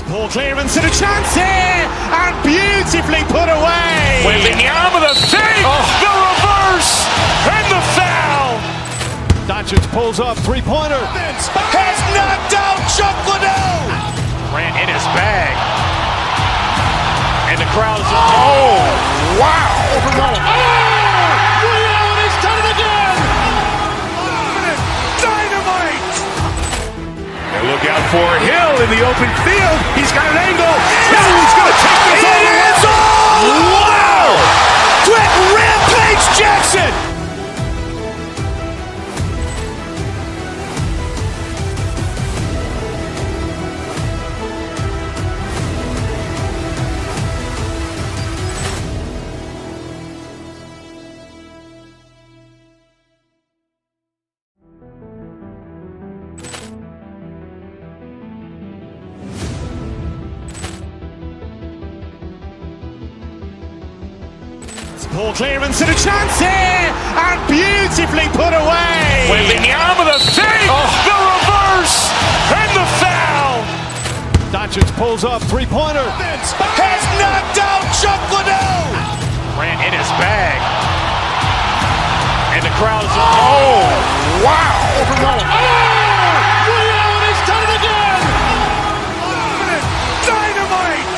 Ball clearance and a chance here, and beautifully put away. Wed.NBA with a fake, the reverse, and the foul. Doncic pulls up, three-pointer. Has knocked out Chuck Liddell. Ran in his bag. And the crowd is, oh, wow. Liddell, he's done it again. Dynamite. And look out for Hill in the open field. He's got an angle. Hill's going to take this all the way. Wow! Quick Rampage Jackson. Ball clearance and a chance here, and beautifully put away. Wed.NBA with a fake, the reverse, and the foul. Doncic pulls up, three-pointer. Has knocked out Chuck Liddell. Ran in his bag. And the crowd is, oh, wow. Liddell, he's done it again. Dynamite.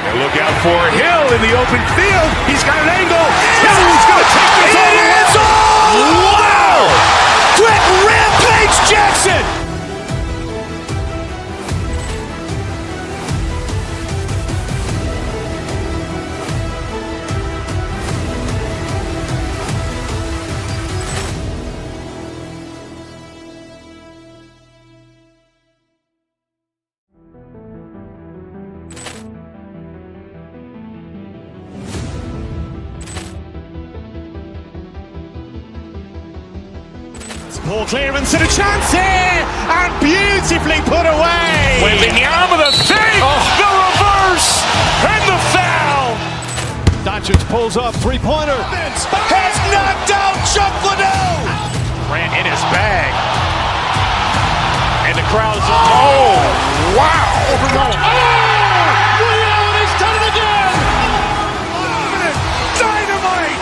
And look out for Hill in the open field. He's got an angle. Hill's going to take this all the way. Wow! Quick Rampage Jackson. Ball clearance and a chance here, and beautifully put away. Wed.NBA with a fake, the reverse, and the foul. Doncic pulls up, three-pointer. Has knocked out Chuck Liddell. Ran in his bag. And the crowd is, oh, wow. Liddell, he's done it again. Dynamite.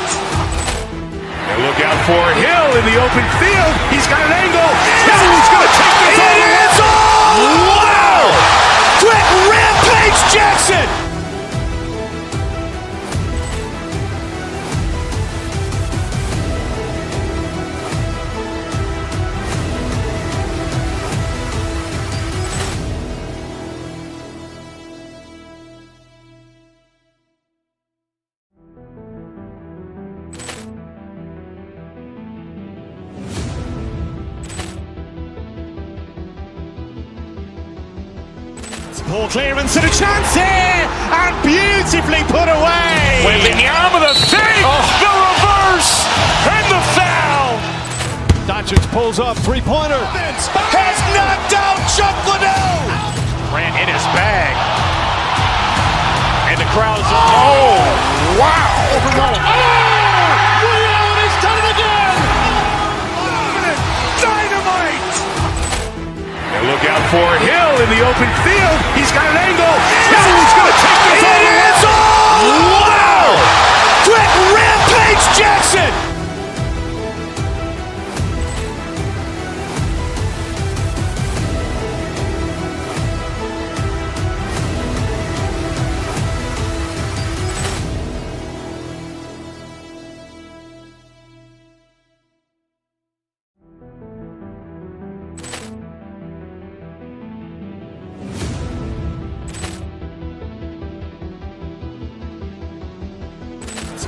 And look out for Hill in the open field. He's got an angle. Hill's going to take this all the way. Wow! Quick Rampage Jackson. Ball clearance and a chance here, and beautifully put away. Wed.NBA with a fake, the reverse, and the foul. Doncic pulls up, three-pointer. Has knocked out Chuck Liddell. Ran in his bag. And the crowd is, oh, wow. Liddell, he's done it again. Dynamite. And look out for Hill in the open field. He's got an angle. Hill's going to take this all the way. Wow! Quick Rampage Jackson.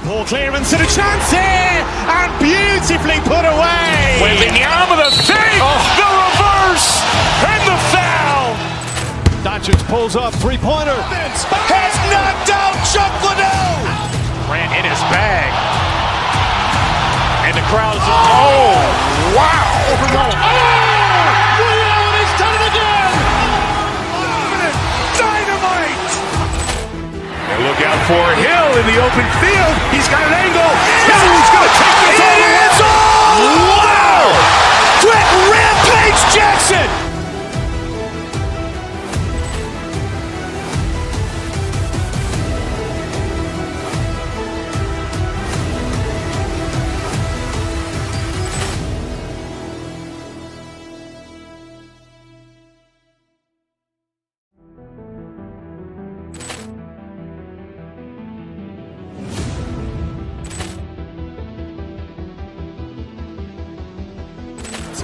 Ball clearance and a chance here, and beautifully put away. Wed.NBA with a fake, the reverse, and the foul. Doncic pulls up, three-pointer. Has knocked out Chuck Liddell. Ran in his bag. And the crowd is, oh, wow. Liddell, he's done it again. Dynamite. And look out for Hill in the open field. He's got an angle. Hill's going to take this all the way. Wow! Quick Rampage Jackson.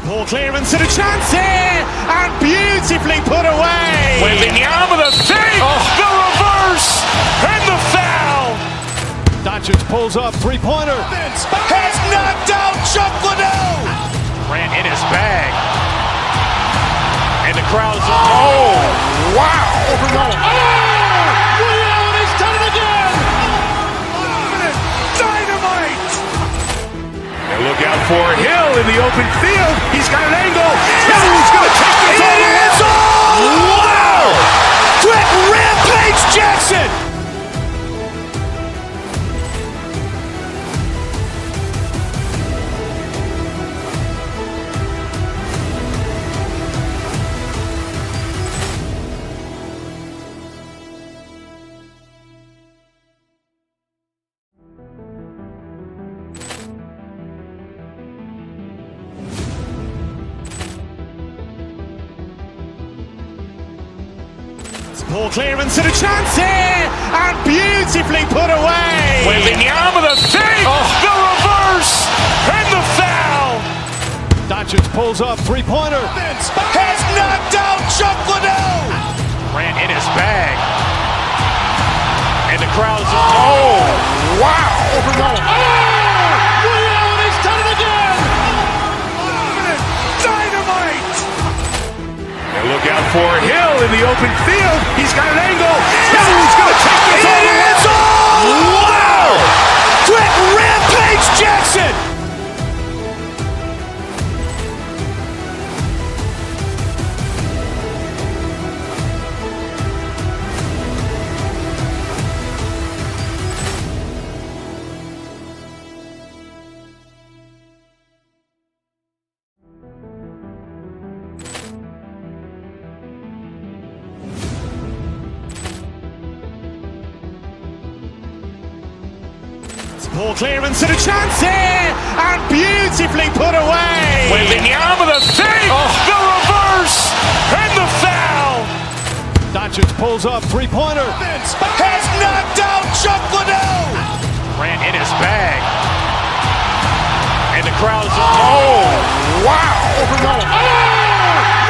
Poor clearance and a chance here, and beautifully put away. Wembanyama the fake, the reverse, and the foul. Doncic pulls up, three-pointer. Has knocked out Chuck Liddell. Grant in his bag. And the crowd's wow. Ray Allen has done it again. Dynamite. And look out for Hill in the open field. He's got an angle. He's going to take this all the way. Wow. Quick Rampage Jackson. Poor clearance and a chance here, and beautifully put away. Wembanyama the fake, the reverse, and the foul. Doncic pulls up, three-pointer. Has knocked out Chuck Liddell. Grant in his bag. And the crowd's wow. Ray Allen has done it again. Dynamite. And look out for Hill in the open field. He's got an angle. He's going to take this all the way. Wow. Quick Rampage Jackson. Poor clearance and a chance here, and beautifully put away. Wembanyama the fake, the reverse, and the foul. Doncic pulls up, three-pointer. Has knocked out Chuck Liddell. Grant in his bag. And the crowd's wow.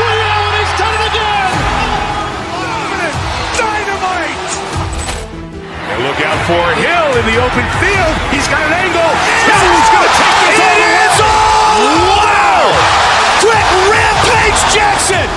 Ray Allen has done it again. Dynamite. And look out for Hill in the open field. He's got an angle. He's going to take this all the way. Wow. Quick Rampage Jackson.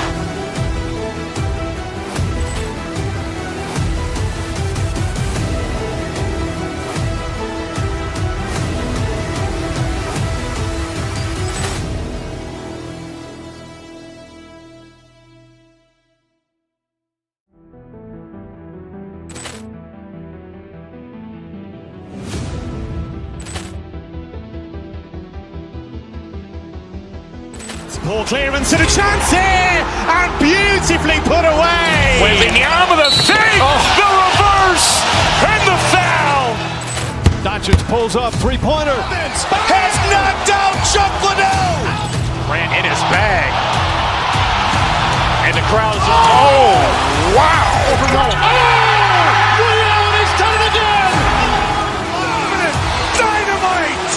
Poor clearance and a chance here, and beautifully put away. Wembanyama the fake, the reverse, and the foul. Doncic pulls up, three-pointer. Has knocked out Chuck Liddell. Grant in his bag. And the crowd's wow. Ray Allen has done it again. Dynamite.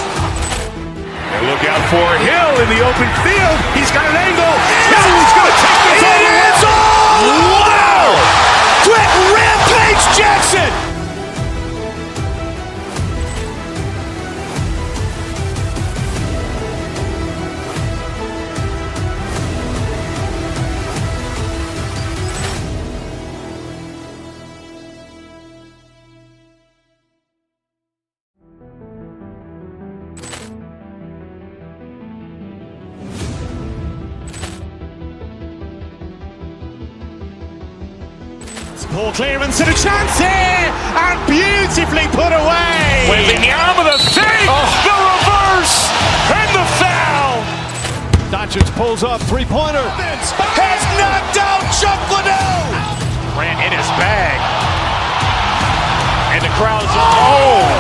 And look out for Hill in the open field. He's got an angle. He's going to take this all the way. Wow. Quick Rampage Jackson. Poor clearance and a chance here, and beautifully put away. Wembanyama the fake, the reverse, and the foul. Doncic pulls up, three-pointer. Has knocked out Chuck Liddell. Grant in his bag. And the crowd's wow.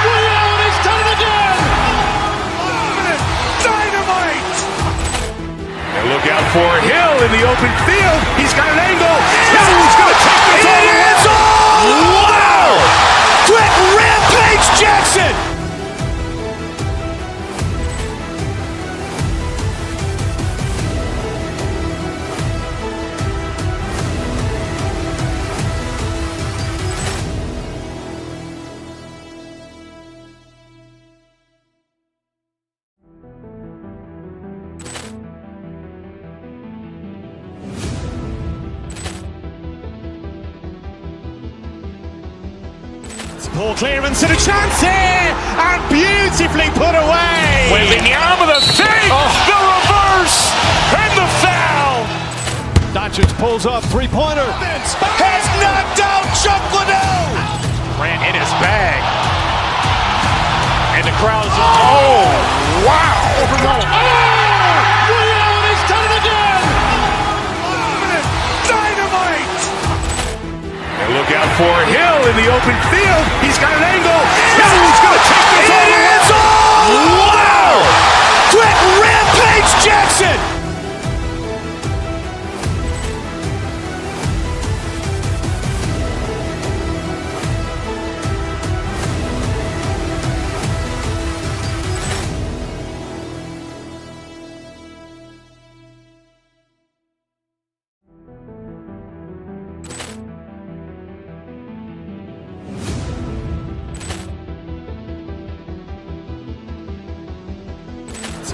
Ray Allen has done it again. Dynamite. And look out for Hill in the open field. He's got an angle. He's going to take this all the way. Wow. Quick Rampage Jackson. Ball clearance and a chance here, and beautifully put away. Wed.NBA with a fake, the reverse, and the foul. Doncic pulls up, three-pointer. Has knocked out Chuck Liddell. Ran in his bag. And the crowd is, oh, wow. Liddell, he's done it again. Dynamite. And look out for Hill in the open field. He's got an angle. Hill's going to take this all the way. Wow. Quick Rampage Jackson.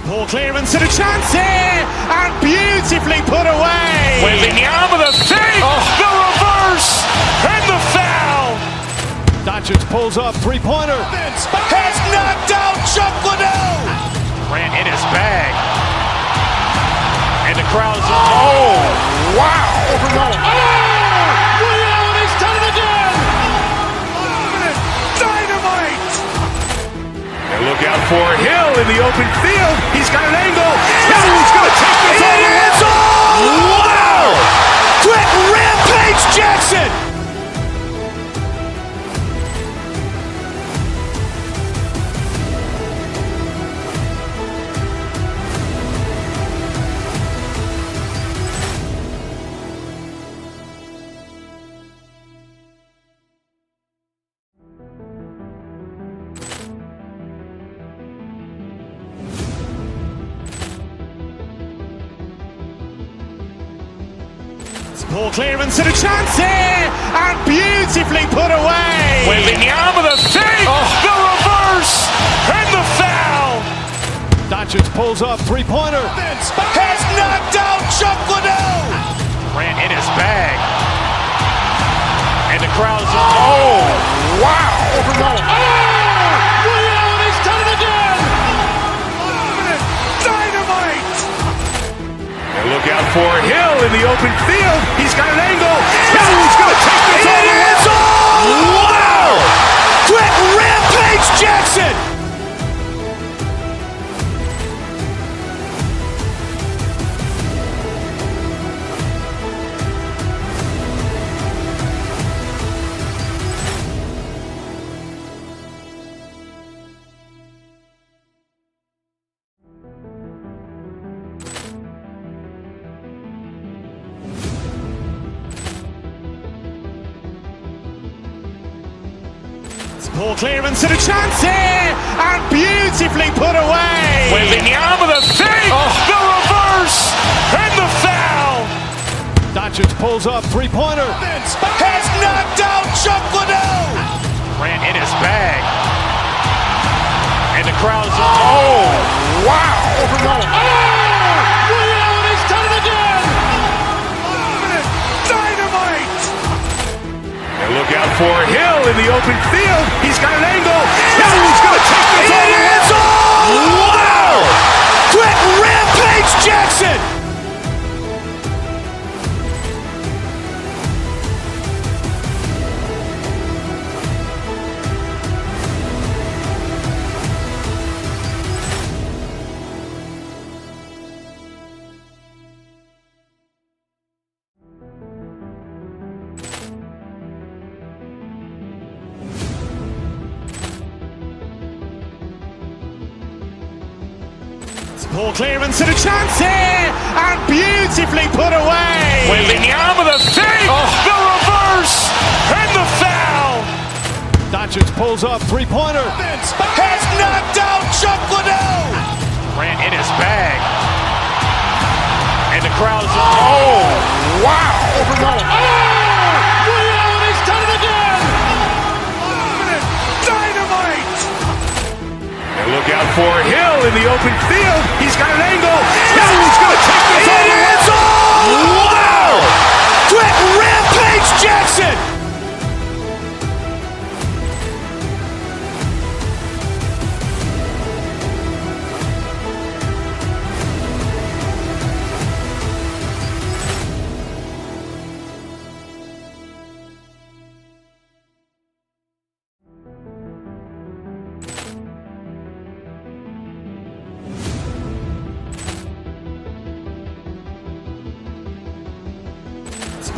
Ball clearance and a chance here, and beautifully put away. Wed.NBA with a fake, the reverse, and the foul. Doncic pulls up, three-pointer. Has knocked out Chuck Liddell. Ran in his bag. And the crowd is, oh, wow. Liddell, he's done it again. Dynamite. And look out for Hill in the open field. He's got an angle. Hill's going to take this all the way. Wow. Quick Rampage Jackson. Ball clearance and a chance here, and beautifully put away. Wed.NBA with a fake, the reverse, and the foul. Doncic pulls up, three-pointer. Has knocked out Chuck Liddell. Ran in his bag. And the crowd is, oh, wow. Liddell, he's done it again. Dynamite. And look out for Hill in the open field. He's got an angle. Hill's going to take this all the way. Wow. Quick Rampage Jackson. Ball clearance and a chance here, and beautifully put away. Wed.NBA with a fake, the reverse, and the foul. Doncic pulls up, three-pointer. Has knocked out Chuck Liddell. Ran in his bag. And the crowd is, oh, wow. Liddell, he's done it again. Dynamite. And look out for Hill in the open field. He's got an angle. Hill's going to take this all the way. Wow. Quick Rampage Jackson. Ball clearance and a chance here, and beautifully put away. Wed.NBA with a fake, the reverse, and the foul. Doncic pulls up, three-pointer. Has knocked out Chuck Liddell. Ran in his bag. And the crowd is, oh, wow. Liddell, he's done it again. Dynamite. And look out for Hill in the open field. He's got an angle. Hill's going to take this all the way. Wow. Quick Rampage Jackson.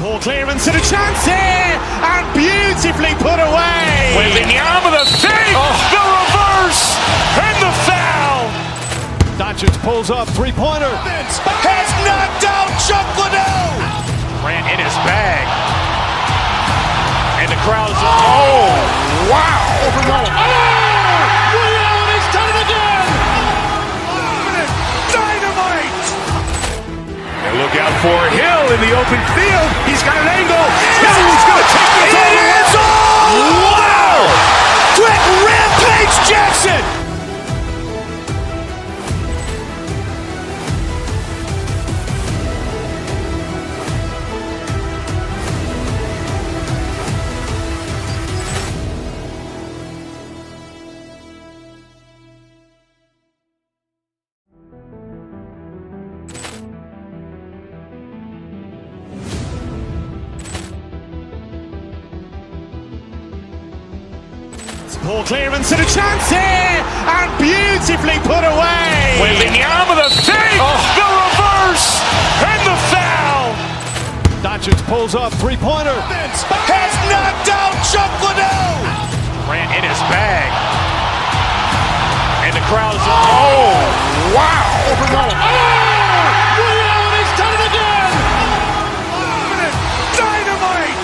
Poor clearance and a chance here, and beautifully put away. Wembanyama the fake, the reverse, and the foul. Doncic pulls up, three-pointer. Has knocked out Chuck Liddell. Ran in his bag. And the crowd is, oh, wow. Ray Allen has done it again. Dynamite. And look out for Hill in the open field. He's got an angle. Hill's going to take this all the way. Wow. Quick Rampage Jackson. Poor clearance and a chance here, and beautifully put away. Wembanyama the fake, the reverse, and the foul. Doncic pulls up, three-pointer. Has knocked out Chuck Liddell. Ran in his bag. And the crowd is, oh, wow. Ray Allen has done it again. Dynamite.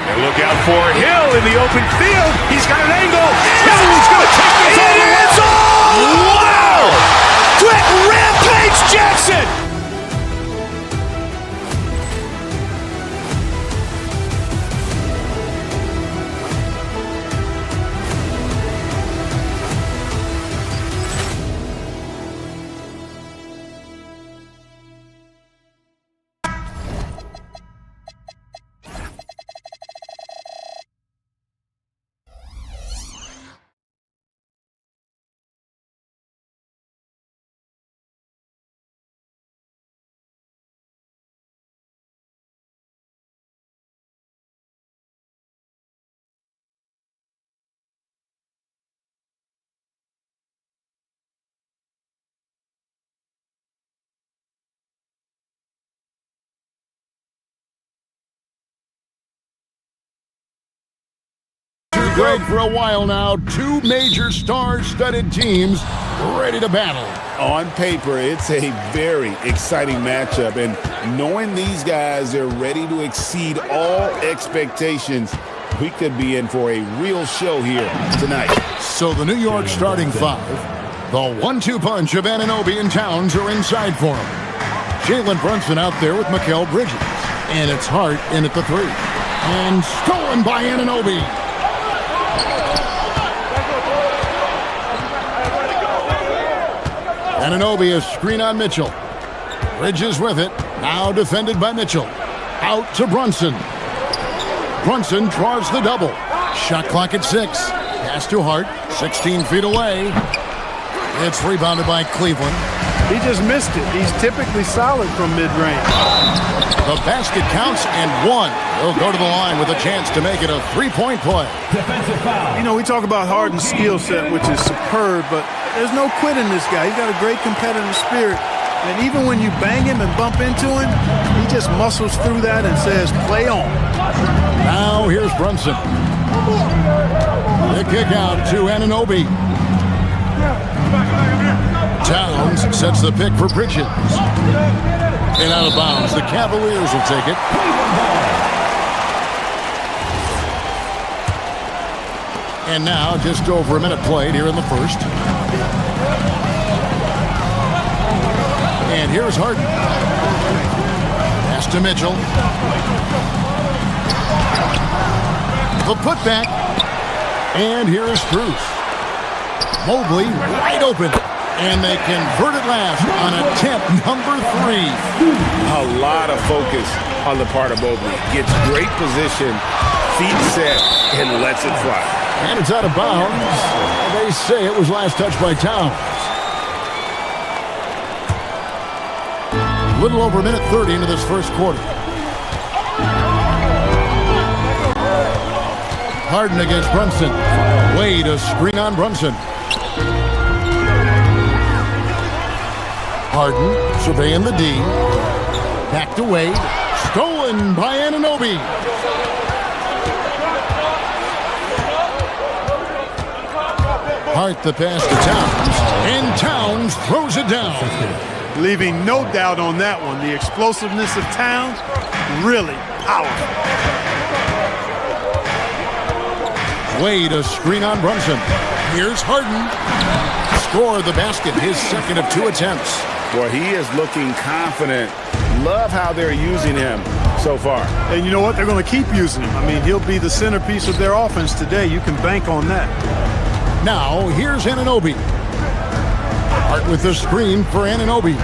And look out for Hill in the open field. He's got an angle. Hill's going to take this all the way. Wow. Quick Rampage Jackson. Greg, for a while now, two major star-studded teams ready to battle. On paper, it's a very exciting matchup, and knowing these guys are ready to exceed all expectations, we could be in for a real show here tonight. So the New York starting five, the 1-2 punch of Anunoby and Towns are inside for him. Jalen Brunson out there with Mikal Bridges, and it's Hart in at the three. And stolen by Anunoby. Anunoby a screen on Mitchell. Bridges with it. Now defended by Mitchell. Out to Brunson. Brunson draws the double. Shot clock at 6. Pass to Hart. 16 feet away. It's rebounded by Cleveland. He just missed it. He's typically solid from mid-range. The basket counts and one. He'll go to the line with a chance to make it a three-point play. You know, we talk about Harden's skill set, which is superb, but there's no quit in this guy. He's got a great competitive spirit. And even when you bang him and bump into him, he just muscles through that and says, play on. Now here's Brunson. The kick out to Anunoby. Towns sets the pick for Bridges. And out of bounds. The Cavaliers will take it. And now just over a minute played here in the first. And here's Harden. Pass to Mitchell. The putback. And here is Cruz. Mobley wide open. And they convert it last on attempt number 3. A lot of focus on the part of Mobley. Gets great position, feet set, and lets it fly. And it's out of bounds. They say it was last touched by Towns. Little over a minute 30 into this first quarter. Harden against Brunson. Wade a screen on Brunson. Harden surveying the D. Back to Wade. Stolen by Anunoby. Hart the pass to Towns, and Towns throws it down. Leaving no doubt on that one. The explosiveness of Towns, really powerful. Wade a screen on Brunson. Here's Harden. Score the basket, his second of 2 attempts. Boy, he is looking confident. Love how they're using him so far. And you know what? They're going to keep using him. I mean, he'll be the centerpiece of their offense today. You can bank on that. Now, here's Anunoby. Hart with the screen for Anunoby.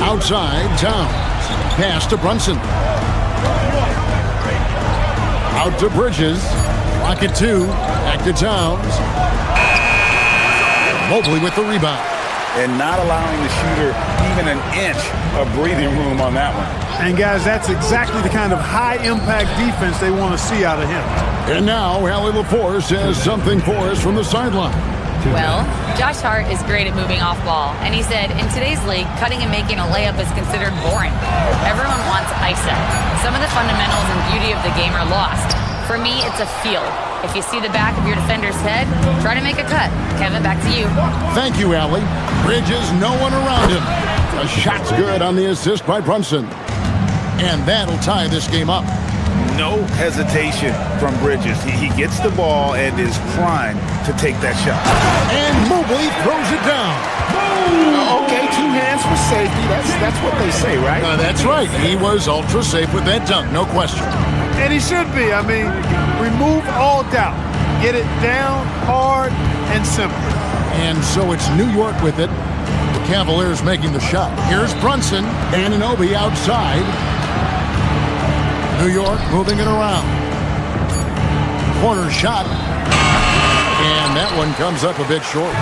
Outside, Towns. Pass to Brunson. Out to Bridges. Clock at 2. Back to Towns. Mobley with the rebound. And not allowing the shooter even an inch of breathing room on that one. And, guys, that's exactly the kind of high-impact defense they want to see out of him. And now, Allie LaForce has something for us from the sideline. Well, Josh Hart is great at moving off ball, and he said, in today's league, cutting and making a layup is considered boring. Everyone wants ISO. Some of the fundamentals and beauty of the game are lost. For me, it's a feel. If you see the back of your defender's head, try to make a cut. Kevin, back to you. Thank you, Allie. Bridges, no one around him. A shot's good on the assist by Brunson. And that'll tie this game up. No hesitation from Bridges. He gets the ball and is primed to take that shot. And Mobley throws it down. Okay, 2 hands for safety. That's what they say, right? That's right. He was ultra safe with that dunk, no question. And he should be. I mean, remove all doubt. Get it down, hard, and simple. And so it's New York with it. The Cavaliers making the shot. Here's Brunson. Anunoby outside. New York moving it around. Corner shot. And that one comes up a bit short.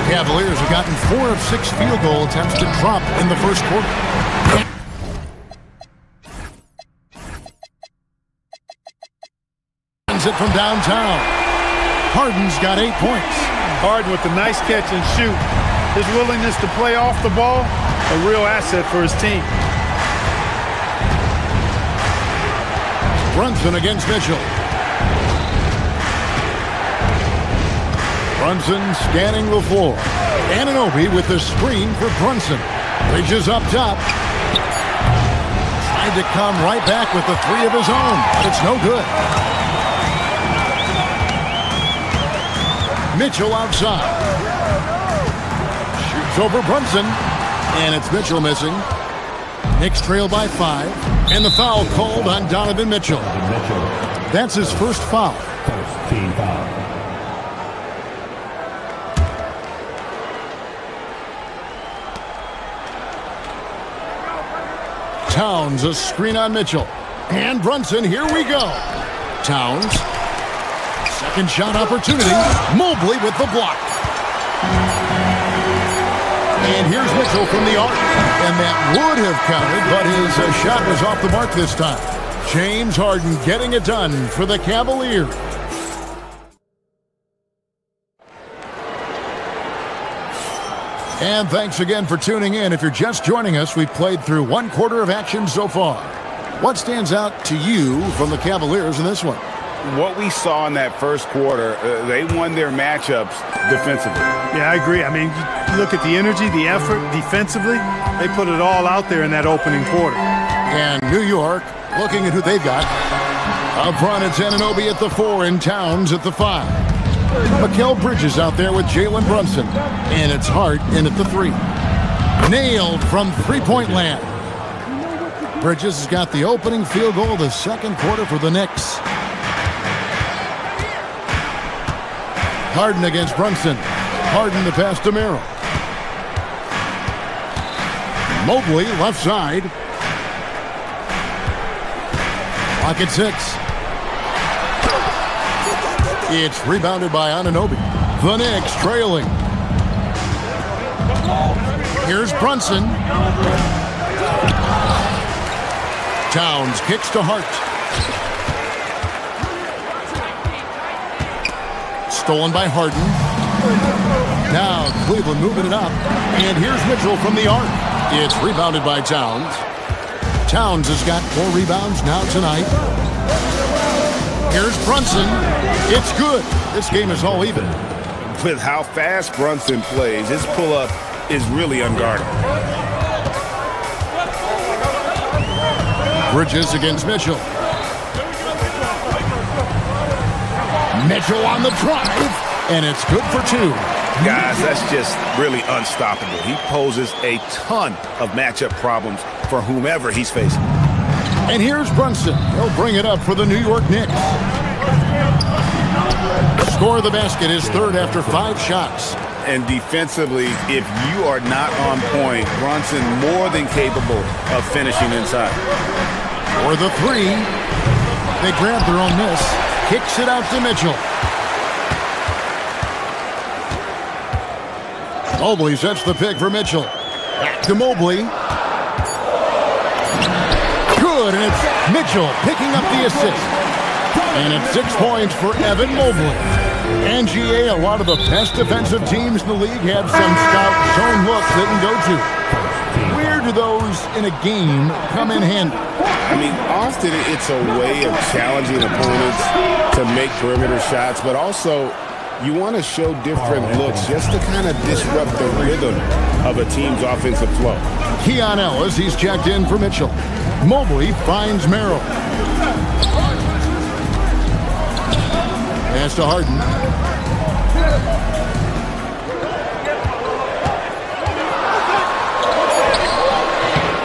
Cavaliers have gotten 4 of 6 field goal attempts to drop in the first quarter. It from downtown. Harden's got 8 points. Harden with the nice catch and shoot. His willingness to play off the ball, a real asset for his team. Brunson against Mitchell. Brunson scanning the floor. Anunoby with the screen for Brunson. Bridges up top. Tried to come right back with the 3 of his own, but it's no good. Mitchell outside. Shoots over Brunson. And it's Mitchell missing. Knicks trail by 5. And the foul called on Donovan Mitchell. That's his first foul. First team foul. Towns a screen on Mitchell. And Brunson, here we go. Towns. Second shot opportunity. Mobley with the block. And here's Mitchell from the arc. And that would have counted, but his shot was off the mark this time. James Harden getting it done for the Cavaliers. And thanks again for tuning in. If you're just joining us, we've played through 1 quarter of action so far. What stands out to you from the Cavaliers in this one? What we saw in that first quarter, they won their matchups defensively. Yeah, I agree. I mean, you look at the energy, the effort defensively. They put it all out there in that opening quarter. And New York looking at who they've got. Up front, it's Anunoby at the 4 and Towns at the 5. Mikal Bridges out there with Jalen Brunson. And it's Hart in at the 3. Nailed from three-point land. Bridges has got the opening field goal of the second quarter for the Knicks. Harden against Brunson. Harden the pass to Merrill. Mobley left side. Clock at 6. It's rebounded by Anunoby. The Knicks trailing. Here's Brunson. Towns kicks to Hart. Stolen by Harden. Now Cleveland moving it up. And here's Mitchell from the arc. It's rebounded by Towns. Towns has got 4 rebounds now tonight. Here's Brunson. It's good. This game is all even. With how fast Brunson plays, his pull-up is really unguardable. Bridges against Mitchell. Mitchell on the drive, and it's good for 2. Guys, that's just really unstoppable. He poses a ton of matchup problems for whomever he's facing. And here's Brunson. He'll bring it up for the New York Knicks. Score of the basket is 3rd after 5 shots. And defensively, if you are not on point, Brunson more than capable of finishing inside. For the 3, they grab their own miss. Kicks it out to Mitchell. Mobley sets the pick for Mitchell. Back to Mobley. Good, and it's Mitchell picking up the assist. And it's 6 points for Evan Mobley. NGA, a lot of the best defensive teams in the league have some scout zone looks they can go to. Where do those in a game come in handy? I mean, often it's a way of challenging opponents to make perimeter shots, but also you want to show different looks just to kind of disrupt the rhythm of a team's offensive flow. Keon Ellis, he's checked in for Mitchell. Mobley finds Merrill. Pass to Harden.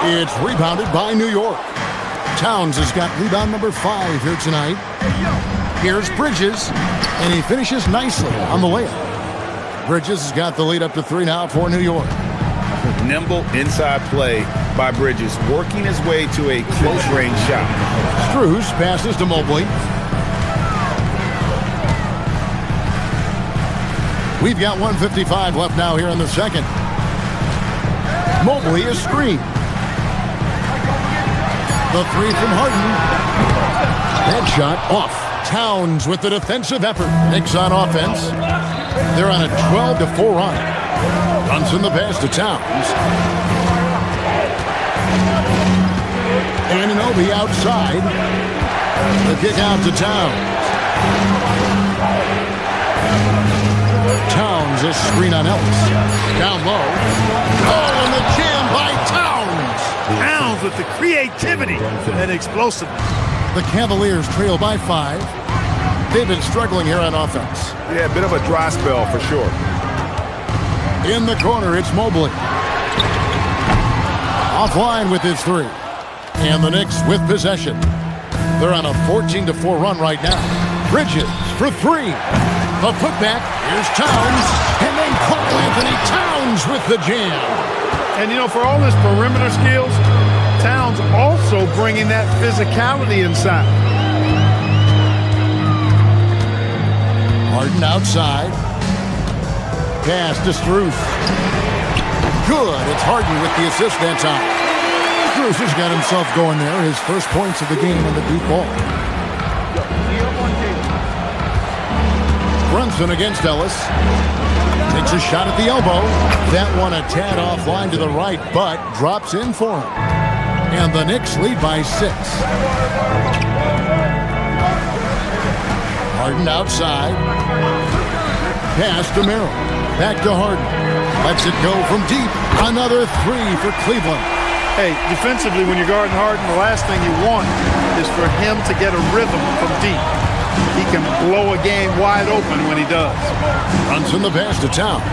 It's rebounded by New York. Towns has got rebound number 5 here tonight. Here's Bridges, and he finishes nicely on the layup. Bridges has got the lead up to 3 now for New York. Nimble inside play by Bridges, working his way to a close-range shot. Strus passes to Mobley. We've got 1:55 left now here in the second. Mobley is screened. The 3 from Harden. That shot off. Towns with the defensive effort. Knicks on offense. They're on a 12-4 run. Brunson the pass to Towns. Anunoby outside. The kick out to Towns. Towns a screen on Ellis. Down low. Oh, and the jam by Towns. Towns with the creativity and explosiveness. The Cavaliers trail by 5. They've been struggling here on offense. Yeah, a bit of a dry spell for sure. In the corner, it's Mobley. Offline with his 3. And the Knicks with possession. They're on a 14-4 run right now. Bridges for 3. The putback. Here's Towns. And then Cole Anthony Towns with the jam. And, you know, for all his perimeter skills, Towns also bringing that physicality inside. Harden outside. Pass to Strus. Good. It's Harden with the assist that time. Strus has got himself going there. His first points of the game on the deep ball. Brunson against Ellis. Takes a shot at the elbow. That one a tad offline to the right, but drops in for him. And the Knicks lead by 6. Harden outside. Pass to Merrill. Back to Harden. Lets it go from deep. Another 3 for Cleveland. Hey, defensively, when you're guarding Harden, the last thing you want is for him to get a rhythm from deep. He can blow a game wide open when he does. Brunson the pass to Towns.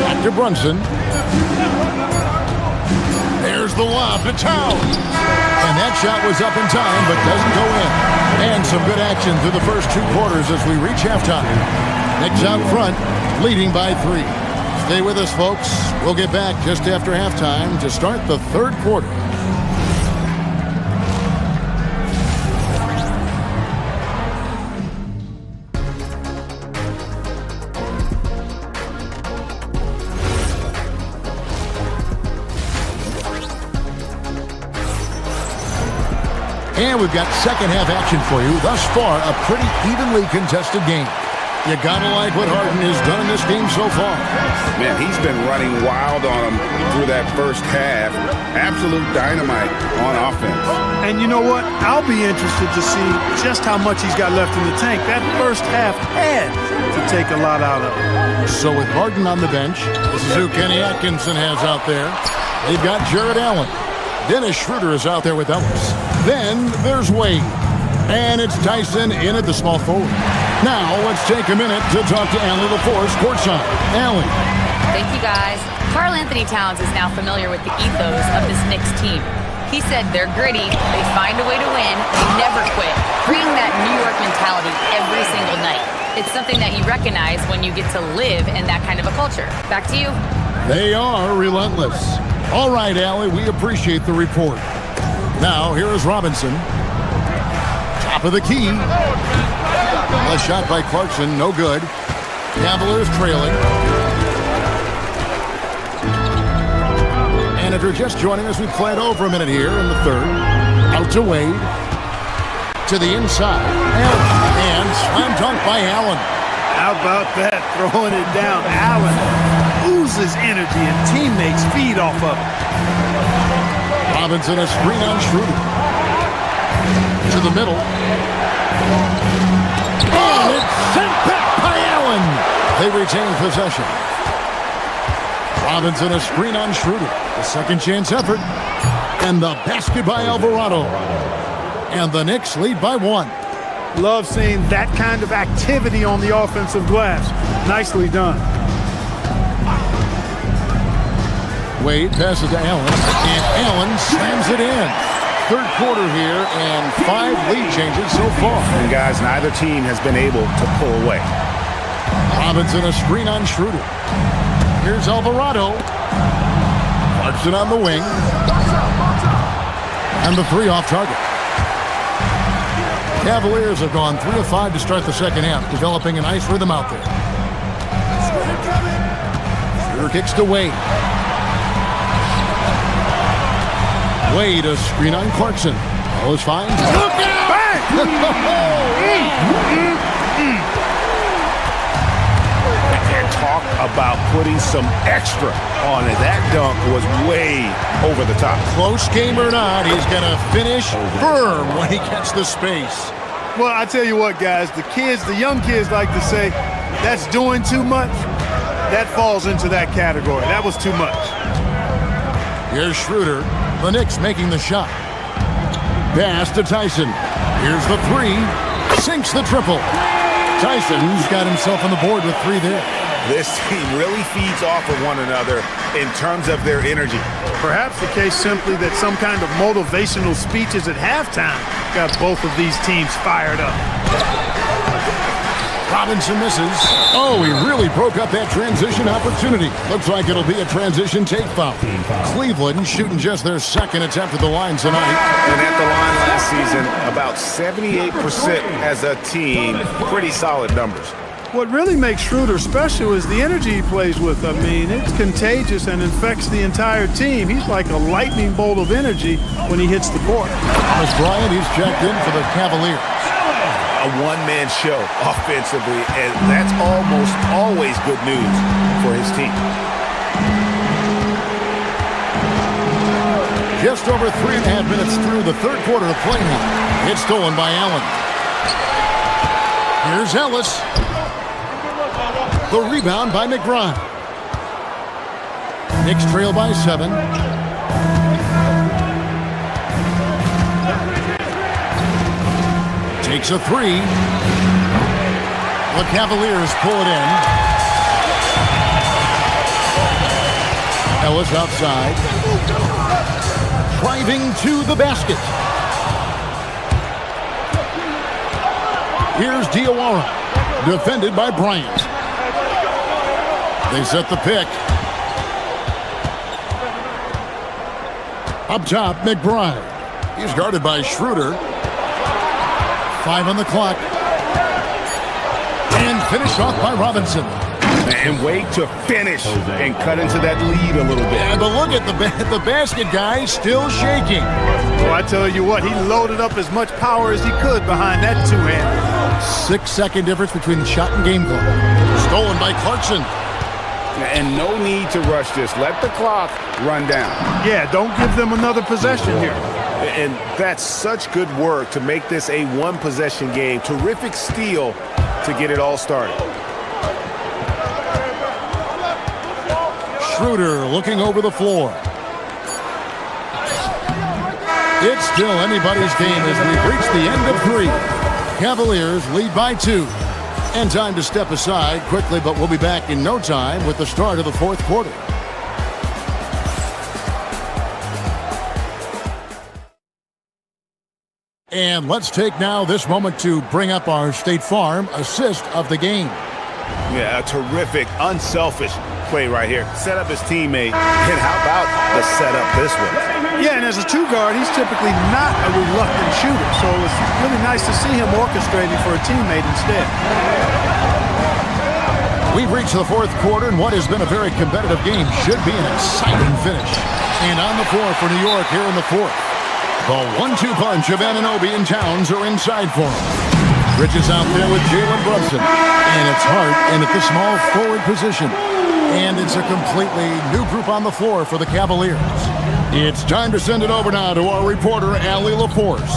Back to Brunson. There's the lob to Towns. And that shot was up in time, but doesn't go in. And some good action through the first 2 quarters as we reach halftime. Knicks out front, leading by 3. Stay with us, folks. We'll get back just after halftime to start the 3rd quarter. And we've got second half action for you. Thus far, a pretty evenly contested game. You gotta like what Harden has done in this game so far. Man, he's been running wild on him through that first half. Absolute dynamite on offense. And you know what? I'll be interested to see just how much he's got left in the tank. That first half had to take a lot out of him. So with Harden on the bench, this is who Kenny Atkinson has out there. They've got Jared Allen. Dennis Schroeder is out there with Ellis. Then there's Wade. And it's Tyson in at the small forward. Now let's take a minute to talk to Allen LaForce courtside. Allen. Thank you, guys. Karl Anthony Towns is now familiar with the ethos of this Knicks team. He said they're gritty, they find a way to win, they never quit, bringing that New York mentality every single night. It's something that you recognize when you get to live in that kind of a culture. Back to you. They are relentless. All right, Allie, we appreciate the report. Now, here is Robinson. Top of the key. A shot by Clarkson, no good. Cavaliers trailing. And if you're just joining us, we played over a minute here in the third. Out to Wade. To the inside. And slam dunk by Allen. How about that? Throwing it down. Allen oozes energy and teammates feed off of it. Robinson a screen on Schroeder. To the middle. And it's sent back by Allen. They retain possession. Robinson a screen on Schroeder. A second chance effort. And the basket by Alvarado. And the Knicks lead by 1. Love seeing that kind of activity on the offensive glass. Nicely done. Wade passes to Allen. And Allen slams it in. Third quarter here and 5 lead changes so far. And guys, neither team has been able to pull away. Robinson a screen on Schroeder. Here's Alvarado. Clarkson on the wing. And the 3 off target. Cavaliers have gone 3 of 5 to start the second half, developing a nice rhythm out there. Schroeder kicks to Wade. Wade a screen on Clarkson. All is fine. Look out! And talk about putting some extra on it. That dunk was way over the top. Close game or not, he's going to finish firm when he gets the space. Well, I tell you what, guys, the young kids like to say, that's doing too much. That falls into that category. That was too much. Here's Schroeder. The Knicks making the shot. Pass to Tyson. Here's the 3. Sinks the triple. Tyson's got himself on the board with 3 there. This team really feeds off of one another in terms of their energy. Perhaps the case simply that some kind of motivational speeches at halftime got both of these teams fired up. Robinson misses. Oh, he really broke up that transition opportunity. Looks like it'll be a transition take foul. Cleveland shooting just their second attempt at the line tonight. And at the line last season, about 78% as a team. Pretty solid numbers. What really makes Schroeder special is the energy he plays with. I mean, it's contagious and infects the entire team. He's like a lightning bolt of energy when he hits the court. Thomas Bryant, he's checked in for the Cavaliers. A one-man show offensively, and that's almost always good news for his team. Just over 3.5 minutes through the third quarter of play here. It's stolen by Allen. Here's Ellis. The rebound by McBride. Knicks trail by 7. Takes a 3. The Cavaliers pull it in. Ellis outside. Driving to the basket. Here's Diawara. Defended by Bryant. They set the pick. Up top, McBride. He's guarded by Schroeder. 5 on the clock. And finished off by Robinson. And wait to finish and cut into that lead a little bit. Yeah, but look at the basket guy still shaking. Well, I tell you what, he loaded up as much power as he could behind that two-hander. 6-second difference between the shot and game clock. Stolen by Clarkson. And no need to rush this. Let the clock run down. Yeah, don't give them another possession here. And that's such good work to make this a one-possession game. Terrific steal to get it all started. Schroeder looking over the floor. It's still anybody's game as we've reached the end of 3. Cavaliers lead by 2. And time to step aside quickly, but we'll be back in no time with the start of the 4th quarter. And let's take now this moment to bring up our State Farm assist of the game. Yeah, a terrific, unselfish play right here. Set up his teammate, and how about the setup this one? Yeah, and as a 2-guard, he's typically not a reluctant shooter, so it's really nice to see him orchestrating for a teammate instead. We've reached the 4th quarter, and what has been a very competitive game should be an exciting finish. And on the floor for New York here in the 4th. The 1-2 punch of Anunoby and Towns are inside for him. Bridges out there with Jalen Brunson. And it's Hart in at the small forward position. And it's a completely new group on the floor for the Cavaliers. It's time to send it over now to our reporter, Allie LaForce.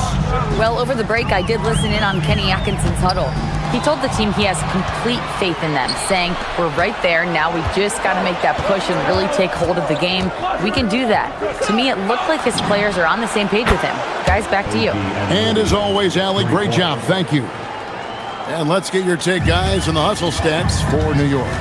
Well, over the break, I did listen in on Kenny Atkinson's huddle. He told the team he has complete faith in them, saying, we're right there, now we just got to make that push and really take hold of the game. We can do that. To me, it looked like his players are on the same page with him. Guys, back to you. And as always, Allie, great job. Thank you. And let's get your take, guys, on the hustle stats for New York.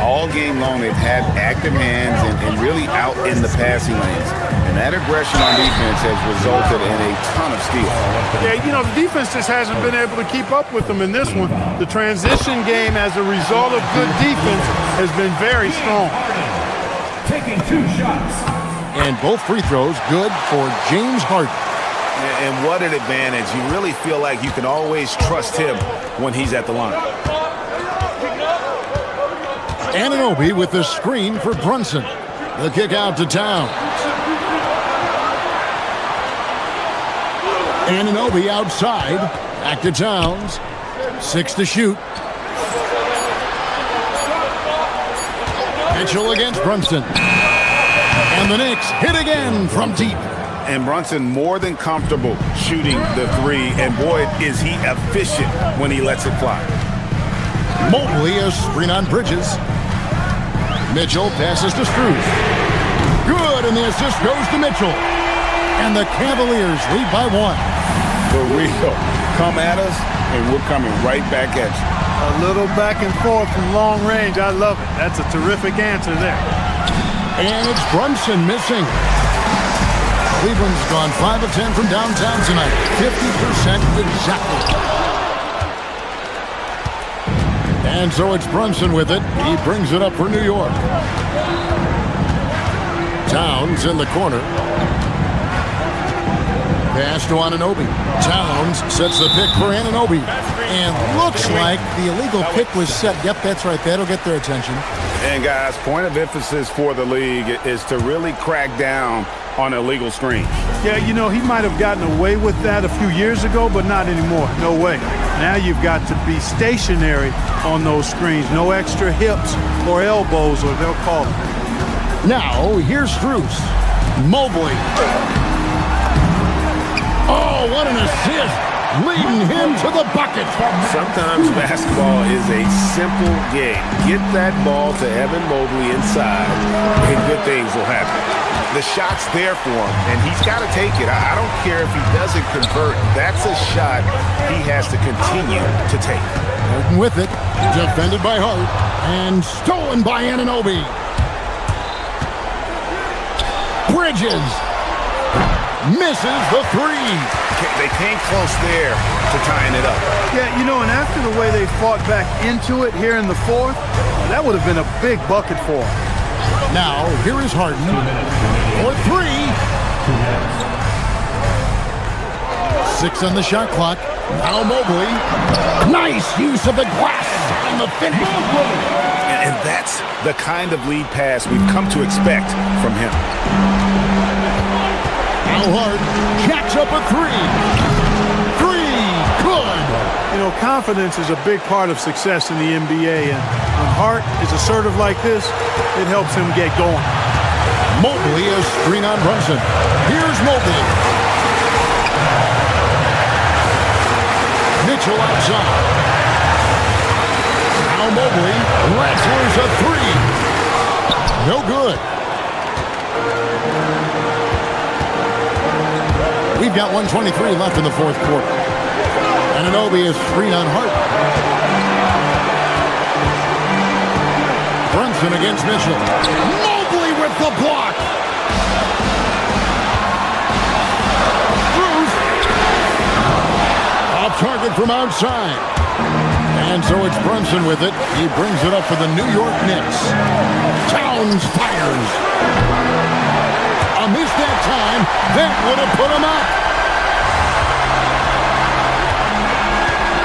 All game long, they've had active hands and really out in the passing lanes. And that aggression on defense has resulted in a ton of steals. Yeah, you know, the defense just hasn't been able to keep up with them in this one. The transition game, as a result of good defense, has been very strong. Taking 2 shots. And both free throws good for James Harden. And what an advantage. You really feel like you can always trust him when he's at the line. Anunoby with the screen for Brunson. The kick out to Towns. Anunoby outside. Back to Towns. 6 to shoot. Mitchell against Brunson. And the Knicks hit again from deep. And Brunson more than comfortable shooting the 3. And boy, is he efficient when he lets it fly. Mobley a screen on Bridges. Mitchell passes to Strus. Good, and the assist goes to Mitchell. And the Cavaliers lead by 1. For real. Come at us, and we're coming right back at you. A little back and forth from long range. I love it. That's a terrific answer there. And it's Brunson missing. Cleveland's gone 5 of 10 from downtown tonight. 50% exactly. And so it's Brunson with it. He brings it up for New York. Towns in the corner. Pass to Anunoby. Towns sets the pick for Anunoby. And looks like the illegal pick was set. Yep, that's right. That'll get their attention. And guys, point of emphasis for the league is to really crack down on illegal screens. Yeah, you know, he might have gotten away with that a few years ago, but not anymore. No way. Now you've got to be stationary on those screens. No extra hips or elbows, or they'll call it. Now, here's Strus. Mobley. Oh, what an assist. Leading him to the bucket. Sometimes basketball is a simple game. Get that ball to Evan Mobley inside, and good things will happen. The shot's there for him, and he's got to take it. I don't care if he doesn't convert. That's a shot he has to continue to take. Harden with it. Defended by Hart. And stolen by Anunoby. Bridges. Misses the 3. They came close there to tying it up. Yeah, you know, and after the way they fought back into it here in the 4th, that would have been a big bucket for them. Now, here is Harden for 3. 6 on the shot clock. Now Mobley. Nice use of the glass on the finish. And that That's the kind of lead pass we've come to expect from him. Now Hart jacks up a three. Good. You know, confidence is a big part of success in the NBA, and when Hart is assertive like this, it helps him get going. Mobley a screen on Brunson. Here's Mobley. Mitchell outside. Now Mobley wrestlers a three. No good. We've got 1:23 left in the fourth quarter. Anunoby is screen on Hart. Brunson against Mitchell. Mobley with the block. Bruce. Off target from outside. And so it's Brunson with it. He brings it up for the New York Knicks. Towns fires. A miss that time. That would have put him up.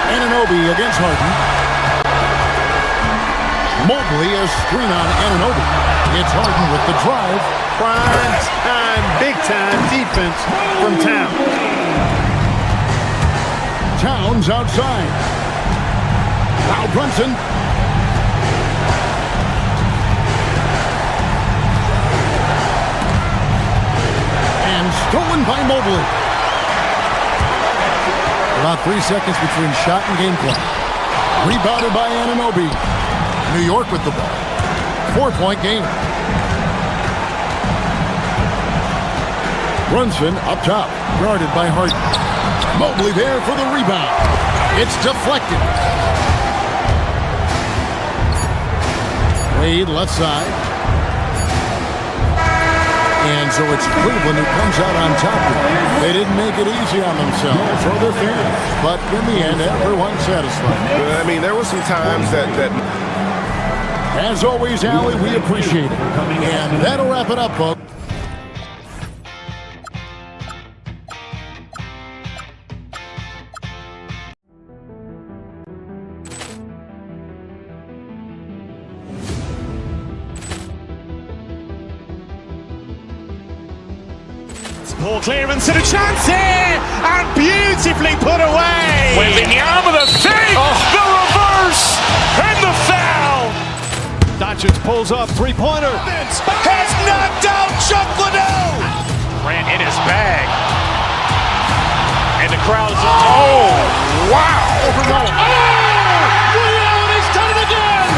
Anunoby against Harden. Mobley a screen on Anunoby. It's Harden with the drive. Prime time, big time defense from Towns. Towns outside. Now Brunson. And stolen by Mobley. About 3 seconds between shot and game clock. Rebounded by Anunoby. New York with the ball. 4-point game. Brunson up top. Guarded by Harden. Mobley there for the rebound. It's deflected. Wade left side. And so it's Cleveland who comes out on top of it. They didn't make it easy on themselves or their fans. But in the end, everyone's satisfied. I mean, there were some times that As always, Allie, we appreciate it. And that'll wrap it up, folks. Ball clearance and a chance here, and beautifully put away. Wembanyama the fake, the reverse, and the foul. Doncic pulls up, three-pointer. Has knocked out Chuck Liddell. Ran in his bag. And the crowd is, oh, wow. He's done it again.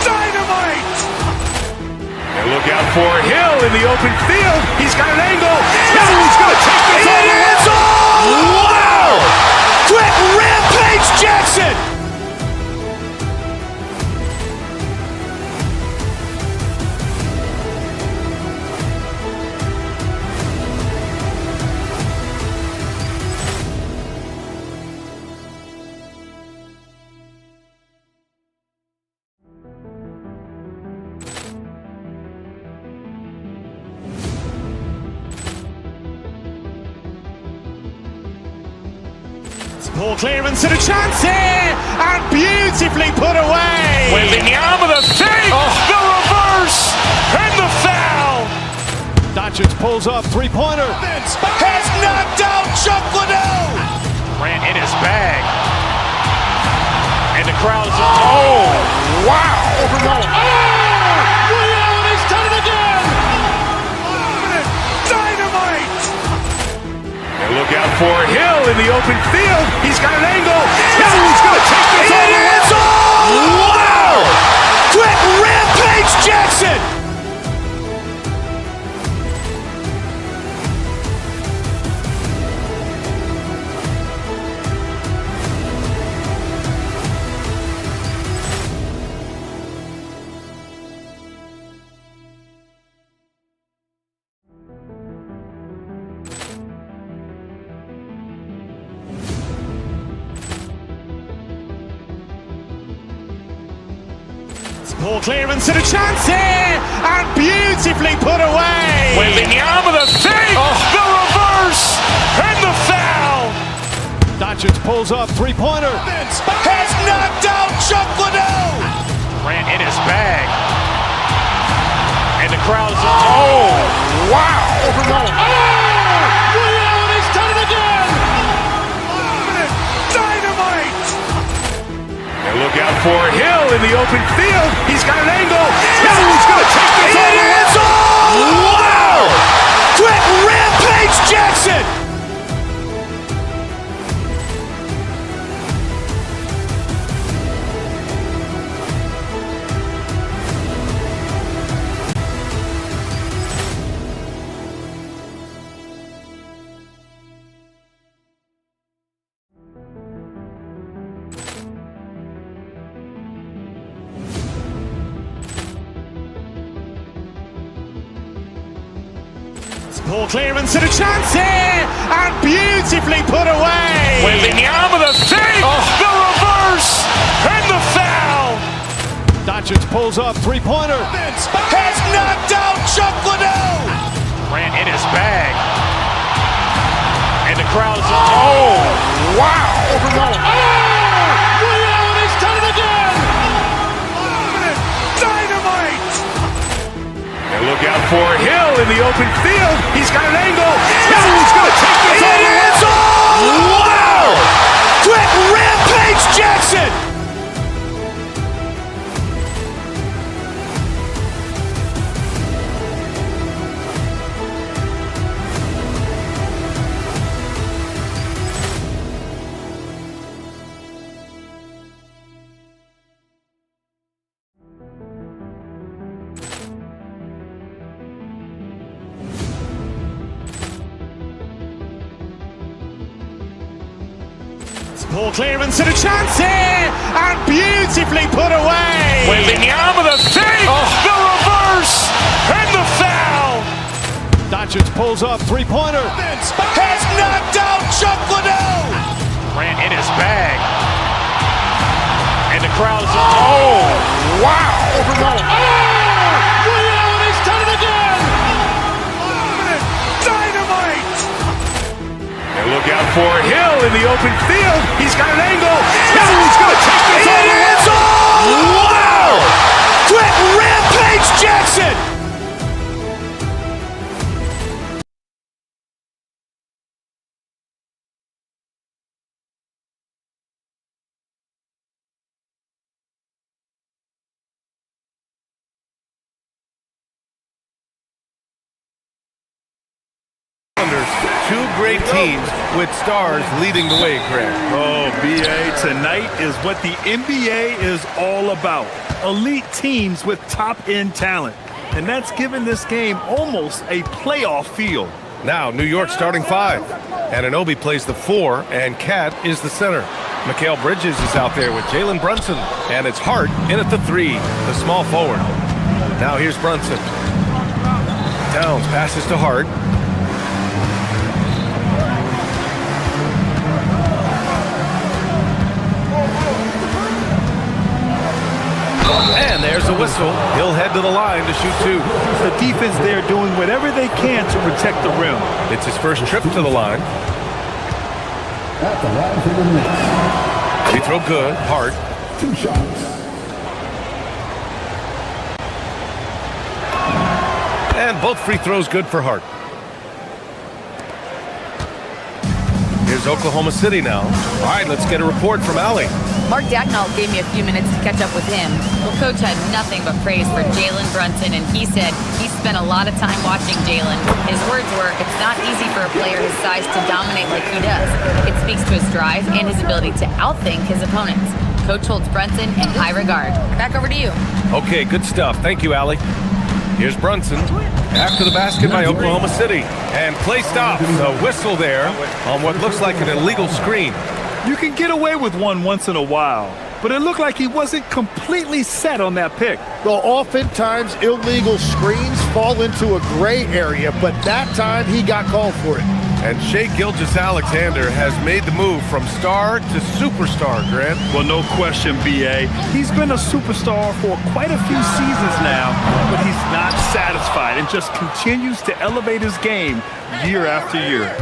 Dynamite. And look out for Hill in the open field. He's got an angle. He's going to take this all the way. Wow. Quick Rampage Jackson. Ball clearance and a chance here, and beautifully put away. Wembanyama the fake, the reverse, and the foul. Doncic pulls up, three-pointer. Has knocked out Chuck Liddell. Ran in his bag. And the crowd is, oh, wow. He's done it again. Dynamite. And look out for Hill in the open field. He's got an angle. He's going to take this all the way. Wow. Quick Rampage Jackson. Ball clearance and a chance here, and beautifully put away. Wembanyama the fake, the reverse, and the foul. Doncic pulls up, three-pointer. Has knocked out Chuck Liddell. Ran crowd is, oh, wow. Ray Allen has done it again. Dynamite. And look out for Hill in the open field. He's got an angle. Hill's going to take this all the way. Wow! Quick rampage Jackson. Ball clearance and a chance here, and beautifully put away. Wembanyama the fake, the reverse, and the foul. Doncic pulls up, three-pointer. Has knocked out Chuck Liddell. Ran in his bag. And the crowd is, oh, wow. Ray Allen has done it again. Dynamite. And look out for Hill in the open field. He's got an angle. Hill's going to take this all the way. Wow. Quick rampage Jackson. Ball clearance and a chance here, and beautifully put away. Wembanyama the fake, the reverse, and the foul. Doncic pulls up, three-pointer. Has knocked out Chuck Liddell. Ran in his bag. And the crowd is, oh, wow. Ray Allen has done it again. Dynamite. And look out for Hill in the open field. He's got an angle. Hill's going to take this all the way. Wow. Quick rampage Jackson. Two great teams with stars leading the way, Craig. Oh, BA, tonight is what the NBA is all about. Elite teams with top-end talent. And that's given this game almost a playoff feel. Now, New York starting five. Anunoby plays the 4, and Cat is the center. Mikal Bridges is out there with Jalen Brunson, and it's Hart in at the 3, the small forward. Now here's Brunson. Towns passes to Hart. And there's a whistle. He'll head to the line to shoot 2. The defense there doing whatever they can to protect the rim. It's his first trip to the line. At the line for the Knicks. Free throw good. Hart. 2 shots. And both free throws good for Hart. Here's Oklahoma City now. All right, let's get a report from Allie. Mark Dagnall gave me a few minutes to catch up with him. Well, Coach had nothing but praise for Jalen Brunson, and he said he spent a lot of time watching Jalen. His words were, it's not easy for a player his size to dominate like he does. It speaks to his drive and his ability to outthink his opponents. Coach holds Brunson in high regard. Back over to you. Okay, good stuff. Thank you, Allie. Here's Brunson after the basket by Oklahoma City. And play stops. A whistle there on what looks like an illegal screen. You can get away with one once in a while, but it looked like he wasn't completely set on that pick. Well, oftentimes illegal screens fall into a gray area, but that time he got called for it. And Shai Gilgeous-Alexander has made the move from star to superstar, Grant. Well, no question, BA. He's been a superstar for quite a few seasons now, but he's not satisfied and just continues to elevate his game year after year.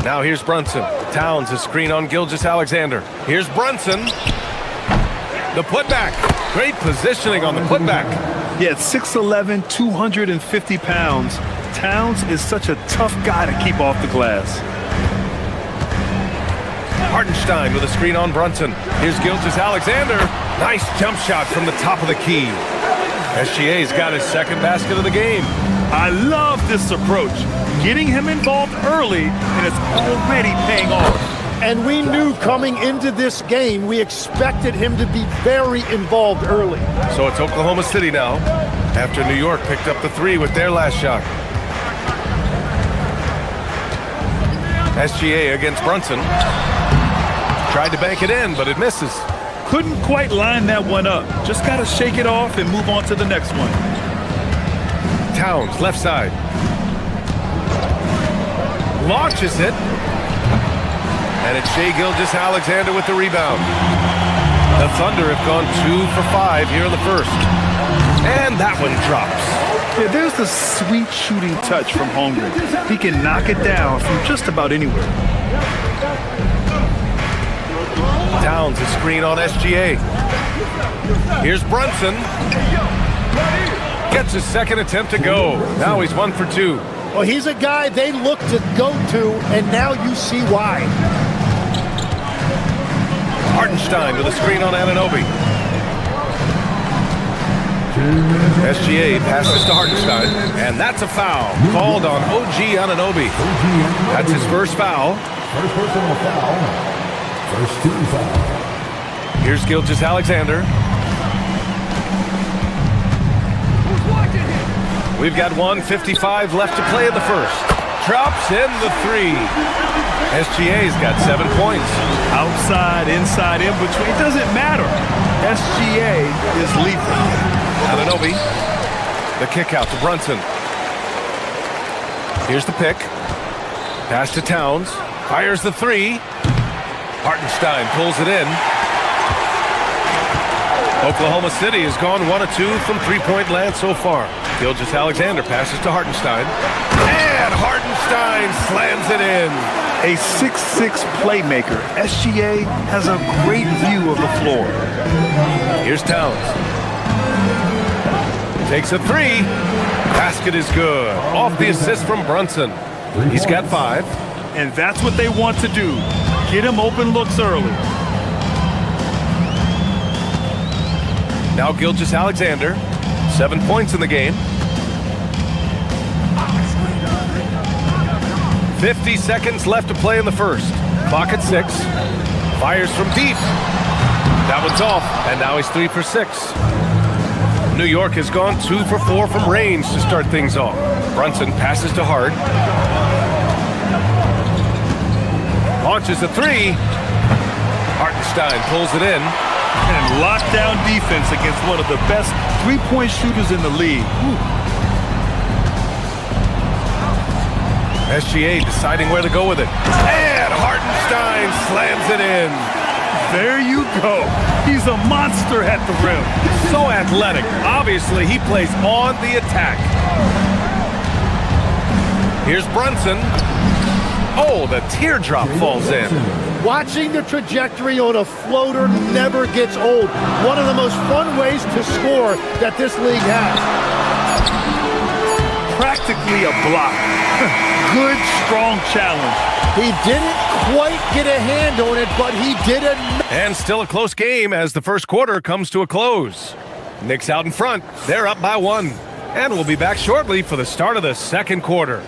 Now here's Brunson. Towns a screen on Gilgeous-Alexander. Here's Brunson. The putback. Great positioning on the putback. Yeah, at 6'11", 250 pounds, Towns is such a tough guy to keep off the glass. Hartenstein with a screen on Brunson. Here's Gilgeous-Alexander. Nice jump shot from the top of the key. SGA's got his second basket of the game. I love this approach. Getting him involved early, and it's already paying off. And we knew coming into this game, we expected him to be very involved early. So it's Oklahoma City now, after New York picked up the three with their last shot. SGA against Brunson. Tried to bank it in, but it misses. Couldn't quite line that one up. Just got to shake it off and move on to the next one. Towns, left side. Launches it. And it's Shai Gilgeous-Alexander with the rebound. The Thunder have gone 2 for 5 here in the first. And that one drops. Yeah, there's the sweet shooting touch from Holmgren. He can knock it down from just about anywhere. Towns, a screen on SGA. Here's Brunson. Gets his second attempt to go. Now he's 1 for 2. Well, he's a guy they look to go to, and now you see why. Hartenstein with a screen on Anunoby. SGA passes to Hartenstein, and that's a foul called on OG Anunoby. That's his first foul. First personal foul. First team foul. Here's Gilgeous-Alexander. We've got 1:55 left to play in the first. Drops in the three. SGA's got 7 points. Outside, inside, in between, it doesn't matter. SGA is lethal. Anunoby, the kick out to Brunson. Here's the pick. Pass to Towns. Fires the three. Hartenstein pulls it in. Oklahoma City has gone 1 of 2 from three-point land so far. Gilgeous-Alexander passes to Hartenstein. And Hartenstein slams it in. A 6'6" playmaker. SGA has a great view of the floor. Here's Towns. Takes a three. Basket is good. Off the assist from Brunson. He's got 5. And that's what they want to do. Get him open looks early. Now Gilgeous-Alexander. 7 points in the game. 50 seconds left to play in the first. Clock at 6. Fires from deep. That one's off, and now he's 3 for 6. New York has gone 2 for 4 from range to start things off. Brunson passes to Hart. Launches a three. Hartenstein pulls it in. And lockdown defense against one of the best three-point shooters in the league. SGA deciding where to go with it. And Hartenstein slams it in. There you go. He's a monster at the rim. So athletic. Obviously, he plays on the attack. Here's Brunson. Oh, the teardrop falls in. Watching the trajectory on a floater never gets old. One of the most fun ways to score that this league has. Practically a block. Good, strong challenge. He didn't quite get a hand on it, but he did it. And still a close game as the first quarter comes to a close. Knicks out in front. They're up by 1. And we'll be back shortly for the start of the second quarter.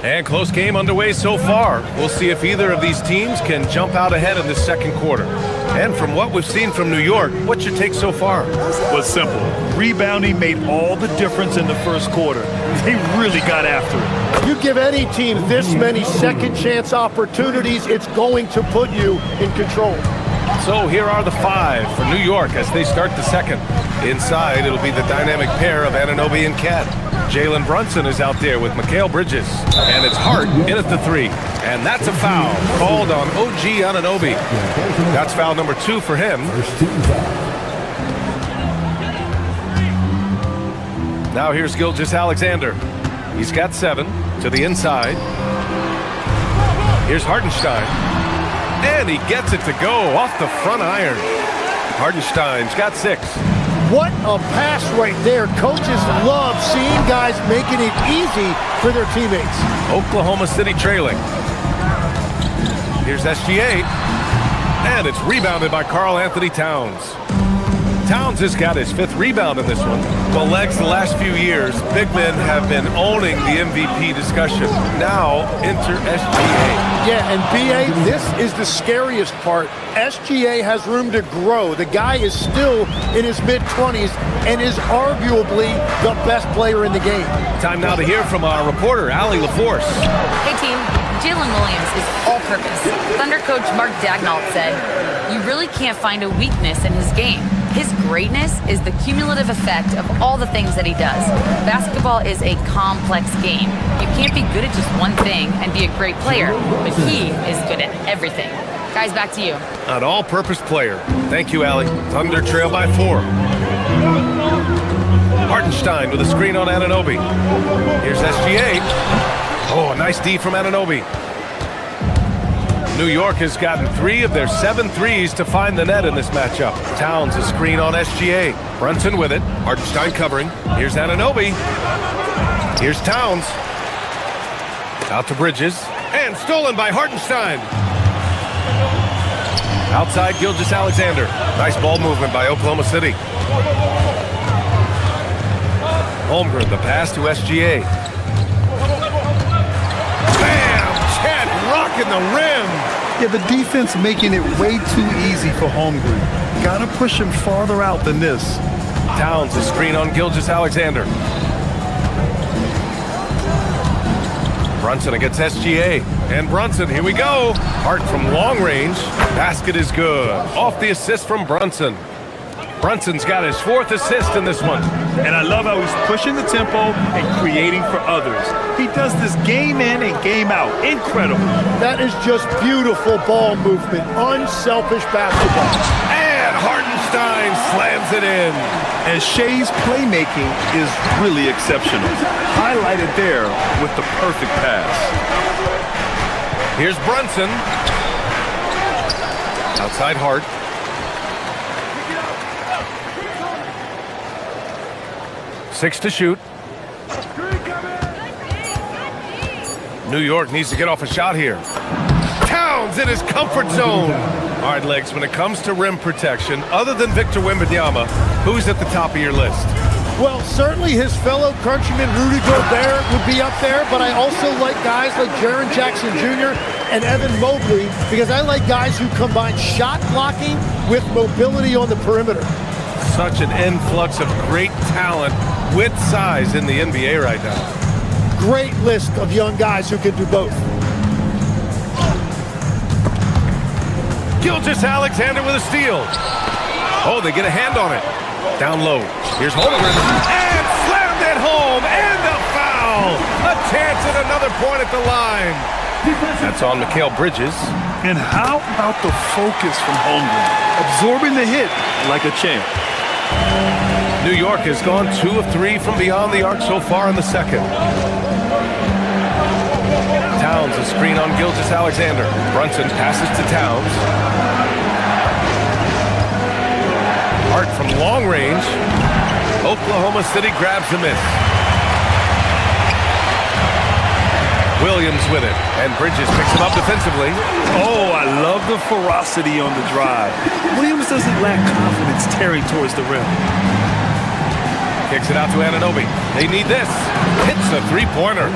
And close game underway so far. We'll see if either of these teams can jump out ahead in the second quarter. And from what we've seen from New York, what's your take so far? Was simple. Rebounding made all the difference in the first quarter. They really got after it. You give any team this many second chance opportunities, it's going to put you in control. So here are the 5 for New York as they start the second. Inside, it'll be the dynamic pair of Anunoby and Cat. Jalen Brunson is out there with Mikal Bridges. And it's Hart in at the 3. And that's a foul called on OG Anunoby. That's foul number 2 for him. Now here's Gilgeous-Alexander. He's got 7 to the inside. Here's Hartenstein. And he gets it to go off the front iron. Hartenstein's got 6. What a pass right there. Coaches love seeing guys making it easy for their teammates. Oklahoma City trailing. Here's SGA. And it's rebounded by Karl Anthony Towns. Towns has got his 5th rebound in this one. Well, Legs, the last few years, big men have been owning the MVP discussion. Now, enter SGA. Yeah, and BA, this is the scariest part. SGA has room to grow. The guy is still in his mid-20s and is arguably the best player in the game. Time now to hear from our reporter, Allie LaForce. Hey, team. Jalen Williams is all-purpose. Thunder coach Mark Daigneault said, "You really can't find a weakness in his game. His greatness is the cumulative effect of all the things that he does. Basketball is a complex game. You can't be good at just one thing and be a great player, but he is good at everything." Guys, back to you. An all-purpose player. Thank you, Allie. Thunder trail by 4. Hartenstein with a screen on Anunoby. Here's SGA. Oh, a nice D from Anunoby. New York has gotten 3 of their 7 threes to find the net in this matchup. Towns a screen on SGA. Brunson with it. Hartenstein covering. Here's Anunoby. Here's Towns. Out to Bridges. And stolen by Hartenstein. Outside Gilgeous-Alexander. Nice ball movement by Oklahoma City. Holmgren, the pass to SGA. Bam! Chad rocking the rim. Yeah, the defense making it way too easy for Holmgren. Gotta push him farther out than this. Towns a screen on Gilgeous-Alexander. Brunson against SGA. And Brunson, here we go. Hart from long range. Basket is good. Off the assist from Brunson. Brunson's got his 4th assist in this one. And I love how he's pushing the tempo and creating for others. He does this game in and game out. Incredible. That is just beautiful ball movement. Unselfish basketball. And Hartenstein slams it in. And Shea's playmaking is really exceptional. Highlighted there with the perfect pass. Here's Brunson. Outside Hart. Six to shoot. New York needs to get off a shot here. Towns in his comfort zone. All right, Legs, when it comes to rim protection, other than Victor Wembanyama, who's at the top of your list? Well, certainly his fellow countryman Rudy Gobert would be up there, but I also like guys like Jaren Jackson Jr. and Evan Mobley because I like guys who combine shot blocking with mobility on the perimeter. Such an influx of great talent with size in the NBA right now. Great list of young guys who can do both. Gilgeous-Alexander with a steal. Oh, they get a hand on it. Down low. Here's Holmgren. And slammed it home. And a foul. A chance at another point at the line. That's on Mikal Bridges. And how about the focus from Holmgren? Absorbing the hit like a champ. New York has gone 2 of 3 from beyond the arc so far in the second. Towns a screen on Gilgeous-Alexander. Brunson passes to Towns. Hart from long range. Oklahoma City grabs the miss. Williams with it, and Bridges picks him up defensively. Oh, I love the ferocity on the drive. Williams doesn't lack confidence tearing towards the rim. Kicks it out to Anunoby. They need this. Hits a three-pointer.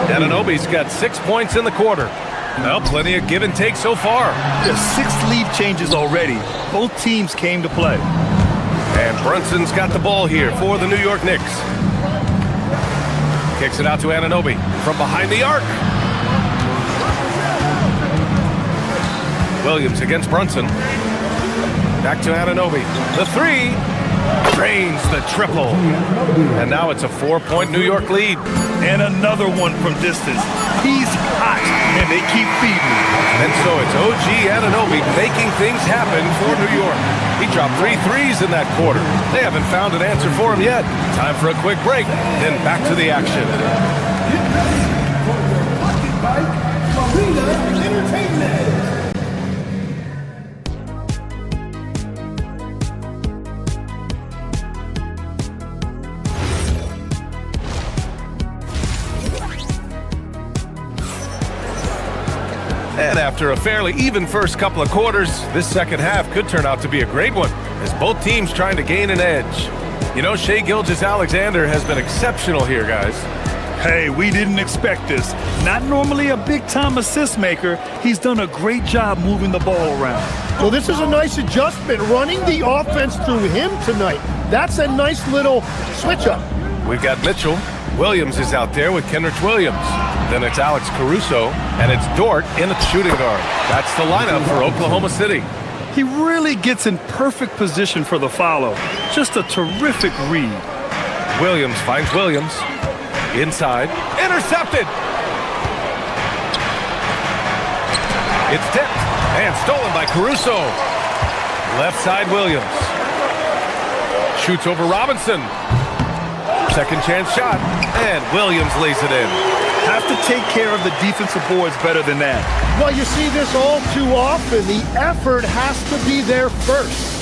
Anunoby's got 6 points in the quarter. Well, plenty of give and take so far. There's 6 lead changes already. Both teams came to play. And Brunson's got the ball here for the New York Knicks. Kicks it out to Anunoby from behind the arc. Williams against Brunson. Back to Anunoby. The 3. Drains the triple. And now it's a 4-point New York lead. And another one from distance. He's hot, and they keep feeding. And so it's OG Anunoby making things happen for New York. He dropped 3 threes in that quarter. They haven't found an answer for him yet. Time for a quick break, then back to the action. after a fairly even first couple of quarters, this second half could turn out to be a great one, as both teams trying to gain an edge. You know, Shai Gilgeous-Alexander has been exceptional here, guys. Hey, we didn't expect this. Not normally a big-time assist maker, he's done a great job moving the ball around. Well, this is a nice adjustment, running the offense through him tonight. That's a nice little switch-up. We've got Mitchell. Williams is out there with Kenrich Williams. Then it's Alex Caruso, and it's Dort in at shooting guard. That's the lineup for Oklahoma City. He really gets in perfect position for the follow. Just a terrific read. Williams finds Williams. Inside. Intercepted! It's tipped and stolen by Caruso. Left side Williams. Shoots over Robinson. Second chance shot. And Williams lays it in. Have to take care of the defensive boards better than that. Well, you see this all too often. The effort has to be there first.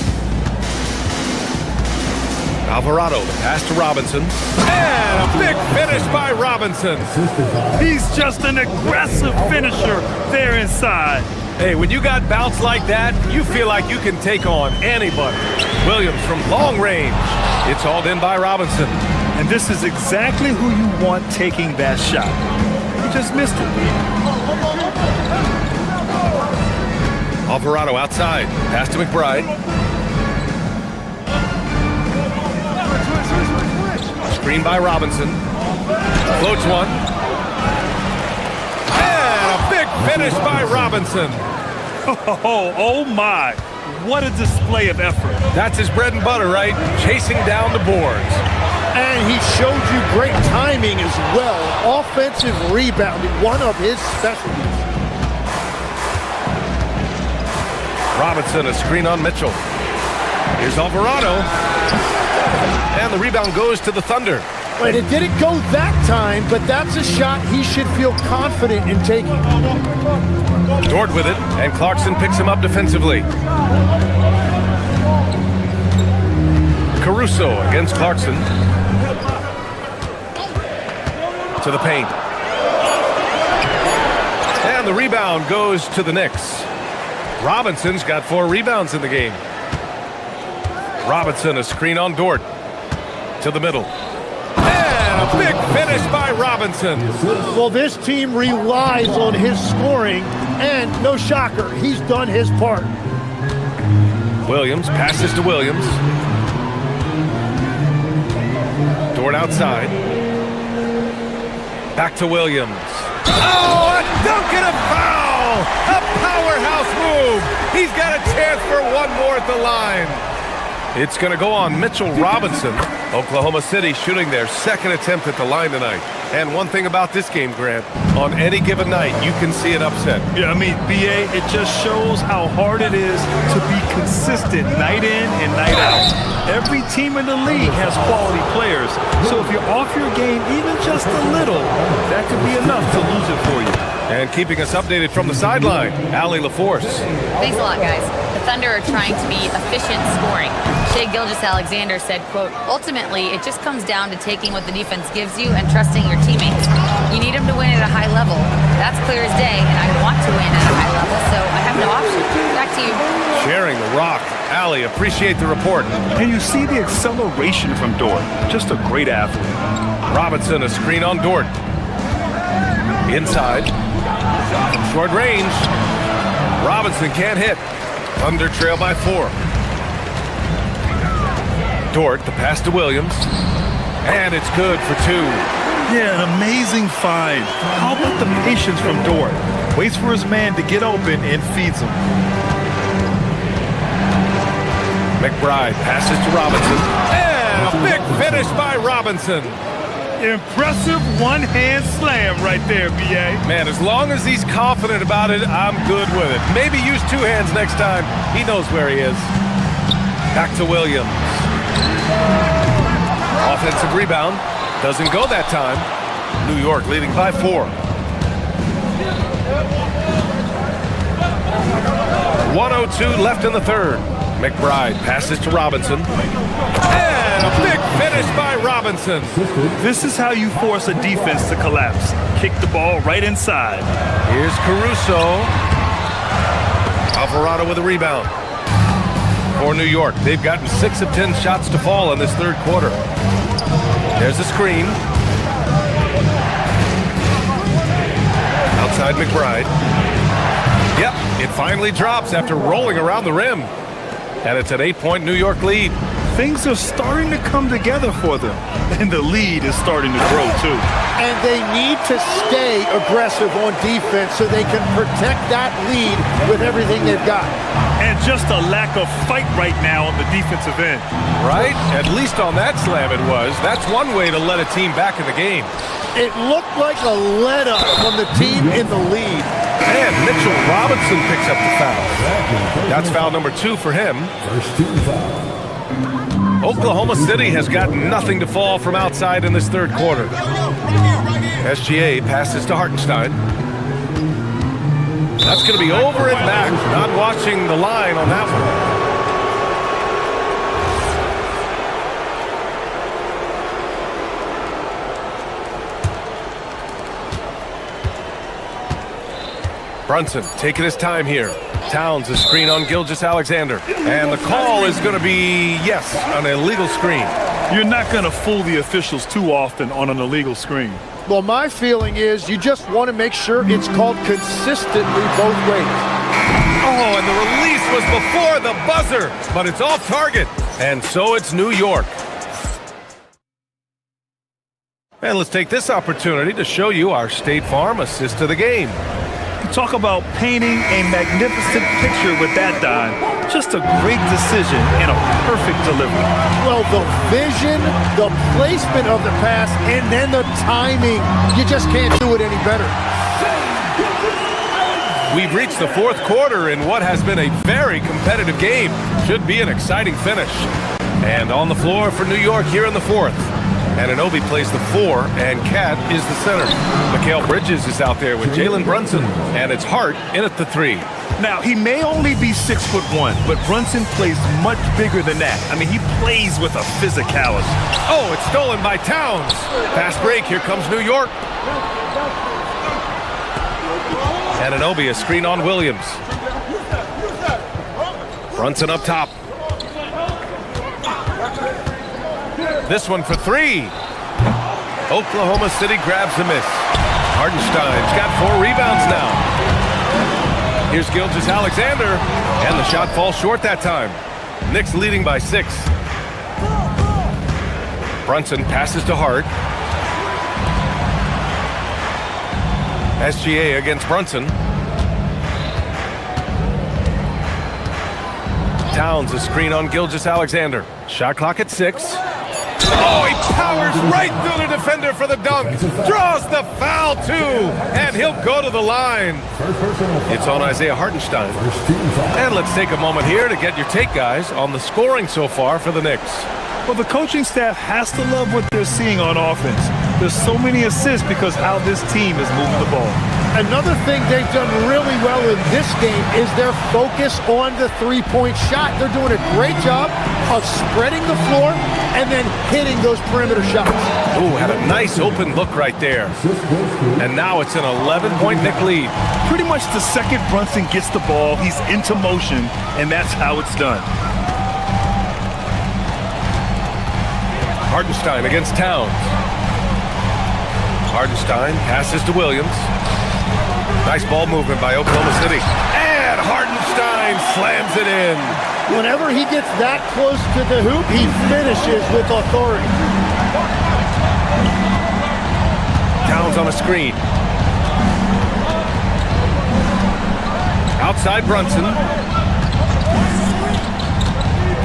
Alvarado, the pass to Robinson. And a big finish by Robinson. He's just an aggressive finisher there inside. Hey, when you got bounce like that, you feel like you can take on anybody. Williams from long range. It's hauled in by Robinson. And this is exactly who you want taking that shot. He just missed it. Alvarado outside. Pass to McBride. Screen by Robinson. Floats one. And a big finish by Robinson. Oh my. What a display of effort. That's his bread and butter, right? Chasing down the boards. And he showed you great timing as well. Offensive rebounding, one of his specialties. Robinson, a screen on Mitchell. Here's Alvarado. And the rebound goes to the Thunder. But it didn't go that time, but that's a shot he should feel confident in taking. Dort with it, and Clarkson picks him up defensively. Caruso against Clarkson. To the paint. And the rebound goes to the Knicks. Robinson's got 4 rebounds in the game. Robinson, a screen on Dort. To the middle. And a big finish by Robinson. Well, this team relies on his scoring, and no shocker, he's done his part. Williams passes to Williams. Dort outside. Back to Williams. Oh, a dunk and a foul! A powerhouse move! He's got a chance for one more at the line. It's going to go on Mitchell Robinson. Oklahoma City shooting their second attempt at the line tonight. And one thing about this game, Grant, on any given night, you can see an upset. Yeah, I mean, BA, it just shows how hard it is to be consistent night in and night out. Every team in the league has quality players. So if you're off your game even just a little, that could be enough to lose it for you. And keeping us updated from the sideline, Allie LaForce. Thanks a lot, guys. The Thunder are trying to be efficient scoring. Shai Gilgeous-Alexander said, quote, ultimately, it just comes down to taking what the defense gives you and trusting your teammates. You need them to win at a high level. That's clear as day, and I want to win at a high level, so I have no option. Back to you. Sharing the rock. Allie, appreciate the report. And you see the acceleration from Dort. Just a great athlete. Robinson, a screen on Dort. Inside. Short range. Robinson can't hit. Thunder trail by 4. Dort, the pass to Williams. And it's good for 2. Yeah, an amazing find. How about the patience from Dort? Waits for his man to get open and feeds him. McBride passes to Robinson. And a big finish by Robinson. Impressive one-hand slam right there, B.A. Man, as long as he's confident about it, I'm good with it. Maybe use 2 hands next time. He knows where he is. Back to Williams. Offensive rebound. Doesn't go that time. New York leading by 4. 1:02 left in the third. McBride passes to Robinson. And a big finish by Robinson. This is how you force a defense to collapse. Kick the ball right inside. Here's Caruso. Alvarado with a rebound. For New York, they've gotten 6 of 10 shots to fall in this third quarter. There's a screen. Outside McBride. Yep, it finally drops after rolling around the rim. And it's an 8-point New York lead. Things are starting to come together for them, and the lead is starting to grow too. And they need to stay aggressive on defense so they can protect that lead with everything they've got. And just a lack of fight right now on the defensive end. Right? At least on that slam it was. That's one way to let a team back in the game. It looked like a let-up from the team in the lead. And Mitchell Robinson picks up the foul. That's foul number 2 for him. First team foul. Oklahoma City has got nothing to fall from outside in this third quarter. SGA passes to Hartenstein. That's going to be over and back. Not watching the line on that one. Brunson taking his time here. Towns a screen on Gilgeous-Alexander. And the call is going to be, yes, an illegal screen. You're not going to fool the officials too often on an illegal screen. Well, my feeling is you just want to make sure it's called consistently both ways. Oh, and the release was before the buzzer, but it's off target. And so it's New York. And let's take this opportunity to show you our State Farm assist to the game. Talk about painting a magnificent picture with that dime. Just a great decision and a perfect delivery. Well, the vision, the placement of the pass, and then the timing. You just can't do it any better. We've reached the fourth quarter in what has been a very competitive game. Should be an exciting finish. And on the floor for New York here in the fourth. Anunoby plays the 4, and Cat is the center. Mikal Bridges is out there with Jalen Brunson, and it's Hart in at the 3. Now, he may only be 6'1", but Brunson plays much bigger than that. I mean, he plays with a physicality. Oh, it's stolen by Towns. Fast break, here comes New York. Anunoby, a screen on Williams. Brunson up top. This one for 3. Oklahoma City grabs the miss. Hartenstein's got 4 rebounds now. Here's Gilgeous-Alexander, and the shot falls short that time. Knicks leading by 6. Brunson passes to Hart. SGA against Brunson. Towns a screen on Gilgeous-Alexander. Shot clock at 6. Oh, he powers right through the defender for the dunk. Draws the foul, too. And he'll go to the line. It's on Isaiah Hartenstein. And let's take a moment here to get your take, guys, on the scoring so far for the Knicks. Well, the coaching staff has to love what they're seeing on offense. There's so many assists because how this team is moving the ball. Another thing they've done really well in this game is their focus on the three-point shot. They're doing a great job of spreading the floor and then hitting those perimeter shots. Oh, had a nice open look right there. And now it's an 11-point Knick lead. Pretty much the second Brunson gets the ball, he's into motion, and that's how it's done. Hartenstein against Towns. Hartenstein passes to Williams. Nice ball movement by Oklahoma City. And Hartenstein slams it in. Whenever he gets that close to the hoop, he finishes with authority. Towns on a screen. Outside Brunson.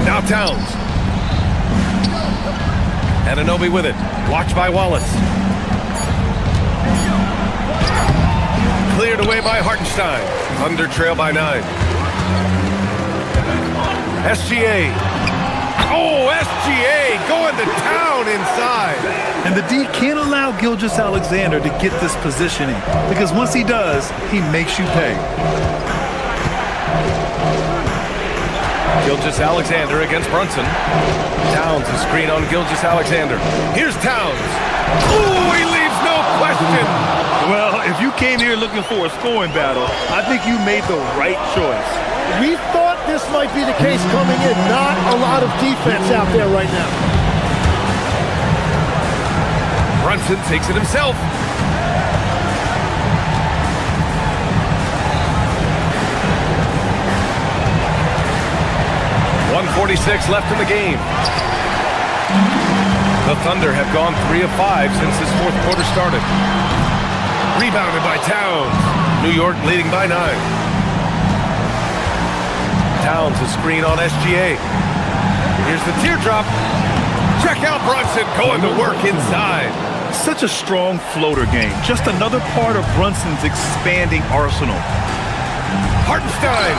Now Towns. Anunoby with it. Blocked by Wallace. Cleared away by Hartenstein. Thunder trail by 9. SGA. Oh, SGA going to town inside. And the D can't allow Gilgeous-Alexander to get this positioning because once he does, he makes you pay. Gilgeous-Alexander against Brunson. Towns a screen on Gilgeous-Alexander. Here's Towns. Ooh, he leaves no question. Well, if you came here looking for a scoring battle, I think you made the right choice. We thought this might be the case coming in. Not a lot of defense out there right now. Brunson takes it himself. .146 left in the game. The Thunder have gone 3 of 5 since this fourth quarter started. Rebounded by Towns. New York leading by 9. Towns a screen on SGA. Here's the teardrop. Check out Brunson going to work inside. Such a strong floater game. Just another part of Brunson's expanding arsenal. Hartenstein.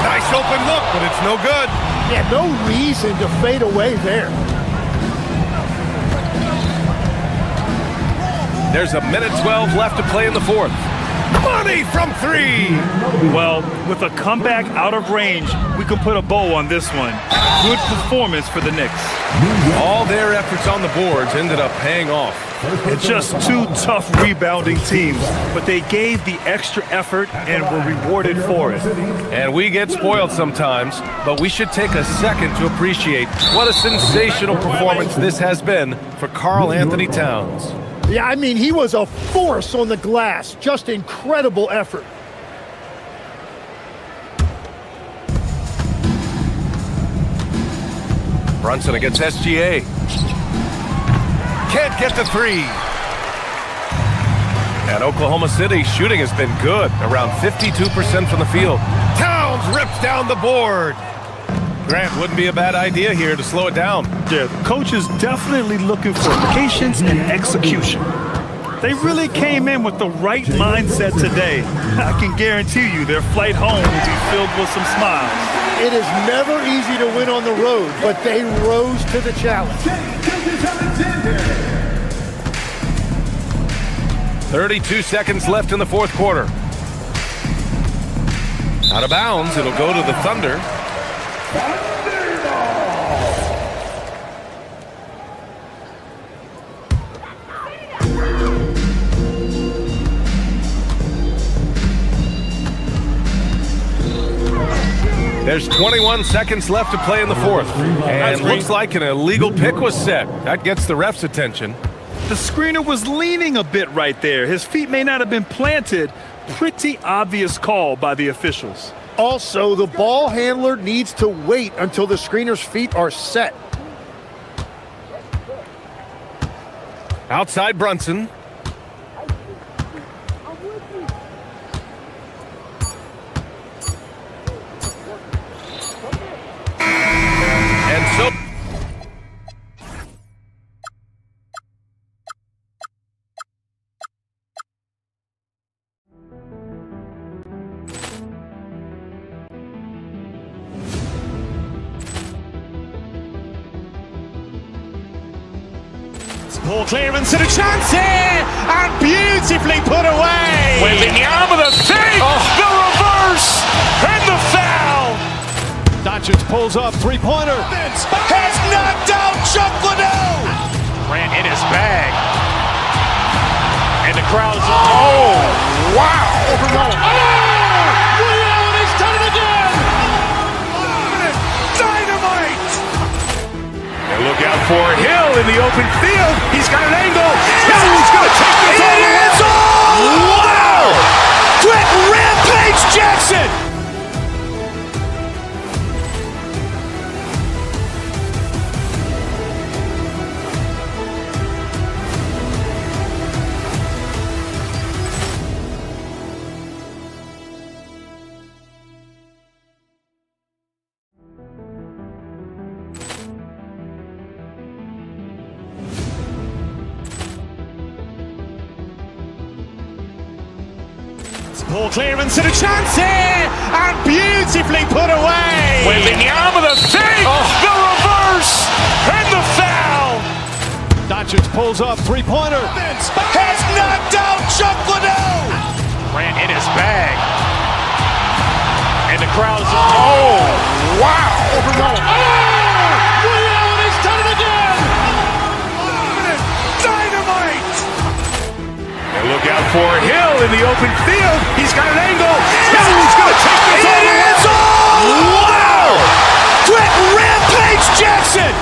Nice open look, but it's no good. Yeah, no reason to fade away there. There's a minute 12 left to play in the fourth. Money from 3. Well, with a comeback out of range, we can put a bow on this one. Good performance for the Knicks. All their efforts on the boards ended up paying off. It's just two tough rebounding teams, but they gave the extra effort and were rewarded for it. And we get spoiled sometimes, but we should take a second to appreciate what a sensational performance this has been for Karl Anthony Towns. Yeah, I mean, he was a force on the glass. Just incredible effort. Brunson against SGA. Can't get the 3. At Oklahoma City, shooting has been good, around 52% from the field. Towns rips down the board. Grant, wouldn't be a bad idea here to slow it down. Yeah, the coach is definitely looking for patience and execution. They really came in with the right mindset today. I can guarantee you their flight home will be filled with some smiles. It is never easy to win on the road, but they rose to the challenge. 32 seconds left in the fourth quarter. Out of bounds, it'll go to the Thunder. There's 21 seconds left to play in the fourth. And looks like an illegal pick was set. That gets the ref's attention. The screener was leaning a bit right there. His feet may not have been planted. Pretty obvious call by the officials. Also, the ball handler needs to wait until the screener's feet are set. Outside Brunson. And so Ball clearance and a chance here, and beautifully put away. Wembanyama the fake, the reverse, and the foul. Doncic pulls up, three-pointer. Has knocked out Chuck Liddell. Ran in his bag. And the crowd's, oh, wow. He's done it again. Dynamite. And look out for Hill in the open field. He's got an angle. He's going to take this all the way. Wow. Quick rampage Jackson. Ball clearance and a chance here, and beautifully put away. Wembanyama the fake, the reverse, and the foul. Doncic pulls up, three-pointer. Has knocked out Chuck Liddell. Ran in his bag. And the crowd's, oh, wow. He's done it again. Dynamite. And Look out for Hill in the open field. He's got an angle. Hill's going to take this all the way. Wow! Quick rampage Jackson!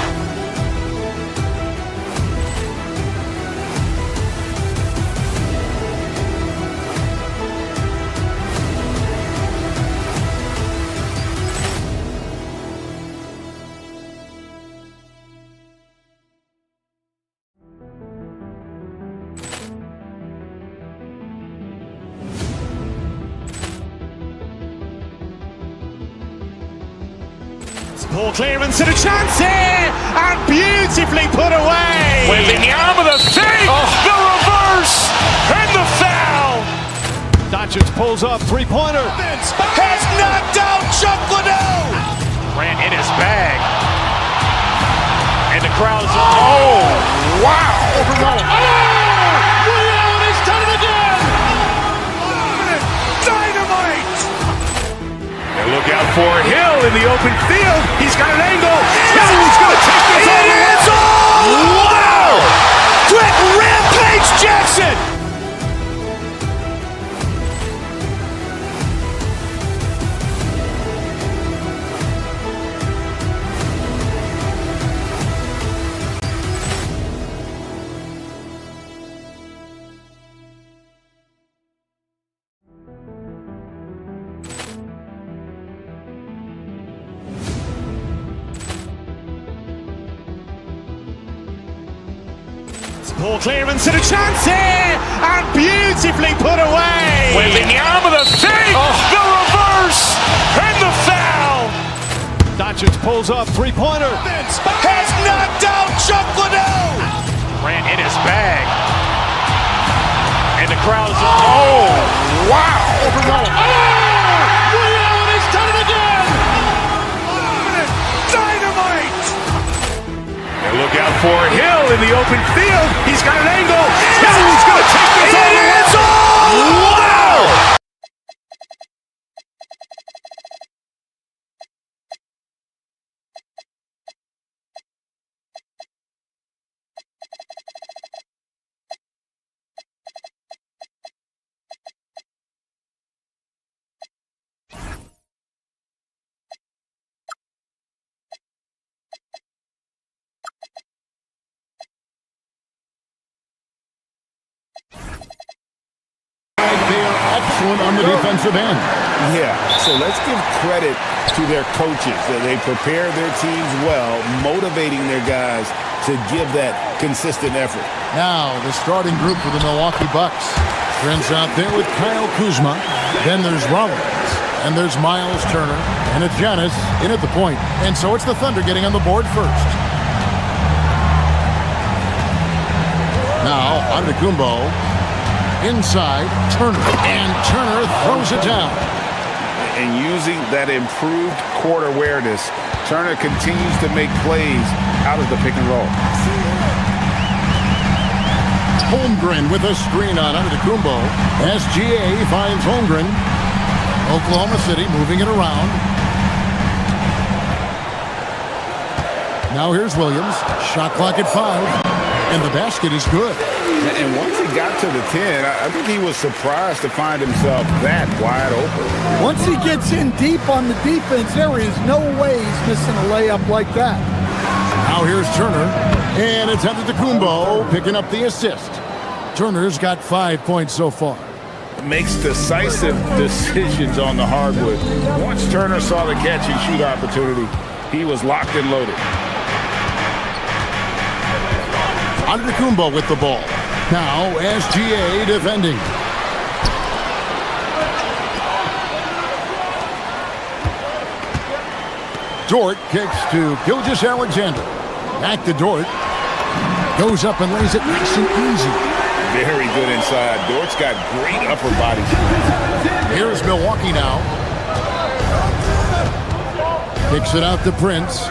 Ball clearance and a chance here, and beautifully put away. Wembanyama the fake, the reverse, and the foul. Doncic pulls up, three-pointer. Has knocked out Chuck Liddell. Ran in his bag. And the crowd's, oh, wow. Ray Allen has done it again. Dynamite. And look out for Hill in the open field. He's got an angle. Hill's going to take this all the way. Wow! Quick rampage Jackson. Ball clearance and a chance here, and beautifully put away. Wembanyama the fake, the reverse, and the foul. Doncic pulls up, three-pointer. Has knocked out Chuck Liddell. Ran in his bag. And the crowd's, oh, wow. Ray Allen has done it again. Dynamite. And look out for Hill in the open field. He's got an angle. Hill's going to take this all the way. Wow! They are excellent on the defensive end. Yeah, so let's give credit to their coaches. They prepare their teams well, motivating their guys to give that consistent effort. Now, the starting group for the Milwaukee Bucks. Trent's out there with Kyle Kuzma. Then there's Rollins. And there's Miles Turner. And it's Giannis in at the point. And so it's the Thunder getting on the board first. Now, Antetokounmpo. Inside, Turner. And Turner throws it down. And using that improved court awareness, Turner continues to make plays out of the pick and roll. Holmgren with a screen on Antetokounmpo. SGA finds Holmgren. Oklahoma City moving it around. Now here's Williams. Shot clock at 5. And the basket is good. And once he got to the 10, I think he was surprised to find himself that wide open. Once he gets in deep on the defense, there is no way he's missing a layup like that. Now here's Turner. And it's Antetokounmpo picking up the assist. Turner's got 5 points so far. Makes decisive decisions on the hardwood. Once Turner saw the catch and shoot opportunity, he was locked and loaded. Antetokounmpo with the ball. Now SGA defending. Dort kicks to Gilgeous-Alexander. Back to Dort. Goes up and lays it nice and easy. Very good inside. Dort's got great upper body speed. Here's Milwaukee now. Kicks it out to Prince.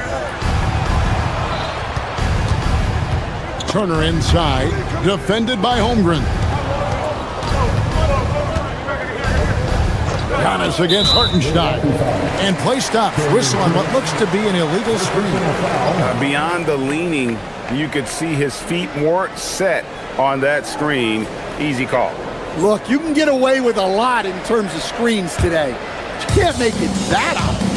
Turner inside, defended by Holmgren. Giannis against Hartenstein. And play stops. Whistle on what looks to be an illegal screen. Beyond the leaning, you could see his feet weren't set on that screen. Easy call. Look, you can get away with a lot in terms of screens today. You can't make it that obvious.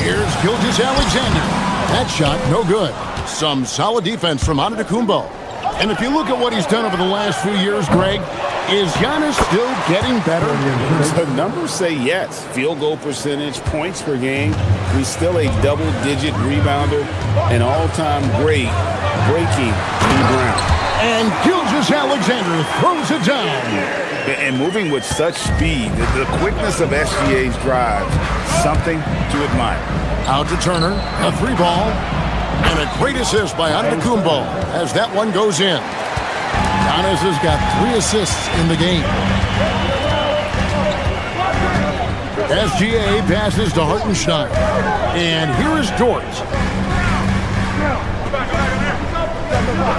Here's Gilgeous-Alexander. That shot, no good. Some solid defense from Antetokounmpo. And if you look at what he's done over the last few years, Greg, is Giannis still getting better? The numbers say yes. Field goal percentage, points per game. He's still a double-digit rebounder, an all-time great breaking new ground. And Gilgeous-Alexander throws it down. And moving with such speed, the quickness of SGA's drive, something to admire. Out to Turner, a three ball, and a great assist by Antetokounmpo as that one goes in. Giannis has got 3 assists in the game. SGA passes to Hartenstein. And here is Dort.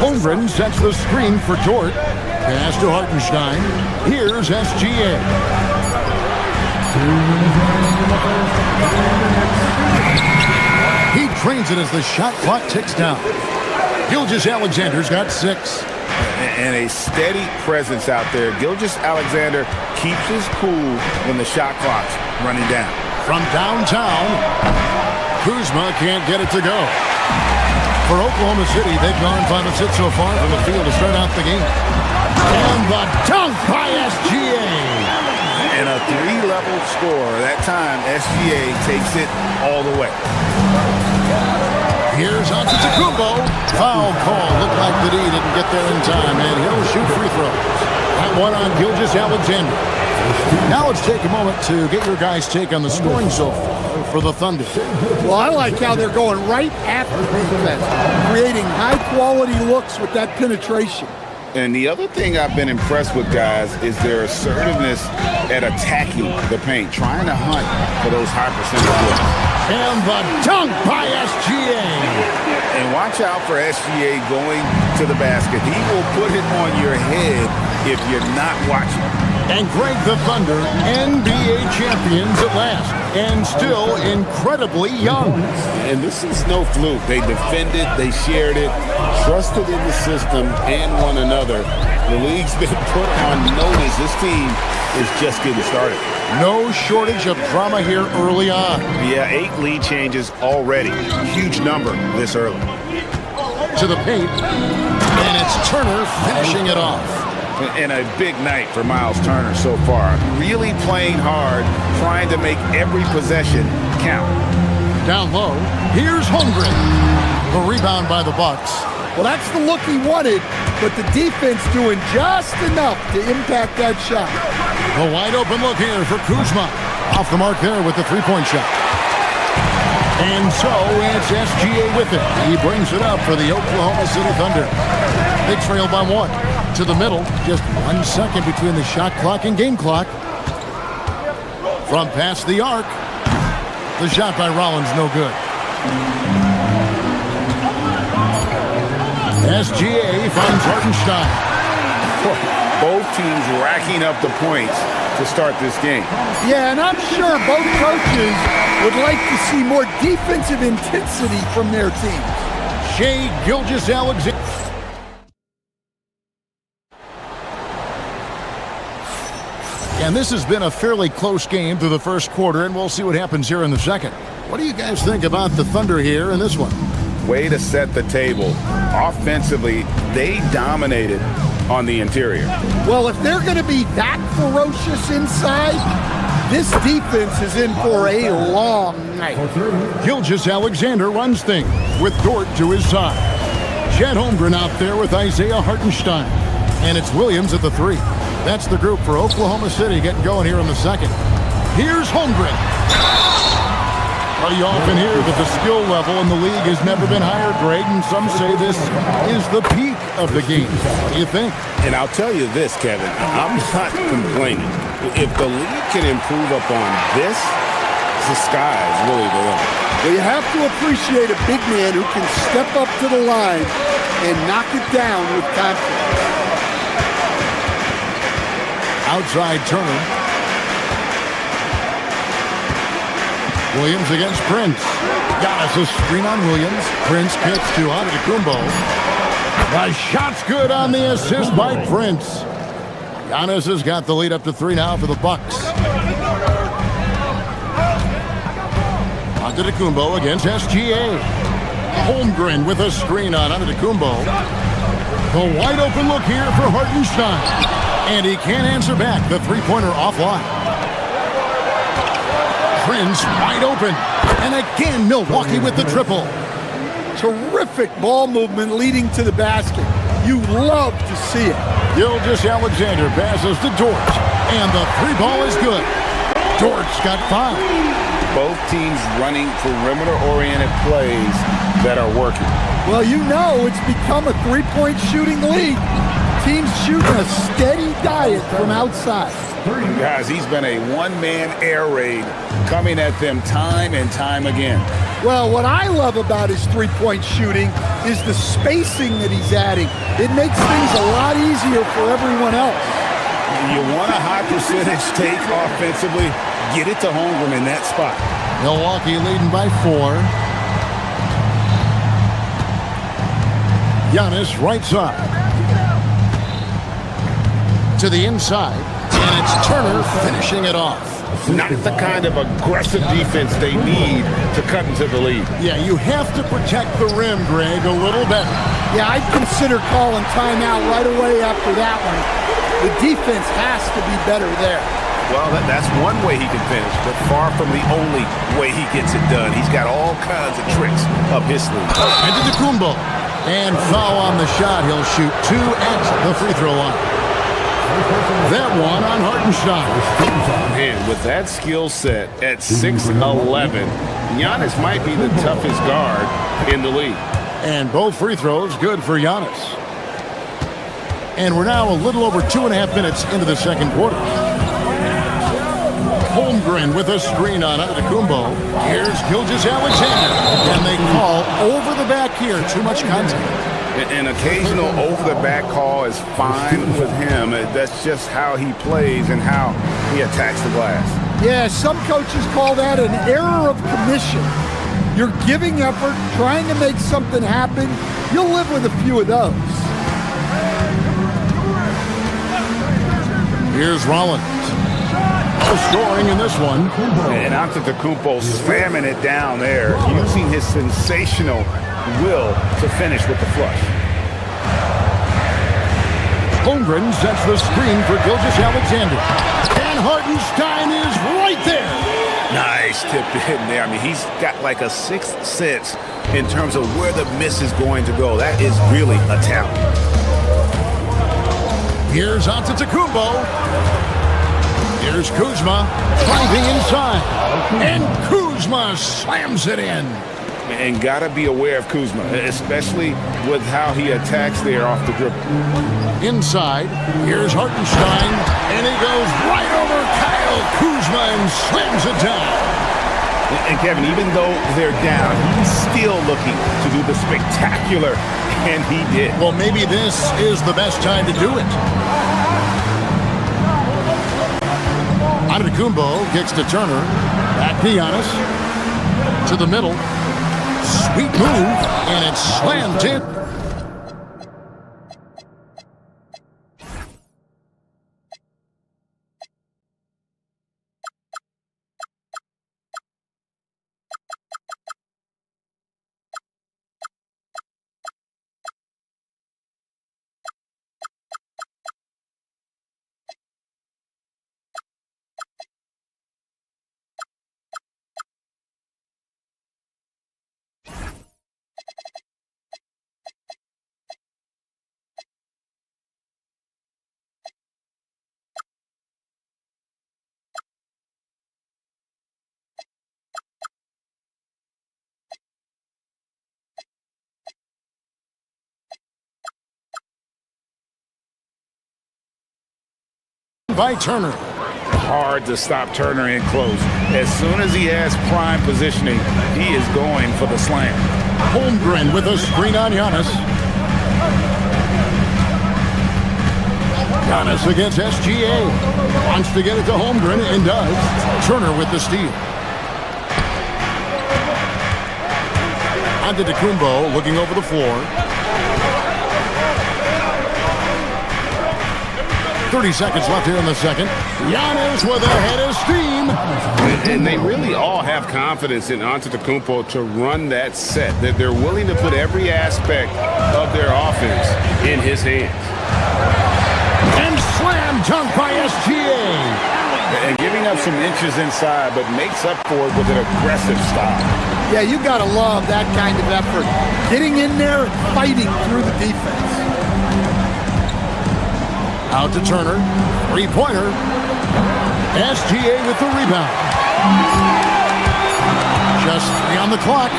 Holmgren sets the screen for Dort. Pass to Hartenstein. Here's SGA. He trains it as the shot clock ticks down. Gilgeous-Alexander's got 6. And a steady presence out there. Gilgeous-Alexander keeps his cool when the shot clock's running down. From downtown, Kuzma can't get it to go. For Oklahoma City, they've gone 5 of 6 so far from the field to start out the game. And the dunk by SGA. And a 3-level score. That time, SGA takes it all the way. Here's Antetokounmpo. Foul call. Looked like the D didn't get there in time, and he'll shoot free throws. That one on Gilgeous-Alexander. Now let's take a moment to get your guys' take on the scoring so far for the Thunder. Well, I like how they're going right after defense, creating high-quality looks with that penetration. And the other thing I've been impressed with, guys, is their assertiveness at attacking the paint, trying to hunt for those high percentage looks. And the dunk by SGA. And watch out for SGA going to the basket. He will put it on your head if you're not watching. And Greg, the Thunder, NBA champions at last, and still incredibly young. And this is no fluke. They defended, they shared it, trusted in the system and one another. The league's been put on notice. This team is just getting started. No shortage of drama here early on. Yeah, 8 lead changes already. Huge number this early. To the paint, and it's Turner finishing it off. And a big night for Miles Turner so far. Really playing hard, trying to make every possession count. Down low, here's Holmgren. The rebound by the Bucks. Well, that's the look he wanted, but the defense doing just enough to impact that shot. The wide open look here for Kuzma. Off the mark there with the three-point shot. And so it's SGA with it. He brings it up for the Oklahoma City Thunder. They trail by 1. To the middle, just 1 second between the shot clock and game clock. From past the arc, the shot by Rollins, no good. SGA finds Hartenstein. Both teams racking up the points to start this game. Yeah, and I'm sure both coaches would like to see more defensive intensity from their teams. Shai Gilgeous-Alexander. And this has been a fairly close game through the first quarter, and we'll see what happens here in the second. What do you guys think about the Thunder here in this one? Way to set the table. Offensively, they dominated on the interior. Well, if they're going to be that ferocious inside, this defense is in for a long night. Gilgeous-Alexander runs things with Dort to his side. Chet Holmgren out there with Isaiah Hartenstein. And it's Williams at the 3. That's the group for Oklahoma City getting going here in the second. Here's Holmgren. You often hear that the skill level in the league has never been higher, Greg, and some say this is the peak of the game. What do you think? And I'll tell you this, Kevin, I'm not complaining. If the league can improve upon this, the sky is really the limit. Well, you have to appreciate a big man who can step up to the line and knock it down with confidence. Outside Turner. Williams against Prince. Got us a screen on Williams. Prince kicks to Antetokounmpo. The shot's good on the assist by Prince. Giannis has got the lead up to 3 now for the Bucks. Antetokounmpo against SGA. Holmgren with a screen on Antetokounmpo. The wide open look here for Hartenstein. And he can't answer back. The three-pointer offline. Prince wide open. And again, Milwaukee with the triple. Terrific ball movement leading to the basket. You love to see it. Gilgeous-Alexander passes to Dort. And the three ball is good. Dort's got 5. Both teams running perimeter-oriented plays that are working. Well, you know it's become a three-point shooting league. Teams shooting a steady diet from outside. Guys, he's been a one-man air raid coming at them time and time again. Well, what I love about his three-point shooting is the spacing that he's adding. It makes things a lot easier for everyone else. You want a high percentage take offensively, get it to Holmgren in that spot. Milwaukee leading by 4. Giannis right side. To the inside. And it's Turner finishing it off. Not the kind of aggressive defense they need to cut into the lead. Yeah, you have to protect the rim, Greg, a little better. Yeah, I'd consider calling timeout right away after that one. The defense has to be better there. Well, that's one way he can finish, but far from the only way he gets it done. He's got all kinds of tricks up his sleeve. Antetokounmpo. And foul on the shot. He'll shoot 2 at the free throw line. That one on Hartenstein. Man, with that skill set at 6'11", Giannis might be the toughest guard in the league. And both free throws good for Giannis. And we're now a little over 2.5 minutes into the second quarter. Holmgren with a screen on Antetokounmpo. Here's Gilgeous-Alexander. And they call over the back here. Too much contact. An occasional over-the-back call is fine with him. That's just how he plays and how he attacks the glass. Yeah, some coaches call that an error of commission. You're giving effort, trying to make something happen. You'll live with a few of those. Here's Rollins. No scoring in this one. And Antetokounmpo slamming it down there, using his sensational will to finish with the flush. Holmgren sets the screen for Gilgeous-Alexander. And Hartenstein is right there. Nice tip in there. I mean, he's got like a sixth sense in terms of where the miss is going to go. That is really a talent. Here's Antetokounmpo. Here's Kuzma driving inside. And Kuzma slams it in. And got to be aware of Kuzma, especially with how he attacks there off the dribble. Inside, here's Hartenstein, and he goes right over Kyle Kuzma and slams it down. And Kevin, even though they're down, he's still looking to do the spectacular, and he did. Well, maybe this is the best time to do it. Antetokounmpo kicks to Turner, back to Giannis, to the middle. Sweet move, and it's slammed in. By Turner. Hard to stop Turner in close. As soon as he has prime positioning, he is going for the slam. Holmgren with a screen on Giannis. Giannis against SGA. Wants to get it to Holmgren and does. Turner with the steal. Antetokounmpo looking over the floor. 30 seconds left here in the second. Giannis with a head of steam. And they really all have confidence in Antetokounmpo to run that set, that they're willing to put every aspect of their offense in his hands. And slam dunk by SGA. And giving up some inches inside, but makes up for it with an aggressive style. Yeah, you got to love that kind of effort. Getting in there and fighting through the defense. Out to Turner. Three-pointer. SGA with the rebound. Just 3 on the clock.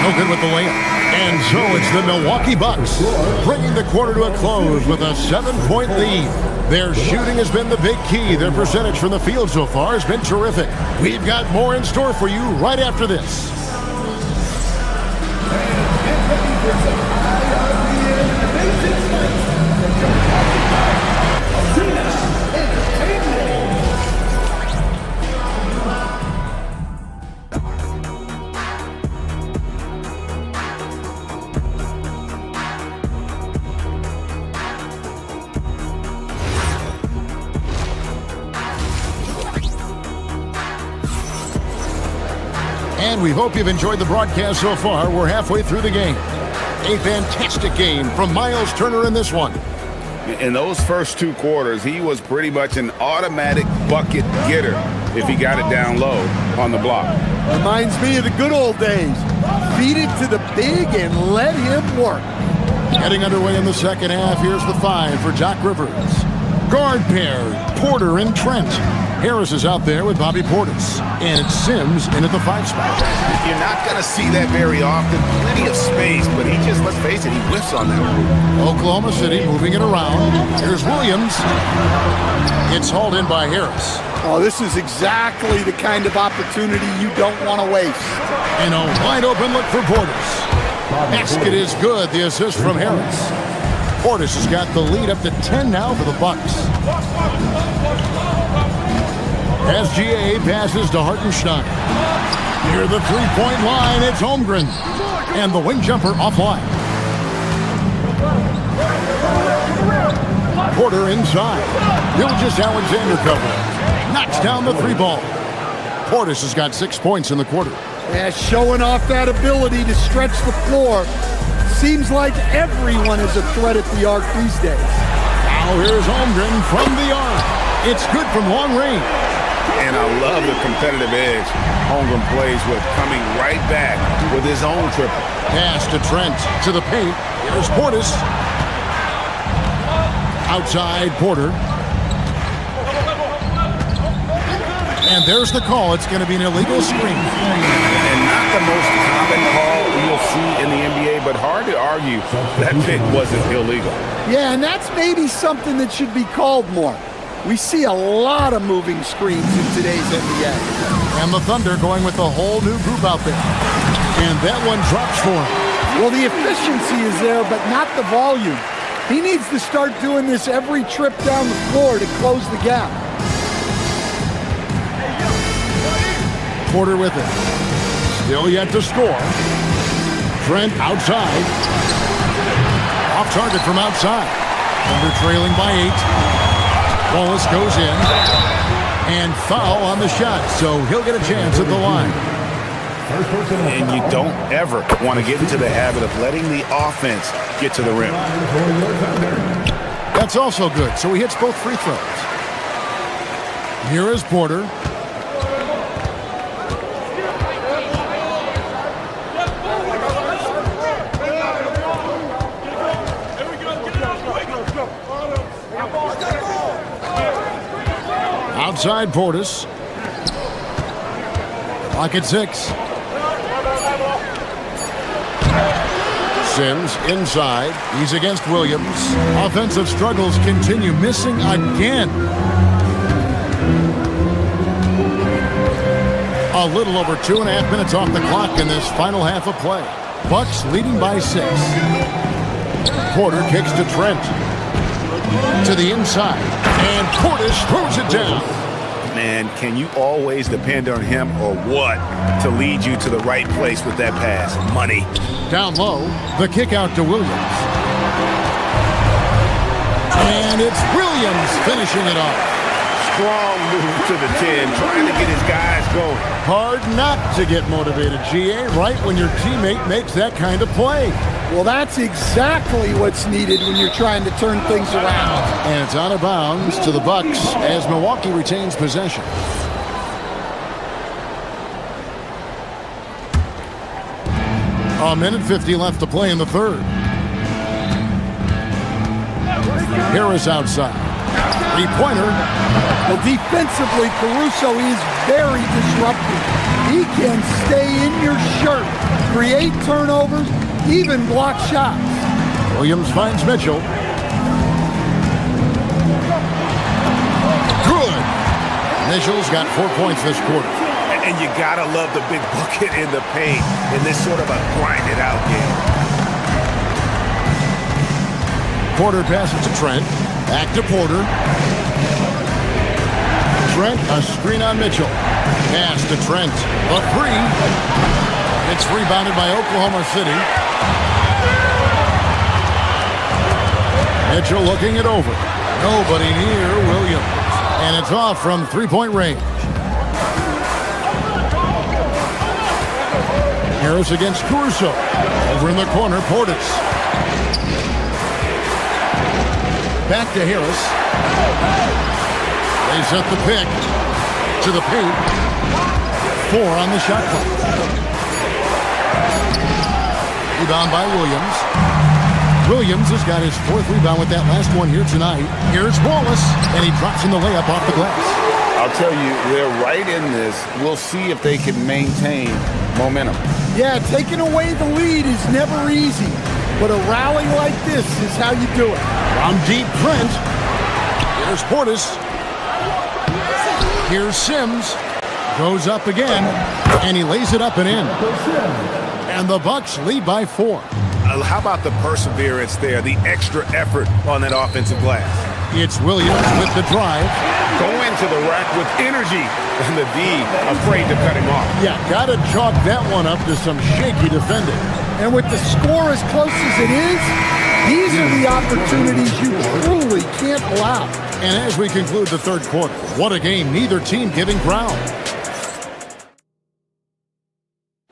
No good with the layup. And so it's the Milwaukee Bucks bringing the quarter to a close with a 7-point lead. Their shooting has been the big key. Their percentage from the field so far has been terrific. We've got more in store for you right after this. And we hope you've enjoyed the broadcast so far. We're halfway through the game. A fantastic game from Miles Turner in this one. In those first 2 quarters, he was pretty much an automatic bucket getter if he got it down low on the block. Reminds me of the good old days. Feed it to the big and let him work. Getting underway in the second half, here's the 5 for Doc Rivers. Guard pair, Porter and Trent. Harris is out there with Bobby Portis. And it's Sims in at the 5 spot. You're not going to see that very often. Plenty of space, but he just, let's face it, he whiffs on that. Oklahoma City moving it around. Here's Williams. It's hauled in by Harris. Oh, this is exactly the kind of opportunity you don't want to waste. And a wide open look for Portis. Basket is good. The assist from Harris. Portis has got the lead up to 10 now for the Bucks. SGA passes to Hartenstein. Near the three-point line, it's Holmgren. And the wing jumper offline. Porter inside. Gilgeous-Alexander cover. Knocks down the 3-ball. Portis has got 6 points in the quarter. Yeah, showing off that ability to stretch the floor. Seems like everyone is a threat at the arc these days. Now here's Holmgren from the arc. It's good from long range. And I love the competitive edge Holmgren plays with, coming right back with his own triple. Pass to Trent, to the paint. Here's Portis. Outside Porter. And there's the call. It's going to be an illegal screen. And not the most common call you'll see in the NBA, but hard to argue that pick wasn't illegal. Yeah, and that's maybe something that should be called more. We see a lot of moving screens in today's NBA. And the Thunder going with a whole new group out there. And that one drops for him. Well, the efficiency is there, but not the volume. He needs to start doing this every trip down the floor to close the gap. Porter with it. Still yet to score. Trent outside. Off target from outside. Thunder trailing by 8. Wallace goes in, and foul on the shot, so he'll get a chance at the line. And you don't ever want to get into the habit of letting the offense get to the rim. That's also good, so he hits both free throws. Here is Porter. Outside Portis. Clock at 6. Sims inside. He's against Williams. Offensive struggles continue. Missing again. A little over 2.5 minutes off the clock in this final half of play. Bucks leading by 6. Porter kicks to Trent. To the inside. And Portis throws it down. Man, can you always depend on him or what to lead you to the right place with that pass? Money. Down low, the kick out to Williams. And it's Williams finishing it off. Strong move to the 10, trying to get his guys going. Hard not to get motivated, GA, right when your teammate makes that kind of play. Well, that's exactly what's needed when you're trying to turn things around. And it's out of bounds to the Bucks as Milwaukee retains possession. A minute 50 left to play in the third. Harris outside. Three-pointer. Well, defensively, Caruso is very disruptive. He can stay in your shirt, create turnovers, even block shots. Williams finds Mitchell. Good. Mitchell's got 4 points this quarter. And you gotta love the big bucket in the paint in this sort of a grinded-out game. Porter passes to Trent. Back to Porter. Trent, a screen on Mitchell. Pass to Trent. A three. It's rebounded by Oklahoma City. Mitchell looking it over. Nobody near Williams. And it's off from three-point range. Harris against Caruso. Over in the corner, Portis. Back to Harris. They set the pick to the paint. 4 on the shot clock. Rebound by Williams. Williams has got his 4th rebound with that last one here tonight. Here's Wallace, and he drops in the layup off the glass. I'll tell you, they're right in this. We'll see if they can maintain momentum. Yeah, taking away the lead is never easy, but a rally like this is how you do it. From deep, Trent. Here's Portis. Here's Sims. Goes up again, and he lays it up and in. And the Bucks lead by 4. How about the perseverance there, the extra effort on that offensive glass? It's Williams with the drive. Go into the rack with energy, and the D afraid to cut him off. Yeah, gotta chalk that one up to some shaky defending. And with the score as close as it is, these are the opportunities you truly can't allow. And as we conclude the third quarter, what a game, neither team giving ground.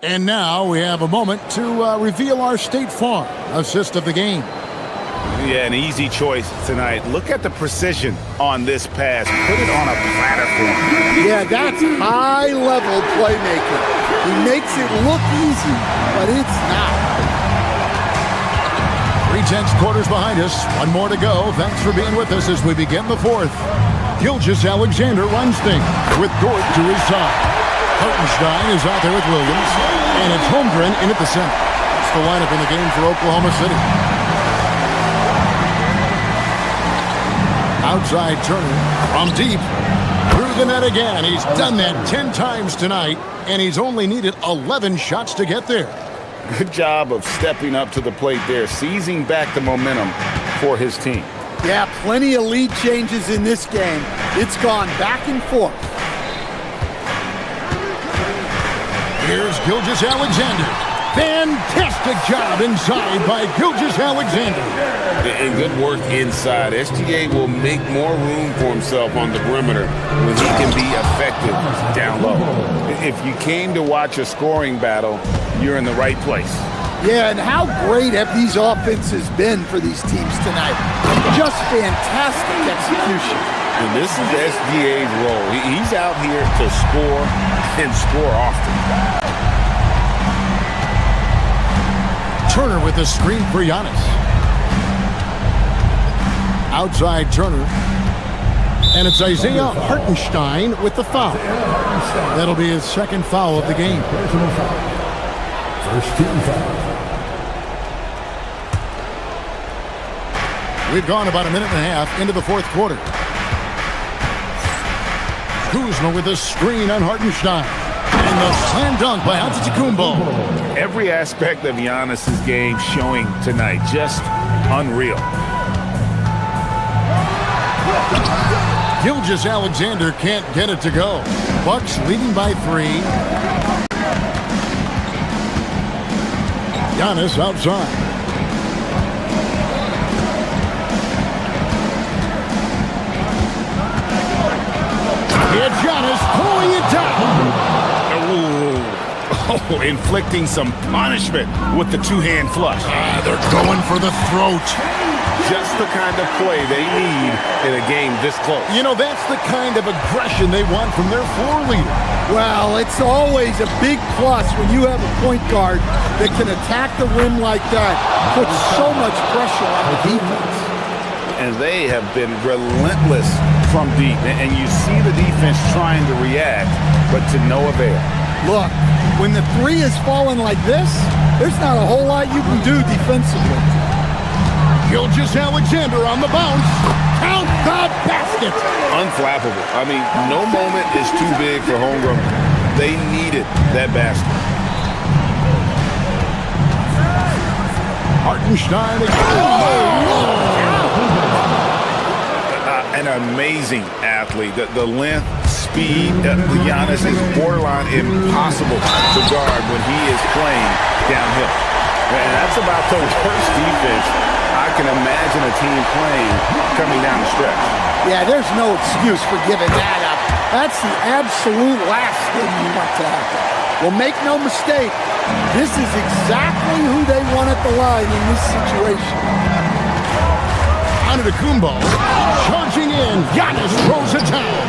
And now we have a moment to reveal our State Farm assist of the game. Yeah, an easy choice tonight. Look at the precision on this pass. Put it on a platter for him. Yeah, that's high-level playmaking. He makes it look easy, but it's not. 3/10 quarters behind us. One more to go. Thanks for being with us as we begin the fourth. Gilgeous-Alexander runs things with Dort to his side. Hartenstein is out there with Williams, and it's Holmgren in at the center. That's the lineup in the game for Oklahoma City. Outside Turner from deep. Through the net again. He's done that 10 times tonight, and he's only needed 11 shots to get there. Good job of stepping up to the plate there, seizing back the momentum for his team. Yeah, plenty of lead changes in this game. It's gone back and forth. Here's Gilgeous-Alexander. Fantastic job inside by Gilgeous-Alexander. And good work inside. SGA will make more room for himself on the perimeter when he can be effective down low. If you came to watch a scoring battle, you're in the right place. Yeah, and how great have these offenses been for these teams tonight? Just fantastic execution. And this is SGA's role. He's out here to score and score often. Turner with the screen for Giannis. Outside Turner. And it's Isaiah Hartenstein with the foul. That'll be his second foul of the game. First team foul. We've gone about a minute and a half into the fourth quarter. Kuzma with a screen on Hartenstein. And the slam dunk by Antetokounmpo. Every aspect of Giannis's game showing tonight. Just unreal. Gilgeous-Alexander can't get it to go. Bucks leading by 3. Giannis outside. Oh, inflicting some punishment with the two-hand flush. They're going for the throat. Just the kind of play they need in a game this close. You know, that's the kind of aggression they want from their floor leader. Well, it's always a big plus when you have a point guard that can attack the rim like that. Puts so much pressure on the defense. And they have been relentless from deep. And you see the defense trying to react, but to no avail. Look, when the three is falling like this, there's not a whole lot you can do defensively. Gilgeous-Alexander on the bounce. Count the basket. Unflappable. I mean, no moment is too big for homegrown. They needed that basket. Hartenstein. An amazing athlete. The length, speed, Giannis is borderline impossible to guard when he is playing downhill. And that's about the worst defense I can imagine a team playing coming down the stretch. Yeah, there's no excuse for giving that up. That's the absolute last thing you want to happen. Well, make no mistake, this is exactly who they want at the line in this situation. Antetokounmpo charging in. Giannis throws it down.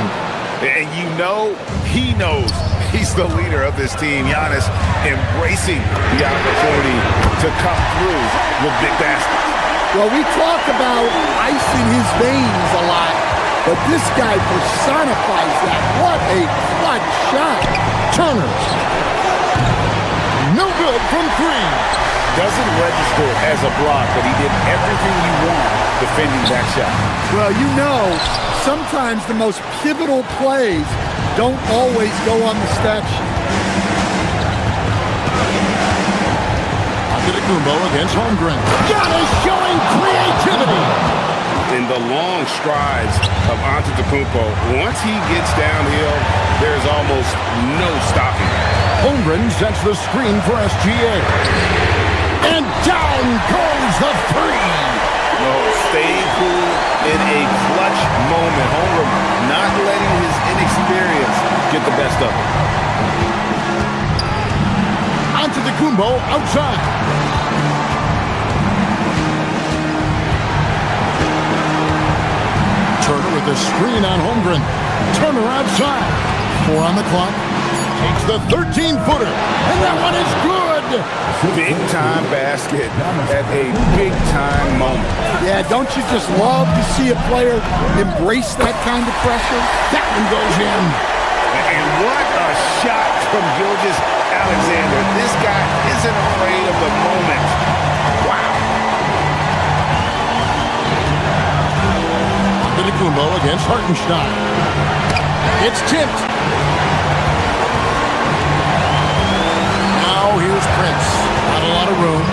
And you know, he knows he's the leader of this team. Giannis embracing the opportunity to come through with big baskets. Well, we talk about ice in his veins a lot, but this guy personifies that. What a clutch shot. Turner. No good from three. Doesn't register as a block, but he did everything you want defending that shot. Well, you know, sometimes the most pivotal plays don't always go on the stat sheet. Antetokounmpo against Holmgren. Giannis showing creativity. In the long strides of Antetokounmpo, once he gets downhill, there's almost no stopping. Holmgren sets the screen for SGA. And down goes the three. No, staying cool in a clutch moment. Holmgren not letting his inexperience get the best of him. Antetokounmpo outside. Turner with the screen on Holmgren. Turner outside. 4 on the clock. Takes the 13-footer. And that one is good. Big-time basket at a big-time moment. Yeah, don't you just love to see a player embrace that kind of pressure? That one goes in. And what a shot from Gilgeous-Alexander. This guy isn't afraid of the moment. Wow. Antetokounmpo against Hartenstein. It's tipped. Now here's Prince. Not a lot of room.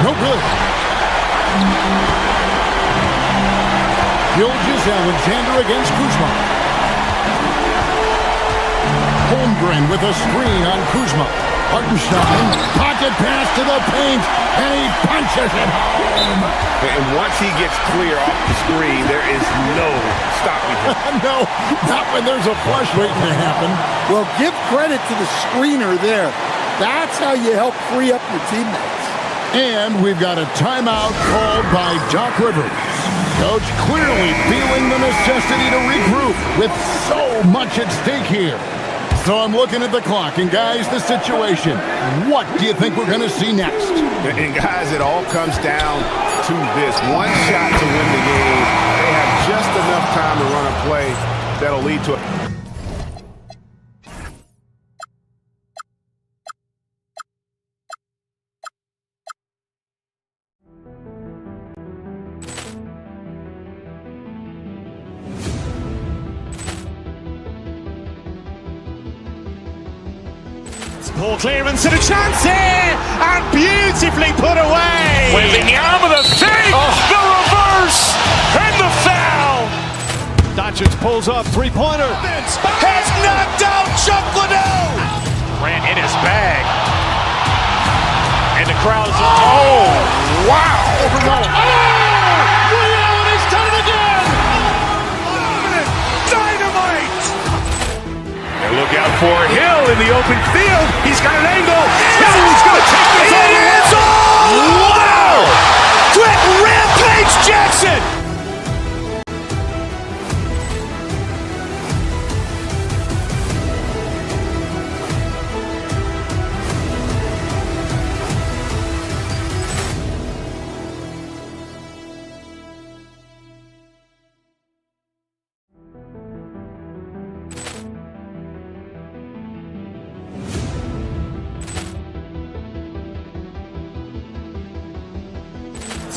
No good. Gilgeous-Alexander against Kuzma. Holmgren with a screen on Kuzma. Hartenstein, pocket pass to the paint, and he punches it home. And once he gets clear off the screen, there is no stopping him. No, not when there's a flush waiting to happen. Well, give credit to the screener there. That's how you help free up your teammates. And we've got a timeout called by Doc Rivers. Coach clearly feeling the necessity to regroup with so much at stake here. So I'm looking at the clock, and guys, the situation. What do you think we're going to see next? And guys, it all comes down to this. One shot to win the game. They have just enough time to run a play that'll lead to a... Poor clearance and a chance here, and beautifully put away. With the arm of the fake, the reverse, and the foul. Doncic pulls up, three-pointer. Has knocked out Chuck Liddell. Ran in his bag. And the crowd is, oh, wow. Ray Allen has done it again. Dynamite. And open field. He's got an angle. He's going to take this all the way. Wow! Quick rampage Jackson!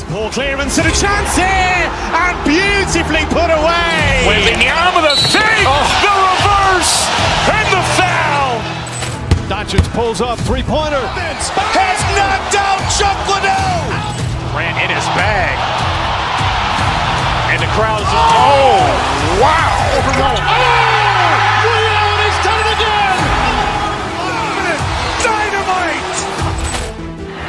Ball clearance and a chance here, and beautifully put away. Wembanyama the fake, the reverse, and the foul. Doncic pulls up, three-pointer. Has knocked out Chuck Liddell. Ran in his bag. And the crowd is, oh, wow. Ray Allen has done it again. Dynamite.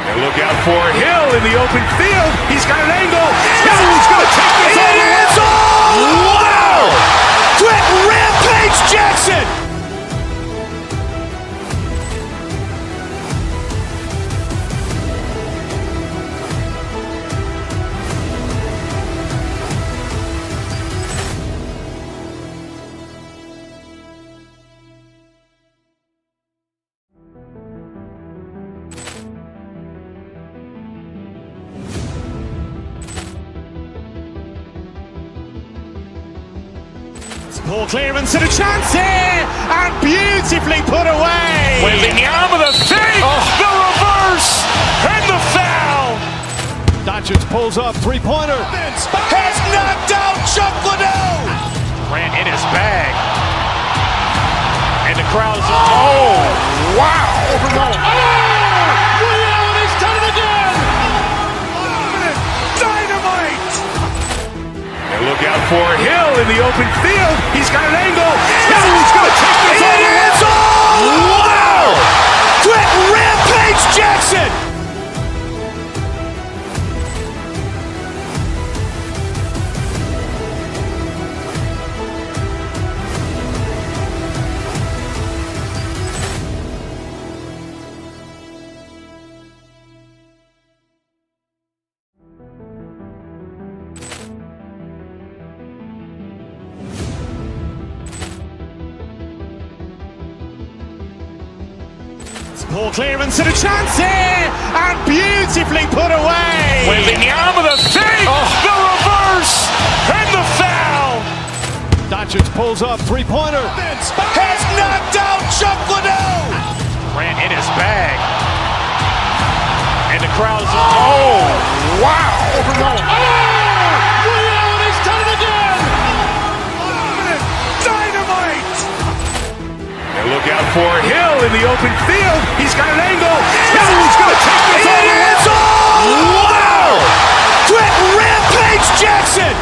And look out for Hill in the open field. He's got an angle. He's going to take this all the way. Wow. Quick rampage Jackson. Ball clearance and a chance here, and beautifully put away. Wembanyama the fake, the reverse, and the foul. Doncic pulls up, three-pointer. Has knocked out Chuck Liddell. Ran in his bag. And the crowd is, oh, wow. Ray Allen has done it again. Dynamite. And look out for Hill in the open field. He's got an angle. He's going to take this all the way. Wow. Quick rampage Jackson. Ball clearance and a chance here, and beautifully put away. Wembanyama the fake, the reverse, and the foul. Doncic pulls up, three-pointer. Has knocked out Chuck Liddell. Ran in his bag. And the crowd is, oh, wow. Ray Allen has done it again. Dynamite. And look out for Hill in the open field. He's got an angle. He's going to take this all the way. Wow. Quick rampage Jackson.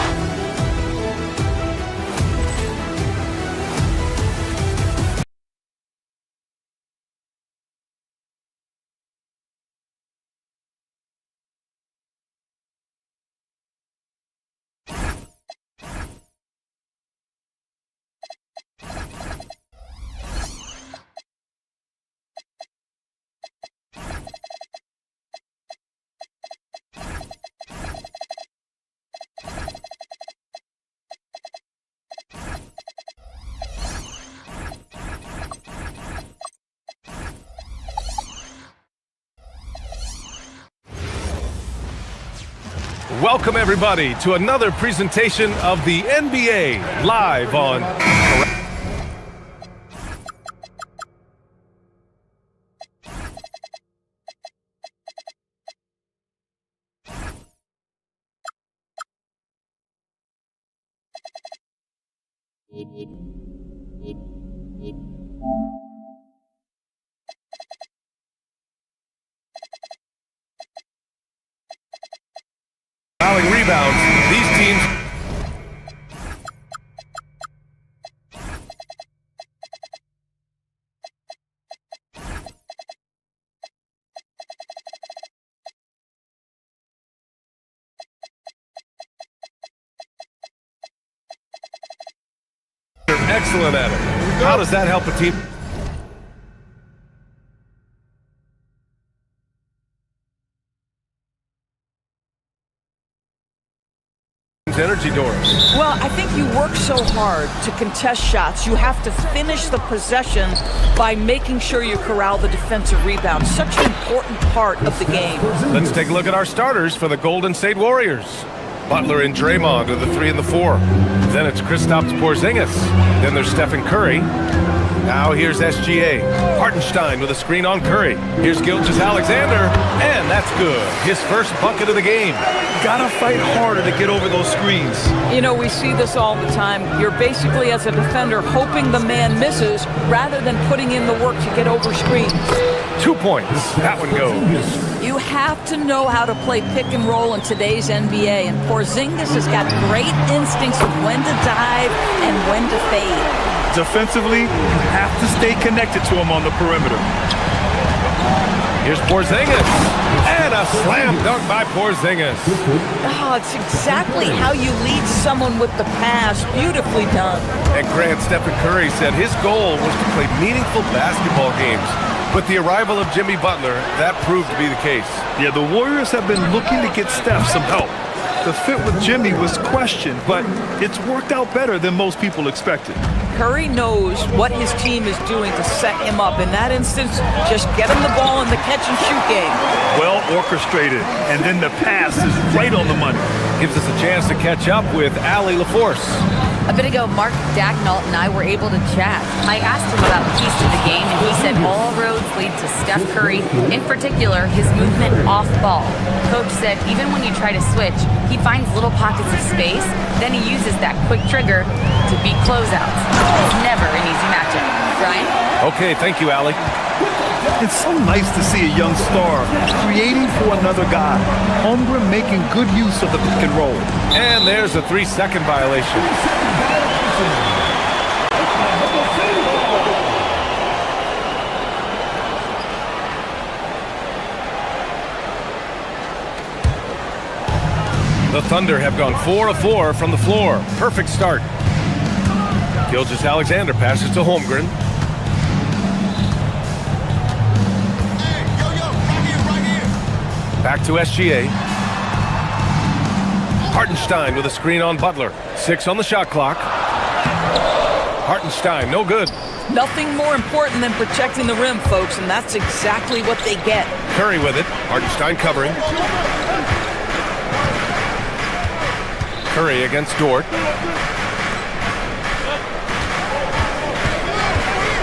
Welcome, everybody, to another presentation of the NBA live on... allowing rebounds. These teams... are excellent at it. How does that help a team? Athens energy doors. Well, I think you work so hard to contest shots. You have to finish the possession by making sure you corral the defensive rebound. Such an important part of the game. Let's take a look at our starters for the Golden State Warriors. Butler and Draymond are the 3 and the 4. Then it's Kristaps Porzingis. Then there's Stephen Curry. Now here's SGA. Hartenstein with a screen on Curry. Here's Gilgeous-Alexander, and that's good. His first bucket of the game. Gotta fight harder to get over those screens. You know, we see this all the time. You're basically, as a defender, hoping the man misses rather than putting in the work to get over screens. 2 points. That one goes. You have to know how to play pick and roll in today's NBA, and Porzingis has got great instincts of when to dive and when to fade. Defensively, you have to stay connected to him on the perimeter. Here's Porzingis, and a slam dunk by Porzingis. Oh, it's exactly how you lead someone with the pass. Beautifully done. And Grant, Stephen Curry said his goal was to play meaningful basketball games. With the arrival of Jimmy Butler, that proved to be the case. Yeah, the Warriors have been looking to get Steph some help. The fit with Jimmy was questioned, but it's worked out better than most people expected. Curry knows what his team is doing to set him up. In that instance, just get him the ball in the catch-and-shoot game. Well orchestrated, and then the pass is right on the money. Gives us a chance to catch up with Allie LaForce. A bit ago, Mark Dagnall and I were able to chat. I asked him about keys to the game, and he said all roads lead to Steph Curry, in particular, his movement off ball. Coach said even when you try to switch, he finds little pockets of space, then he uses that quick trigger to beat closeouts. It's never an easy matchup. Ryan? Okay, thank you, Allie. It's so nice to see a young star creating for another guy. Holmgren making good use of the pick and roll. And there's a 3-second violation. The Thunder have gone 4 of 4 from the floor. Perfect start. Gilgeous-Alexander passes to Holmgren. Back to SGA. Hartenstein with a screen on Butler. 6 on the shot clock. Hartenstein, no good. Nothing more important than protecting the rim, folks, and that's exactly what they get. Curry with it. Hartenstein covering. Curry against Dort.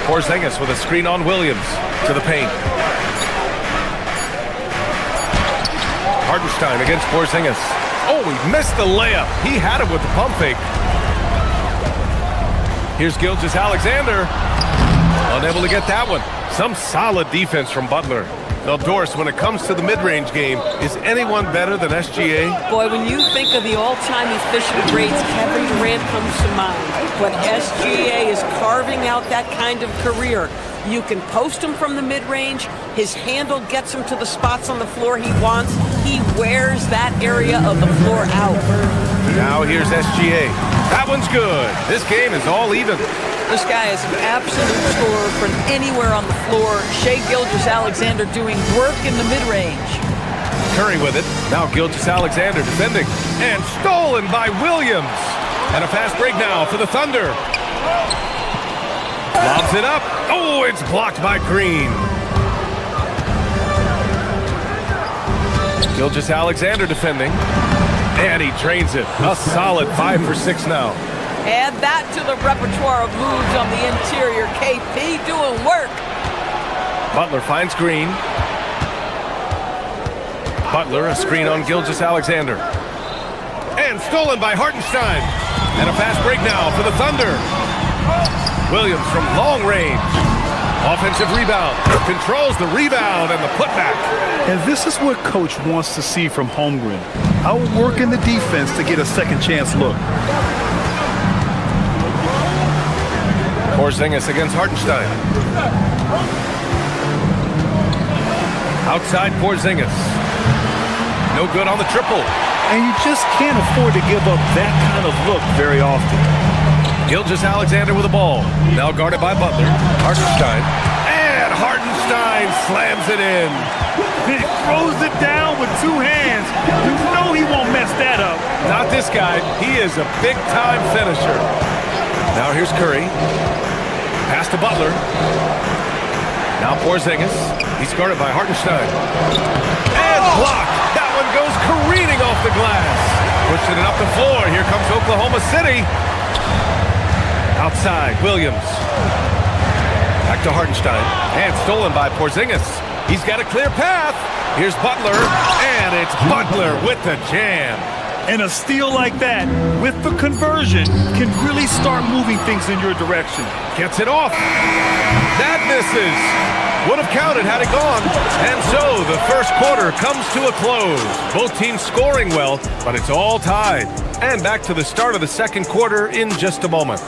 Porzingis with a screen on Williams to the paint. Hartenstein against Porzingis. Oh, he missed the layup. He had it with the pump fake. Here's Gilgeous-Alexander. Unable to get that one. Some solid defense from Butler. Now, Doris, when it comes to the mid-range game, is anyone better than SGA? Boy, when you think of the all-time efficient greats, Kevin Durant comes to mind. But SGA is carving out that kind of career. You can post him from the mid-range. His handle gets him to the spots on the floor he wants. He wears that area of the floor out. Now here's SGA. That one's good. This game is all even. This guy is an absolute scorer from anywhere on the floor. Shai Gilgeous-Alexander doing work in the mid-range. Curry with it. Now Gilgeous-Alexander defending. And stolen by Williams. And a fast break now for the Thunder. Lobs it up. Oh, it's blocked by Green. Gilgeous-Alexander defending. And he drains it. A solid 5 for 6 now. Add that to the repertoire of moves on the interior. KP doing work. Butler finds Green. Butler, a screen on Gilgeous-Alexander. And stolen by Hartenstein. And a fast break now for the Thunder. Williams from long range. Offensive rebound. Controls the rebound and the putback. And this is what Coach wants to see from Holmgren. Outworking the defense to get a second chance look. Porzingis against Hartenstein. Outside Porzingis. No good on the triple. And you just can't afford to give up that kind of look very often. Gilgeous-Alexander with the ball. Now guarded by Butler. Hartenstein. And Hartenstein slams it in. He throws it down with two hands. You know he won't mess that up. Not this guy. He is a big-time finisher. Now here's Curry. Pass to Butler. Now Porzingis. He's guarded by Hartenstein. And blocked. That one goes careening off the glass. Pushing it up the floor. Here comes Oklahoma City. Outside, Williams. Back to Hartenstein. And stolen by Porzingis. He's got a clear path. Here's Butler. And it's Butler with the jam. And a steal like that, with the conversion, can really start moving things in your direction. Gets it off. That misses. Would have counted had it gone. And so the first quarter comes to a close. Both teams scoring well, but it's all tied. And back to the start of the second quarter in just a moment.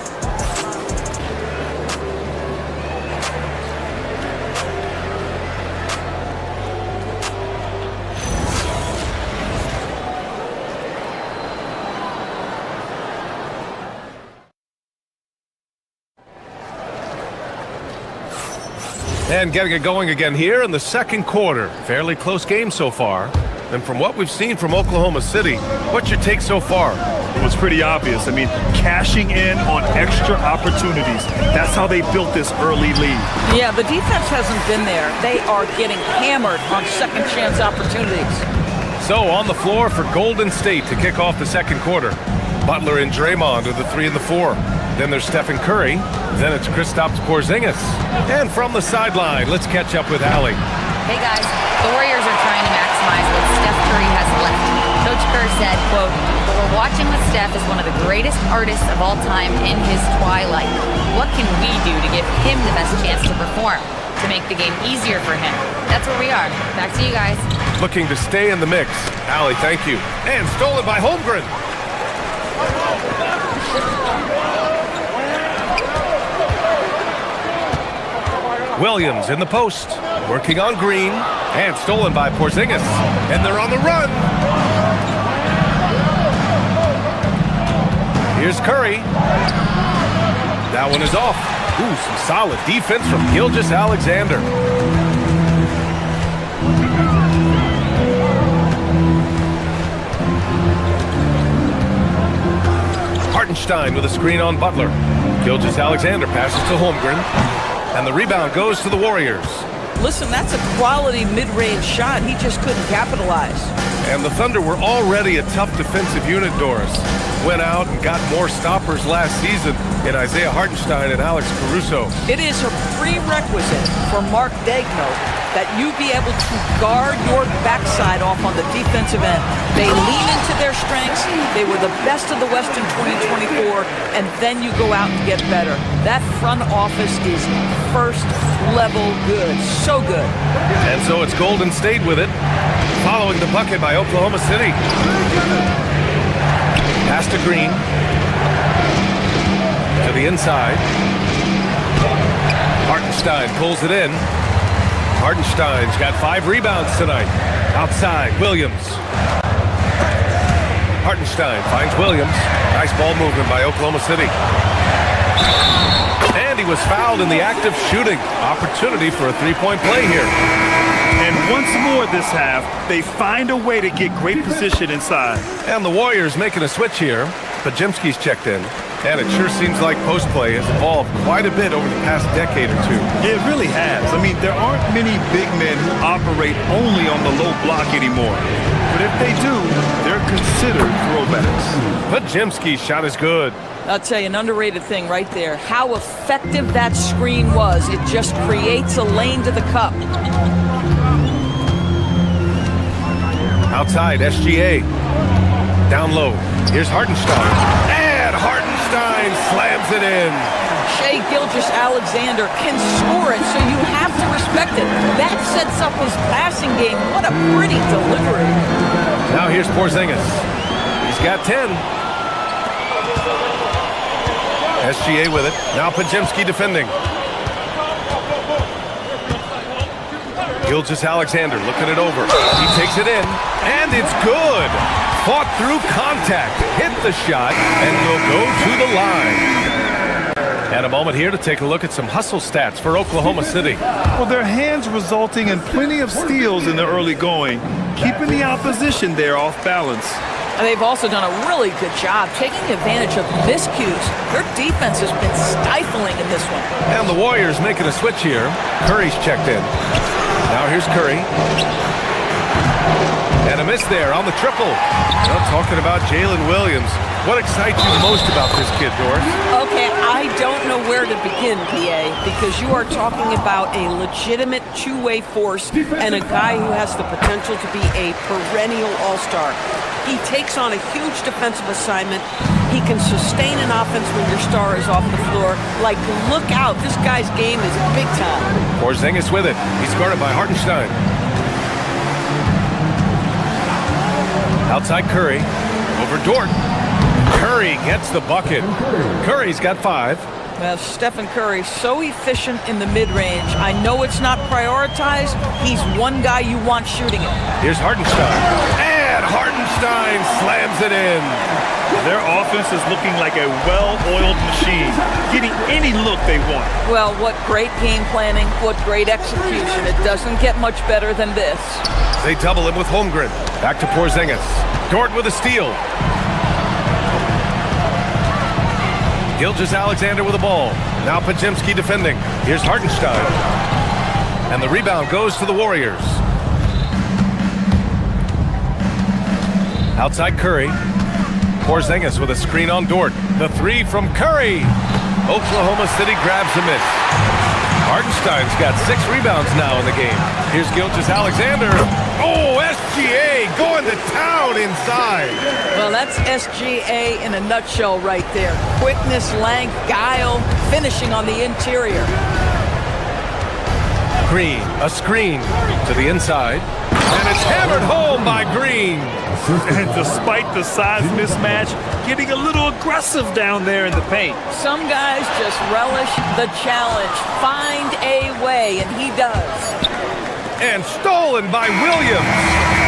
And getting it going again here in the second quarter. Fairly close game so far. And from what we've seen from Oklahoma City, what's your take so far? It was pretty obvious. I mean, cashing in on extra opportunities. That's how they built this early lead. Yeah, the defense hasn't been there. They are getting hammered on second chance opportunities. So on the floor for Golden State to kick off the second quarter. Butler and Draymond are the 3 and the 4. Then there's Stephen Curry. Then it's Kristaps Porzingis. And from the sideline, let's catch up with Allie. Hey guys, the Warriors are trying to maximize what Steph Curry has left. Coach Kerr said, quote, "What we're watching with Steph is one of the greatest artists of all time in his twilight. What can we do to give him the best chance to perform, to make the game easier for him?" That's where we are. Back to you guys. Looking to stay in the mix. Allie, thank you. And stolen by Holmgren. Williams in the post, working on Green, and stolen by Porzingis. And they're on the run. Here's Curry. That one is off. Ooh, some solid defense from Gilgeous-Alexander. Hartenstein with a screen on Butler. Gilgeous-Alexander passes to Holmgren. And the rebound goes to the Warriors. Listen, that's a quality mid-range shot. He just couldn't capitalize. And the Thunder were already a tough defensive unit, Doris. Went out and got more stoppers last season in Isaiah Hartenstein and Alex Caruso. It is a prerequisite for Mark Daigneault that you be able to guard your backside off on the defensive end. They lean into their strengths. They were the best of the West in 2024, and then you go out and get better. That front office is first level good. So good. And so it's Golden State with it, following the bucket by Oklahoma City. Pass to Green. To the inside. Hartenstein pulls it in. Hartenstein's got 5 rebounds tonight. Outside, Williams. Hartenstein finds Williams. Nice ball movement by Oklahoma City. And he was fouled in the act of shooting. Opportunity for a 3-point play here. And once more this half, they find a way to get great position inside. And the Warriors making a switch here. Pajemski's checked in. And it sure seems like post play has evolved quite a bit over the past decade or two. It really has. I mean, there aren't many big men who operate only on the low block anymore. But if they do, they're considered throwbacks. Pajemski's shot is good. I'll tell you, an underrated thing right there. How effective that screen was. It just creates a lane to the cup. Outside, SGA. Down low. Here's Hartenstein. And Hartenstein slams it in. Shai Gilgeous-Alexander can score it, so you have to respect it. That sets up his passing game. What a pretty delivery. Now here's Porzingis. He's got 10. SGA with it. Now Pajemski defending. Gilgeous-Alexander looking it over. He takes it in, and it's good. Fought through contact, hit the shot, and will go to the line. And a moment here to take a look at some hustle stats for Oklahoma City. Well, their hands resulting in plenty of steals in the early going, keeping the opposition there off balance. And they've also done a really good job taking advantage of miscues. Their defense has been stifling in this one. And the Warriors making a switch here. Curry's checked in. Now here's Curry. And a miss there on the triple. Well, talking about Jalen Williams. What excites you most about this kid, Doris? Okay, I don't know where to begin, PA, because you are talking about a legitimate two-way force and a guy who has the potential to be a perennial all-star. He takes on a huge defensive assignment. He can sustain an offense when your star is off the floor. Like, look out, this guy's game is big time. Porzingis with it. He's guarded by Hartenstein. Outside Curry. Over Dort. Curry gets the bucket. Curry's got 5. Well, Stephen Curry, so efficient in the mid-range. I know it's not prioritized. He's one guy you want shooting it. Here's Hartenstein. And Hartenstein slams it in. Their offense is looking like a well-oiled machine, getting any look they want. Well, what great game planning, what great execution. It doesn't get much better than this. They double him with Holmgren. Back to Porzingis. Dort with a steal. Gilgeous-Alexander with the ball. Now Podziemski defending. Here's Hartenstein. And the rebound goes to the Warriors. Outside Curry. Porzingis with a screen on Dort. The 3 from Curry. Oklahoma City grabs a miss. Hartenstein's got 6 rebounds now in the game. Here's Gilgeous-Alexander. Oh, SGA going to town inside. Well, that's SGA in a nutshell right there. Quickness, length, guile, finishing on the interior. Green, a screen to the inside. And it's hammered home by Green. And despite the size mismatch, getting a little aggressive down there in the paint. Some guys just relish the challenge. Find a way, and he does. And stolen by Williams.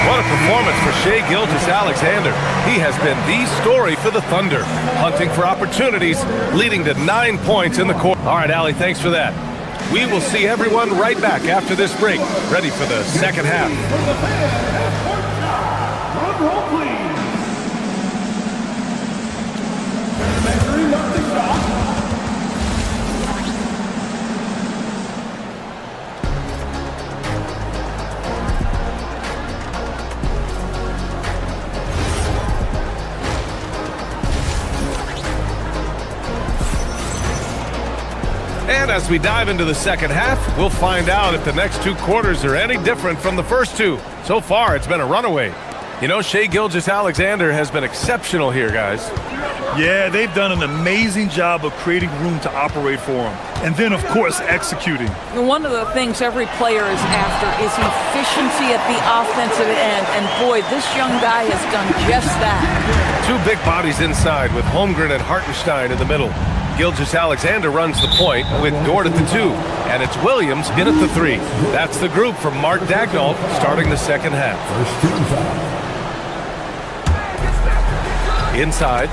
What a performance for Shai Gilgeous-Alexander. He has been the story for the Thunder, hunting for opportunities, leading to 9 points in the court. All right, Allie, thanks for that. We will see everyone right back after this break, ready for the second half. Drum roll, please. Measuring up the shot. And as we dive into the second half, we'll find out if the next 2 quarters are any different from the first 2. So far, it's been a runaway. You know, Shai Gilgeous-Alexander has been exceptional here, guys. Yeah, they've done an amazing job of creating room to operate for him. And then, of course, executing. One of the things every player is after is efficiency at the offensive end. And boy, this young guy has done just that. 2 big bodies inside with Holmgren and Hartenstein in the middle. Gilgeous-Alexander runs the point with Dort at the 2. And it's Williams in at the 3. That's the group from Mark Daigneault starting the second half. Inside,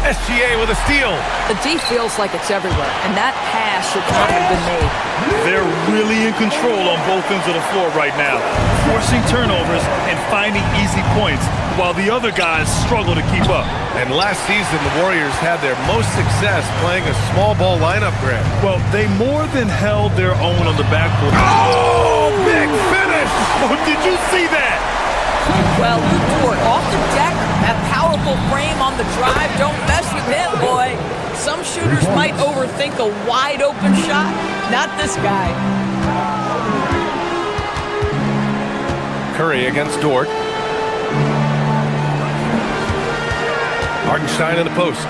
SGA with a steal. The D feels like it's everywhere, and that pass should not have been made. They're really in control on both ends of the floor right now, forcing turnovers and finding easy points, while the other guys struggle to keep up. And last season, the Warriors had their most success playing a small ball lineup, Grant. Well, they more than held their own on the backboard. Oh, big finish! Oh, did you see that? Well, Luke Dort off the deck, that powerful frame on the drive. Don't mess with him, boy. Some shooters might overthink a wide open shot. Not this guy. Curry against Dort. Hartenstein in the post.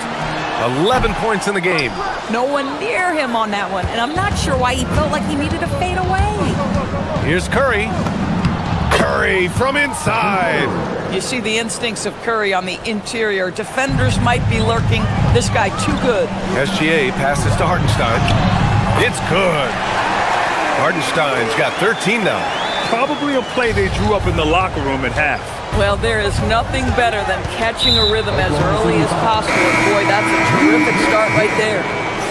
11 points in the game. No one near him on that one, and I'm not sure why he felt like he needed to fade away. Here's Curry. Curry from inside. You see the instincts of Curry on the interior. Defenders might be lurking. This guy too good. SGA passes to Hartenstein. It's good. Hartenstein's got 13 now. Probably a play they drew up in the locker room at half. Well, there is nothing better than catching a rhythm as early as possible. Boy, that's a terrific start right there.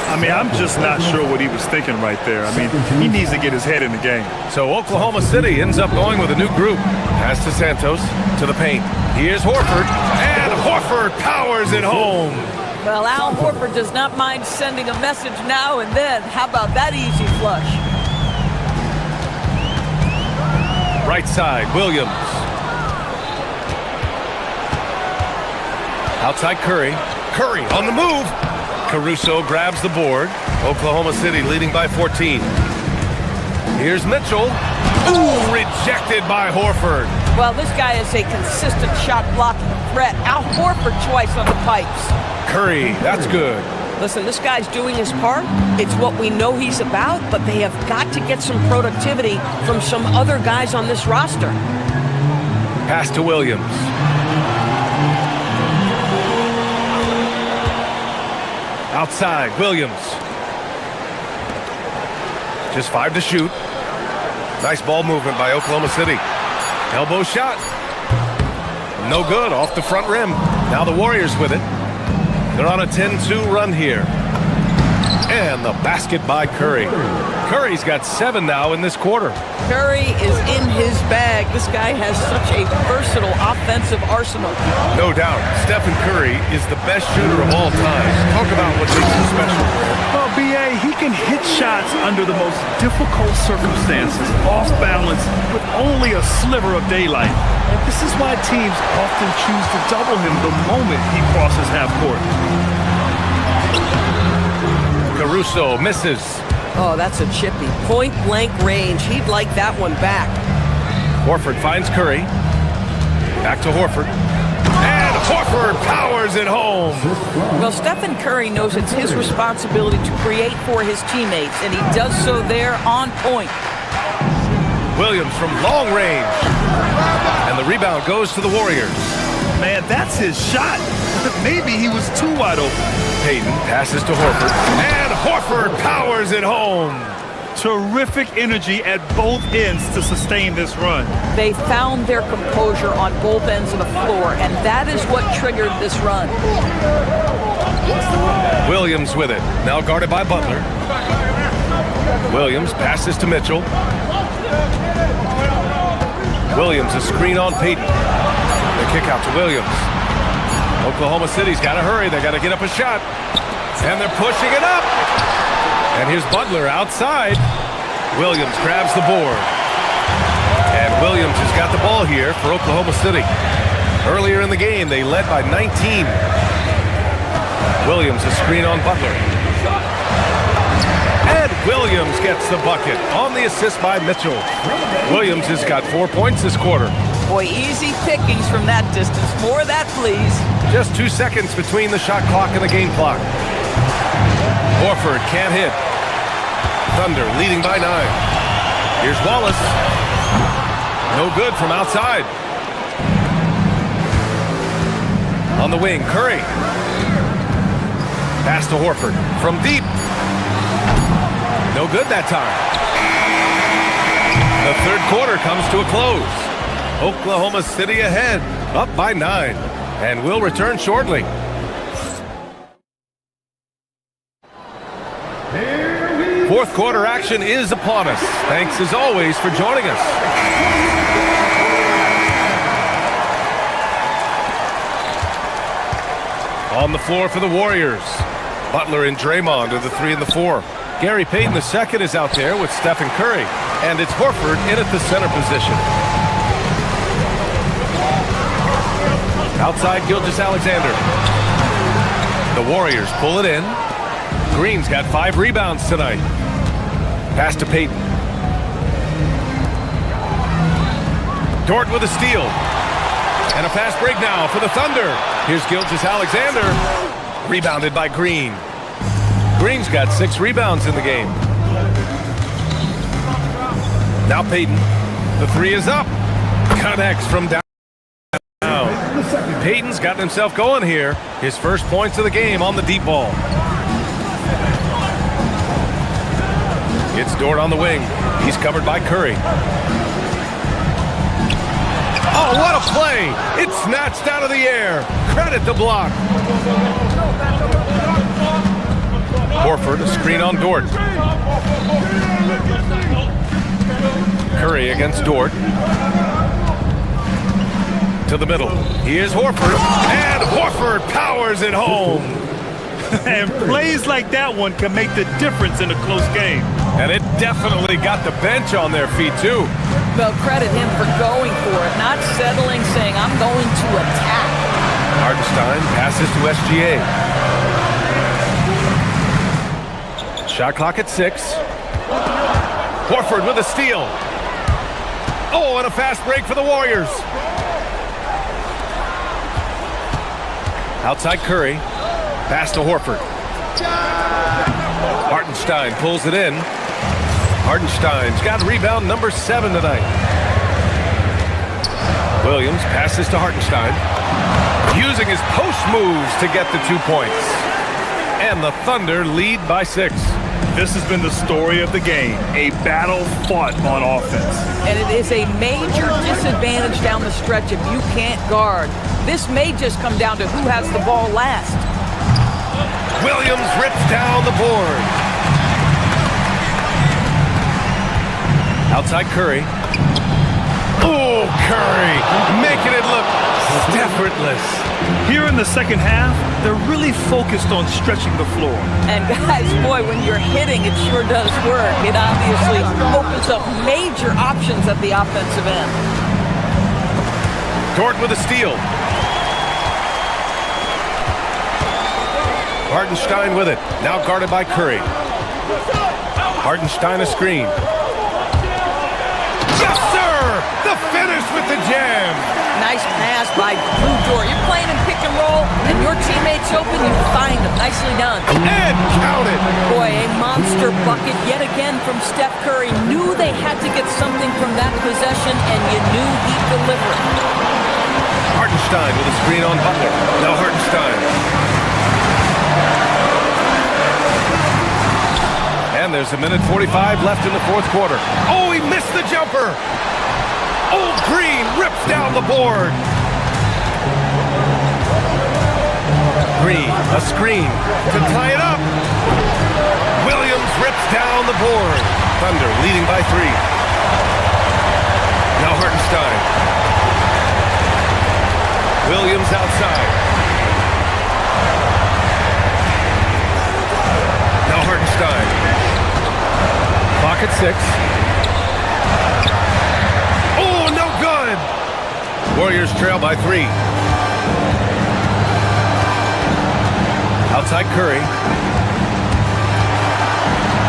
I mean, I'm just not sure what he was thinking right there. I mean, he needs to get his head in the game. So Oklahoma City ends up going with a new group. Pass to Santos, to the paint. Here's Horford, and Horford powers it home. Well, Al Horford does not mind sending a message now and then. How about that easy flush? Right side, Williams. Outside Curry. Curry on the move. Caruso grabs the board. Oklahoma City leading by 14. Here's Mitchell. Ooh, rejected by Horford. Well, this guy is a consistent shot blocking threat. Al Horford twice on the pipes. Curry, that's good. Listen, this guy's doing his part. It's what we know he's about, but they have got to get some productivity from some other guys on this roster. Pass to Williams. Outside, Williams. Just 5 to shoot. Nice ball movement by Oklahoma City. Elbow shot. No good, off the front rim. Now the Warriors with it. They're on a 10-2 run here. And the basket by Curry. Curry's got 7 now in this quarter. Curry is in his bag. This guy has such a versatile offensive arsenal. No doubt, Stephen Curry is the best shooter of all time. Talk about what makes him special. Well, B.A., he can hit shots under the most difficult circumstances, off balance, with only a sliver of daylight. And this is why teams often choose to double him the moment he crosses half court. Caruso misses. Oh, that's a chippy. Point-blank range. He'd like that one back. Horford finds Curry. Back to Horford. And Horford powers it home. Well, Stephen Curry knows it's his responsibility to create for his teammates, and he does so there on point. Williams from long range. And the rebound goes to the Warriors. Man, that's his shot. Maybe he was too wide open. Payton passes to Horford. And Horford powers it home. Terrific energy at both ends to sustain this run. They found their composure on both ends of the floor, and that is what triggered this run. Williams with it. Now guarded by Butler. Williams passes to Mitchell. Williams, a screen on Payton. The kick out to Williams. Oklahoma City's got to hurry. They got to get up a shot. And they're pushing it up. And here's Butler outside. Williams grabs the board. And Williams has got the ball here for Oklahoma City. Earlier in the game, they led by 19. Williams, a screen on Butler. And Williams gets the bucket on the assist by Mitchell. Williams has got 4 points this quarter. Boy, easy pickings from that distance. More of that, please. Just 2 seconds between the shot clock and the game clock. Horford can't hit. Thunder leading by 9. Here's Wallace. No good from outside. On the wing, Curry. Pass to Horford from deep. No good that time. The third quarter comes to a close. Oklahoma City ahead, up by 9. And we'll return shortly. Fourth quarter action is upon us. Thanks as always for joining us. On the floor for the Warriors. Butler and Draymond are the 3 and the 4. Gary Payton II is out there with Stephen Curry. And it's Horford in at the center position. Outside, Gilgeous-Alexander. The Warriors pull it in. Green's got 5 rebounds tonight. Pass to Payton. Dort with a steal. And a fast break now for the Thunder. Here's Gilgeous-Alexander. Rebounded by Green. Green's got 6 rebounds in the game. Now Payton. The 3 is up. Connects from down. Payton's gotten himself going here. His first points of the game on the deep ball. It's Dort on the wing. He's covered by Curry. Oh, what a play! It's snatched out of the air. Credit the block. Horford, a screen on Dort. Curry against Dort. To the middle. Here's Horford. And Horford powers it home. And plays like that one can make the difference in a close game. And it definitely got the bench on their feet, too. Well, credit him for going for it, not settling, saying, I'm going to attack. Hartenstein passes to SGA. Shot clock at 6. Horford with a steal. Oh, and a fast break for the Warriors. Outside Curry. Pass to Horford. Hartenstein pulls it in. Hartenstein's got rebound number 7 tonight. Williams passes to Hartenstein. Using his post moves to get the 2 points. And the Thunder lead by 6. This has been the story of the game, a battle fought on offense. And it is a major disadvantage down the stretch if you can't guard. This may just come down to who has the ball last. Williams rips down the board. Outside Curry. Oh, Curry making it look effortless. Here in the second half, they're really focused on stretching the floor. And guys, boy, when you're hitting, it sure does work. It obviously opens up major options at the offensive end. Dort with a steal. Hartenstein with it. Now guarded by Curry. Hartenstein a screen. Yes, sir! The finish with the jam. Nice pass by Blue Dort. You're playing in pick and roll, and your teammate's open, you find them. Nicely done. And count it. Boy, a monster bucket yet again from Steph Curry. Knew they had to get something from that possession, and you knew he'd deliver it. Hartenstein with a screen on Butler. Now Hartenstein. And there's a minute 45 left in the fourth quarter. Oh, he missed the jumper. Old Green rips down the board. Green, a screen to tie it up. Williams rips down the board. Thunder leading by 3. Now Hartenstein. Williams outside. Now Hartenstein. Clock at 6. Oh, no good! Warriors trail by 3. Outside Curry.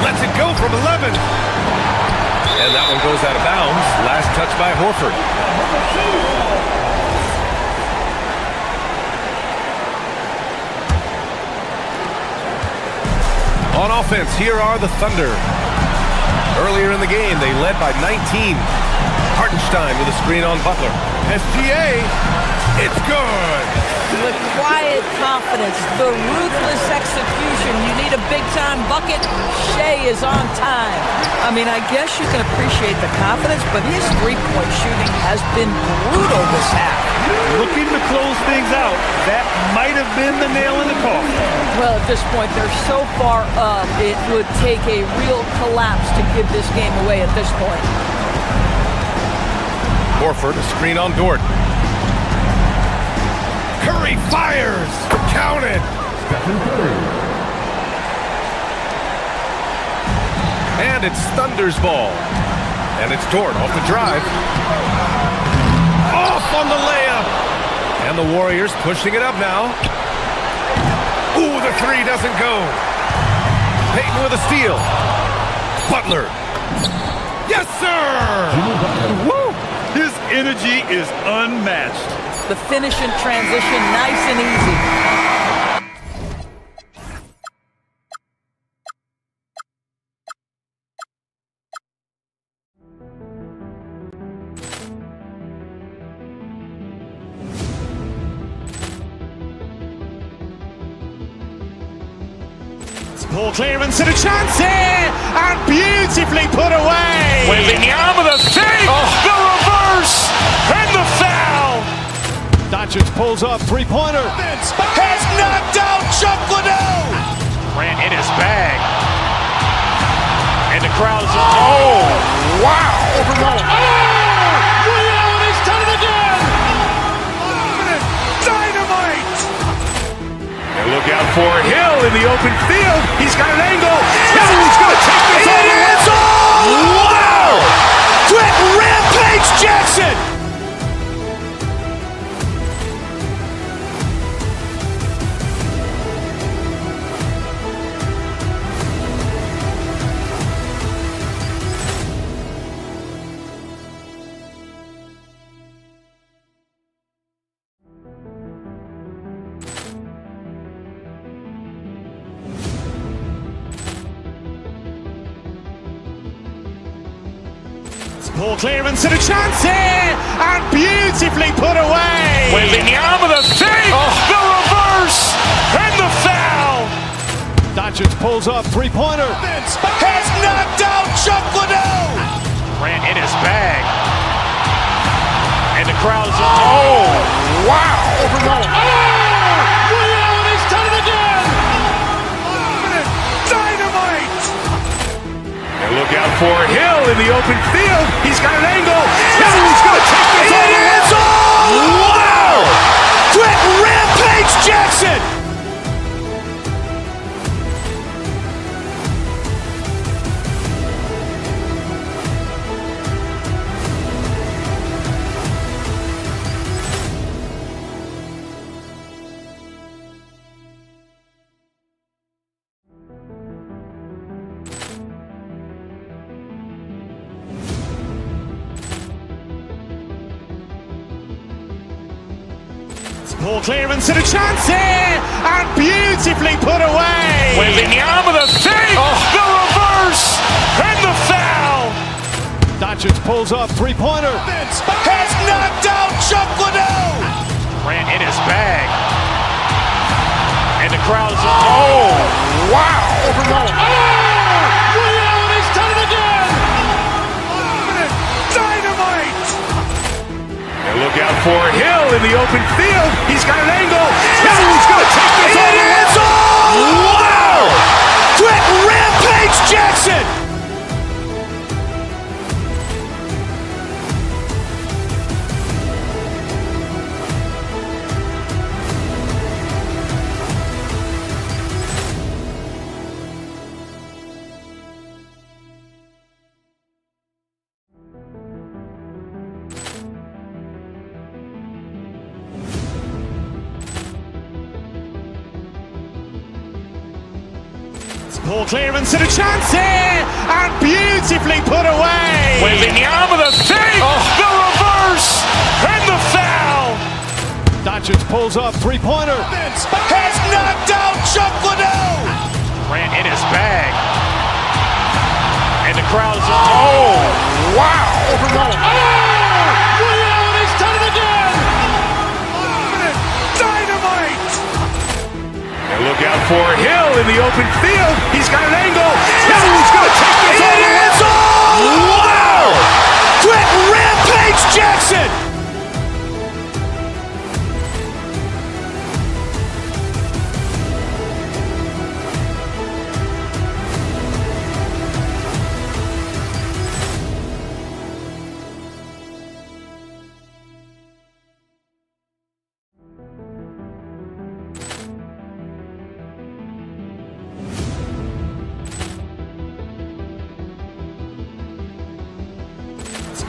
Lets it go from 11. And that one goes out of bounds. Last touch by Horford. On offense, here are the Thunder. Earlier in the game, they led by 19. Hartenstein with a screen on Butler. SGA, it's good. With quiet confidence, the ruthless execution. You need a big-time bucket. Shea is on time. I mean, I guess you can appreciate the confidence, but his three-point shooting has been brutal this half. Looking to close things out, that might have been the nail in the coffin. Well, at this point, they're so far up, it would take a real collapse to give this game away at this point. Horford, a screen on Dort. Curry fires! Count it! And it's Thunder's ball. And it's Dort off the drive. Off on the layup! And the Warriors pushing it up now. Ooh, the 3 doesn't go. Payton with a steal. Butler. Yes, sir! Woo! His energy is unmatched. The finish in transition, nice and easy. Poor clearance and a chance here, and beautifully put away. Wembanyama the save, the reverse, and the foul. Doncic pulls up, three-pointer. Has knocked out Chuck Liddell. Grant in his bag. And the crowd is, oh, wow. Leo, and he's done it again. Dynamite. And look out for Hill in the open field. He's got an angle. He's going to take this all the way. Wow. Quick rampage Jackson. Poor clearance and a chance here, and beautifully put away. Wembanyama the save, the reverse, and the foul. Doncic pulls up, three-pointer. Has knocked out Chuck Liddell. Grant in his bag. And the crowd is, oh, wow. Leo, and he's done it again. Dynamite. And look out for Hill in the open field. He's got an angle. He's going to take this all the way. Wow. Quick rampage Jackson. Poor clearance and a chance here, and beautifully put away. Wembanyama the save, the reverse, and the foul. Doncic pulls up, three-pointer. Has knocked out Chuck Liddell. Grant in his bag. And the crowd is, oh, wow. Leo, and he's done it again. Dynamite. And look out for Hill in the open field. He's got an angle. He's going to take this all the way. Wow. Quick rampage Jackson. Poor clearance and a chance here, and beautifully put away. Wembanyama the save, the reverse, and the foul. Doncic pulls up, three-pointer. Has knocked out Chuck Liddell. Grant in his bag. And the crowd is, oh, wow. Leo, and he's done it again. Dynamite. And look out for Hill in the open field. He's got an angle. He's going to take this all the way. Wow. Quick rampage Jackson.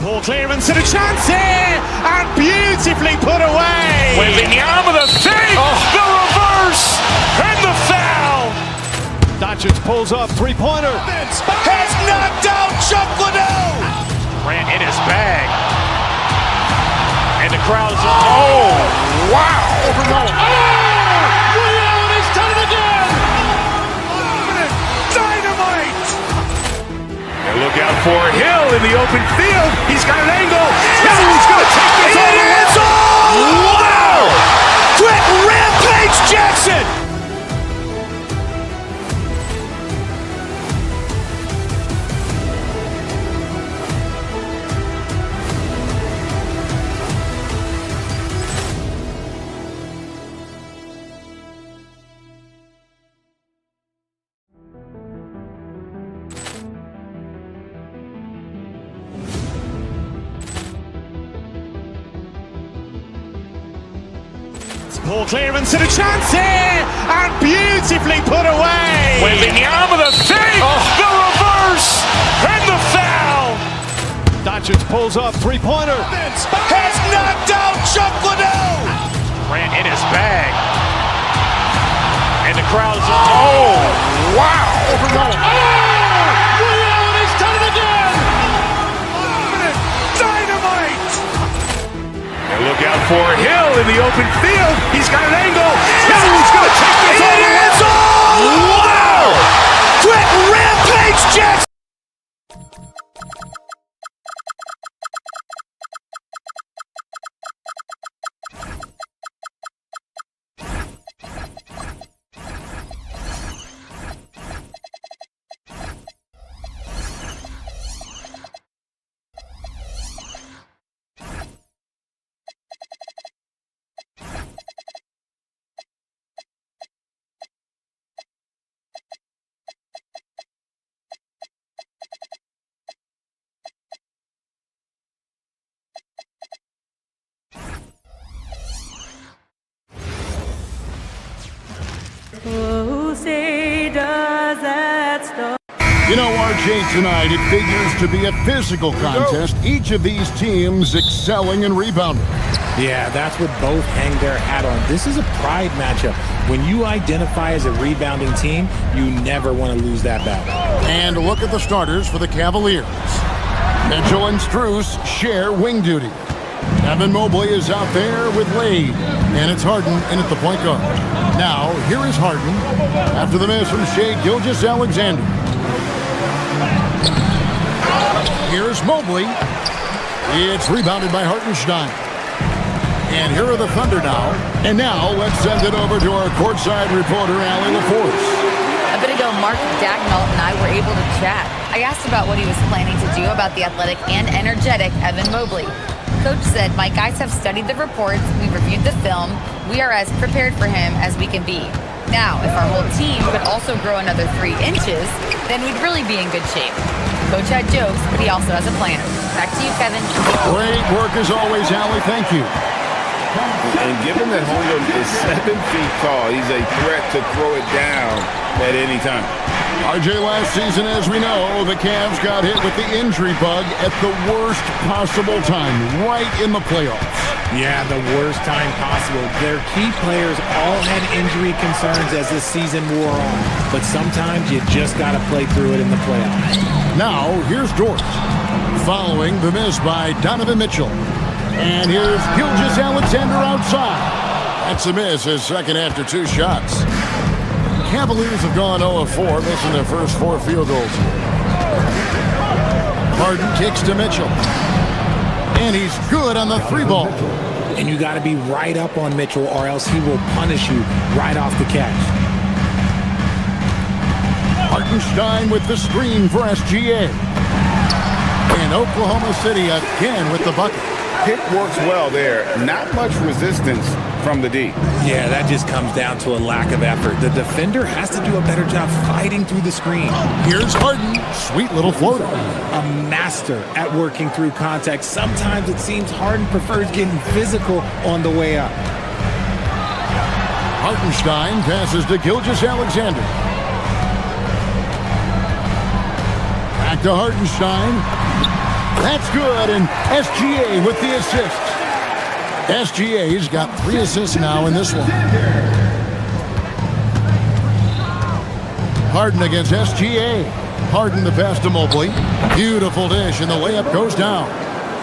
Poor clearance and a chance here, and beautifully put away. Wembanyama the save, the reverse, and the foul. Doncic pulls up, three-pointer. Has knocked out Chuck Liddell. Grant in his bag. And the crowd is, oh, wow. Leo, and he's done it again. Dynamite. And look out for Hill in the open field. He's got an angle. He's going to take this all the way. Wow. Quick rampage Jackson. Ball clearance and a chance here, and beautifully put away. Wembanyama the fake, the reverse, and the foul. Doncic pulls up, three-pointer. Has knocked out Chuck Liddell. Ran in his bag. And the crowd is, oh, wow. Ray Allen has done it again. Dynamite. And look out for Hill in the open field. He's got an angle. He's going to take this all the way. Wow. Quick rampage Jackson. You know, RJ, tonight it figures to be a physical contest. Each of these teams excelling in rebounding. Yeah, that's what both hang their hat on. This is a pride matchup. When you identify as a rebounding team, you never want to lose that battle. And look at the starters for the Cavaliers. Mitchell and Strus share wing duty. Evan Mobley is out there with Lade, and it's Harden in at the point guard. Now, here is Harden after the miss from Shai Gilgeous-Alexander. Here's Mobley. It's rebounded by Hartenstein. And here are the Thunder now. And now, let's send it over to our courtside reporter, Allie LaForce. A bit ago, Mark Dagnall and I were able to chat. I asked about what he was planning to do about the athletic and energetic Evan Mobley. Coach said, "My guys have studied the reports, we've reviewed the film, we are as prepared for him as we can be. Now, if our whole team could also grow another 3 inches, then we'd really be in good shape." Coach had jokes, but he also has a plan. Back to you, Kevin. Great work as always, Allie. Thank you. And given that Holmgren is 7 feet tall, he's a threat to throw it down at any time. RJ, last season, as we know, the Cavs got hit with the injury bug at the worst possible time, right in the playoffs. Yeah, the worst time possible. Their key players all had injury concerns as the season wore on. But sometimes you just got to play through it in the playoffs. Now, here's Dort, following the miss by Donovan Mitchell. And here's Gilgeous-Alexander outside. That's a miss, his second after 2 shots. Cavaliers have gone 0 of 4, missing their first 4 field goals. Harden kicks to Mitchell. And he's good on the 3-ball. And you got to be right up on Mitchell or else he will punish you right off the catch. Hartenstein with the screen for SGA. And Oklahoma City again with the bucket. Pick works well there. Not much resistance from the D. Yeah, that just comes down to a lack of effort. The defender has to do a better job fighting through the screen. Here's Harden. Sweet little floater. A master at working through contact. Sometimes it seems Harden prefers getting physical on the way up. Hartenstein passes to Gilgeous-Alexander. Back to Hartenstein. That's good, and SGA with the assist. SGA's got 3 assists now in this one. Harden against SGA. Harden the pass to Mobley. Beautiful dish, and the layup goes down.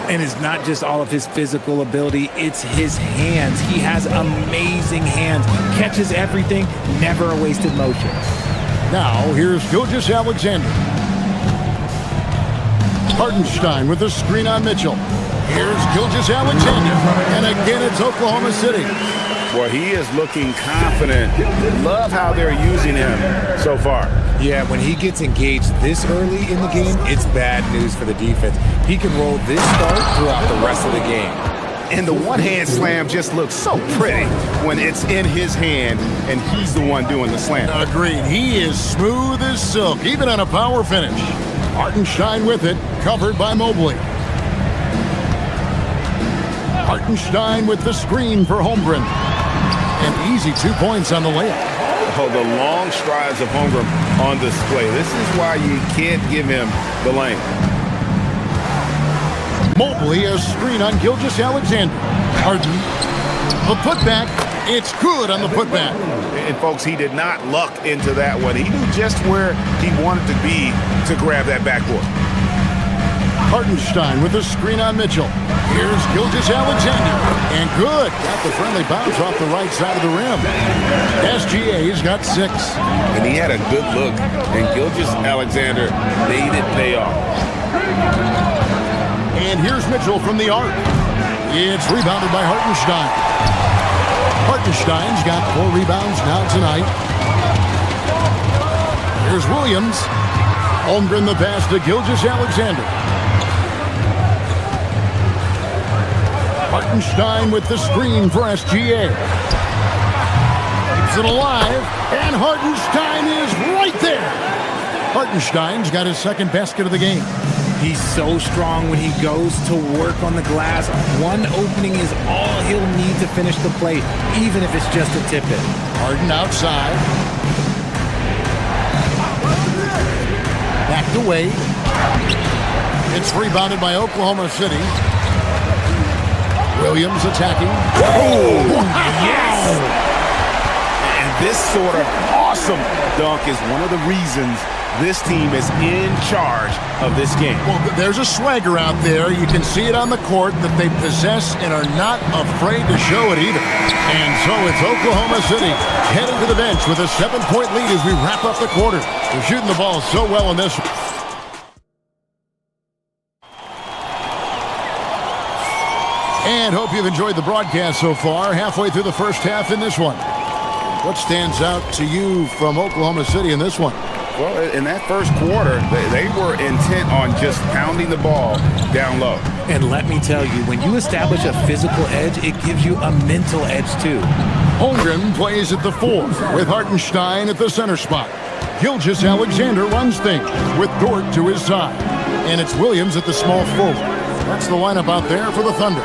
And it's not just all of his physical ability, it's his hands. He has amazing hands. Catches everything, never a wasted motion. Now, here's Gilgeous-Alexander. Hartenstein with the screen on Mitchell. Here's Gilgeous-Alexander. And again, it's Oklahoma City. Boy, he is looking confident. Love how they're using him so far. Yeah, when he gets engaged this early in the game, it's bad news for the defense. He can roll this start throughout the rest of the game. And the one-hand slam just looks so pretty when it's in his hand and he's the one doing the slam. Agreed. He is smooth as silk, even on a power finish. Hartenstein with it, covered by Mobley. Hartenstein with the screen for Holmgren. An easy 2 points on the layup. Oh, the long strides of Holmgren on display. This is why you can't give him the lane. Mobley, a screen on Gilgeous-Alexander. Harden, the putback. It's good on the putback. And, folks, he did not luck into that one. He knew just where he wanted to be to grab that backboard. Hartenstein with a screen on Mitchell. Here's Gilgeous-Alexander. And good. Got the friendly bounce off the right side of the rim. SGA's got 6. And he had a good look. And Gilgeous-Alexander made it pay off. And here's Mitchell from the arc. It's rebounded by Hartenstein. Hartenstein's got 4 rebounds now tonight. Here's Williams. Holmgren the pass to Gilgeous-Alexander. Hartenstein with the screen for SGA. Keeps it alive, and Hartenstein is right there. Hartenstein's got his second basket of the game. He's so strong when he goes to work on the glass. One opening is all he'll need to finish the play, even if it's just a tip-in. Harden outside. Back to Wade. It's rebounded by Oklahoma City. Williams attacking. Oh, yes! And this sort of awesome dunk is one of the reasons this team is in charge of this game. Well, there's a swagger out there. You can see it on the court that they possess and are not afraid to show it either. And so it's Oklahoma City heading to the bench with a 7-point lead as we wrap up the quarter. They're shooting the ball so well in this one. And hope you've enjoyed the broadcast so far. Halfway through the first half in this one. What stands out to you from Oklahoma City in this one? Well, in that first quarter, they were intent on just pounding the ball down low. And let me tell you, when you establish a physical edge, it gives you a mental edge too. Holmgren plays at the 4 with Hartenstein at the center spot. Gilgeous-Alexander runs things with Dort to his side. And it's Williams at the small forward. That's the lineup out there for the Thunder.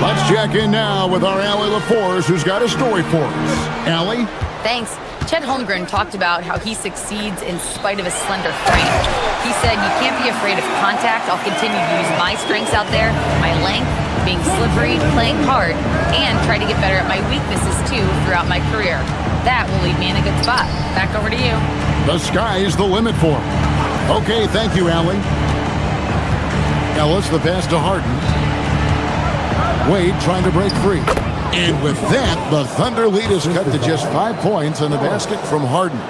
Let's check in now with our Allie LaForce, who's got a story for us. Allie? Thanks. Chet Holmgren talked about how he succeeds in spite of a slender frame. He said, "You can't be afraid of contact. I'll continue to use my strengths out there, my length, being slippery, playing hard, and try to get better at my weaknesses too throughout my career. That will leave me in a good spot." Back over to you. The sky's the limit for him. Okay, thank you, Allie. Ellis, the pass to Harden. Wade trying to break free. And with that, the Thunder lead is cut to just 5 points on the basket from Harden.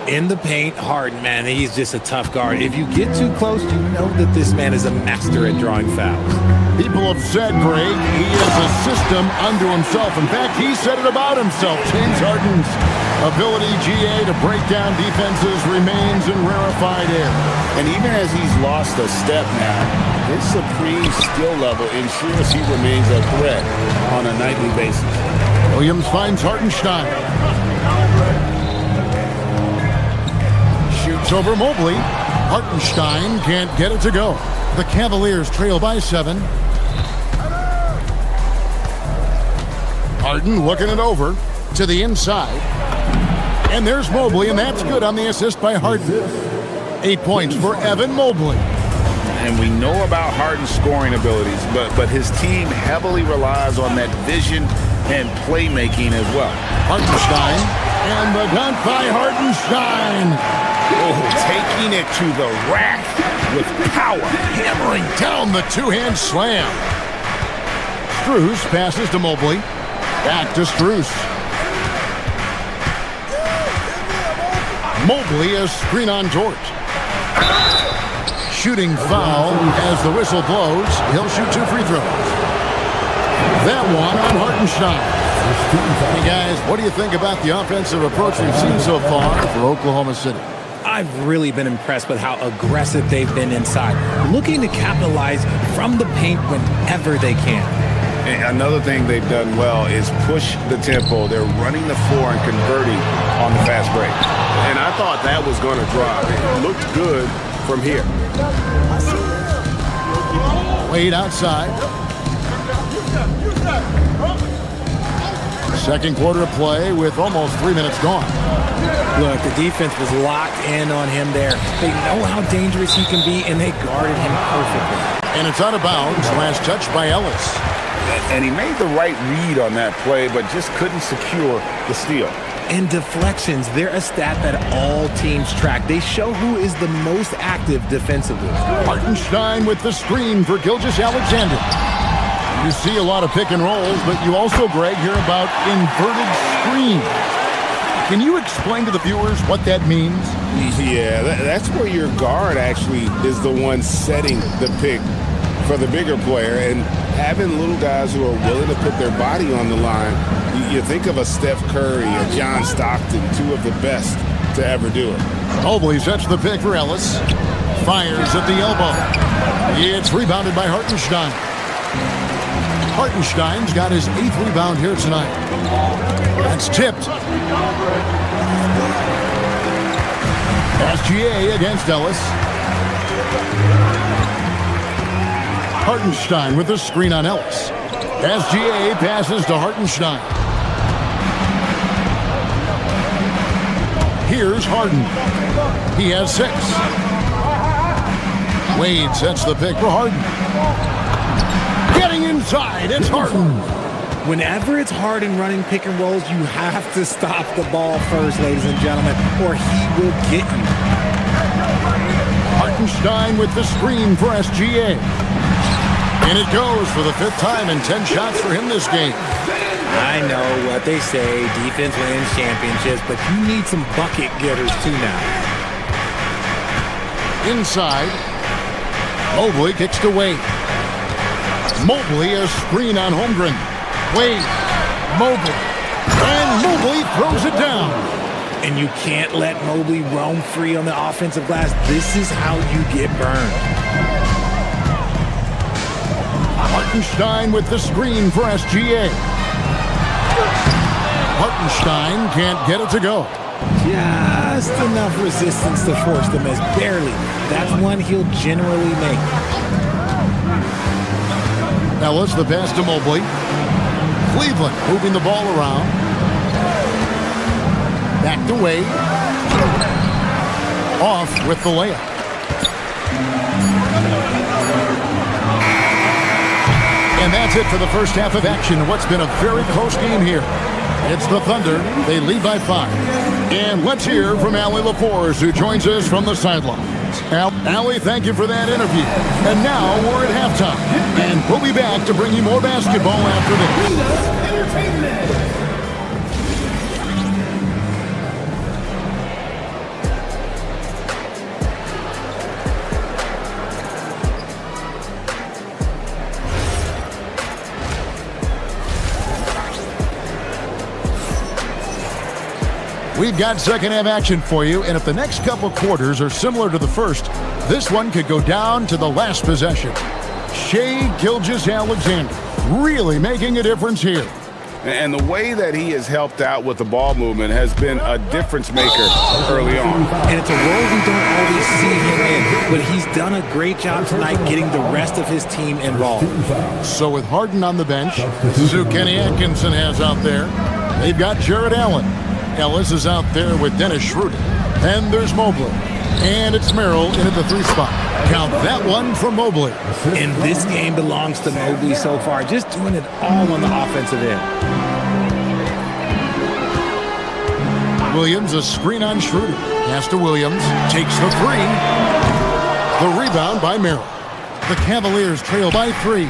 In the paint, Harden, man, he's just a tough guard. If you get too close, you know that this man is a master at drawing fouls. People have said, Greg, he is a system unto himself. In fact, he said it about himself. James Harden's ability, GA, to break down defenses remains in rarefied air. And even as he's lost a step now, his supreme skill level ensures he remains a threat on a nightly basis. Williams finds Hartenstein. Shoots over Mobley. Hartenstein can't get it to go. The Cavaliers trail by 7. Harden looking it over to the inside. And there's Mobley, and that's good on the assist by Harden. 8 points for Evan Mobley. And we know about Harden's scoring abilities, but his team heavily relies on that vision and playmaking as well. Hartenstein, and the dunk by Hartenstein. Oh, taking it to the rack with power. Hammering down the two-hand slam. Strus passes to Mobley. Back to Strus. Mobley, a screen on Dort. Shooting foul as the whistle blows. He'll shoot 2 free throws. That one on Hartenstein. Hey guys, what do you think about the offensive approach we've seen so far for Oklahoma City? I've really been impressed with how aggressive they've been inside, looking to capitalize from the paint whenever they can. And another thing they've done well is push the tempo. They're running the floor and converting on the fast break. And I thought that was going to drop. It looked good from here. Wade outside. Second quarter of play with almost 3 minutes gone. Look, the defense was locked in on him there. They know how dangerous he can be, and they guarded him perfectly. And it's out of bounds. Last touch by Ellis. And he made the right read on that play, but just couldn't secure the steal. And deflections, they're a stat that all teams track. They show who is the most active defensively. Hartenstein with the screen for Gilgeous-Alexander. You see a lot of pick and rolls, but you also, Greg, hear about inverted screen. Can you explain to the viewers what that means? Yeah, that's where your guard actually is the one setting the pick for the bigger player, and having little guys who are willing to put their body on the line. You think of a Steph Curry, a John Stockton, two of the best to ever do it. Mobley sets the pick for Ellis. Fires at the elbow. It's rebounded by Hartenstein. Hartenstein's got his 8th rebound here tonight. That's tipped. SGA against Ellis. Hartenstein with the screen on Ellis. SGA passes to Hartenstein. Here's Harden. He has 6. Wade sets the pick for Harden. Getting inside, it's Harden. Whenever it's Harden running pick and rolls, you have to stop the ball first, ladies and gentlemen, or he will get you. Hartenstein with the screen for SGA. And it goes for the 5th time and 10 shots for him this game. I know what they say, defense wins championships, but you need some bucket getters too now. Inside, Mobley kicks to Wade. Mobley a screen on Holmgren. Wade, Mobley, and Mobley throws it down. And you can't let Mobley roam free on the offensive glass. This is how you get burned. Hartenstein with the screen for SGA. Hartenstein can't get it to go. Just enough resistance to force the miss. Barely. That's one he'll generally make. Ellis the pass to Mobley. Cleveland moving the ball around. Back to Wade. Off with the layup. And that's it for the first half of action in what's been a very close game here. It's the Thunder. They lead by 5. And let's hear from Allie LaForce, who joins us from the sidelines. Allie, thank you for that interview. And now we're at halftime. And we'll be back to bring you more basketball after this. We've got second half action for you, and if the next couple quarters are similar to the first, this one could go down to the last possession. Shai Gilgeous-Alexander really making a difference here. And the way that he has helped out with the ball movement has been a difference maker early on. And it's a role we don't always see him in, but he's done a great job tonight getting the rest of his team involved. So with Harden on the bench, this is who Kenny Atkinson has out there. They've got Jared Allen. Ellis is out there with Dennis Schroeder. And there's Mobley. And it's Merrill in at the 3 spot. Count that one for Mobley. And this game belongs to Mobley so far, just doing it all on the offensive end. Williams, a screen on Schroeder. Pass to Williams. Takes the 3. The rebound by Merrill. The Cavaliers trail by 3.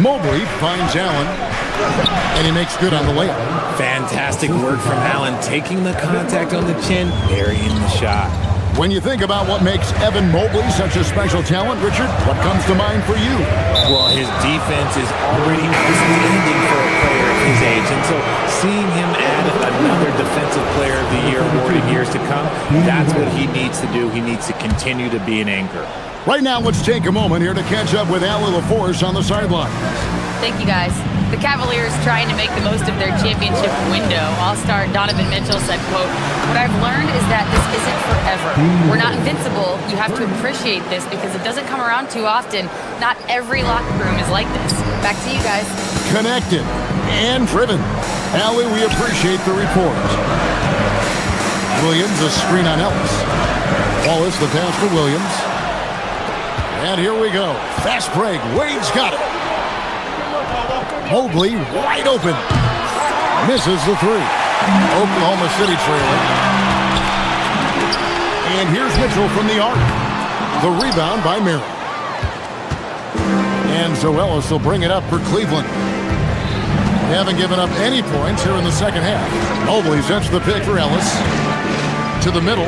Mobley finds Allen. And he makes good on the layup. Fantastic work from Allen, taking the contact on the chin, burying the shot. When you think about what makes Evan Mobley such a special talent, Richard, what comes to mind for you? Well, his defense is already outstanding for a player of his age, and so seeing him add another Defensive Player of the Year award in years to come, that's what he needs to do. He needs to continue to be an anchor. Right now, let's take a moment here to catch up with Allie LaForce on the sideline. Thank you, guys. The Cavaliers trying to make the most of their championship window. All-star Donovan Mitchell said, quote, "What I've learned is that this isn't forever. We're not invincible. You have to appreciate this because it doesn't come around too often. Not every locker room is like this." Back to you guys. Connected. And driven. Allie, we appreciate the report. Williams, a screen on Ellis. Wallace, the pass to Williams. And here we go. Fast break. Wade's got it. Mobley wide open. Misses the three. Oklahoma City trailing. And here's Mitchell from the arc. The rebound by Mary. And so Ellis will bring it up for Cleveland. They haven't given up any points here in the second half. Mobley sets the pick for Ellis. To the middle.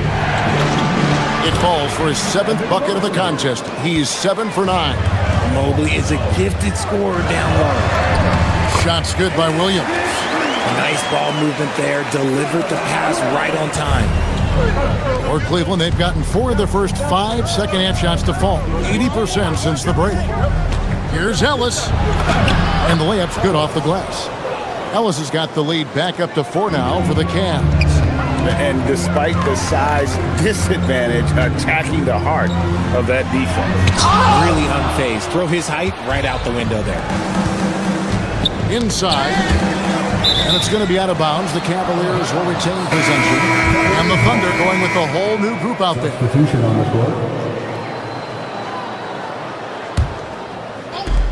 It falls for his 7th bucket of the contest. He's 7 for 9. Mobley is a gifted scorer down low. Shots good by Williams. Nice ball movement there. Delivered the pass right on time. For Cleveland, they've gotten 4 of their first 5 second-half shots to fall. 80% since the break. Here's Ellis. And the layup's good off the glass. Ellis has got the lead back up to 4 now for the Cavs. And despite the size disadvantage, attacking the heart of that defense. Really unfazed. Throw his height right out the window there. Inside. And it's going to be out of bounds. The Cavaliers will retain possession. And the Thunder going with a whole new group out there. Substitution on the court.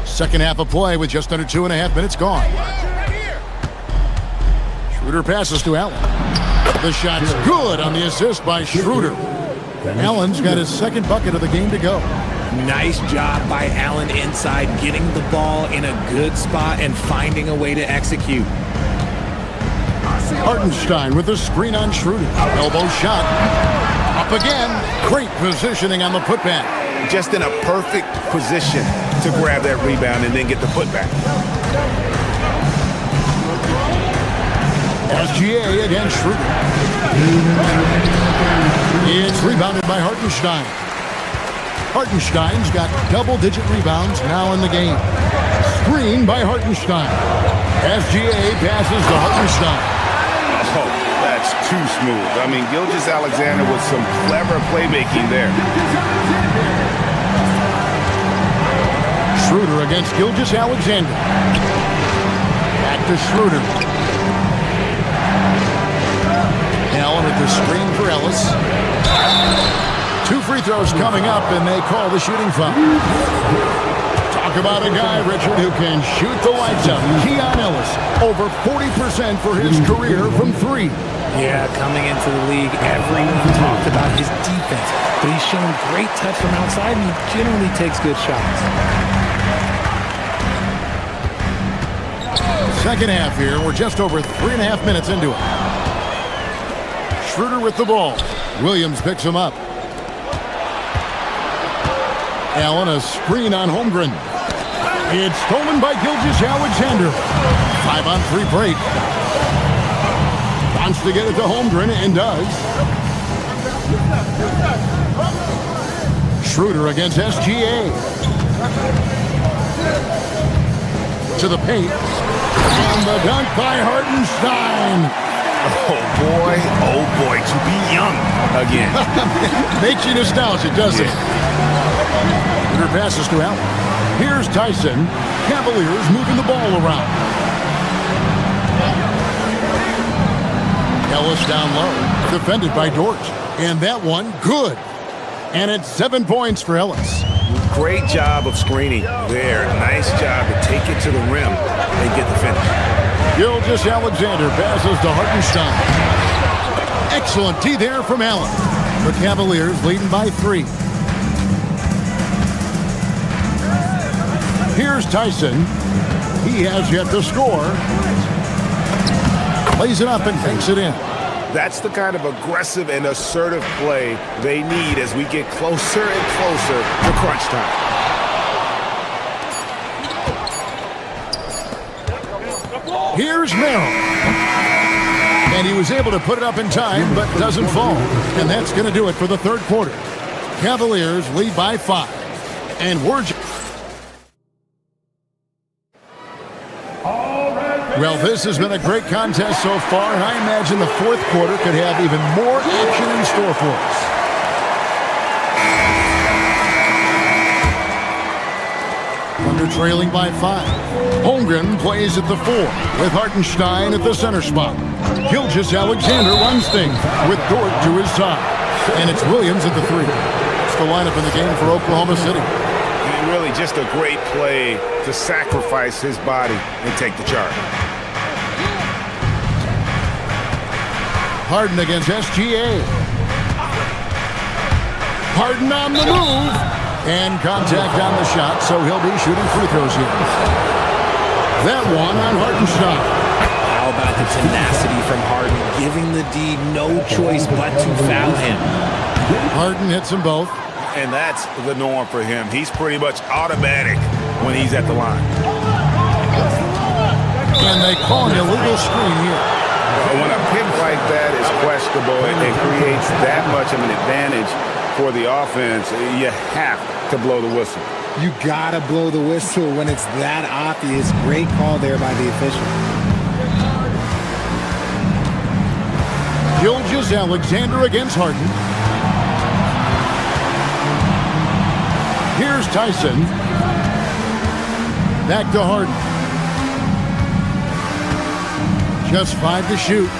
Second half of play with just under 2.5 minutes gone. Schroeder passes to Allen. The shot's good on the assist by Schroeder. Allen's got his 2nd bucket of the game to go. Nice job by Allen inside, getting the ball in a good spot and finding a way to execute. Hartenstein with the screen on Schroeder. Elbow shot. Up again. Great positioning on the putback. Just in a perfect position to grab that rebound and then get the putback. SGA against Schroeder. It's rebounded by Hartenstein. Hartenstein's got double-digit rebounds now in the game. Screen by Hartenstein. SGA passes to Hartenstein. Oh, that's too smooth. I mean, Gilgeous-Alexander with some clever playmaking there. Schroeder against Gilgeous-Alexander. Back to Schroeder. Allen at the screen for Ellis. 2 free throws coming up, and they call the shooting foul. Talk about a guy, Richard, who can shoot the lights out. Keon Ellis, over 40% for his career from 3. Yeah, coming into the league, everyone talked about his defense, but he's shown great touch from outside, and he generally takes good shots. Second half here. We're just over 3.5 minutes into it. Schroeder with the ball. Williams picks him up. Allen, a screen on Holmgren. It's stolen by Gilgeous-Alexander. 5-on-3 break. Wants to get it to Holmgren and does. Schroeder against SGA. To the paint. And the dunk by Hartenstein. Oh boy, to be young again. Makes you nostalgic, doesn't it? Schroeder passes to Allen. Here's Tyson. Cavaliers moving the ball around. Ellis down low. Defended by Dort. And that one, good. And it's 7 points for Ellis. Great job of screening there. Nice job to take it to the rim and get the finish. Gilgeous-Alexander passes to Hartenstein. Excellent D there from Allen. The Cavaliers leading by 3. Here's Tyson. He has yet to score. Plays it up and takes it in. That's the kind of aggressive and assertive play they need as we get closer and closer to crunch time. Here's Merrill. And he was able to put it up in time, but doesn't fall. And that's going to do it for the 3rd quarter. Cavaliers lead by 5. And we're... Well, this has been a great contest so far, and I imagine the 4th quarter could have even more action in store for us. Thunder trailing by 5. Holmgren plays at the 4 with Hartenstein at the center spot. Gilgeous-Alexander runs things with Dort to his side. And it's Williams at the 3. It's the lineup in the game for Oklahoma City. And really just a great play to sacrifice his body and take the charge. Harden against SGA. Harden on the move. And contact on the shot, so he'll be shooting free throws here. That one on Hartenstein. How about the tenacity from Harden, giving the D no choice but to foul him. Harden hits them both. And that's the norm for him. He's pretty much automatic when he's at the line. And they call an illegal screen here. When a pick like that is questionable and it creates that much of an advantage for the offense, you have to blow the whistle. You gotta blow the whistle when it's that obvious. Great call there by the official. Gilgeous-Alexander against Harden. Here's Tyson. Back to Harden. Just 5 to shoot.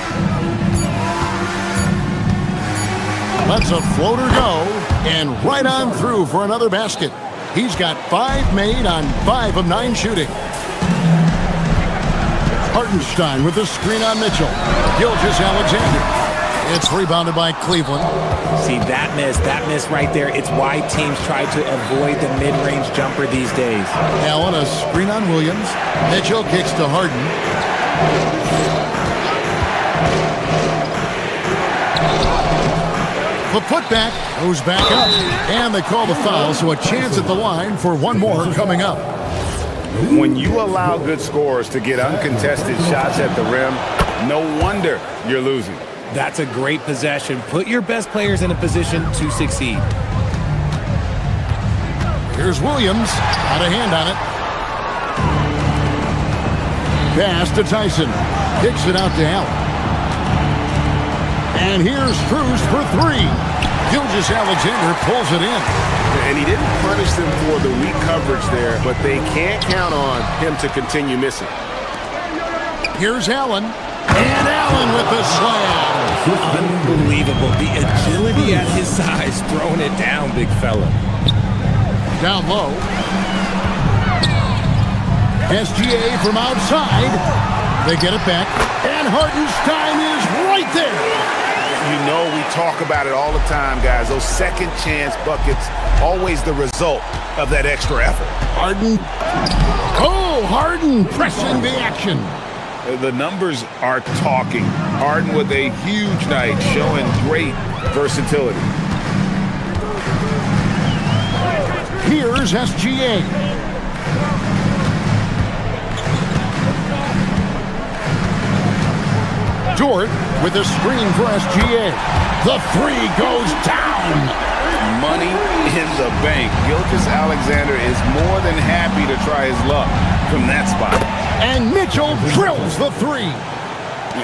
Lets a floater go, and right on through for another basket. He's got 5 made on 5 of 9 shooting. Hartenstein with the screen on Mitchell. Gilgeous-Alexander. It's rebounded by Cleveland. See, that miss right there. It's why teams try to avoid the mid-range jumper these days. Allen, a screen on Williams. Mitchell kicks to Harden. The putback goes back up, and they call the foul, so a chance at the line for one more coming up. When you allow good scorers to get uncontested shots at the rim, no wonder you're losing. That's a great possession. Put your best players in a position to succeed. Here's Williams, got a hand on it. Pass to Tyson, kicks it out to Allen. And here's Cruz for 3. Gilgeous-Alexander pulls it in. And he didn't punish them for the weak coverage there, but they can't count on him to continue missing. Here's Allen. And Allen with the slam. Unbelievable. The agility at his size, throwing it down, big fella. Down low. SGA from outside. They get it back. And Hartenstein is right there. You know, we talk about it all the time, guys. Those second chance buckets, always the result of that extra effort. Harden. Oh, Harden pressing the action. The numbers are talking. Harden with a huge night, showing great versatility. Here's SGA. Dort with a screen for SGA. The 3 goes down. Money in the bank. Gilgeous-Alexander is more than happy to try his luck from that spot. And Mitchell drills the 3.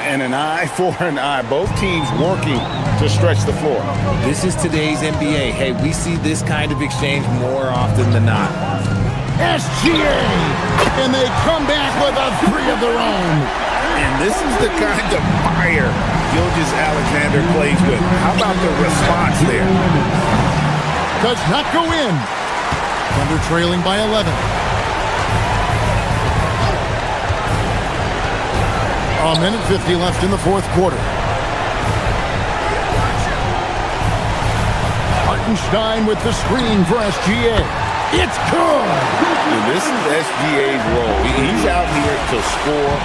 And an eye for an eye. Both teams working to stretch the floor. This is today's NBA. Hey, we see this kind of exchange more often than not. SGA! And they come back with a 3 of their own. And this is the kind of fire Gilgeous-Alexander plays with. How about the response there? Does not go in. Thunder trailing by 11. A minute 50 left in the fourth quarter. Hartenstein with the screen for SGA. It's good. And this is SGA's role. He's out here to score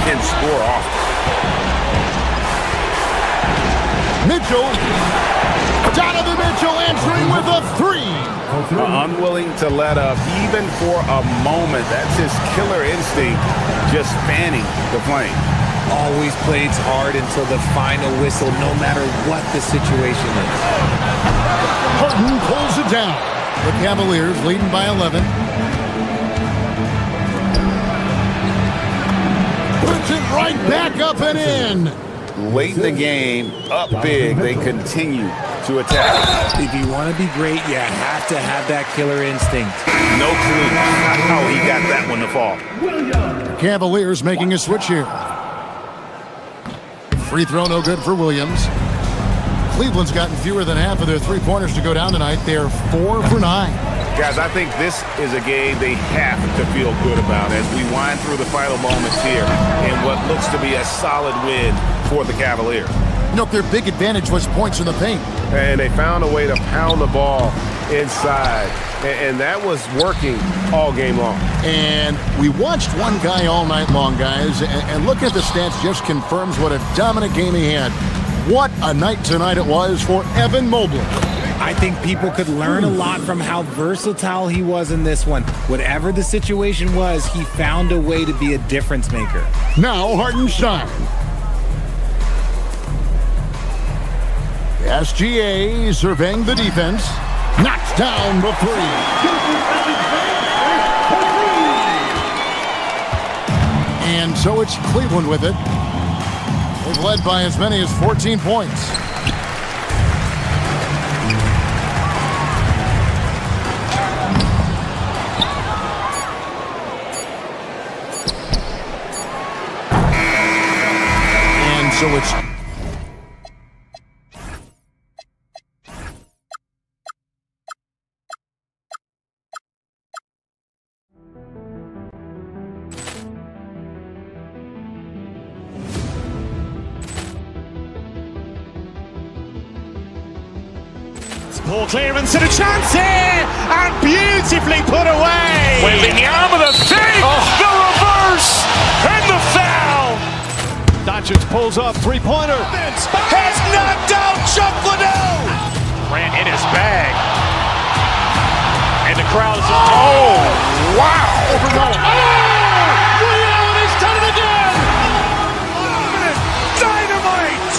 and score often. Mitchell. Donovan Mitchell answering with a 3. Unwilling to let up even for a moment. That's his killer instinct, just fanning the flame. Always plays hard until the final whistle, no matter what the situation is. Harden pulls it down. The Cavaliers leading by 11. Puts it right back up and in. Late in the game, up big, they continue to attack. If you want to be great, you have to have that killer instinct. No clue how he got that one to fall. Cavaliers making a switch here. Free throw no good for Williams. Cleveland's gotten fewer than half of their three-pointers to go down tonight. They're 4 for 9. Guys, I think this is a game they have to feel good about as we wind through the final moments here in what looks to be a solid win for the Cavaliers. You know, their big advantage was points in the paint. And they found a way to pound the ball inside. And that was working all game long. And we watched one guy all night long, guys, and looking at the stats just confirms what a dominant game he had. What a night tonight it was for Evan Mobley. I think people could learn a lot from how versatile he was in this one. Whatever the situation was, he found a way to be a difference maker. Now Hartenstein. SGA surveying the defense. Knocks down the three. And so it's Cleveland with it. They've led by as many as 14 points. And so it's Poor clearance and a chance here, and beautifully put away. Wembanyama the save, the reverse, and the foul. Doncic pulls up, three-pointer. Has knocked out Chuck Liddell. Ran in his bag. And the crowd is... Oh, wow. Willie Allen has done it again. Dynamite.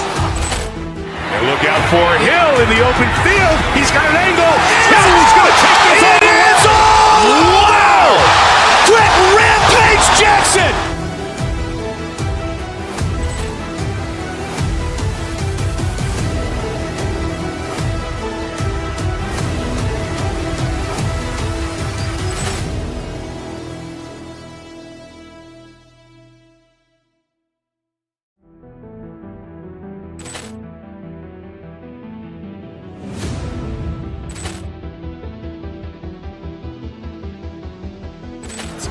And look out for Hill in the open field. He's got an angle. Hill's going to take this all the way. Wow. Quick Rampage Jackson.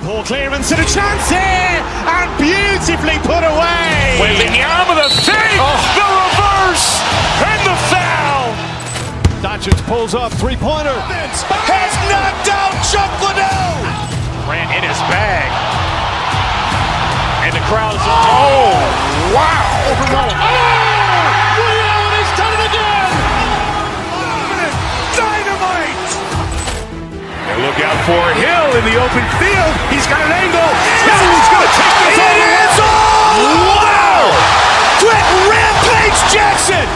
Poor clearance and a chance here, and beautifully put away. Wembanyama the save, the reverse, and the foul. Doncic pulls up, three-pointer. Has knocked out Chuck Liddell. Ran in his bag. And the crowd is... Oh, wow. Willie Allen has done it again. Dynamite. And look out for Hill in the open field. He's got an angle. Hill's going to take this all the way. Wow. Quick Rampage Jackson.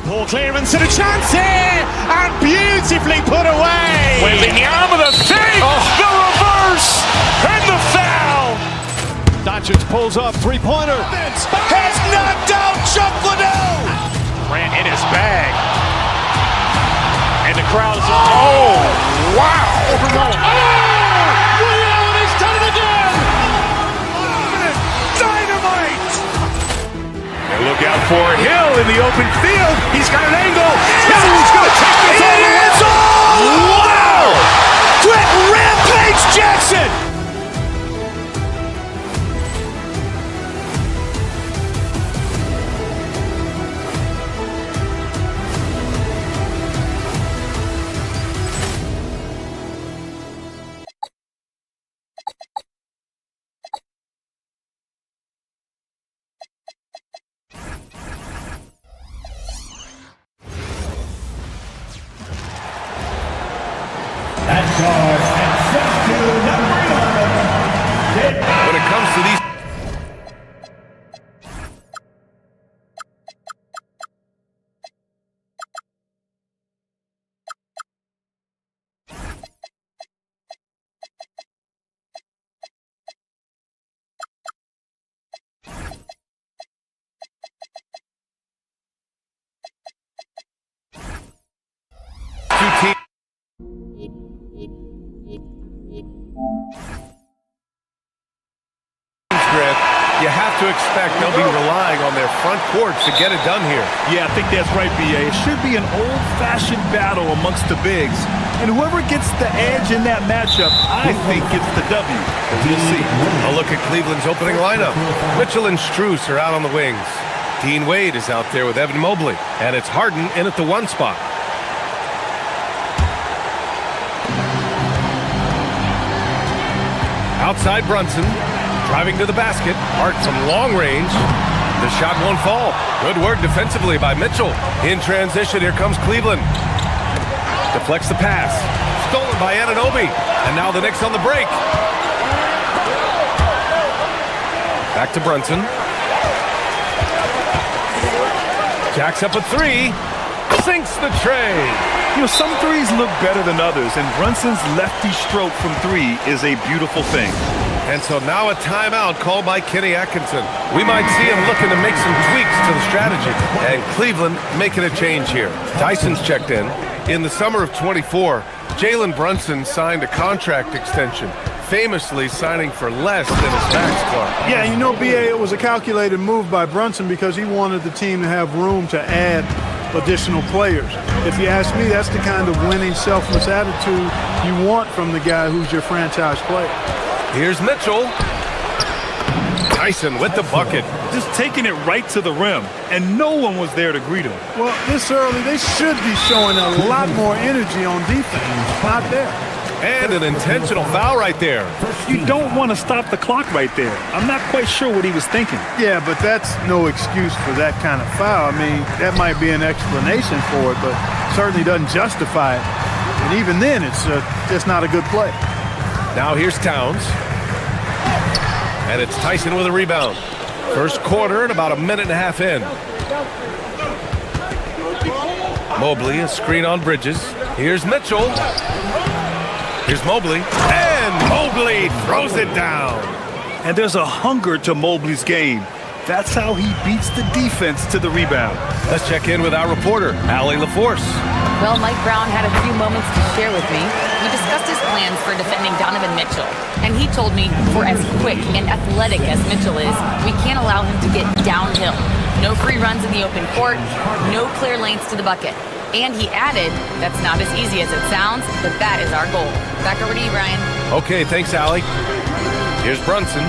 Poor clearance and a chance here, and beautifully put away. Wembanyama the save, the reverse, and the foul. Doncic pulls up, three-pointer. Has knocked out Chuck Liddell. Ran in his bag. And the crowd is... Oh, wow. Willie Allen has done it again. Dynamite. And look out for Hill in the open field. He's got an angle. Hill's going to take this all the way. Wow. Quick Rampage Jackson. you have to expect they'll be relying on their front court to get it done here. Yeah, I think that's right, B.A. It should be an old-fashioned battle amongst the bigs. And whoever gets the edge in that matchup, I think gets the W. We'll see. A look at Cleveland's opening lineup. Mitchell and Strus are out on the wings. Dean Wade is out there with Evan Mobley. And it's Harden in at the 1 spot. Outside Brunson. Driving to the basket. Hart from long range. The shot won't fall. Good work defensively by Mitchell. In transition, here comes Cleveland. Deflects the pass. Stolen by Anunoby. And now the Knicks on the break. Back to Brunson. Jacks up a 3. Sinks the tray. You know, some threes look better than others, and Brunson's lefty stroke from 3 is a beautiful thing. And so now a timeout called by Kenny Atkinson. We might see him looking to make some tweaks to the strategy. And Cleveland making a change here. Tyson's checked in. In the summer of 24, Jalen Brunson signed a contract extension, famously signing for less than his max club. Yeah, you know, B.A., it was a calculated move by Brunson because he wanted the team to have room to add additional players. If you ask me, that's the kind of winning, selfless attitude you want from the guy who's your franchise player. Here's Mitchell. Tyson with the bucket. Just taking it right to the rim, and no one was there to greet him. Well, this early, they should be showing a lot more energy on defense. Not there. And an intentional foul right there. You don't want to stop the clock right there. I'm not quite sure what he was thinking. Yeah, but that's no excuse for that kind of foul. I mean, that might be an explanation for it, but certainly doesn't justify it. And even then, it's just not a good play. Now here's Towns. And it's Tyson with a rebound. First quarter and about a minute and a half in. Mobley, a screen on Bridges. Here's Mitchell. Here's Mobley. And Mobley throws it down. And there's a hunger to Mobley's game. That's how he beats the defense to the rebound. Let's check in with our reporter, Allie LaForce. Well, Mike Brown had a few moments to share with me. We discussed his plans for defending Donovan Mitchell. And he told me for as quick and athletic as Mitchell is, we can't allow him to get downhill. No free runs in the open court, no clear lanes to the bucket. And he added, that's not as easy as it sounds, but that is our goal. Back over to you, Brian. Okay, thanks, Allie. Here's Brunson.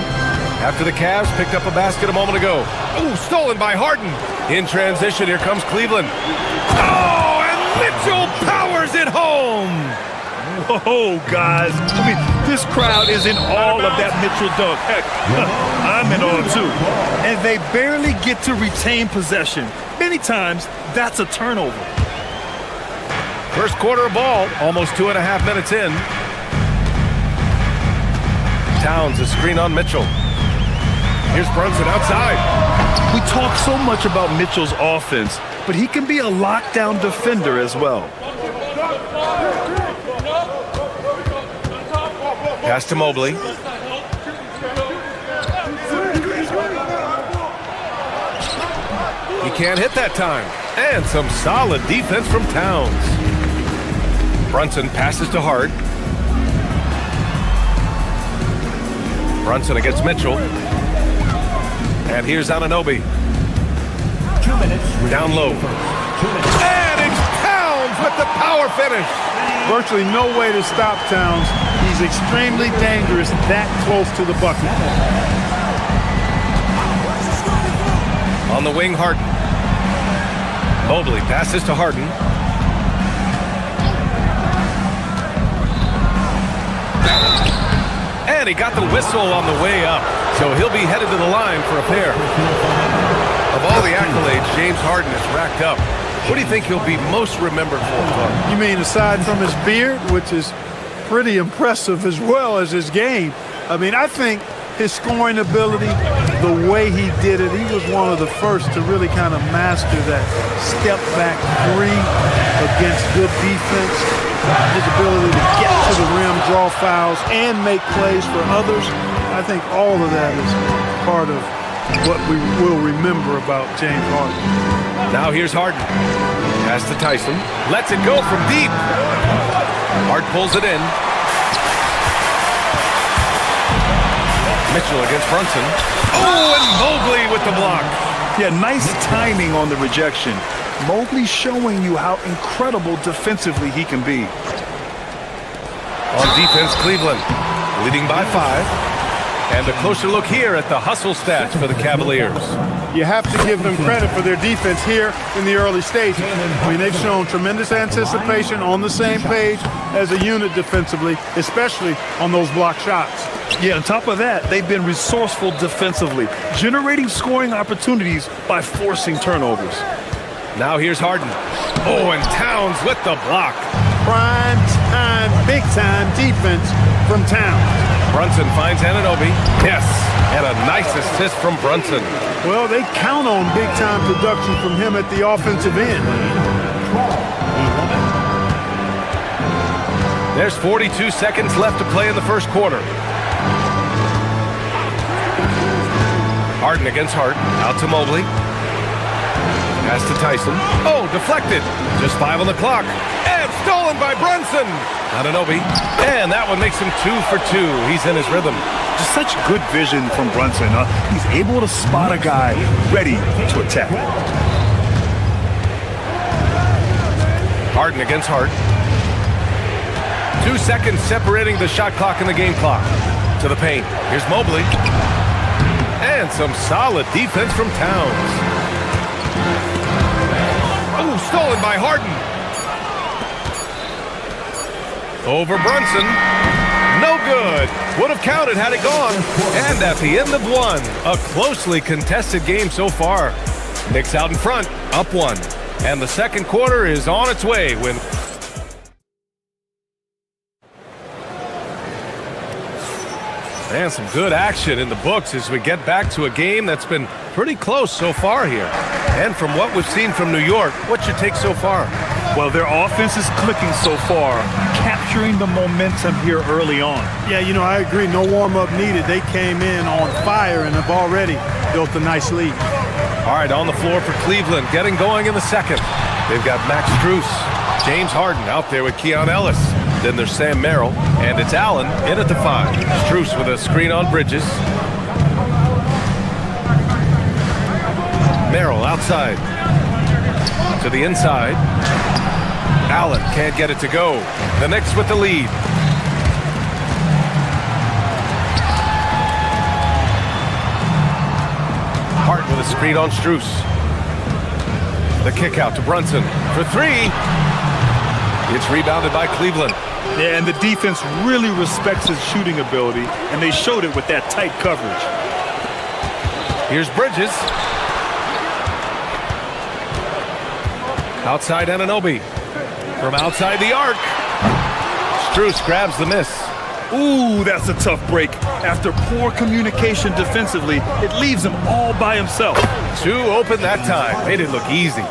After the Cavs picked up a basket a moment ago. Oh, stolen by Harden. In transition, here comes Cleveland. Oh, and Mitchell powers it home. Whoa, guys. I mean, this crowd is in awe of that Mitchell dunk. Heck, I'm in awe, too. And they barely get to retain possession. Many times, that's a turnover. First quarter of ball, almost 2.5 minutes in. Towns, a screen on Mitchell. Here's Brunson outside. We talk so much about Mitchell's offense, but he can be a lockdown defender as well. Pass to Mobley. He can't hit that time. And some solid defense from Towns. Brunson passes to Hart. Brunson against Mitchell. And here's Anunoby. 2 minutes. Down low. And it's Towns with the power finish. Virtually no way to stop Towns. He's extremely dangerous that close to the bucket. On the wing, Harden. Mobley passes to Harden. And he got the whistle on the way up. So he'll be headed to the line for a pair. Of all the accolades James Harden has racked up, what do you think he'll be most remembered for? You mean aside from his beard, which is pretty impressive as well as his game? I mean, I think his scoring ability, the way he did it, he was one of the first to really kind of master that step-back three against good defense. His ability to get to the rim, draw fouls, and make plays for others. I think all of that is part of what we will remember about James Harden. Now here's Harden. Pass to Tyson. Lets it go from deep. Hart pulls it in. Mitchell against Brunson. Oh, and Mobley with the block. Yeah, nice timing on the rejection. Mobley showing you how incredible defensively he can be. On defense, Cleveland leading by 5. And a closer look here at the hustle stats for the Cavaliers. You have to give them credit for their defense here in the early stages. I mean, they've shown tremendous anticipation, on the same page as a unit defensively, especially on those block shots. Yeah, on top of that, they've been resourceful defensively, generating scoring opportunities by forcing turnovers. Now here's Harden. Oh, and Towns with the block. Prime time, big time defense from Towns. Brunson finds Anunoby. Yes, and a nice assist from Brunson. Well, they count on big time production from him at the offensive end. There's 42 seconds left to play in the first quarter. Harden against Hart. Out to Mobley. Pass to Tyson. Oh, deflected. Just 5 on the clock. And stolen by Brunson. Anunoby. And that one makes him 2 for 2. He's in his rhythm. Just such good vision from Brunson. He's able to spot a guy ready to attack. Harden against Hart. 2 seconds separating the shot clock and the game clock. To the paint. Here's Mobley. And some solid defense from Towns. Oh, stolen by Harden. Over Brunson. No good. Would have counted had it gone. And at the end of 1, a closely contested game so far. Knicks out in front, up 1. And the second quarter is on its way when... And some good action in the books as we get back to a game that's been pretty close so far here. And from what we've seen from New York, what's your take so far? Well, their offense is clicking so far, capturing the momentum here early on. Yeah, you know, I agree. No warm-up needed. They came in on fire and have already built a nice lead. All right, on the floor for Cleveland, getting going in the second. They've got Max Strus, James Harden out there with Keon Ellis. Then there's Sam Merrill, and it's Allen in at the 5. Strus with a screen on Bridges. Merrill outside. To the inside. Allen can't get it to go. The Knicks with the lead. Hart with a screen on Strus. The kick out to Brunson for 3. It's rebounded by Cleveland. Yeah, and the defense really respects his shooting ability, and they showed it with that tight coverage. Here's Bridges. Outside Anunoby. From outside the arc. Strus grabs the miss. Ooh, that's a tough break. After poor communication defensively, it leaves him all by himself. 2 open that time. Made it look easy.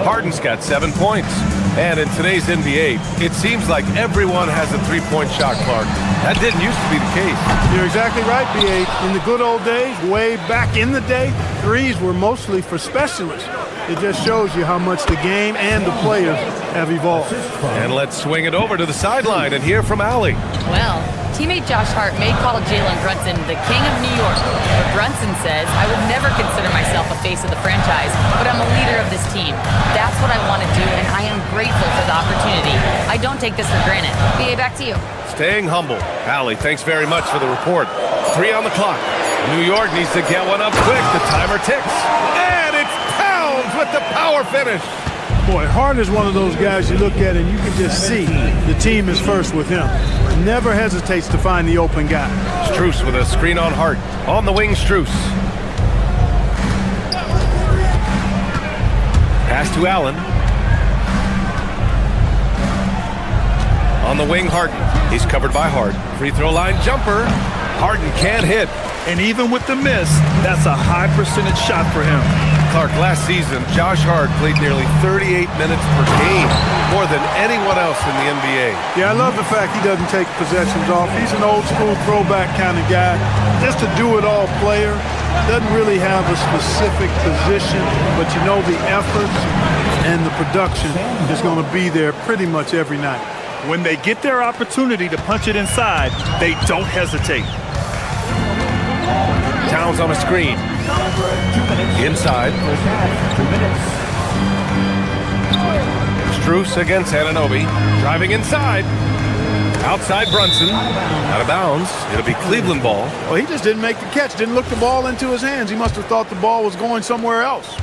Harden's got 7 points. And in today's NBA, it seems like everyone has a 3-point shot, Clark. That didn't used to be the case. You're exactly right, B.A. In the good old days, way back in the day, threes were mostly for specialists. It just shows you how much the game and the players have evolved. And let's swing it over to the sideline and hear from Allie. Well, teammate Josh Hart may call Jalen Brunson the king of New York, but Brunson says, I would never consider myself a face of the franchise, but I'm a leader of this team. That's what I want to do, and I am grateful for the opportunity. I don't take this for granted. B.A., back to you. Staying humble. Allie, thanks very much for the report. 3 on the clock. New York needs to get one up quick. The timer ticks. And it's Towns with the power finish. Boy, Hart is one of those guys you look at and you can just see the team is first with him. Never hesitates to find the open guy. Strus with a screen on Hart. On the wing, Strus. Pass to Allen. On the wing, Harden. He's covered by Hart. Free throw line jumper. Harden can't hit. And even with the miss, that's a high percentage shot for him. Clark, last season, Josh Hart played nearly 38 minutes per game, more than anyone else in the NBA. Yeah, I love the fact he doesn't take possessions off. He's an old-school throwback kind of guy. Just a do-it-all player. Doesn't really have a specific position, but you know the effort and the production is going to be there pretty much every night. When they get their opportunity to punch it inside, they don't hesitate. Towns on a screen. Inside. Strus against Anunoby. Driving inside. Outside Brunson. Out of bounds. It'll be Cleveland ball. Well, he just didn't make the catch. Didn't look the ball into his hands. He must have thought the ball was going somewhere else.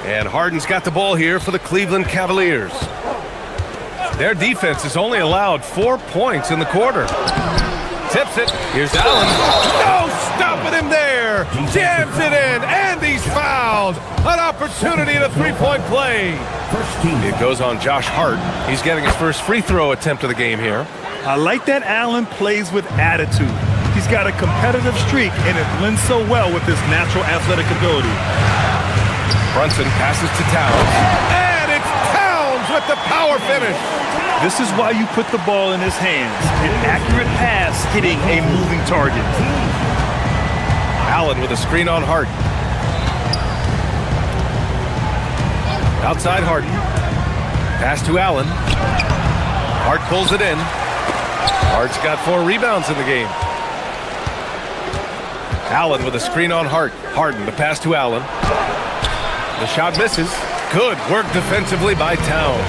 And Harden's got the ball here for the Cleveland Cavaliers. Their defense has only allowed 4 points in the quarter. Tips it. Here's Allen. No stopping him there. Jams it in, and he's fouled. An opportunity at a three-point play. It goes on Josh Hart. He's getting his first free throw attempt of the game here. I like that Allen plays with attitude. He's got a competitive streak, and it blends so well with his natural athletic ability. Brunson passes to Towns. And it's Towns with the power finish. This is why you put the ball in his hands. An accurate pass hitting a moving target. Allen with a screen on Hart. Outside Harden. Pass to Allen. Hart pulls it in. Hart's got 4 rebounds in the game. Allen with a screen on Hart. Harden, the pass to Allen. The shot misses. Good work defensively by Towns.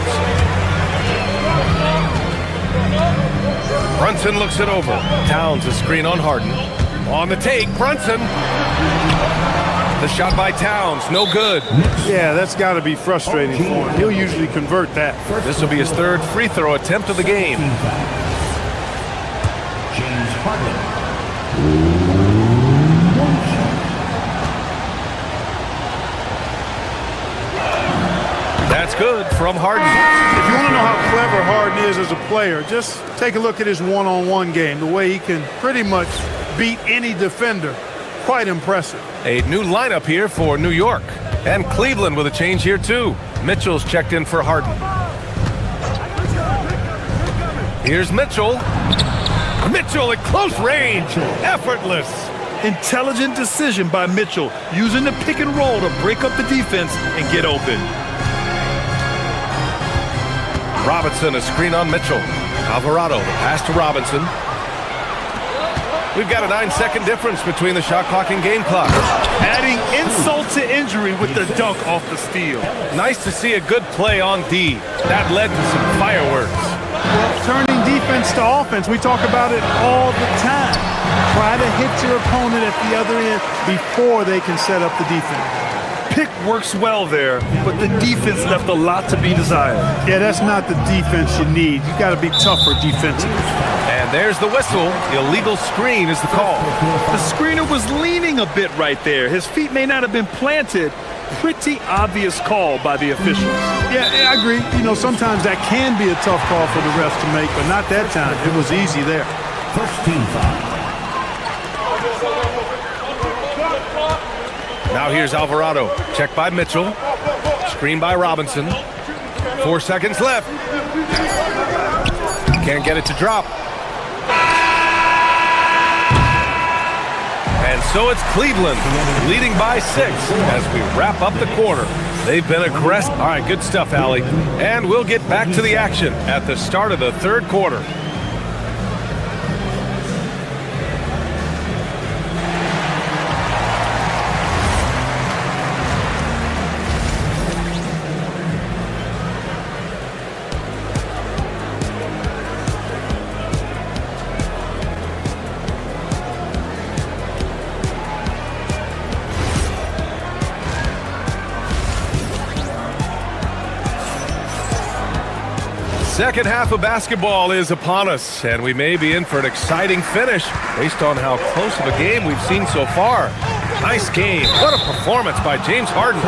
Brunson looks it over. Towns a screen on Harden. On the take, Brunson. The shot by Towns, no good. Yeah, that's got to be frustrating for him. He'll usually convert that. This will be his 3rd free throw attempt of the game. James Harden. That's good from Harden. If you want to know how clever Harden is as a player, just take a look at his one-on-one game. The way he can pretty much beat any defender. Quite impressive. A new lineup here for New York. And Cleveland with a change here too. Mitchell's checked in for Harden. Here's Mitchell. Mitchell at close range. Effortless. Intelligent decision by Mitchell, using the pick and roll to break up the defense and get open. Robinson, a screen on Mitchell. Alvarado, the pass to Robinson. We've got a 9-second difference between the shot clock and game clock. Adding insult to injury with the dunk off the steal. Nice to see a good play on D. That led to some fireworks. Well, turning defense to offense, we talk about it all the time. Try to hit your opponent at the other end before they can set up the defense. Pick works well there, but the defense left a lot to be desired. Yeah, that's not the defense you need. You got to be tougher defensively. And there's the whistle. Illegal screen is the call. The screener was leaning a bit right there. His feet may not have been planted. Pretty obvious call by the officials. Yeah, I agree. You know, sometimes that can be a tough call for the refs to make, but not that time. It was easy there. First team foul. Now here's Alvarado. Check by Mitchell. Screen by Robinson. 4 seconds left. Can't get it to drop. And so it's Cleveland leading by 6 as we wrap up the quarter. They've been aggressive. All right, good stuff, Allie. And we'll get back to the action at the start of the 3rd quarter. Second half of basketball is upon us, and we may be in for an exciting finish based on how close of a game we've seen so far. Nice game. What a performance by James Harden.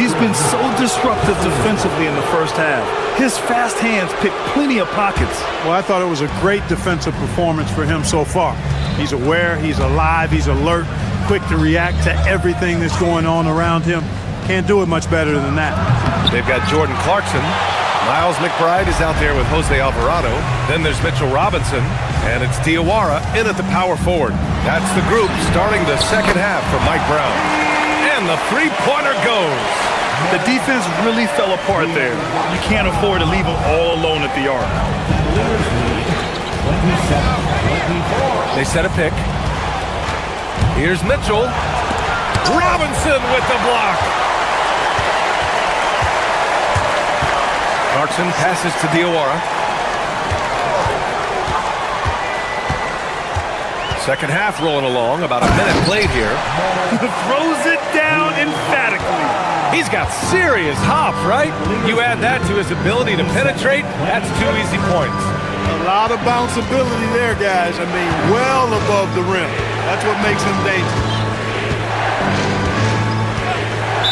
He's been so disruptive defensively in the first half. His fast hands pick plenty of pockets. Well, I thought it was a great defensive performance for him so far. He's aware, he's alive, he's alert, quick to react to everything that's going on around him. Can't do it much better than that. They've got Jordan Clarkson. Miles McBride is out there with Jose Alvarado. Then there's Mitchell Robinson, and it's Diawara in at the power forward. That's the group starting the second half for Mike Brown. And the three-pointer goes. The defense really fell apart there. You can't afford to leave them all alone at the arc. They set a pick. Here's Mitchell. Robinson with the block. Clarkson passes to Diawara. Second half rolling along, about a minute played here. Throws it down emphatically. He's got serious hop, right? You add that to his ability to penetrate, that's 2 easy points. A lot of bounceability there, guys. I mean, well above the rim. That's what makes him dangerous.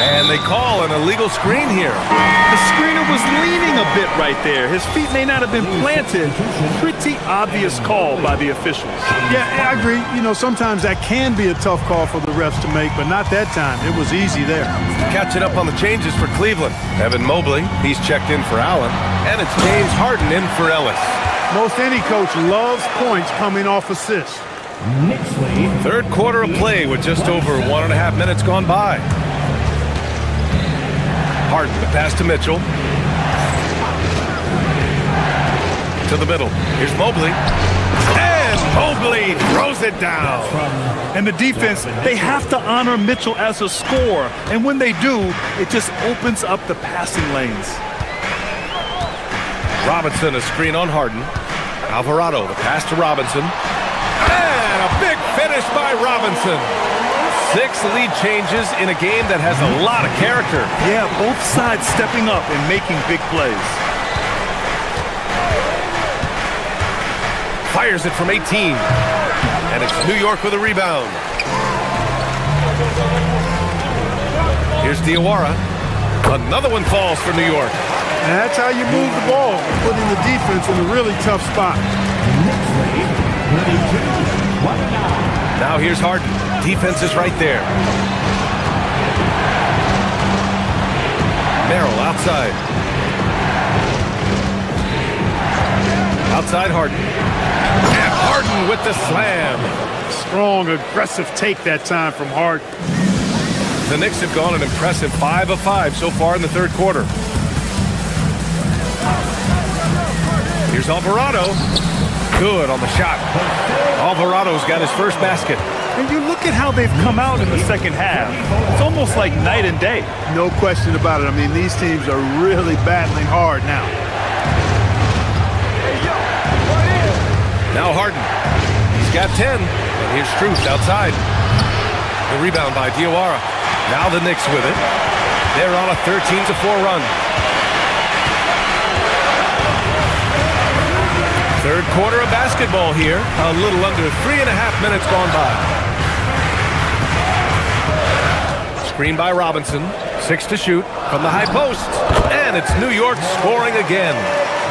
And they call an illegal screen here. The screener was leaning a bit right there. His feet may not have been planted. Pretty obvious call by the officials. Yeah, I agree. You know, sometimes that can be a tough call for the refs to make, but not that time. It was easy there. Catching up on the changes for Cleveland. Evan Mobley, he's checked in for Allen. And it's James Harden in for Ellis. Most any coach loves points coming off assists. Third quarter of play with just over 1.5 minutes gone by. Harden, the pass to Mitchell. To the middle. Here's Mobley. And Mobley throws it down. And the defense, they have to honor Mitchell as a scorer. And when they do, it just opens up the passing lanes. Robinson, a screen on Harden. Alvarado, the pass to Robinson. And a big finish by Robinson. 6 lead changes in a game that has a lot of character. Yeah, both sides stepping up and making big plays. Fires it from 18. And it's New York with a rebound. Here's Diawara. Another one falls for New York. And that's how you move the ball, putting the defense in a really tough spot. Now here's Harden. Defense is right there. Merrill outside. Outside Harden. And Harden with the slam. Strong, aggressive take that time from Harden. The Knicks have gone an impressive 5 of 5 so far in the third quarter. Here's Alvarado. Good on the shot. Alvarado's got his first basket. And you look at how they've come out in the second half. It's almost like night and day. No question about it. I mean, these teams are really battling hard now. Now Harden. He's got 10. And here's Strus outside. The rebound by Diawara. Now the Knicks with it. They're on a 13-4 run. Third quarter of basketball here. A little under 3.5 minutes gone by. Screen by Robinson. 6 to shoot from the high post. And it's New York scoring again.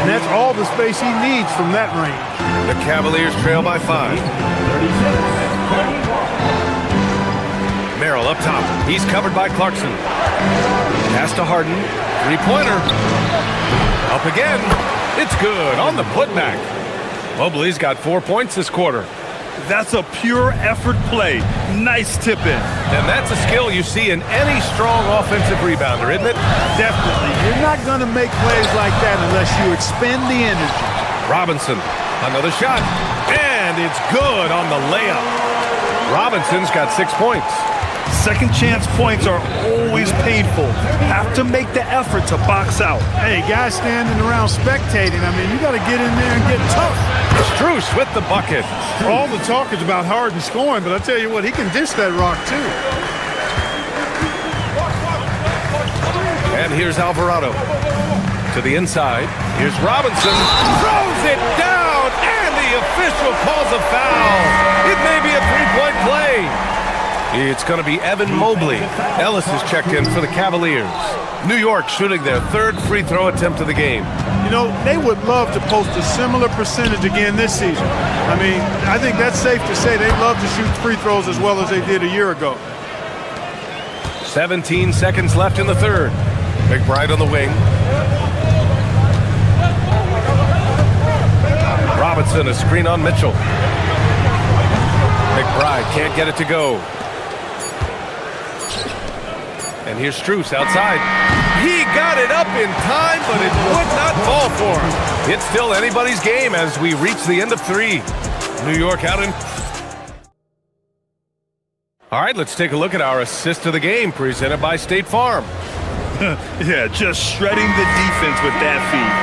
And that's all the space he needs from that range. The Cavaliers trail by 5. Merrill up top. He's covered by Clarkson. Pass to Harden. Three-pointer. Up again. It's good on the putback. Mobley's got 4 points this quarter. That's a pure effort play. Nice tip-in. And that's a skill you see in any strong offensive rebounder, isn't it? Definitely. You're not going to make plays like that unless you expend the energy. Robinson, another shot. And it's good on the layup. Robinson's got 6 points. Second chance points are always painful. Have to make the effort to box out. Hey, guys standing around spectating, I mean, you got to get in there and get tough. Strus with the bucket. All the talk is about Harden scoring, but I tell you what, he can dish that rock too. And here's Alvarado. To the inside. Here's Robinson. Throws it down, and the official calls a foul. It may be a three-point play. It's going to be Evan Mobley. Ellis is checked in for the Cavaliers. New York shooting their third free throw attempt of the game. You know, they would love to post a similar percentage again this season. I mean, I think that's safe to say they'd love to shoot free throws as well as they did a year ago. 17 seconds left in the third. McBride on the wing. Robinson, a screen on Mitchell. McBride can't get it to go. And here's Strus outside. He got it up in time, but it would not fall for him. It's still anybody's game as we reach the end of 3. New York out in... All right, let's take a look at our assist of the game presented by State Farm. Yeah, just shredding the defense with that feed.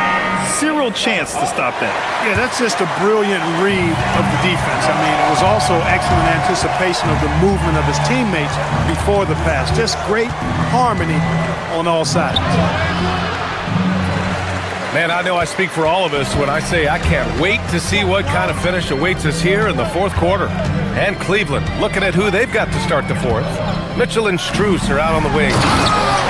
Zero chance to stop that. Yeah, that's just a brilliant read of the defense. I mean, it was also excellent anticipation of the movement of his teammates before the pass. Just great harmony on all sides. Man, I know I speak for all of us when I say I can't wait to see what kind of finish awaits us here in the fourth quarter. And Cleveland, looking at who they've got to start the fourth. Mitchell and Strus are out on the wing.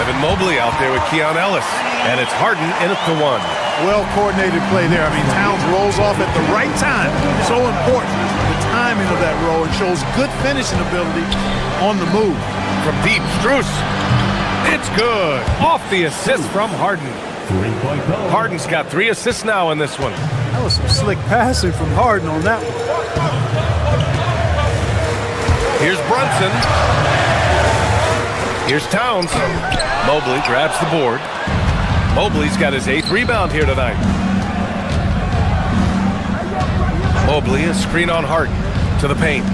Evan Mobley out there with Keon Ellis. And it's Harden in at the one. Well-coordinated play there. I mean, Towns rolls off at the right time. So important, the timing of that roll, and shows good finishing ability on the move. From deep, Strus. It's good. Off the assist from Harden. Harden's got 3 assists now in this one. That was some slick passing from Harden on that one. Here's Brunson. Here's Towns. Mobley grabs the board. Mobley's got his 8th rebound here tonight. Mobley, a screen on Harden to the paint.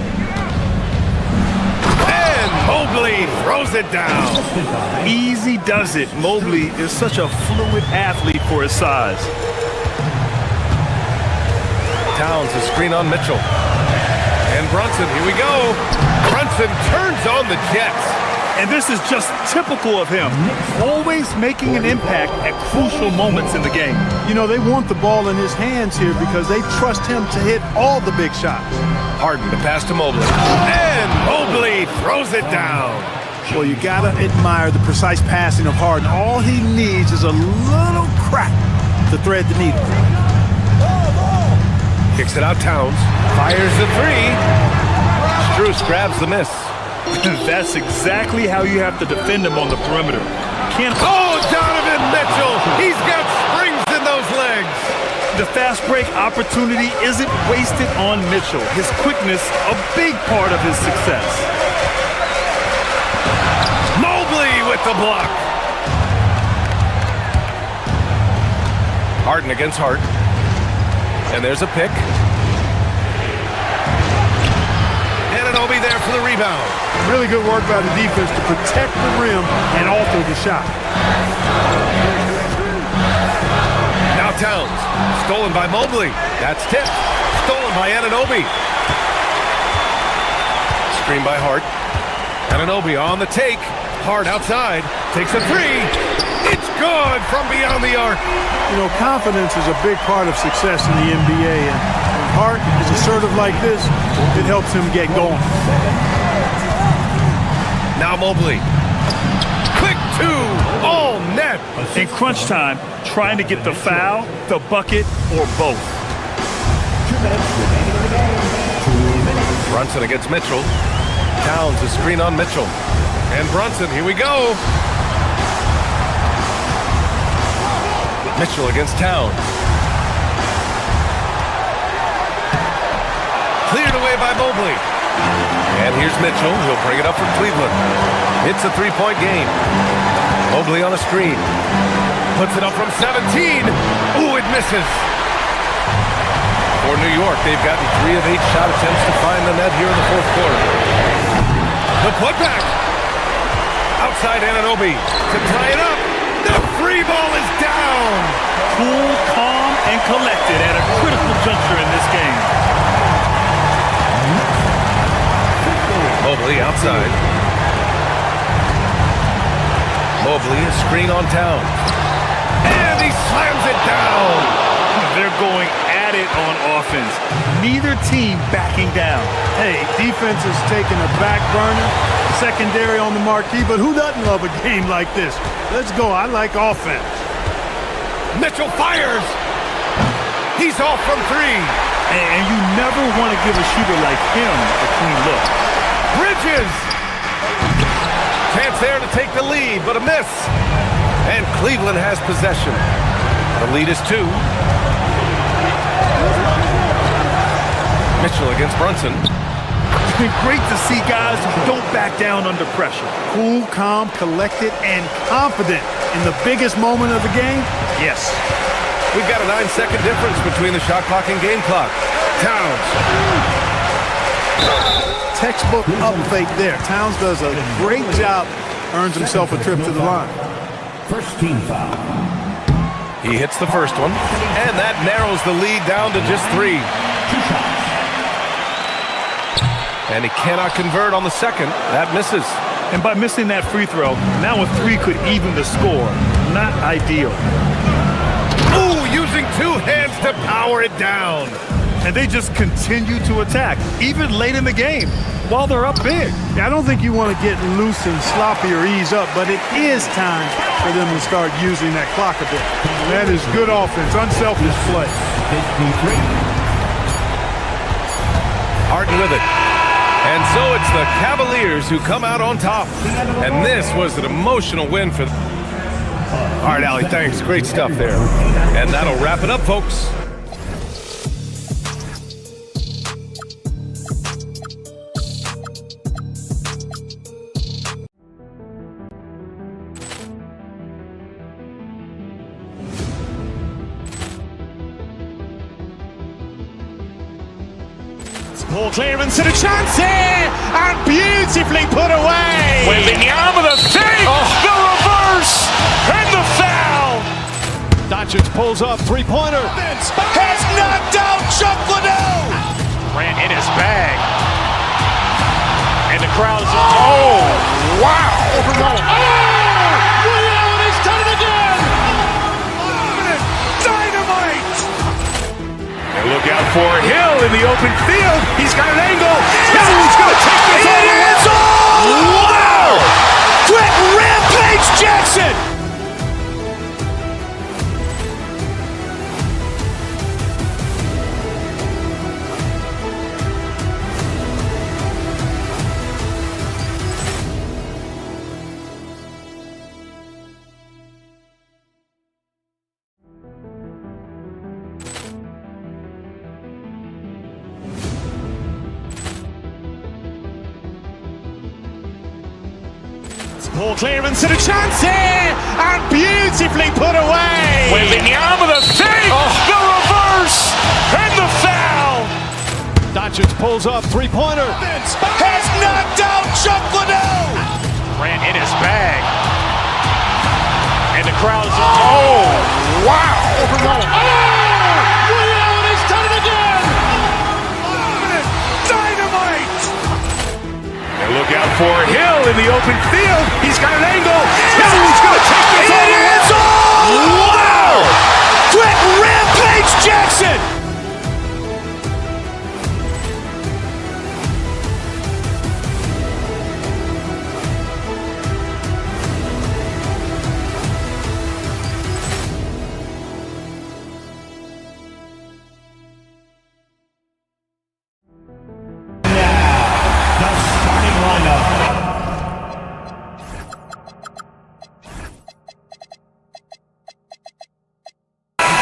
And Mobley throws it down. Easy does it. Mobley is such a fluid athlete for his size. Towns, a screen on Mitchell. And Brunson, here we go. Brunson turns on the Jets. And this is just typical of him, always making an impact at crucial moments in the game. You know, they want the ball in his hands here because they trust him to hit all the big shots. Harden, the pass to Mobley. And Mobley throws it down. Well, you got to admire the precise passing of Harden. All he needs is a little crack to thread the needle. Kicks it out, Towns. Fires the 3. Strus grabs the miss. That's exactly how you have to defend him on the perimeter. Donovan Mitchell! He's got springs in those legs! The fast break opportunity isn't wasted on Mitchell. His quickness, a big part of his success. Mobley with the block! Harden against Hart. And there's a pick. Anunoby there for the rebound. Really good work by the defense to protect the rim and alter the shot. Now Towns, stolen by Mobley. That's tipped. Stolen by Anunoby. Screen by Hart. Anunoby on the take. Hart outside. Takes a 3. It's good from beyond the arc. You know, confidence is a big part of success in the NBA. And when Hart is assertive like this, it helps him get going. Now Mobley. Quick 2. All net. In crunch time, trying to get the foul, the bucket, or both. Brunson against Mitchell. Towns, a screen on Mitchell. And Brunson, here we go. Mitchell against Towns. Cleared away by Mobley. And here's Mitchell. He'll bring it up for Cleveland. It's a 3-point game. Mobley on a screen. Puts it up from 17. Ooh, it misses. For New York, they've gotten 3 of 8 shot attempts to find the net here in the fourth quarter. The putback. Outside Anunoby to tie it up. The free ball is down. Cool, calm, and collected at a critical juncture in this game. Mobley outside. Mobley, a screen on Towns. And he slams it down. They're going at it on offense. Neither team backing down. Hey, defense is taking a back burner, secondary on the marquee, but who doesn't love a game like this? Let's go. I like offense. Mitchell fires. He's off from 3. And you never want to give a shooter like him a clean look. Bridges. Chance there to take the lead, but a miss. And Cleveland has possession. The lead is 2. Mitchell against Brunson. It's been great to see guys who don't back down under pressure. Cool, calm, collected, and confident in the biggest moment of the game? Yes. We've got a 9-second difference between the shot clock and game clock. Towns. textbook up fake there. Towns does a great job, earns himself a trip to the line. First team foul. He hits the first one, and that narrows the lead down to just 3. And he cannot convert on the second. That misses. And by missing that free throw, now a 3 could even the score. Not ideal. Ooh, using 2 hands to power it down. And they just continue to attack, even late in the game, while they're up big. I don't think you want to get loose and sloppy or ease up, but it is time for them to start using that clock a bit. That is good offense, unselfish play. Harden with it. And so it's the Cavaliers who come out on top. And this was an emotional win for them. All right, Allie, thanks. Great stuff there. And that'll wrap it up, folks. Ball clearance and a chance here, and beautifully put away. Wembanyama the save, the reverse, and the foul. Doncic pulls up, three-pointer. Has knocked out Chuck Liddell. Ran in his bag. And the crowd is... Oh, wow. Ray Allen has done it again. Dynamite. And look out for Hill in the open field. He's got an angle. He's going to take this all the way. Wow! Quick Rampage Jackson. Ball clearance and a chance here, and beautifully put away. Wembanyama the save, the reverse, and the foul. Doncic pulls up, three-pointer. Has knocked out Chuck Liddell. Ran in his bag. And the crowd is... Oh, wow. Ray Allen has done it again. Dynamite. And look out for Hill in the open field. He's got an angle. He's going to take this all the way. Wow! Quick Rampage Jackson.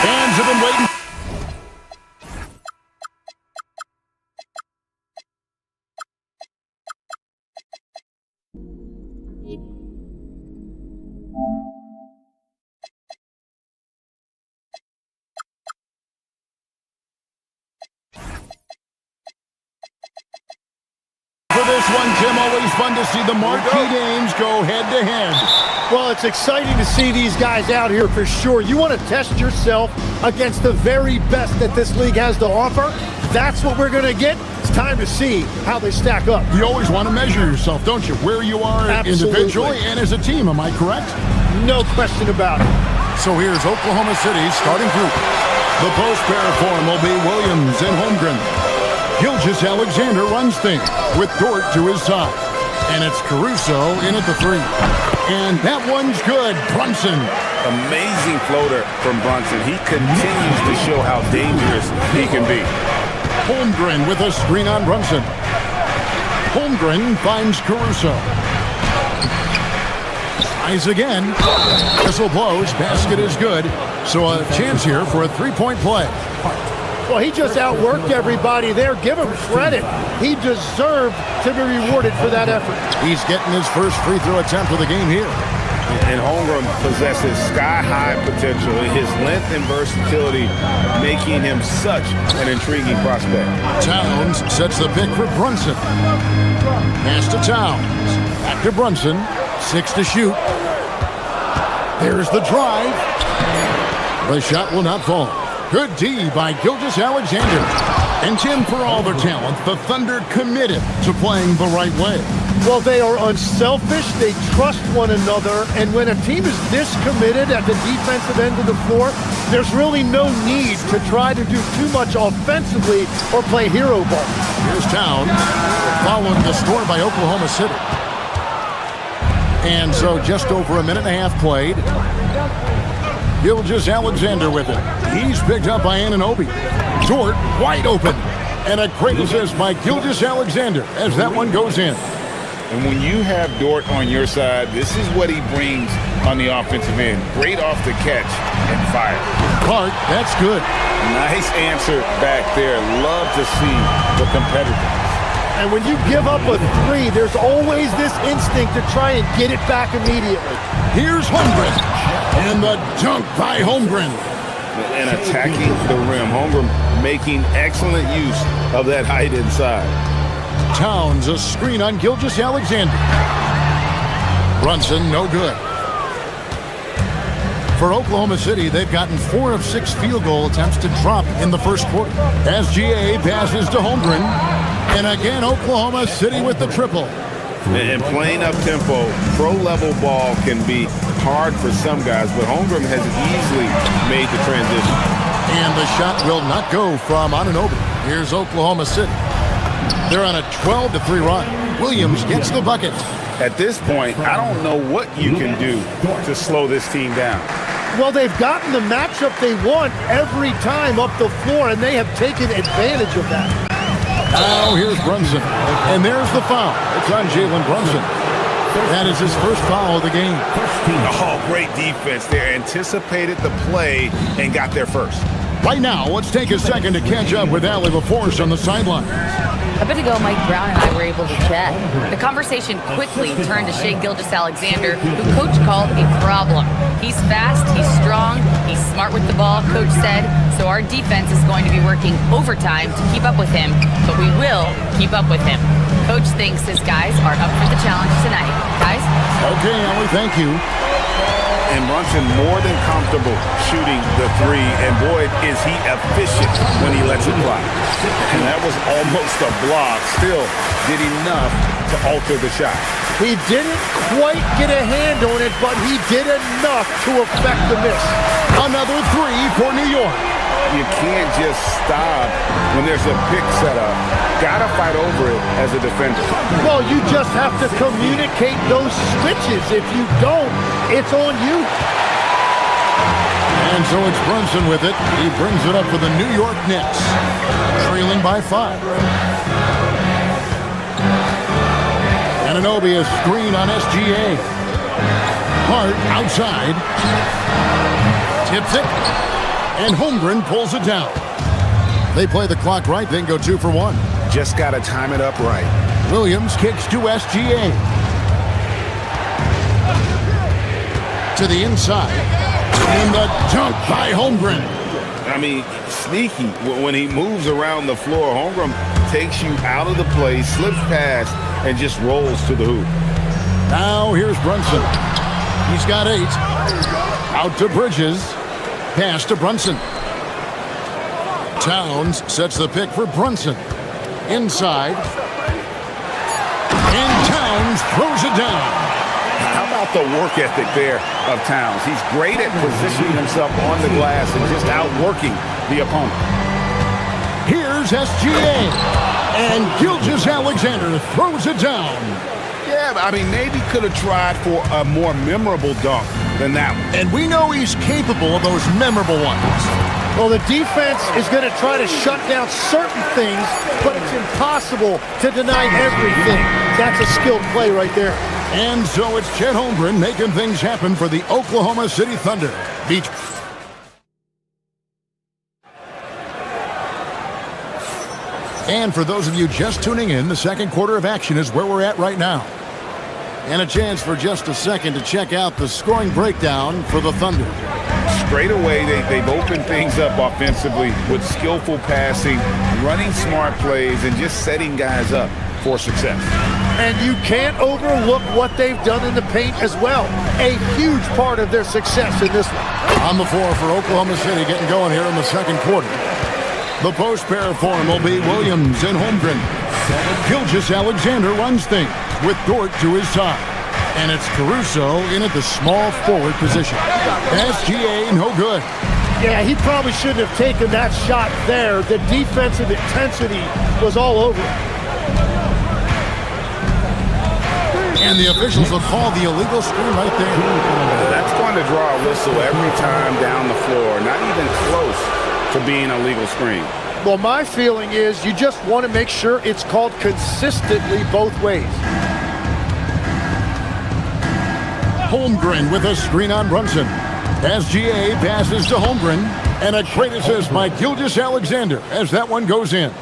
Fans have been waiting. For this one, Tim, always fun to see the marquee names go head-to-head. Well, it's exciting to see these guys out here for sure. You want to test yourself against the very best that this league has to offer. That's what we're going to get. It's time to see how they stack up. You always want to measure yourself, don't you? Where you are individually and as a team, am I correct? No question about it. So here's Oklahoma City's starting group. The post pair form will be Williams and Holmgren. Gilgeous Alexander runs things with Dort to his side. And it's Caruso in at the 3. And that one's good. Brunson. Amazing floater from Brunson. He continues to show how dangerous he can be. Holmgren with a screen on Brunson. Holmgren finds Caruso. Tries again. Whistle blows. Basket is good. So a chance here for a three-point play. Well, he just outworked everybody there. Give him credit. He deserved to be rewarded for that effort. He's getting his first free throw attempt of the game here. And Holmgren possesses sky-high potential. His length and versatility making him such an intriguing prospect. Towns sets the pick for Brunson. Pass to Towns. Back to Brunson. 6 to shoot. There's the drive. The shot will not fall. Good D by Gilgeous-Alexander. And Tim, for all their talent, the Thunder committed to playing the right way. Well, they are unselfish, they trust one another, and when a team is this committed at the defensive end of the floor, there's really no need to try to do too much offensively or play hero ball. Here's Towns, following the score by Oklahoma City. And so just over a minute and a half played. Gilgeous-Alexander with it. He's picked up by Anunoby. Dort wide open. And a great assist by Gilgeous-Alexander as that one goes in. And when you have Dort on your side, this is what he brings on the offensive end. Great off the catch and fire. Clark, that's good. Nice answer back there. Love to see the competitiveness. And when you give up a three, there's always this instinct to try and get it back immediately. Here's Holmgren. And the dunk by Holmgren. And attacking the rim. Holmgren making excellent use of that height inside. Towns, a screen on Gilgeous-Alexander. Brunson, no good. For Oklahoma City, they've gotten 4 of 6 field goal attempts to drop in the first quarter. SGA passes to Holmgren. And again, Oklahoma City with the triple. And playing up-tempo, pro-level ball can be hard for some guys, but Holmgren has easily made the transition. And the shot will not go from Anunoby. Here's Oklahoma City. They're on a 12-3 run. Williams gets the bucket. At this point, I don't know what you can do to slow this team down. Well, they've gotten the matchup they want every time up the floor, and they have taken advantage of that. Now here's Brunson. And there's the foul. It's on Jalen Brunson. That is his first foul of the game. Oh, great defense there. Anticipated the play and got there first. Right now, let's take a second to catch up with Allie LaForce on the sideline. A bit ago, Mike Brown and I were able to chat. The conversation quickly turned to Shai Gilgeous-Alexander, who Coach called a problem. He's fast, he's strong, he's smart with the ball, Coach said, so our defense is going to be working overtime to keep up with him, but we will keep up with him. Coach thinks his guys are up for the challenge tonight. Guys? Okay, Allie, thank you. And Brunson more than comfortable shooting the three, and boy, is he efficient when he lets it fly. And that was almost a block. Still did enough to alter the shot. He didn't quite get a hand on it, but he did enough to affect the miss. Another three for New York. You can't just stop when there's a pick set up. Gotta fight over it as a defender. Well, you just have to communicate those switches. If you don't, it's on you. And so it's Brunson with it. He brings it up for the New York Knicks, trailing by 5. Anunoby, a screen on SGA. Hart outside. Tips it. And Holmgren pulls it down. They play the clock right, then go 2 for 1. Just got to time it up right. Williams kicks to SGA. To the inside. And the dunk by Holmgren. I mean, sneaky. When he moves around the floor, Holmgren takes you out of the play, slips past, and just rolls to the hoop. Now here's Brunson. He's got 8. Out to Bridges. Pass to Brunson. Towns sets the pick for Brunson. Inside. And Towns throws it down. How about the work ethic there of Towns? He's great at positioning himself on the glass and just outworking the opponent. Here's SGA. And Gilgeous-Alexander throws it down. Yeah, I mean, maybe could have tried for a more memorable dunk than that one. And we know he's capable of those memorable ones. Well, the defense is going to try to shut down certain things, but it's impossible to deny everything. That's a skilled play right there. And so it's Chet Holmgren making things happen for the Oklahoma City Thunder. And for those of you just tuning in, the second quarter of action is where we're at right now. And a chance for just a second to check out the scoring breakdown for the Thunder. Straight away, they've opened things up offensively with skillful passing, running smart plays, and just setting guys up for success. And you can't overlook what they've done in the paint as well. A huge part of their success in this one. On the floor for Oklahoma City, getting going here in the second quarter. The post pair form will be Williams and Holmgren. Gilgeous-Alexander runs things with Dort to his side. And it's Caruso in at the small forward position. SGA no good. Yeah, he probably shouldn't have taken that shot there. The defensive intensity was all over it. And the officials will call the illegal screen right there. That's going to draw a whistle every time down the floor. Not even close to being a legal screen. Well, my feeling is you just want to make sure it's called consistently both ways. Holmgren with a screen on Brunson. SGA passes to Holmgren. And a great assist by Gilgeous-Alexander as that one goes in.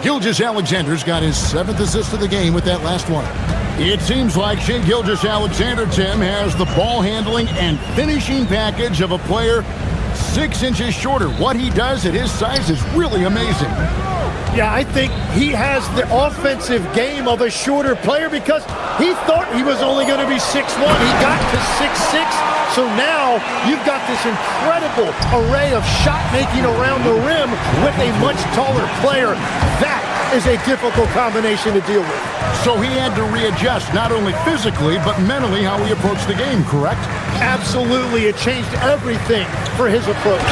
Gilgeous-Alexander's got his 7th assist of the game with that last one. It seems like Shai Gilgeous-Alexander, Tim, has the ball handling and finishing package of a player 6 inches shorter. What he does at his size is really amazing. Yeah, I think he has the offensive game of a shorter player because he thought he was only going to be 6'1". He got to 6'6". So now you've got this incredible array of shot making around the rim with a much taller player. That is a difficult combination to deal with. So he had to readjust not only physically but mentally how he approached the game, correct? Absolutely. It changed everything for his approach.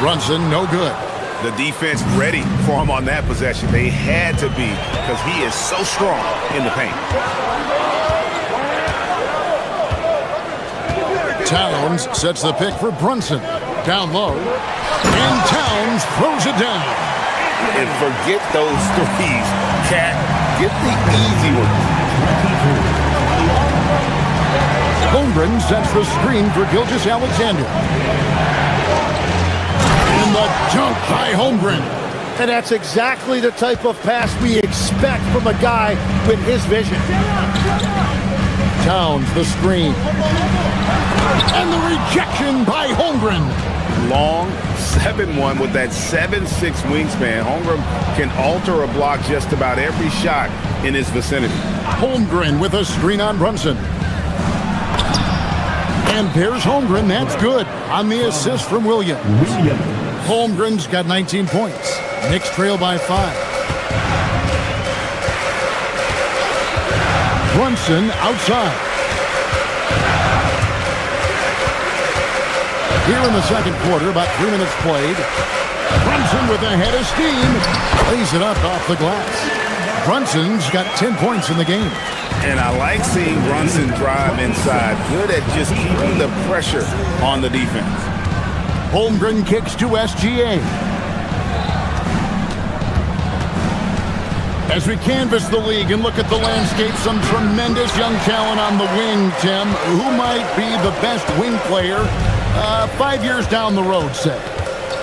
Brunson, no good. The defense ready for him on that possession. They had to be because he is so strong in the paint. Towns sets the pick for Brunson. Down low. And Towns throws it down. And forget those threes. Cat, get the easy one. Holmgren sets the screen for Gilgeous-Alexander. And the dunk by Holmgren. And that's exactly the type of pass we expect from a guy with his vision. Towns the screen. And the rejection by Holmgren. Long 7'1" with that 7'6" wingspan. Holmgren can alter a block just about every shot in his vicinity. Holmgren with a screen on Brunson. And there's Holmgren. That's good on the assist from Williams. Holmgren's got 19 points. Knicks trail by 5. Brunson outside. Here in the second quarter, about 3 minutes played. Brunson with a head of steam. Lays it up off the glass. Brunson's got 10 points in the game. And I like seeing Brunson drive inside. Good at just keeping the pressure on the defense. Holmgren kicks to SGA. As we canvass the league and look at the landscape, some tremendous young talent on the wing, Tim. Who might be the best wing player 5 years down the road, say?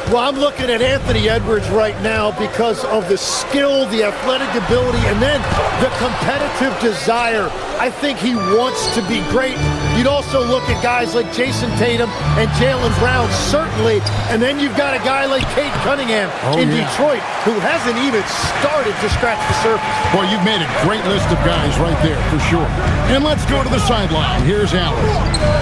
Well, I'm looking at Anthony Edwards right now because of the skill, the athletic ability, and then the competitive desire. I think he wants to be great. You'd also look at guys like Jason Tatum and Jaylen Brown, certainly. And then you've got a guy like Cade Cunningham in Detroit who hasn't even started to scratch the surface. Boy, you've made a great list of guys right there, for sure. And let's go to the sideline. Here's Alan.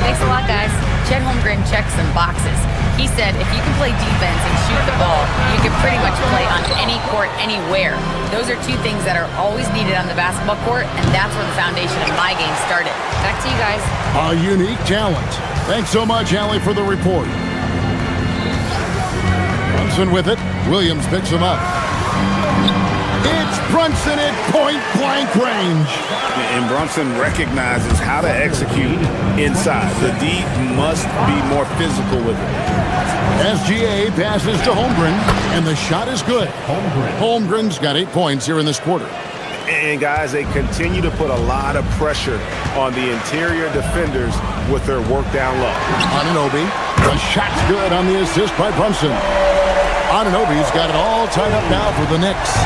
Thanks a lot, guys. Chet Holmgren checks some boxes. He said if you can play defense and shoot the ball, you can pretty much play on any court, anywhere. Those are 2 things that are always needed on the basketball court, and that's where the foundation of my game started. Back to you guys. A unique talent. Thanks so much, Allie, for the report. Brunson with it. Williams picks him up. It's Brunson at point-blank range. And Brunson recognizes how to execute inside. The D must be more physical with it. SGA passes to Holmgren, and the shot is good. Holmgren's got 8 points here in this quarter. And, guys, they continue to put a lot of pressure on the interior defenders with their work down low. Anunoby, the shot's good on the assist by Brunson. Anunoby's got it all tied up now for the Knicks.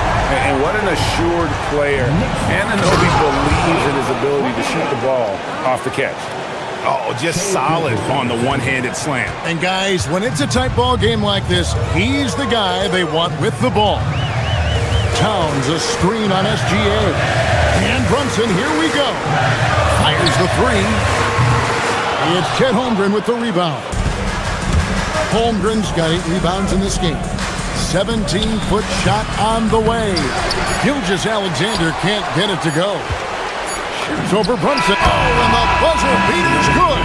And what an assured player. Anunoby believes in his shoot the ball off the catch. Oh, just solid on the one-handed slam. And guys, when it's a tight ball game like this, he's the guy they want with the ball. Towns a screen on SGA. And Brunson, here we go. Fires the three. It's Chet Holmgren with the rebound. Holmgren's got 8 rebounds in this game. 17-foot shot on the way. Gilgeous-Alexander can't get it to go. Shoots over Brunson. Oh, and the buzzer beater's good.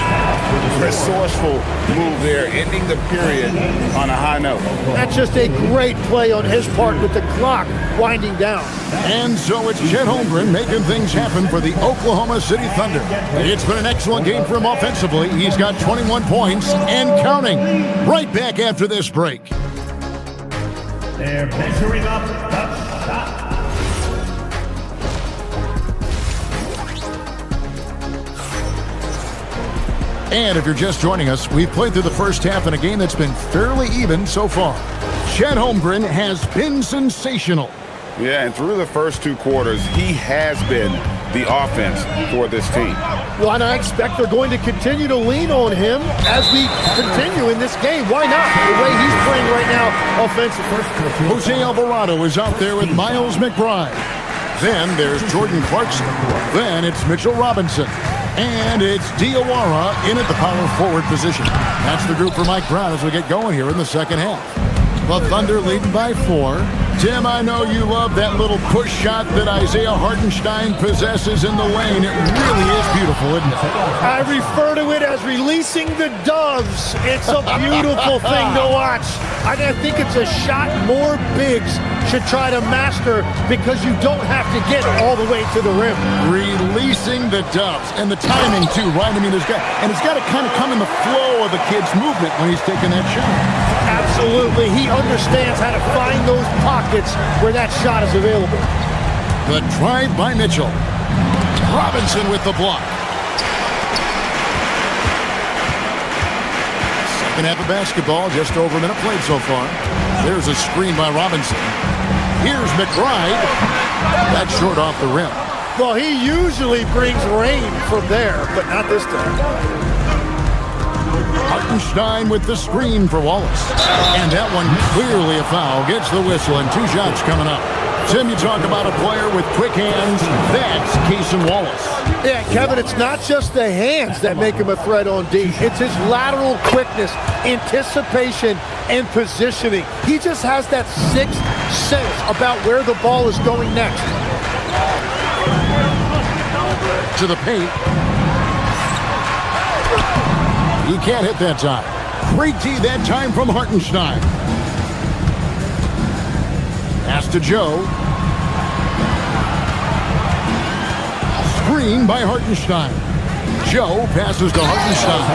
Resourceful move there, ending the period on a high note. That's just a great play on his part with the clock winding down. And so it's Chet Holmgren making things happen for the Oklahoma City Thunder. It's been an excellent game for him offensively. He's got 21 points and counting. Right back after this break. They're measuring up the shot. And if you're just joining us, we've played through the first half in a game that's been fairly even so far. Chet Holmgren has been sensational. Yeah, and through the first 2 quarters, he has been the offense for this team. Well, and I expect they're going to continue to lean on him as we continue in this game. Why not? The way he's playing right now offensively. Jose Alvarado is out there with Miles McBride. Then there's Jordan Clarkson. Then it's Mitchell Robinson. And it's Diawara in at the power forward position. That's the group for Mike Brown as we get going here in the second half. The Thunder leading by 4. Tim, I know you love that little push shot that Isaiah Hartenstein possesses in the lane. It really is beautiful, isn't it? I refer to it as releasing the doves. It's a beautiful thing to watch. I think it's a shot more bigs should try to master because you don't have to get all the way to the rim. Releasing the doves. And the timing, too, right? I mean, it's got to kind of come in the flow of the kid's movement when he's taking that shot. Absolutely. He understands how to find those pockets where that shot is available. The drive by Mitchell. Robinson with the block. Second half of basketball, just over a minute played so far. There's a screen by Robinson. Here's McBride. That's short off the rim. Well, he usually brings rain from there, but not this time. Hartenstein with the screen for Wallace. And that one clearly a foul. Gets the whistle and 2 shots coming up. Tim, you talk about a player with quick hands. That's Cason Wallace. Yeah, Kevin, it's not just the hands that make him a threat on D. It's his lateral quickness, anticipation, and positioning. He just has that 6th sense about where the ball is going next. To the paint. He can't hit that time. Great D that time from Hartenstein. Pass to Joe. Screen by Hartenstein. Joe passes to Hartenstein.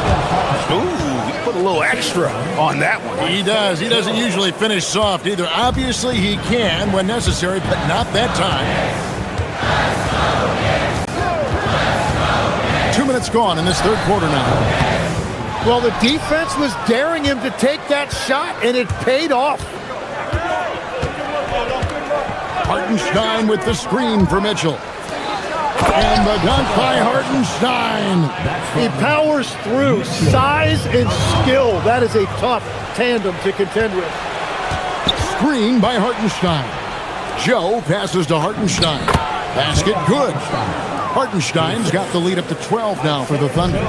Ooh, he put a little extra on that one. He does. He doesn't usually finish soft either. Obviously, he can when necessary, but not that time. 2 minutes gone in this third quarter now. Well, the defense was daring him to take that shot, and it paid off. Hartenstein with the screen for Mitchell. And the dunk by Hartenstein. He powers through. Size and skill. That is a tough tandem to contend with. Screen by Hartenstein. Joe passes to Hartenstein. Basket good. Hartenstein's got the lead up to 12 now for the Thunder.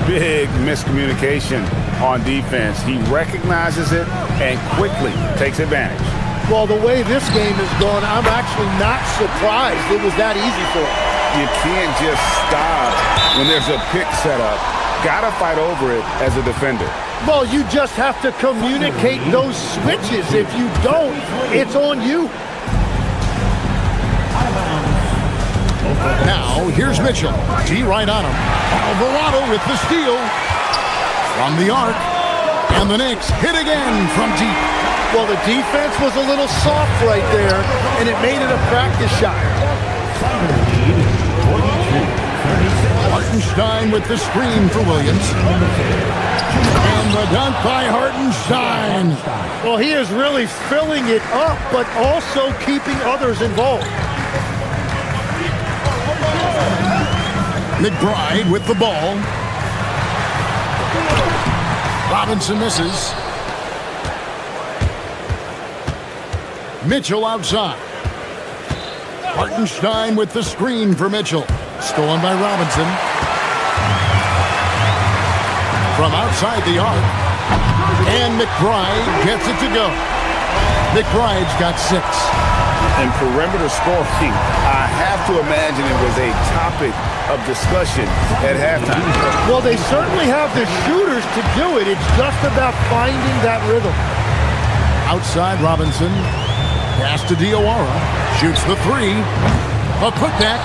Big miscommunication on defense. He recognizes it and quickly takes advantage. Well, the way this game has gone, I'm actually not surprised it was that easy for him. You can't just stop when there's a pick set up. Gotta fight over it as a defender. Well, you just have to communicate those switches. If you don't, it's on you. Now, here's Mitchell. D right on him. Alvarado with the steal. From the arc. And the Knicks hit again from deep. Well, the defense was a little soft right there, and it made it a practice shot. Hartenstein with the screen for Williams. And the dunk by Hartenstein. Well, he is really filling it up, but also keeping others involved. McBride with the ball. Robinson misses. Mitchell outside. Hartenstein with the screen for Mitchell. Stolen by Robinson. From outside the arc. And McBride gets it to go. McBride's got 6. And perimeter scoring, I have to imagine it was a topic of discussion at halftime. Well, they certainly have the shooters to do it. It's just about finding that rhythm. Outside Robinson. Pass to Diawara. Shoots the 3. A putback.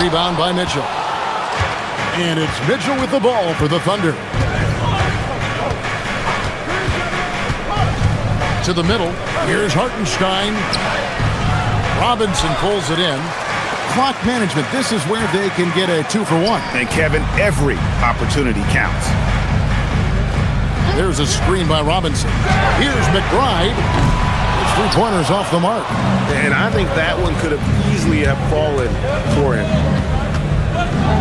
Rebound by Mitchell. And it's Mitchell with the ball for the Thunder. To the middle. Here's Hartenstein. Robinson pulls it in. Clock management. This is where they can get a 2-for-1. And Kevin, every opportunity counts. There's a screen by Robinson. Here's McBride. His 3-pointers off the mark. And I think that one could have easily have fallen for him.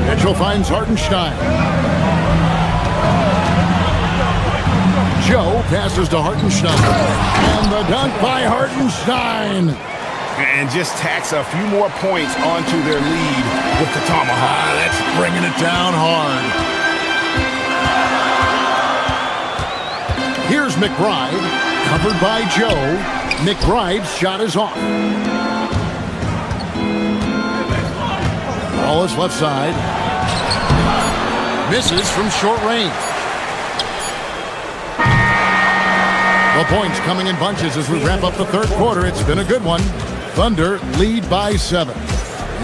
Mitchell finds Hartenstein. Joe passes to Hartenstein. And the dunk by Hartenstein. And just tacks a few more points onto their lead with the tomahawk. That's bringing it down hard. Here's McBride. Covered by Joe. McBride's shot is off. Ball is left side. Misses from short range. The points coming in bunches as we wrap up the third quarter. It's been a good one. Thunder lead by 7.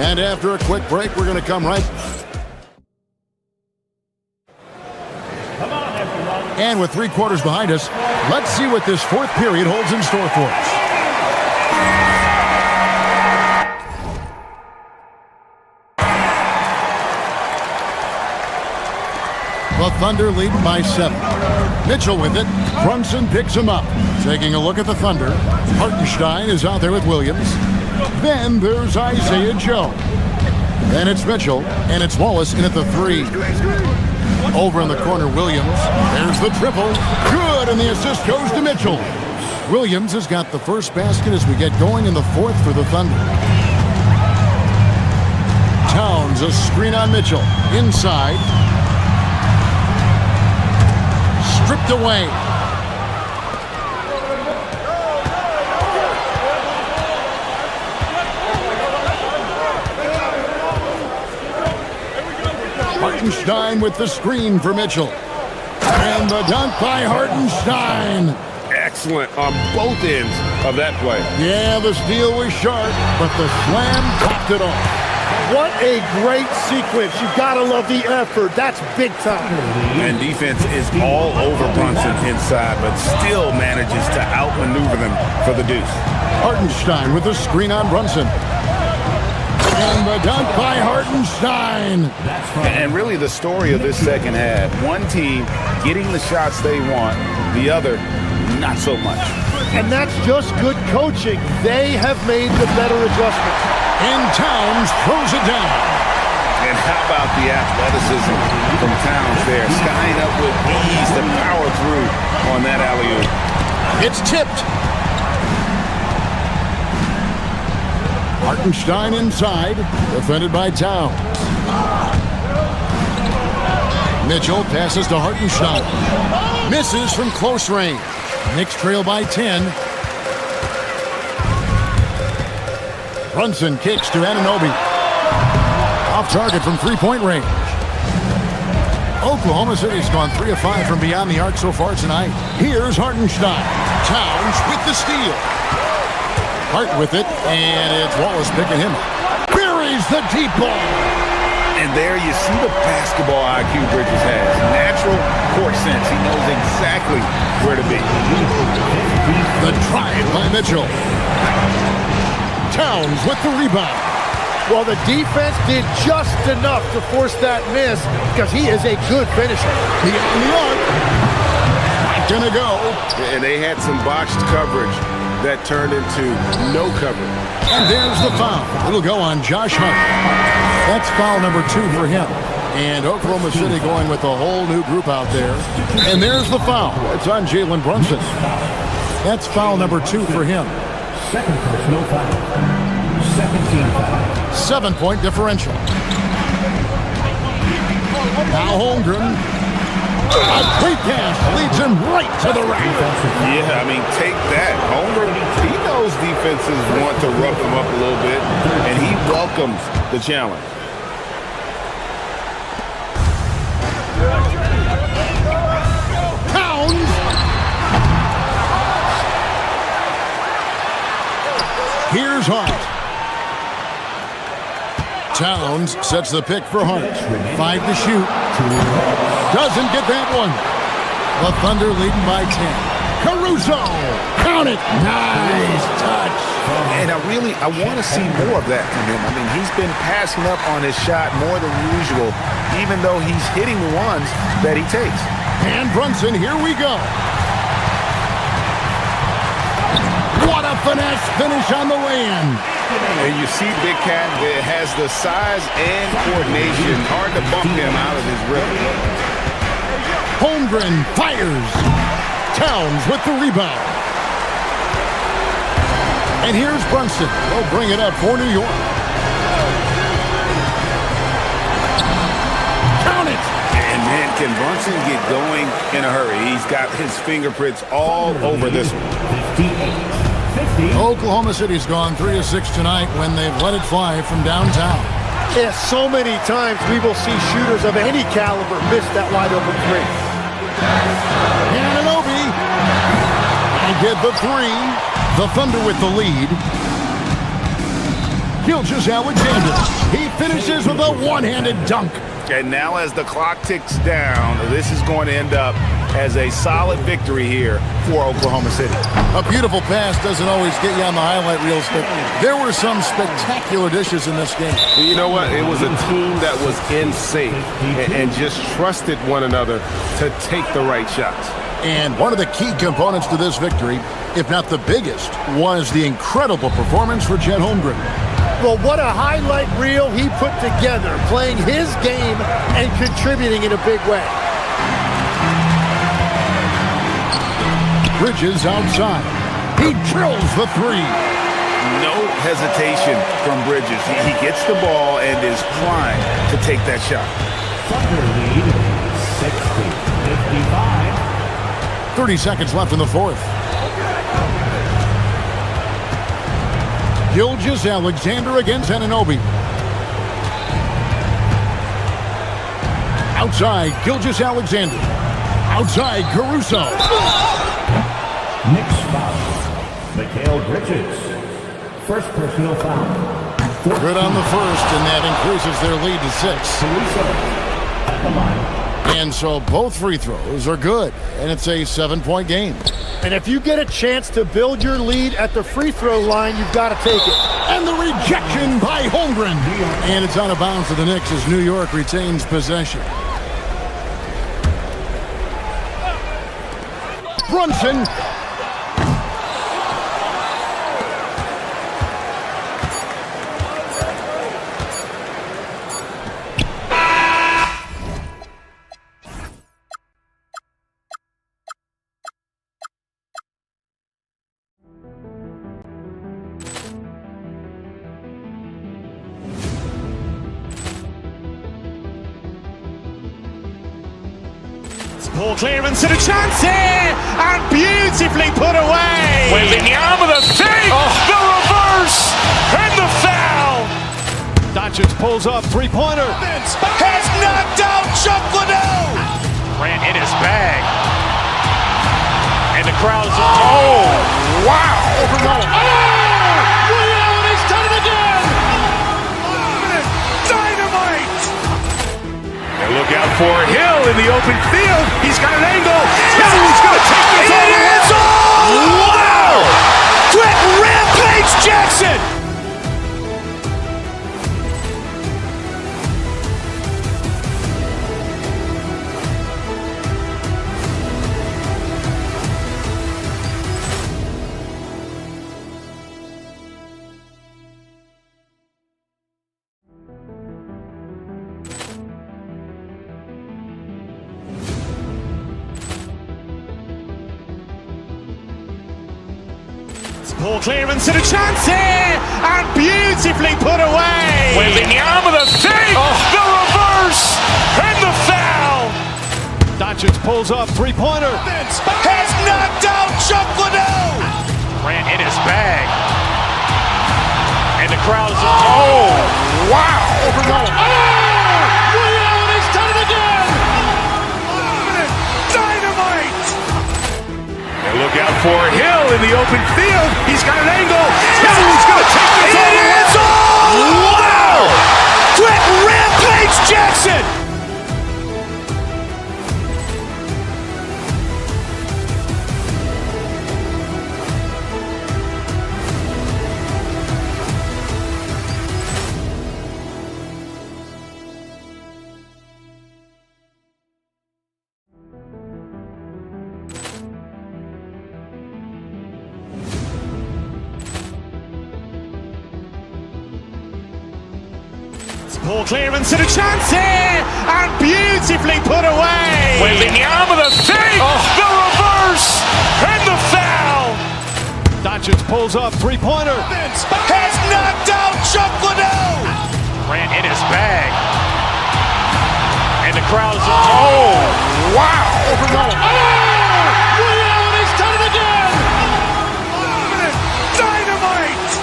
And after a quick break, we're going to come right. And with 3 quarters behind us, let's see what this fourth period holds in store for us. The Thunder lead by 7. Mitchell with it. Brunson picks him up. Taking a look at the Thunder. Hartenstein is out there with Williams. Then there's Isaiah Joe. Then it's Mitchell. And it's Wallace in at the 3. Over in the corner, Williams. There's the triple. Good, and the assist goes to Mitchell. Williams has got the first basket as we get going in the fourth for the Thunder. Towns, a screen on Mitchell. Inside. Stripped away. Hartenstein with the screen for Mitchell. And the dunk by Hartenstein. Excellent on both ends of that play. Yeah, the steal was sharp, but the slam topped it off. What a great sequence. You gotta love the effort. That's big time. And defense is all over Brunson inside, but still manages to outmaneuver them for the deuce. Hartenstein with the screen on Brunson. And the dunk by Hartenstein. And really the story of this second half, one team getting the shots they want, the other not so much. And that's just good coaching. They have made the better adjustments. And Towns throws it down. And how about the athleticism from Towns there, skying up with ease to power through on that alley-oop. It's tipped. Hartenstein inside, defended by Towns. Mitchell passes to Hartenstein. Misses from close range. Knicks trail by 10. Brunson kicks to Anunoby. Off target from three-point range. Oklahoma City's gone 3 of 5 from beyond the arc so far tonight. Here's Hartenstein. Towns with the steal. Hart with it, and it's Wallace picking him up. Buries the deep ball. And there you see the basketball IQ Bridges has. Natural court sense. He knows exactly where to be. The drive by Mitchell. Towns with the rebound. Well, the defense did just enough to force that miss because he is a good finisher. He got in the arc. Not gonna go. And they had some botched coverage that turned into no cover. And there's the foul. It'll go on Josh Hart. That's foul number 2 for him. And Oklahoma City going with a whole new group out there. And there's the foul. It's on Jalen Brunson. That's foul number 2 for him. Second personal foul. Second team foul. 7-point differential. Now Holmgren. A quick pass leads him right to the rack. Yeah, I mean, take that. Holmgren, he knows defenses want to rough him up a little bit, and he welcomes the challenge. Towns. Here's Hart. Towns sets the pick for Hart. 5 to shoot. Doesn't get that one. The Thunder leading by 10. Caruso. Count it. Nice touch. And I want to see more of that from him. I mean, he's been passing up on his shot more than usual, even though he's hitting the ones that he takes. And Brunson, here we go. What a finesse finish on the lay-in. And you see Big Cat that has the size and coordination. Hard to bump him out of his rhythm. Holmgren fires. Towns with the rebound. And here's Brunson. They'll bring it up for New York. Count it. And man, can Brunson get going in a hurry? He's got his fingerprints all over this one. Oklahoma City's gone 3 of 6 tonight when they've let it fly from downtown. Yeah, so many times we will see shooters of any caliber miss that wide open 3. Anunoby. And get the 3. The Thunder with the lead. Gilgeous-Alexander. He finishes with a one-handed dunk. And now as the clock ticks down, this is going to end up as a solid victory here for Oklahoma City. A beautiful pass doesn't always get you on the highlight reels, but there were some spectacular dishes in this game. You know what? It was a team that was in sync and just trusted one another to take the right shots. And one of the key components to this victory, if not the biggest, was the incredible performance for Chet Holmgren. Well, what a highlight reel he put together, playing his game and contributing in a big way. Bridges outside. He drills the 3. No hesitation from Bridges. He gets the ball and is primed to take that shot. Thunder lead 60-55. 30 seconds left in the fourth. Gilgeous-Alexander against Anunoby. Outside, Gilgeous-Alexander. Outside, Caruso. Knicks foul. Mikal Bridges. First personal foul. Good on the first, and that increases their lead to 6. Caruso at the line. And so both free throws are good, and it's a 7-point game. And if you get a chance to build your lead at the free throw line, you've got to take it. And the rejection by Holmgren. And it's out of bounds to the Knicks as New York retains possession. Brunson. Ball clearance and a chance here, and beautifully put away. Wembanyama the fake, the reverse, and the foul. Doncic pulls up, three-pointer. Has knocked out Chuck Liddell. Ran in his bag. And the crowd's, oh, wow. He's done it again. Dynamite. And look out for Hill in the open field. He's got an angle. Yes. He's going to take this all the way. Wow. Quick rampage Jackson. Ball clearance and a chance here, and beautifully put away. Wembanyama the fake, the reverse, and the foul. Doncic pulls up, three-pointer. Has knocked out Chuck Liddell. Ran in his bag. And the crowd is, oh, wow. Willie Allen, he's done it again. Dynamite. And look out for Hill in the open field. He's got an angle. Hill's going to take this all the way. Wow. Quick rampage Jackson. Ball clearance and a chance here, and beautifully put away. Wembanyama the fake, the reverse, and the foul. Doncic pulls up, three-pointer. Has knocked out Chuck Liddell. Ran in his bag. And the crowd is, oh, wow. Willie Allen, he's done it again. Dynamite.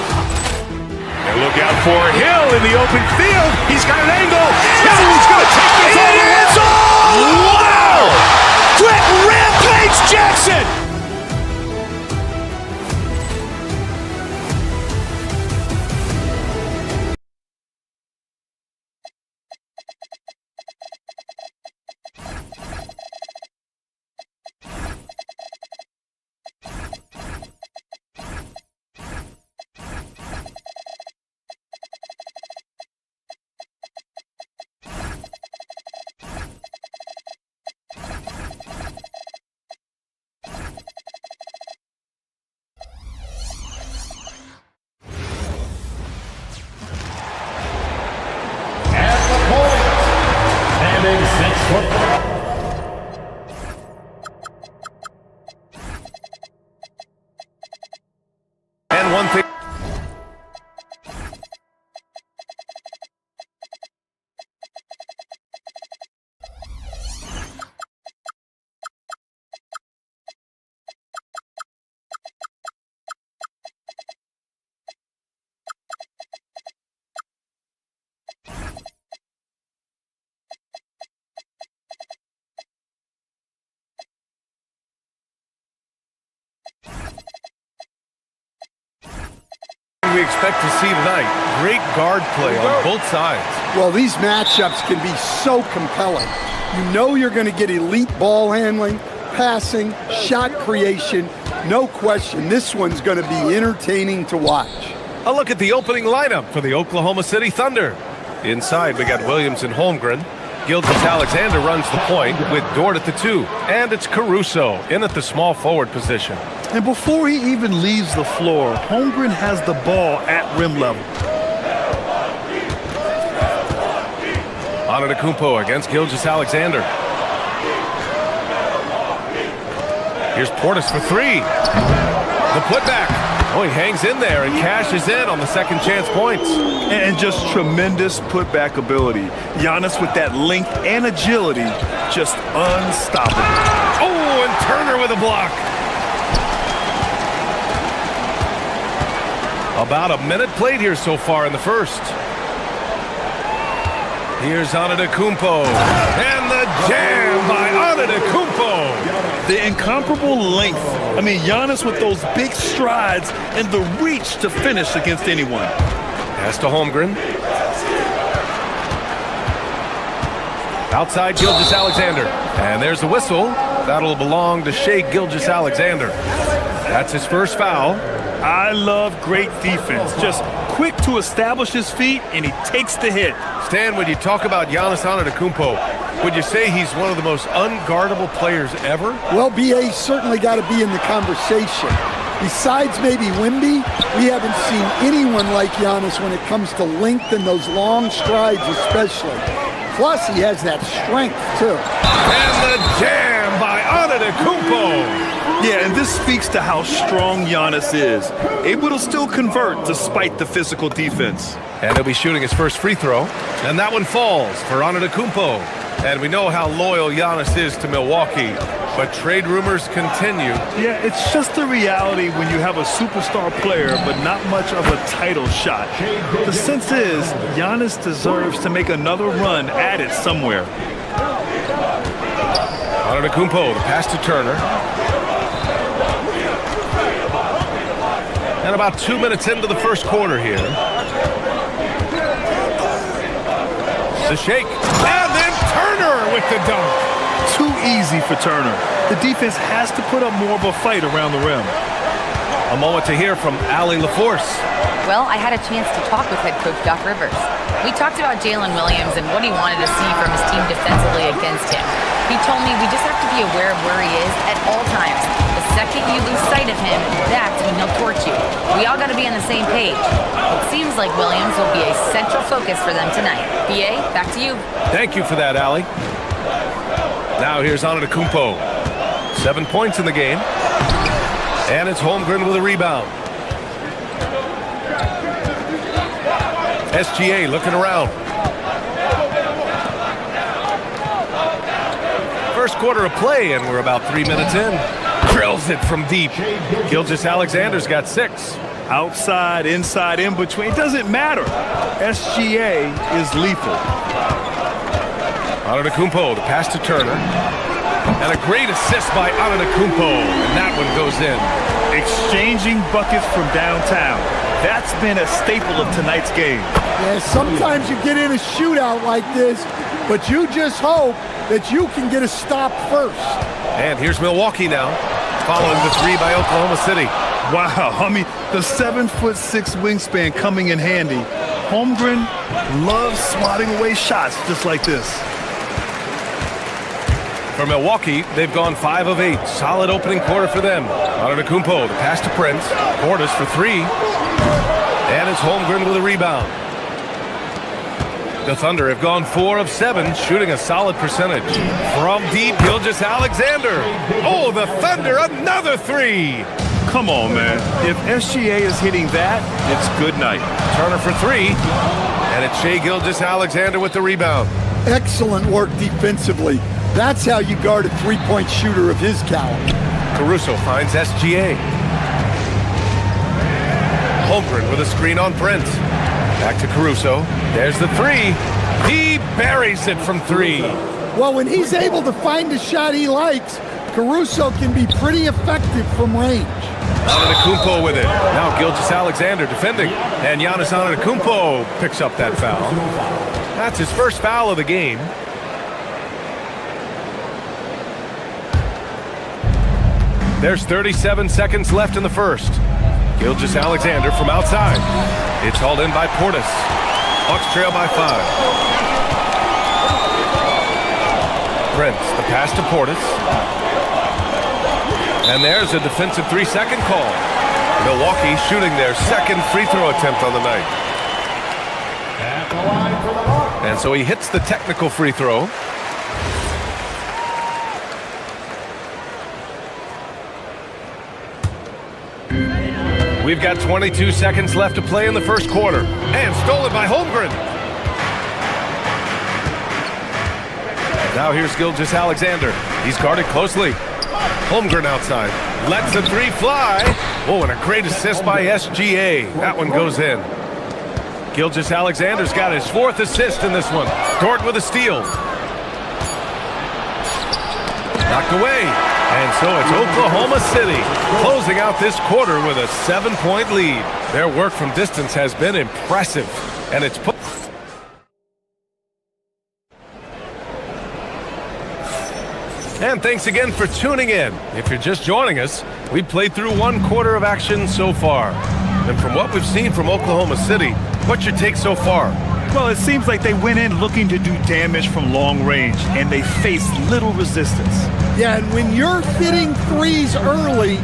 And look out for Hill in the open field. He's got an angle. Hill's going to take this all the way. Wow. Quick rampage Jackson. And one thing. We expect to see tonight. Great guard play on both sides. Well, these matchups can be so compelling. You know you're going to get elite ball handling, passing, shot creation. No question, this one's going to be entertaining to watch. A look at the opening lineup for the Oklahoma City Thunder. Inside, we got Williams and Holmgren. Gilgeous-Alexander runs the point with Dort at the 2. And it's Caruso in at the small forward position. And before he even leaves the floor, Holmgren has the ball at rim level. Antetokounmpo against Gilgeous-Alexander. Here's Portis for 3. The putback. Oh, he hangs in there and cashes in on the second chance points. And just tremendous putback ability. Giannis with that length and agility, just unstoppable. Oh, and Turner with a block. About a minute played here so far in the first. Here's Antetokounmpo. And the jam by Antetokounmpo. The incomparable length. I mean, Giannis with those big strides and the reach to finish against anyone. Pass to Holmgren. Outside Gilgeous-Alexander. And there's the whistle. That'll belong to Shai Gilgeous-Alexander. That's his first foul. I love great defense. Just quick to establish his feet, and he takes the hit. Stan, when you talk about Giannis Antetokounmpo, would you say he's one of the most unguardable players ever? Well, BA's certainly got to be in the conversation. Besides maybe Wemby, we haven't seen anyone like Giannis when it comes to length and those long strides especially. Plus, he has that strength, too. And the jam by Antetokounmpo. Yeah, and this speaks to how strong Giannis is. Able to still convert despite the physical defense. And he'll be shooting his first free throw. And that one falls for Antetokounmpo. And we know how loyal Giannis is to Milwaukee. But trade rumors continue. Yeah, it's just the reality when you have a superstar player but not much of a title shot. The sense is Giannis deserves to make another run at it somewhere. Antetokounmpo, the pass to Turner. And about 2 minutes into the first quarter here. The shake. And then Turner with the dunk. Too easy for Turner. The defense has to put up more of a fight around the rim. A moment to hear from Allie LaForce. Well, I had a chance to talk with head coach Doc Rivers. We talked about Jalen Williams and what he wanted to see from his team defensively against him. He told me we just have to be aware of where he is at all times. The second you lose sight of him, that's when he'll torch you. We all got to be on the same page. It seems like Williams will be a central focus for them tonight. BA, back to you. Thank you for that, Allie. Now here's Antetokounmpo. 7 points in the game. And it's Holmgren with a rebound. SGA looking around. First quarter of play, and we're about 3 minutes in. Drills it from deep. Gilgeous-Alexander's got 6. Outside, inside, in between, doesn't matter. SGA is lethal. Antetokounmpo, the pass to Turner. And a great assist by Antetokounmpo, and that one goes in. Exchanging buckets from downtown. That's been a staple of tonight's game. Yeah, sometimes you get in a shootout like this, but you just hope that you can get a stop first. And here's Milwaukee now, following the 3 by Oklahoma City. Wow, I mean, the 7'6" wingspan coming in handy. Holmgren loves swatting away shots just like this. For Milwaukee, they've gone 5 of 8. Solid opening quarter for them. Antetokounmpo, the pass to Prince. Portis for 3. And it's Holmgren with a rebound. The Thunder have gone 4 of 7, shooting a solid percentage. From deep, Gilgeous-Alexander. Oh, the Thunder, another 3. Come on, man. If SGA is hitting that, it's good night. Turner for 3. And it's Shai Gilgeous-Alexander with the rebound. Excellent work defensively. That's how you guard a three-point shooter of his caliber. Caruso finds SGA. Holmgren with a screen on Prince. Back to Caruso. There's the 3. He buries it from 3. Well, when he's able to find a shot he likes, Caruso can be pretty effective from range. Antetokounmpo with it. Now Gilgeous-Alexander defending. And Giannis Antetokounmpo picks up that foul. That's his first foul of the game. There's 37 seconds left in the first. Gilgeous-Alexander from outside. It's hauled in by Portis. Bucks trail by 5. Prince, the pass to Portis. And there's a defensive 3-second call. Milwaukee shooting their second free throw attempt on the night. And so he hits the technical free throw. We've got 22 seconds left to play in the first quarter. And stolen by Holmgren. Now here's Gilgeous-Alexander. He's guarded closely. Holmgren outside. Lets the 3 fly. Oh, and a great assist by SGA. That one goes in. Gilgeous-Alexander's got his 4th assist in this one. Dort with a steal. Knocked away. And so it's Oklahoma City closing out this quarter with a 7-point lead. Their work from distance has been impressive. And it's put... And thanks again for tuning in. If you're just joining us, we've played through 1 quarter of action so far. And from what we've seen from Oklahoma City, what's your take so far? Well, it seems like they went in looking to do damage from long range, and they faced little resistance. Yeah, and when you're hitting threes early,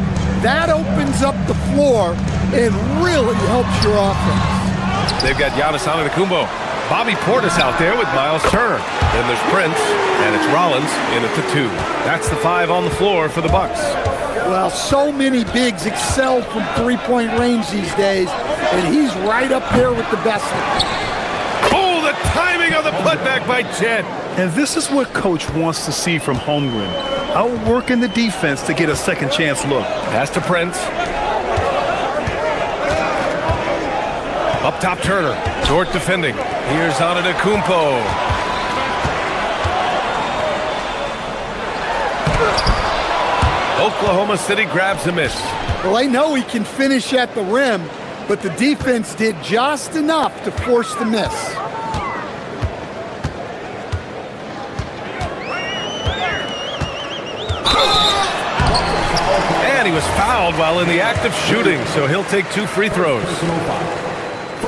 that opens up the floor and really helps your offense. They've got Giannis Antetokounmpo. Bobby Portis out there with Miles Turner. Then there's Prince, and it's Rollins in at the 2. That's the 5 on the floor for the Bucks. Well, so many bigs excel from three-point range these days, and he's right up there with the best of them. Oh, the timing of the putback by Chet. And this is what Coach wants to see from Holmgren. Outworking the defense to get a second chance look. Pass to Prince. Up top, Turner. Dort defending. Here's Antetokounmpo. Oklahoma City grabs a miss. Well, I know he can finish at the rim, but the defense did just enough to force the miss. And he was fouled while in the act of shooting, so he'll take 2 free throws.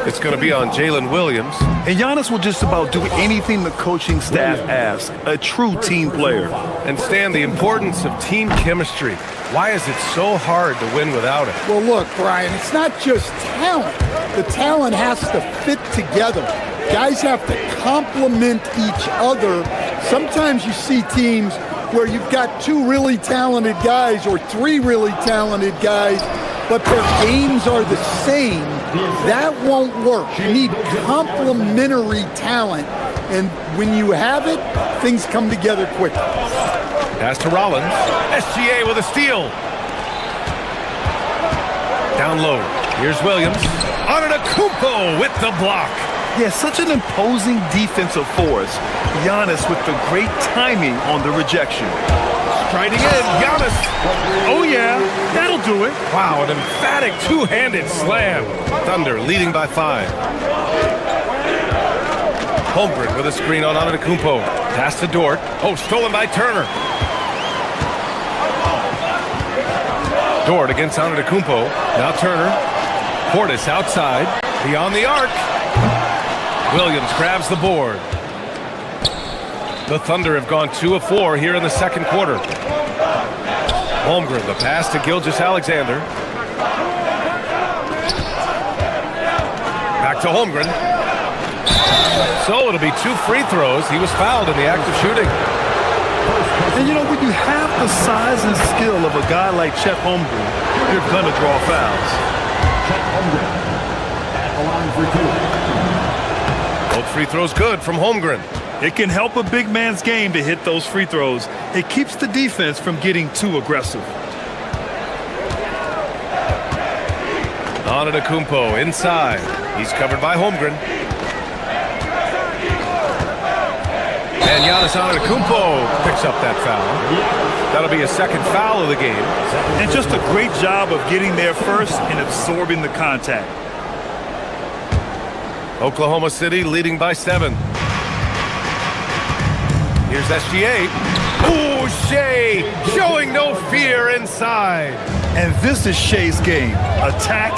It's going to be on Jalen Williams. And Giannis will just about do anything the coaching staff asks. A true team player. And Stan, the importance of team chemistry. Why is it so hard to win without it? Well, look, Brian, it's not just talent. The talent has to fit together. Guys have to complement each other. Sometimes you see teams where you've got 2 really talented guys or 3 really talented guys, but their games are the same. That won't work. You need complementary talent, and when you have it, things come together quickly. Pass to Rollins. SGA with a steal. Down low. Here's Williams. Antetokounmpo with the block. Yeah, such an imposing defensive force. Giannis with the great timing on the rejection. Striding in, Giannis. Oh, yeah, that'll do it. Wow, an emphatic two-handed slam. Thunder leading by 5. Holmgren with a screen on Antetokounmpo. Pass to Dort. Oh, stolen by Turner. Dort against Antetokounmpo. Now Turner. Portis outside. Beyond the arc. Williams grabs the board. The Thunder have gone 2 of 4 here in the second quarter. Holmgren, the pass to Gilgeous-Alexander. Back to Holmgren. So it'll be 2 free throws. He was fouled in the act of shooting. And you know, when you have the size and skill of a guy like Chet Holmgren, you're going to draw fouls. Chet Holmgren at the line for 2. Both free throws good from Holmgren. It can help a big man's game to hit those free throws. It keeps the defense from getting too aggressive. Antetokounmpo inside. He's covered by Holmgren. And Giannis Antetokounmpo picks up that foul. That'll be a second foul of the game. And just a great job of getting there first and absorbing the contact. Oklahoma City leading by 7. Here's SGA. Ooh, Shea showing no fear inside. And this is Shea's game. Attack,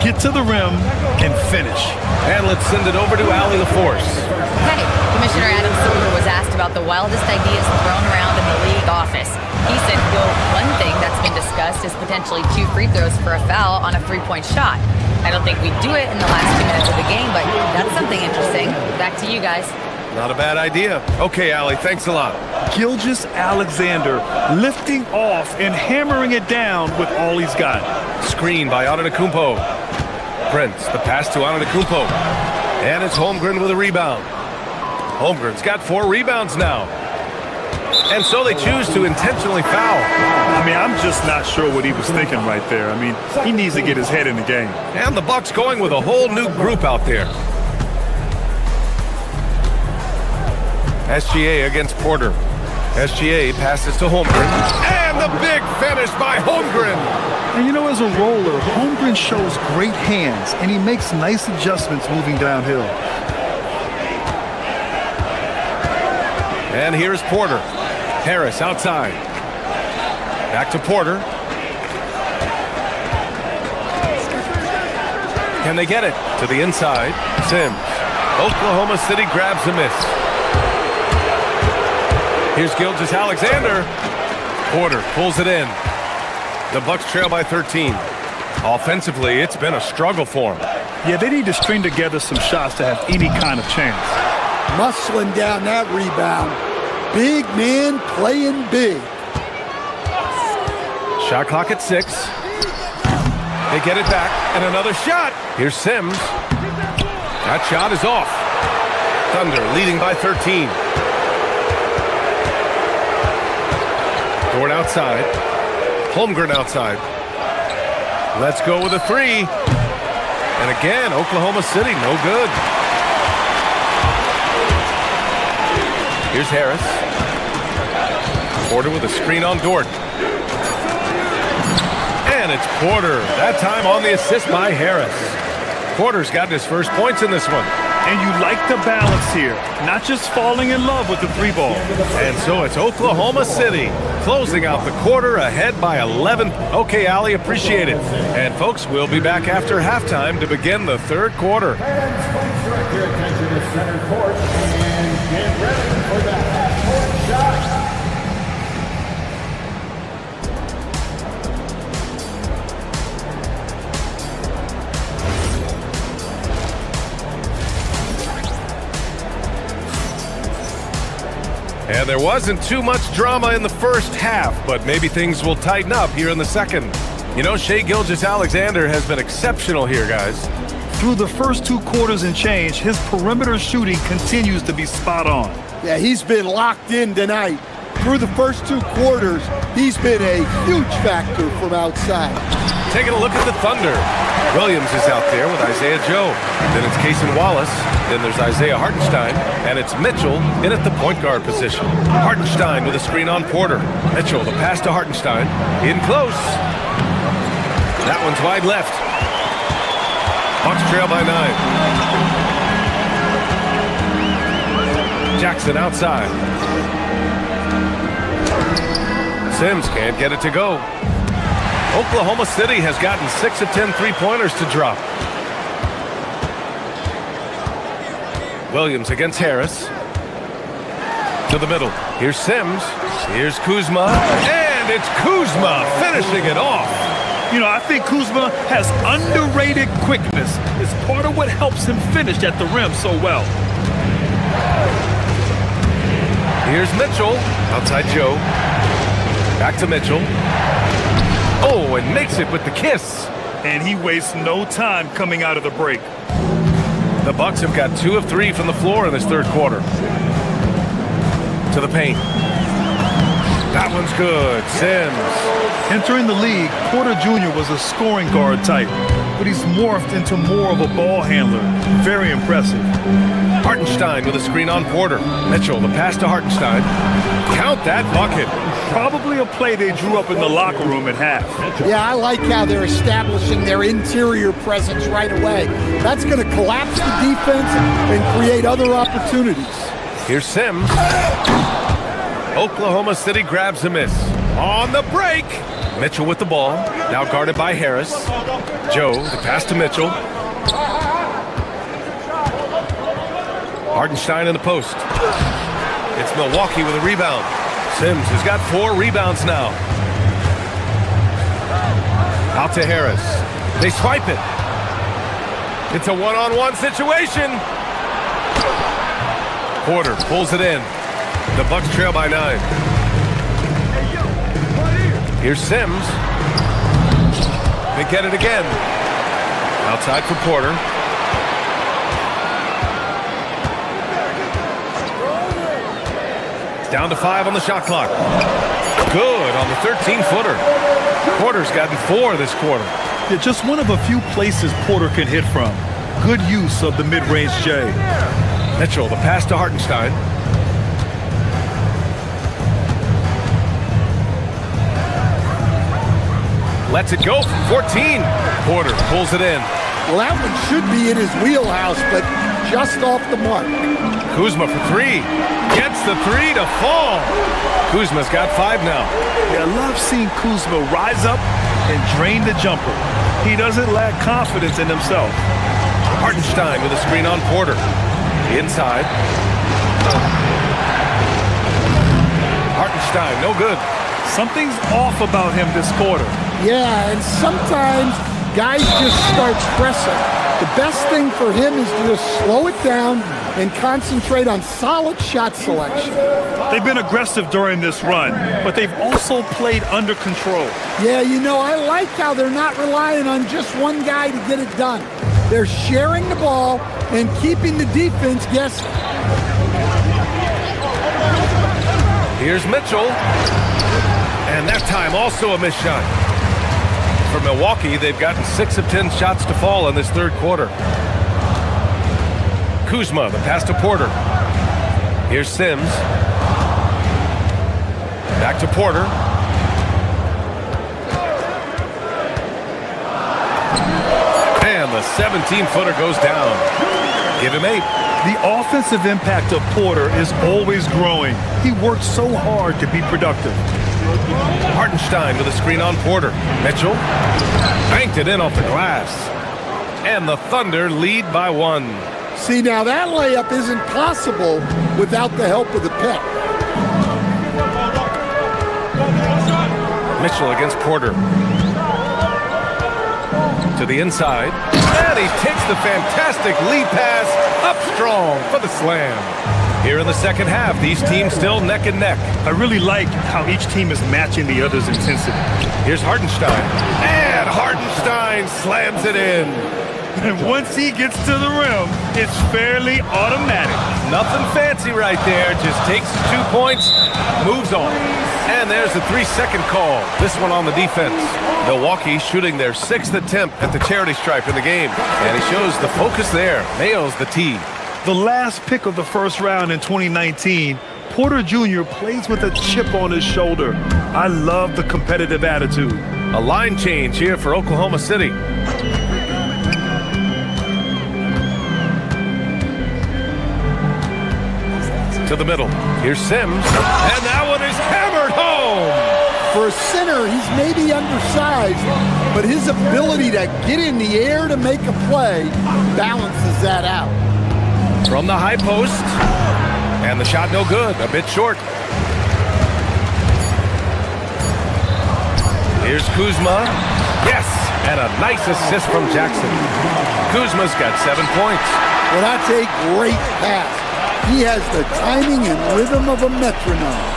get to the rim, and finish. And let's send it over to Allie LaForce. Okay, Commissioner Adam Silver was asked about the wildest ideas thrown around in the league office. He said, well, one thing that's been discussed is potentially 2 free throws for a foul on a 3-point shot. I don't think we'd do it in the last 2 minutes of the game, but that's something interesting. Back to you guys. Not a bad idea. Okay, Allie, thanks a lot. Gilgeous-Alexander lifting off and hammering it down with all he's got. Screen by Antetokounmpo. Prince, the pass to Antetokounmpo. And it's Holmgren with a rebound. Holmgren's got 4 rebounds now. And so they choose to intentionally foul. I mean, I'm just not sure what he was thinking right there. I mean, he needs to get his head in the game. And the Bucks going with a whole new group out there. SGA against Porter. SGA passes to Holmgren. And the big finish by Holmgren. And you know, as a roller, Holmgren shows great hands, and he makes nice adjustments moving downhill. And here's Porter. Harris outside. Back to Porter. Can they get it? To the inside. Sims. Oklahoma City grabs a miss. Here's Gilgeous-Alexander. Porter pulls it in. The Bucks trail by 13. Offensively, it's been a struggle for them. Yeah, they need to string together some shots to have any kind of chance. Muscling down that rebound. Big man playing big. Shot clock at 6. They get it back, and another shot. Here's Sims. That shot is off. Thunder leading by 13. Dort outside. Holmgren outside. Let's go with a 3. And again, Oklahoma City, no good. Here's Harris. Porter with a screen on Dort. And it's Porter. That time on the assist by Harris. Porter's gotten his first points in this one. And you like the balance here, not just falling in love with the 3 ball. And so it's Oklahoma City closing out the quarter ahead by 11. Okay, Ali, appreciate it. And folks, we'll be back after halftime to begin the third quarter. Direct your attention to center court and get ready for the half-court shot. And there wasn't too much drama in the first half, but maybe things will tighten up here in the second. You know, Shai Gilgeous-Alexander has been exceptional here, guys. Through the first 2 quarters and change, his perimeter shooting continues to be spot on. Yeah, he's been locked in tonight. Through the first 2 quarters, he's been a huge factor from outside. Taking a look at the Thunder. Williams is out there with Isaiah Joe. Then it's Cason Wallace. Then there's Isaiah Hartenstein. And it's Mitchell in at the point guard position. Hartenstein with a screen on Porter. Mitchell, the pass to Hartenstein. In close. That one's wide left. Bucks trail by 9. Jackson outside. Sims can't get it to go. Oklahoma City has gotten 6 of 10 3-pointers to drop. Williams against Harris. To the middle. Here's Sims. Here's Kuzma. And it's Kuzma finishing it off. You know, I think Kuzma has underrated quickness. It's part of what helps him finish at the rim so well. Here's Mitchell. Outside Joe. Back to Mitchell. Oh, and makes it with the kiss. And he wastes no time coming out of the break. The Bucks have got 2 of 3 from the floor in this third quarter. To the paint. That one's good. Sims. Entering the league, Porter Jr. was a scoring guard type, but he's morphed into more of a ball handler. Very impressive. Hartenstein with a screen on Porter. Mitchell, the pass to Hartenstein. Count that bucket. Probably a play they drew up in the locker room at half. Yeah, I like how they're establishing their interior presence right away. That's going to collapse the defense and create other opportunities. Here's Sims. Oklahoma City grabs a miss. On the break. Mitchell with the ball. Now guarded by Harris. Joe, the pass to Mitchell. Hartenstein in the post. It's Milwaukee with a rebound. Sims has got 4 rebounds now. Out to Harris. They swipe it. It's a one-on-one situation. Porter pulls it in. The Bucks trail by 9. Here's Sims. They get it again. Outside for Porter. Down to 5 on the shot clock. Good on the 13-footer. Porter's gotten 4 this quarter. Yeah, just one of a few places Porter can hit from. Good use of the mid-range J. Mitchell, the pass to Hartenstein. Lets it go from 14. Porter pulls it in. Well, that one should be in his wheelhouse, but just off the mark. Kuzma for 3. Gets the 3 to fall. Kuzma's got 5 now. Yeah, I love seeing Kuzma rise up and drain the jumper. He doesn't lack confidence in himself. Hartenstein with a screen on Porter. Inside. Hartenstein, no good. Something's off about him this quarter. Yeah, and sometimes guys just start pressing. The best thing for him is to just slow it down and concentrate on solid shot selection. They've been aggressive during this run, but they've also played under control. Yeah, you know, I like how they're not relying on just one guy to get it done. They're sharing the ball and keeping the defense guessing. Here's Mitchell. And that time also a missed shot. For Milwaukee, they've gotten 6 of 10 shots to fall in this third quarter. Kuzma, the pass to Porter. Here's Sims. Back to Porter. And the 17-footer goes down. Give him 8. The offensive impact of Porter is always growing. He works so hard to be productive. Hartenstein with a screen on Porter. Mitchell banked it in off the glass. And the Thunder lead by 1. See, now that layup isn't possible without the help of the pick. Mitchell against Porter. To the inside. And he takes the fantastic lead pass up strong for the slam. Here in the second half, these teams still neck and neck. I really like how each team is matching the other's intensity. Here's Hartenstein. And Hartenstein slams it in. And once he gets to the rim, it's fairly automatic. Nothing fancy right there. Just takes his 2 points, moves on. And there's a 3-second call. This one on the defense. Milwaukee shooting their 6th attempt at the charity stripe in the game. And he shows the focus there. Nails the tee. The last pick of the first round in 2019, Porter Jr. plays with a chip on his shoulder. I love the competitive attitude. A line change here for Oklahoma City. To the middle. Here's Sims. And that one is hammered home. For a center, he's maybe undersized, but his ability to get in the air to make a play balances that out. From the high post. And the shot no good. A bit short. Here's Kuzma. Yes! And a nice assist from Jackson. Kuzma's got 7 points. Well, that's a great pass. He has the timing and rhythm of a metronome.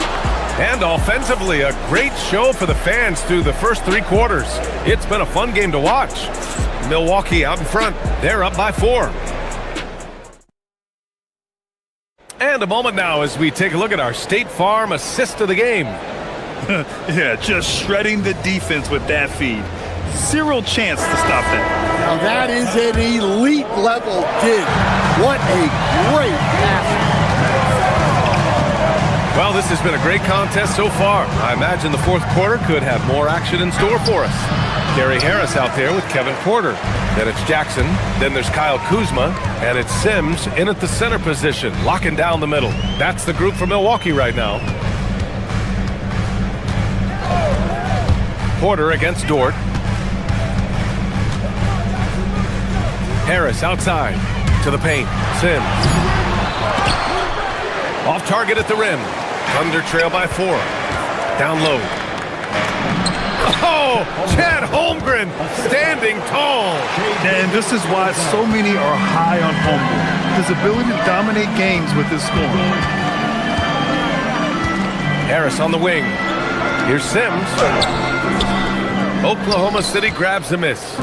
And offensively, a great show for the fans through the first 3 quarters. It's been a fun game to watch. Milwaukee out in front. They're up by 4. And a moment now as we take a look at our State Farm assist of the game. Yeah, just shredding the defense with that feed. Zero chance to stop that. Now that is an elite level dig. What a great pass. Well, this has been a great contest so far. I imagine the fourth quarter could have more action in store for us. Gary Harris out there with Kevin Porter. Then it's Jackson. Then there's Kyle Kuzma. And it's Sims in at the center position, locking down the middle. That's the group for Milwaukee right now. Porter against Dort. Harris outside to the paint. Sims. Off target at the rim. Thunder trail by 4. Down low. Oh, Chad Holmgren standing tall. And this is why so many are high on Holmgren. His ability to dominate games with his scoring. Harris on the wing. Here's Sims. Oklahoma City grabs a miss.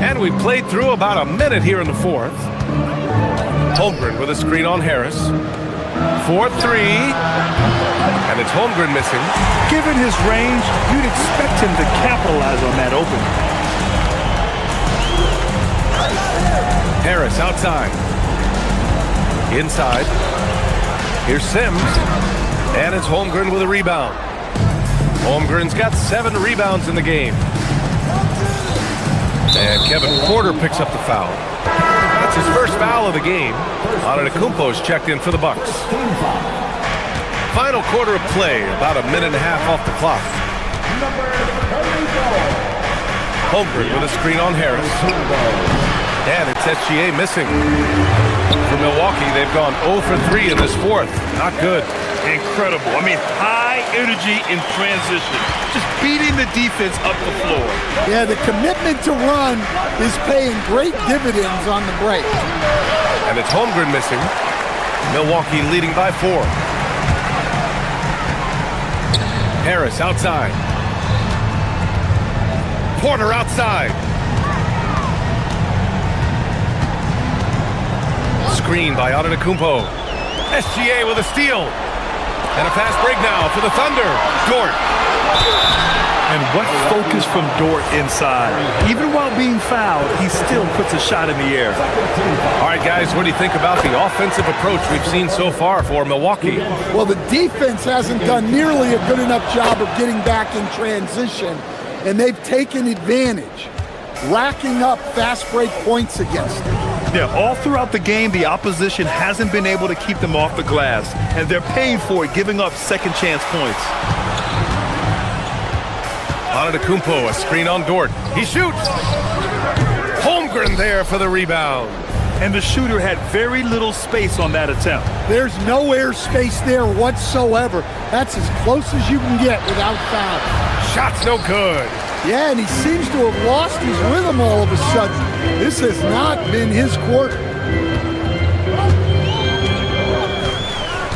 And we played through about a minute here in the fourth. Holmgren with a screen on Harris. 4-3. And it's Holmgren missing. Given his range, you'd expect him to capitalize on that opening. Harris outside. Inside. Here's Sims. And it's Holmgren with a rebound. Holmgren's got 7 rebounds in the game. And Kevin Porter picks up the foul. That's his first foul of the game. Antetokounmpo's checked in for the Bucks. Final quarter of play, about a minute and a half off the clock. Holmgren with a screen on Harris. And it's SGA missing. For Milwaukee, they've gone 0 for 3 in this fourth. Not good. Incredible. I mean, high energy in transition. Just beating the defense up the floor. Yeah, the commitment to run is paying great dividends on the break. And it's Holmgren missing. Milwaukee leading by 4. Harris outside. Porter outside. Screen by Antetokounmpo. SGA with a steal. And a fast break now for the Thunder. Dort. And what focus from Dort inside. Even while being fouled, he still puts a shot in the air. All right, guys, what do you think about the offensive approach we've seen so far for Milwaukee? Well, the defense hasn't done nearly a good enough job of getting back in transition, and they've taken advantage, racking up fast break points against them. Yeah, all throughout the game, the opposition hasn't been able to keep them off the glass, and they're paying for it, giving up second chance points. Antetokounmpo, a screen on Dort. He shoots. Holmgren there for the rebound. And the shooter had very little space on that attempt. There's no air space there whatsoever. That's as close as you can get without foul. Shot's no good. Yeah, and he seems to have lost his rhythm all of a sudden. This has not been his quarter.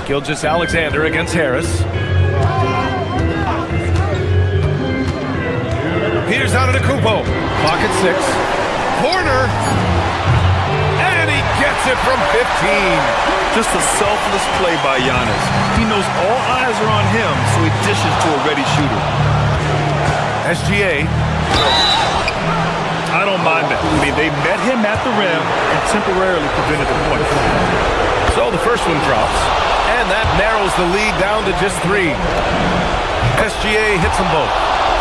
Gilgeous-Alexander against Harris. Here's Antetokounmpo. Clock at 6. Porter. And he gets it from 15. Just a selfless play by Giannis. He knows all eyes are on him, so he dishes to a ready shooter. SGA. I don't mind that. I mean, they met him at the rim and temporarily prevented the point. So the first one drops, and that narrows the lead down to just 3. SGA hits them both.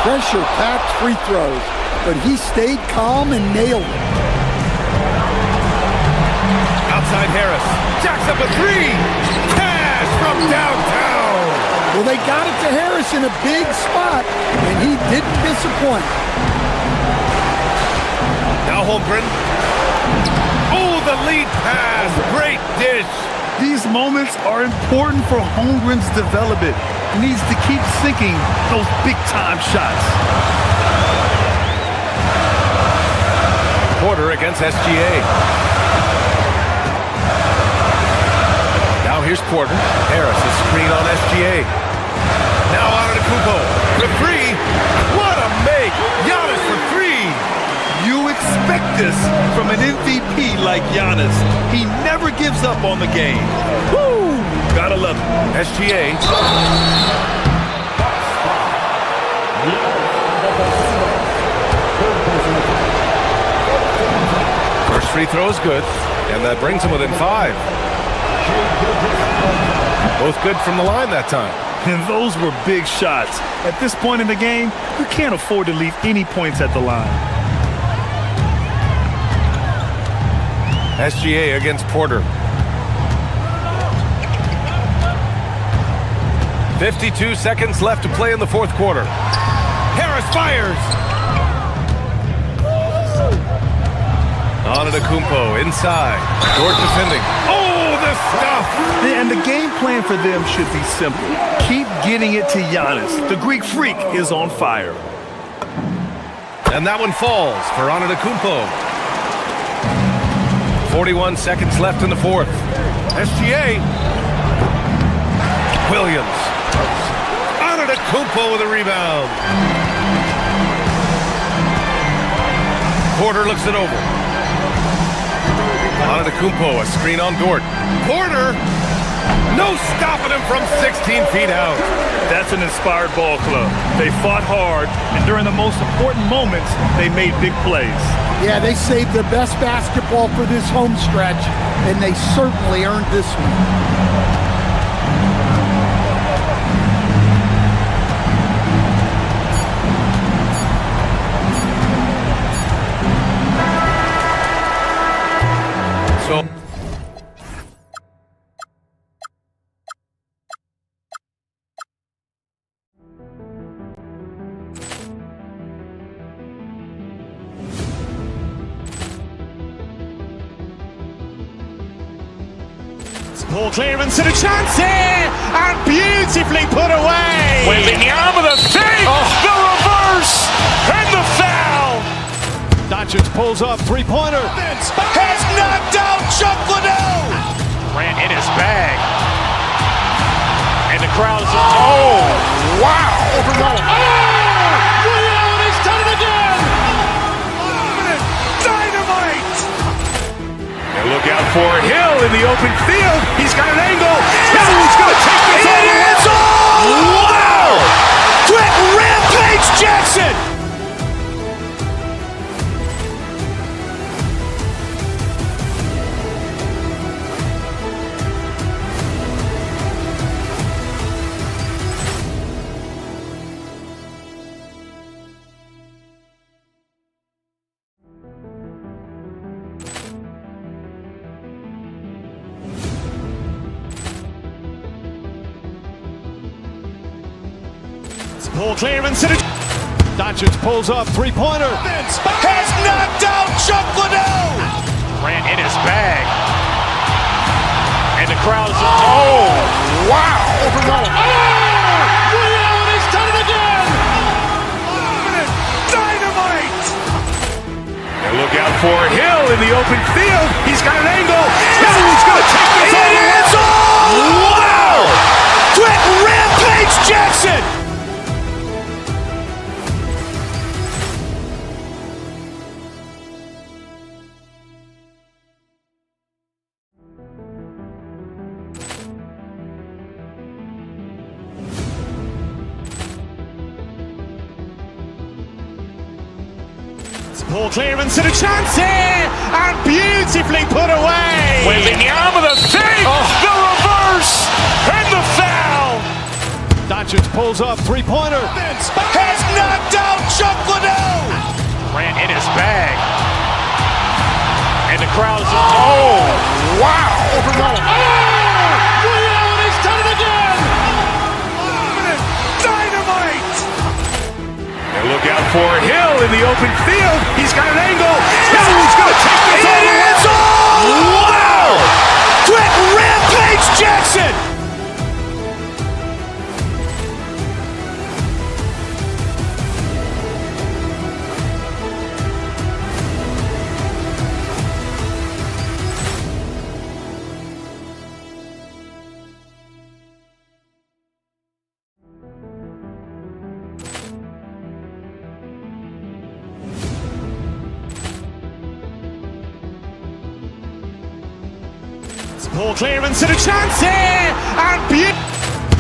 Pressure-packed free throws, but he stayed calm and nailed it. Outside Harris. Jacks up a 3. Cash from downtown. Well, they got it to Harris in a big spot, and he didn't disappoint. Now Holmgren. Oh, the lead pass. Great dish. These moments are important for Holmgren's development. He needs to keep sinking those big-time shots. Porter against SGA. Now here's Porter. Harris, a screen on SGA. Now Antetokounmpo for 3. What a make! Giannis for 3. You expect this from an MVP like Giannis. He never gives up on the game. Woo! Gotta love it. SGA. First free throw is good, and that brings him within 5. Both good from the line that time. And those were big shots. At this point in the game, you can't afford to leave any points at the line. SGA against Porter. 52 seconds left to play in the fourth quarter. Harris fires. Antetokounmpo inside. Dort defending. Oh, the stuff! And the game plan for them should be simple. Keep getting it to Giannis. The Greek freak is on fire. And that one falls for Antetokounmpo. 41 seconds left in the fourth. SGA. Williams. Antetokounmpo with a rebound. Porter looks it over. Antetokounmpo, a screen on Dort. Porter, no stopping him from 16 feet out. That's an inspired ball club. They fought hard, and during the most important moments, they made big plays. Yeah, they saved their best basketball for this home stretch, and they certainly earned this one. Ball clearance and a chance here, and beautifully put away. Wembanyama the save, the reverse, and the foul. Doncic pulls up, three-pointer. Has knocked out Chuck Liddell. Ran in his bag. And the crowd is, oh, wow. Ray Allen has done it again. Dynamite. And look out for Hill in the open field. He's got an angle. Hill's going to take this all the way. Wow. Quick rampage Jackson. Ball clearance and a Doncic pulls up, three-pointer. Has knocked out Chuck Liddell. Ran in his bag. And the crowd is, oh, wow. Ray Allen has done it again. Dynamite. And look out for Hill in the open field. He's got an angle. Hill's going to take this all the way. Wow. Quick rampage Jackson. ball clearance and a chance here, and beautifully put away. Wembanyama the save, the reverse, and the foul. Doncic pulls up, three-pointer. Has knocked out Chuck Liddell. Ran in his bag. And the crowd is, oh, wow. Ray Allen has done it again. Dynamite. And look out for Hill in the open field. He's got an angle. Hill's going to take this all the way. Wow. Quick rampage Jackson. Ball clearance and a chance here, and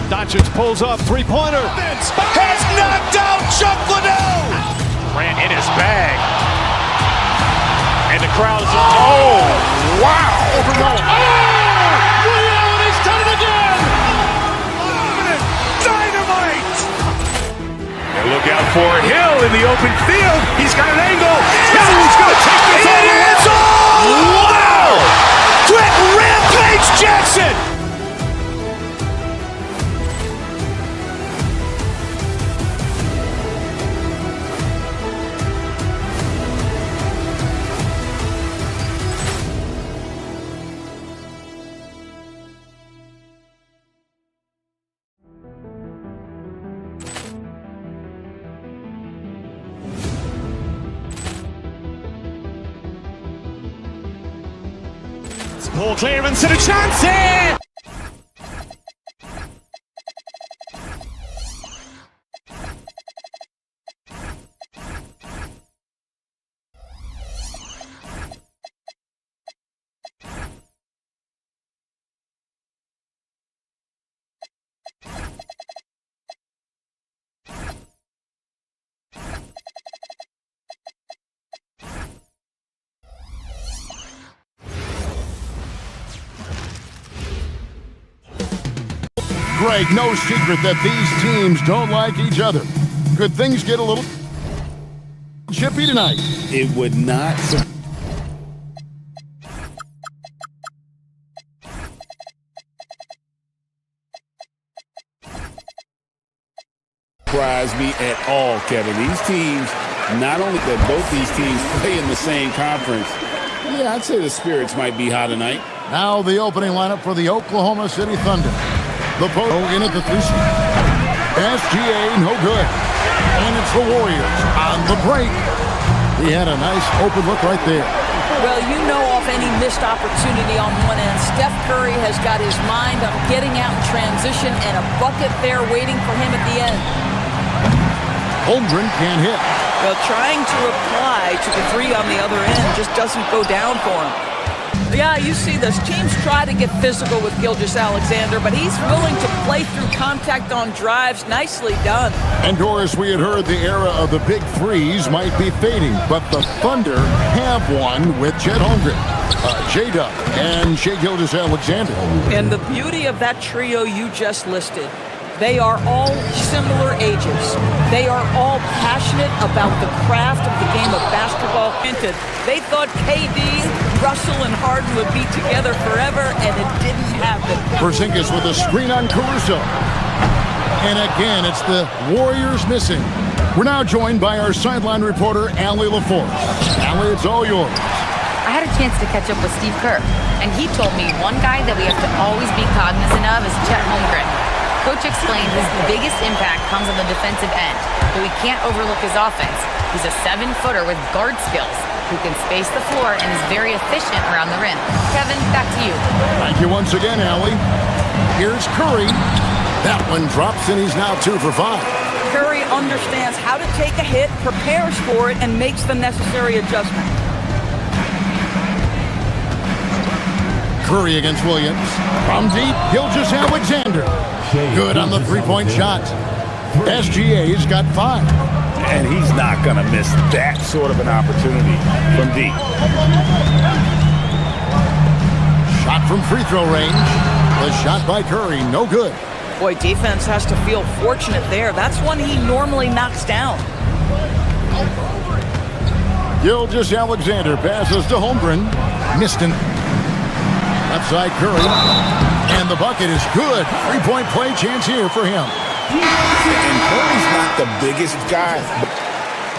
Doncic pulls up, three-pointer. Has knocked out Chuck Liddell. Ran in his bag. And the crowd is, oh, wow. Ray Allen has done it again. Dynamite. And look out for Hill in the open field. He's got an angle. Hill's going to take this all the way. Wow. Quick rampage Jackson. ball clearance and a chance here. Greg, no secret that these teams don't like each other. Could things get a little chippy tonight? It would not surprise me at all, Kevin. These teams, not only that both these teams play in the same conference, yeah, I'd say the spirits might be high tonight. Now the opening lineup for the Oklahoma City Thunder. The Pogo in at the 3 spot. SGA, no good. And it's the Warriors on the break. He had a nice open look right there. Well, you know off any missed opportunity on one end, Steph Curry has got his mind on getting out in transition and a bucket there waiting for him at the end. Holmgren can't hit. Well, trying to reply to the three on the other end just doesn't go down for him. Yeah, you see this. Teams try to get physical with Gilgeous-Alexander, but he's willing to play through contact on drives. Nicely done. And Doris, we had heard the era of the big threes might be fading, but the Thunder have one with Chet Holmgren, J-Dub, and Shai Gilgeous-Alexander. And the beauty of that trio you just listed, they are all similar ages. They are all passionate about the craft of the game of basketball. They thought KD, Russell, and Harden would be together forever, and it didn't happen. Porzingis with a screen on Caruso. And again, it's the Warriors missing. We're now joined by our sideline reporter, Allie LaForce. Allie, it's all yours. I had a chance to catch up with Steve Kerr, and he told me one guy that we have to always be cognizant of is Chet Holmgren. Coach explained his biggest impact comes on the defensive end, but we can't overlook his offense. He's a 7-footer with guard skills who can space the floor and is very efficient around the rim. Kevin, back to you. Thank you once again, Allie. Here's Curry. That one drops, and he's now 2 for 5. Curry understands how to take a hit, prepares for it, and makes the necessary adjustment. Curry against Williams. From deep, Gilgeous-Alexander. Good on the three-point shot. SGA's got 5. And he's not going to miss that sort of an opportunity from deep. Shot from free throw range. The shot by Curry, no good. Boy, defense has to feel fortunate there. That's one he normally knocks down. Gilgeous-Alexander passes to Holmgren. Missed him. Left side Curry. And the bucket is good. 3-point play chance here for him. And Curry's not the biggest guy.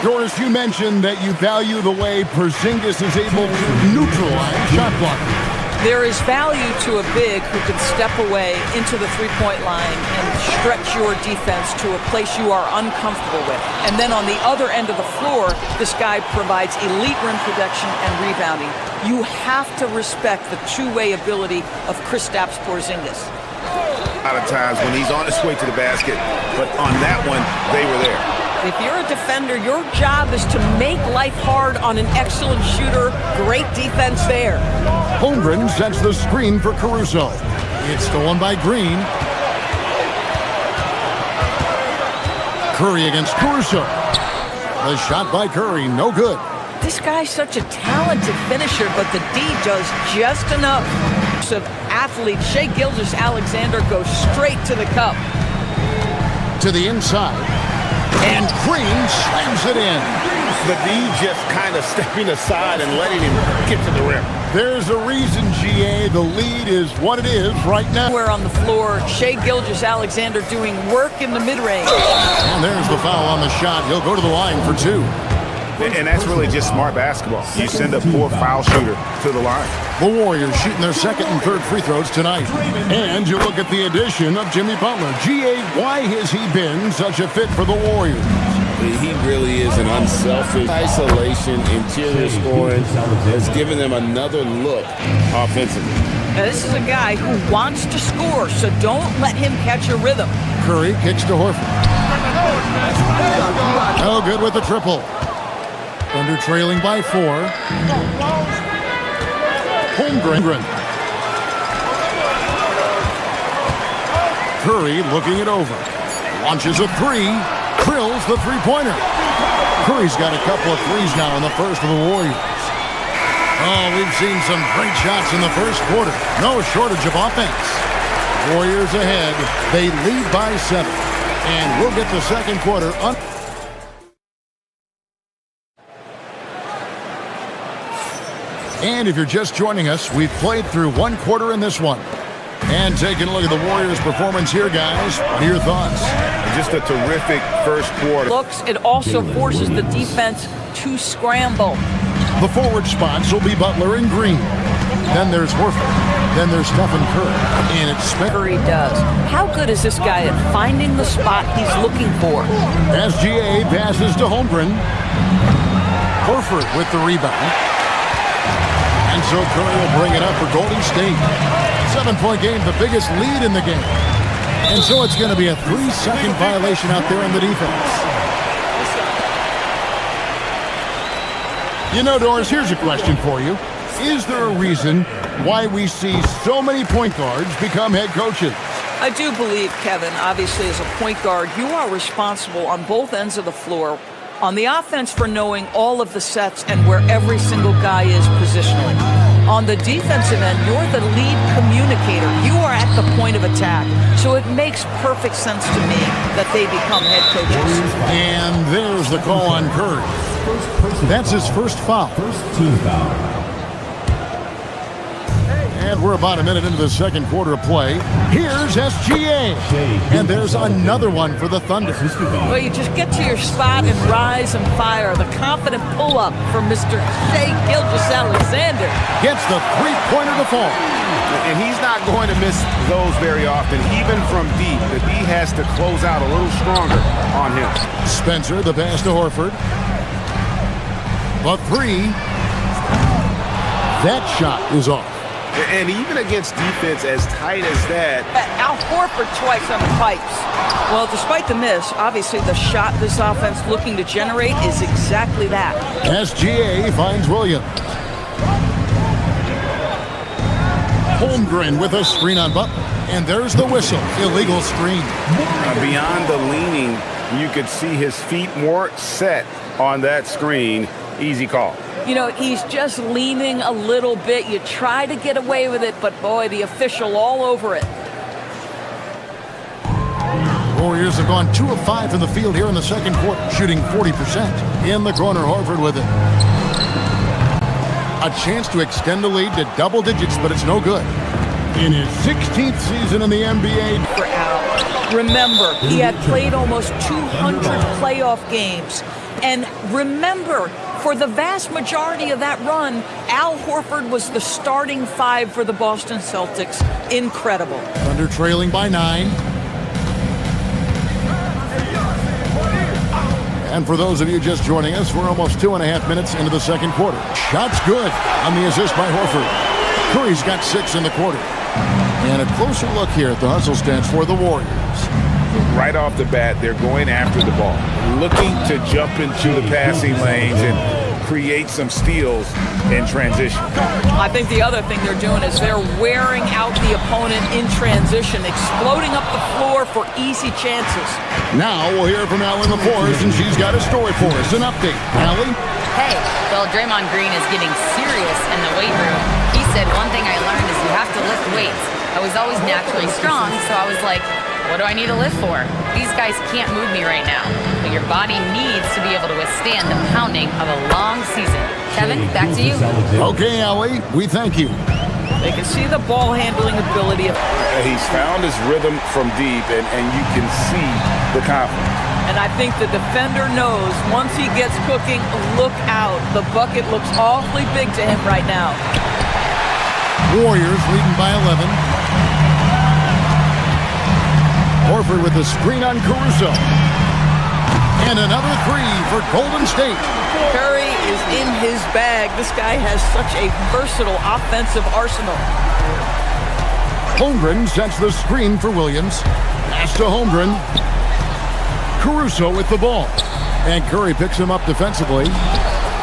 Doris, you mentioned that you value the way Porzingis is able to neutralize shot blocking. There is value to a big who can step away into the three-point line and stretch your defense to a place you are uncomfortable with. And then on the other end of the floor, this guy provides elite rim protection and rebounding. You have to respect the two-way ability of Kristaps Porzingis. A lot of times when he's on his way to the basket, but on that one, they were there. If you're a defender, your job is to make life hard on an excellent shooter. Great defense there. Holmgren sets the screen for Caruso. It's stolen by Green. Curry against Caruso. The shot by Curry, no good. This guy's such a talented finisher, but the D does just enough. So athlete Shai Gilgeous-Alexander goes straight to the cup. To the inside. And Green slams it in. The D just kind of stepping aside and letting him get to the rim. There's a reason, GA. The lead is what it is right now. We're on the floor. Shai Gilgeous-Alexander doing work in the mid-range. And there's the foul on the shot. He'll go to the line for 2. And that's really just smart basketball. You send a poor foul shooter to the line. The Warriors shooting their second and third free throws tonight. And you look at the addition of Jimmy Butler. GA, why has he been such a fit for the Warriors? He really is an unselfish isolation, interior scoring, has given them another look offensively. Now, this is a guy who wants to score, so don't let him catch a rhythm. Curry kicks to Horford. Oh, good with the triple. Thunder trailing by 4. Holmgren. Curry looking it over. Launches a 3. Drills the three-pointer. Curry's got a couple of threes now in the first of the Warriors. Oh, we've seen some great shots in the first quarter. No shortage of offense. Warriors ahead. They lead by 7. And we'll get the second quarter on. And if you're just joining us, we've played through one quarter in this one. And taking a look at the Warriors' performance here, guys. What are your thoughts? Just a terrific first quarter. It also forces the defense to scramble. The forward spots will be Butler and Green. Then there's Horford. Then there's Stephen Curry. And it's Curry does. How good is this guy at finding the spot he's looking for? SGA passes to Holmgren. Horford with the rebound. And so Curry will bring it up for Golden State. 7-point game, the biggest lead in the game. And so it's going to be a 3-second violation out there on the defense. You know, Doris, here's a question for you. Is there a reason why we see so many point guards become head coaches? I do believe, Kevin, obviously as a point guard, you are responsible on both ends of the floor. On the offense for knowing all of the sets and where every single guy is positionally. On the defensive end, you're the lead communicator. You are at the point of attack. So it makes perfect sense to me that they become head coaches. And there's the call on Curry. That's his first foul. First team foul. And we're about a minute into the second quarter of play. Here's SGA. And there's another one for the Thunder. Well, you just get to your spot and rise and fire. The confident pull-up from Mr. Shai Gilgeous-Alexander. Gets the three-pointer to fall. And he's not going to miss those very often. Even from deep, the D has to close out a little stronger on him. Spencer, the pass to Horford. The three. That shot is off. And even against defense as tight as that. Al Horford twice on the pipes. Well, despite the miss, obviously the shot this offense looking to generate is exactly that. SGA finds Williams. Holmgren with a screen on Butler. And there's the whistle. Illegal screen. Beyond the leaning, you could see his feet more set on that screen. Easy call. You know, he's just leaning a little bit. You try to get away with it, but boy, the official all over it. Warriors have gone 2 of 5 from the field here in the second quarter, shooting 40%. In the corner, Horford with it. A chance to extend the lead to double digits, but it's no good. In his 16th season in the NBA. For Al, remember, he had played almost 200 playoff games. And remember, for the vast majority of that run, Al Horford was the starting 5 for the Boston Celtics. Incredible. Thunder trailing by 9. And for those of you just joining us, we're almost 2.5 minutes into the second quarter. Shot's good on the assist by Horford. Curry's got 6 in the quarter. And a closer look here at the hustle stance for the Warriors. Right off the bat, they're going after the ball, looking to jump into the passing lanes and create some steals in transition. I think the other thing they're doing is they're wearing out the opponent in transition, exploding up the floor for easy chances. Now we'll hear from Allie LaForce, and she's got a story for us. An update. Allie? Hey, well, Draymond Green is getting serious in the weight room. He said, one thing I learned is you have to lift weights. I was always naturally strong, so I was like, what do I need to lift for? These guys can't move me right now. But your body needs to be able to withstand the pounding of a long season. Kevin, back to you. Okay, Allie, we thank you. They can see the ball handling ability of... He's found his rhythm from deep, and you can see the confidence. And I think the defender knows once he gets cooking, look out. The bucket looks awfully big to him right now. Warriors leading by 11. Horford with the screen on Caruso. And another three for Golden State. Curry is in his bag. This guy has such a versatile offensive arsenal. Holmgren sets the screen for Williams. Pass to Holmgren. Caruso with the ball. And Curry picks him up defensively.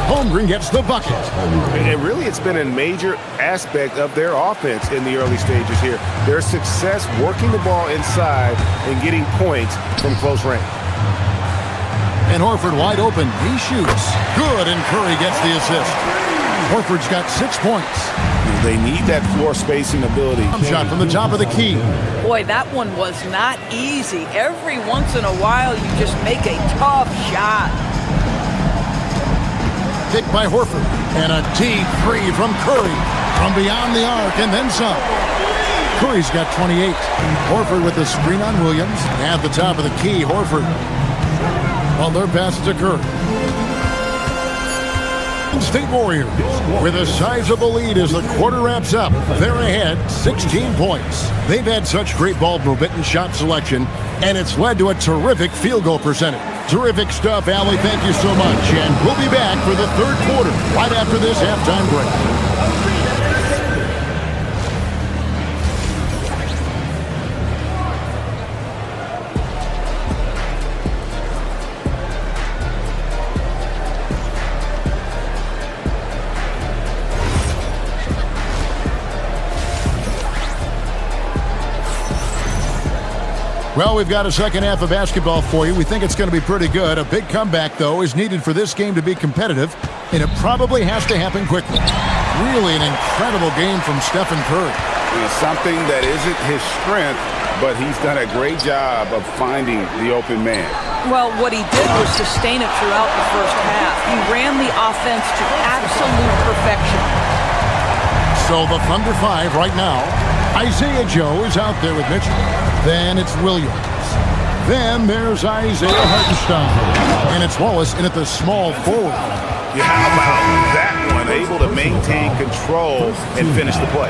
Holmgren gets the bucket. And really, it's been a major aspect of their offense in the early stages here. Their success working the ball inside and getting points from close range. And Horford wide open. He shoots. Good, and Curry gets the assist. Horford's got 6 points. They need that floor spacing ability. Shot from the top of the key. Boy, that one was not easy. Every once in a while, you just make a tough shot. Picked by Horford. And a deep three from Curry. From beyond the arc and then some. Curry's got 28. Horford with the screen on Williams. At the top of the key, Horford. Well, their pass to Curry. Golden State Warriors with a sizable lead as the quarter wraps up. They're ahead 16 points. They've had such great ball movement and shot selection, and it's led to a terrific field goal percentage. Terrific stuff, Allie. Thank you so much. And we'll be back for the third quarter right after this halftime break. Well, we've got a second half of basketball for you. We think it's going to be pretty good. A big comeback, though, is needed for this game to be competitive, and it probably has to happen quickly. Really an incredible game from Stephen Curry. It's something that isn't his strength, but he's done a great job of finding the open man. Well, what he did was sustain it throughout the first half. He ran the offense to absolute perfection. So the Thunder 5 right now. Isaiah Joe is out there with Mitchell. Then it's Williams. Then there's Isaiah Hartenstein. And it's Wallace in at the small forward. Yeah, how about that one? Able to maintain control and finish the play.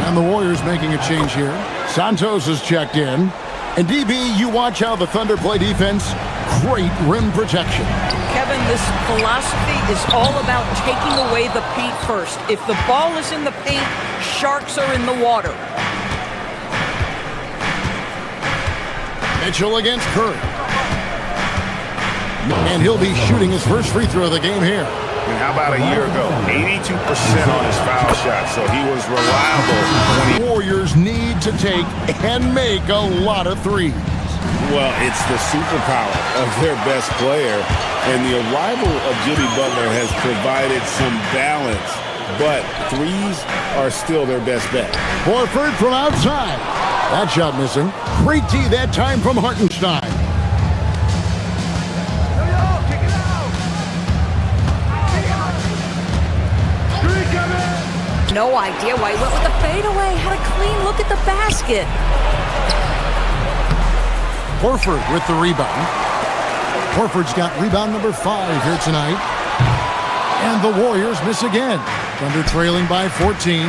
And the Warriors making a change here. Santos is checked in. And DB, you watch how the Thunder play defense. Great rim protection. Kevin, this philosophy is all about taking away the paint first. If the ball is in the paint, sharks are in the water. Mitchell against Curry. And he'll be shooting his first free throw of the game here. And how about a year ago? 82% on his foul shot, so he was reliable. Warriors need to take and make a lot of threes. Well, it's the superpower of their best player, and the arrival of Jimmy Butler has provided some balance, but threes are still their best bet. Horford from outside. That shot missing. Great D that time from Hartenstein. No idea why he went with the fadeaway. Had a clean look at the basket. Horford with the rebound. Horford's got rebound number 5 here tonight. And the Warriors miss again. Thunder trailing by 14.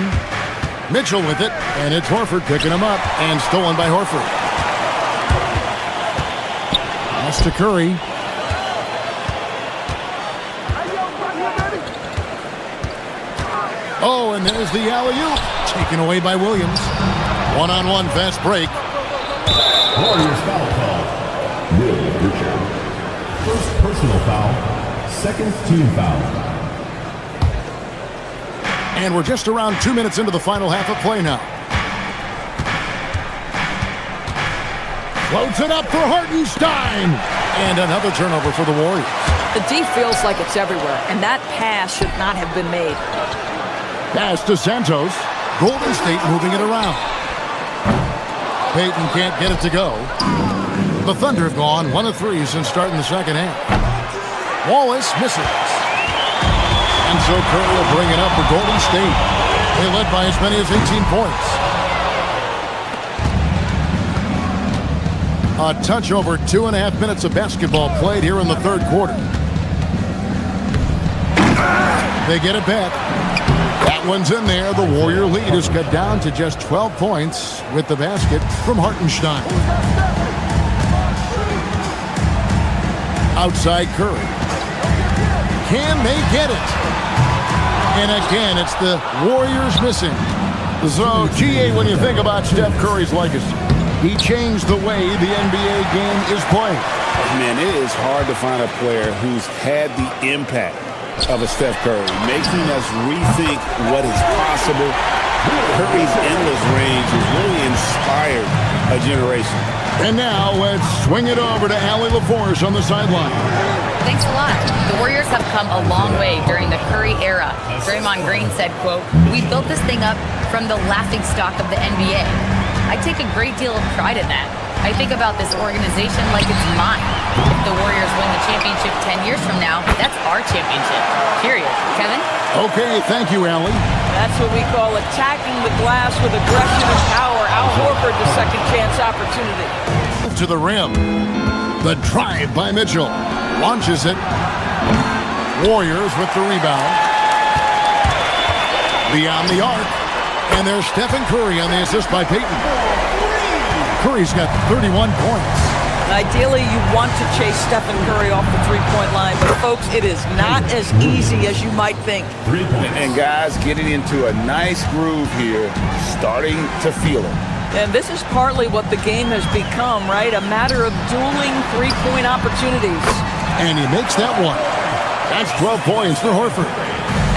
Mitchell with it, and it's Horford picking him up, and stolen by Horford. Pass to Curry. Oh, and there's the alley-oop, taken away by Williams. One-on-one fast break. Warriors foul call. Will Richard. First personal foul. Second team foul. And we're just around 2 minutes into the final half of play now. Floats it up for Hartenstein. And another turnover for the Warriors. The D feels like it's everywhere, and that pass should not have been made. Pass to Santos. Golden State moving it around. Payton can't get it to go. The Thunder have gone 1 of 3 since starting the second half. Wallace misses. And so Curry will bring it up for Golden State. They led by as many as 18 points. A touch over 2.5 minutes of basketball played here in the third quarter. They get it back. That one's in there. The Warrior lead is cut down to just 12 points with the basket from Hartenstein. Outside Curry. Can they get it? And again, it's the Warriors missing. So, GA, when you think about Steph Curry's legacy, he changed the way the NBA game is played. Man, it is hard to find a player who's had the impact of a Steph Curry, making us rethink what is possible. Curry's endless range has really inspired a generation. And now let's swing it over to Allie LaForce on the sideline. Thanks a lot. The Warriors have come a long way during the Curry era. Draymond Green said, quote, "We built this thing up from the laughingstock of the NBA. I take a great deal of pride in that. I think about this organization like it's mine. If the Warriors win the championship 10 years from now, that's our championship. Period." Kevin? Okay, thank you, Allie. That's what we call attacking the glass with aggression and power. Al Horford, the second chance opportunity. To the rim. The drive by Mitchell. Launches it. Warriors with the rebound. Beyond the arc. And there's Stephen Curry on the assist by Payton. Curry's got 31 points. Ideally, you want to chase Stephen Curry off the three-point line, but folks, it is not as easy as you might think. And guys getting into a nice groove here, starting to feel it. And this is partly what the game has become, right? A matter of dueling three-point opportunities. And he makes that one. That's 12 points for Horford.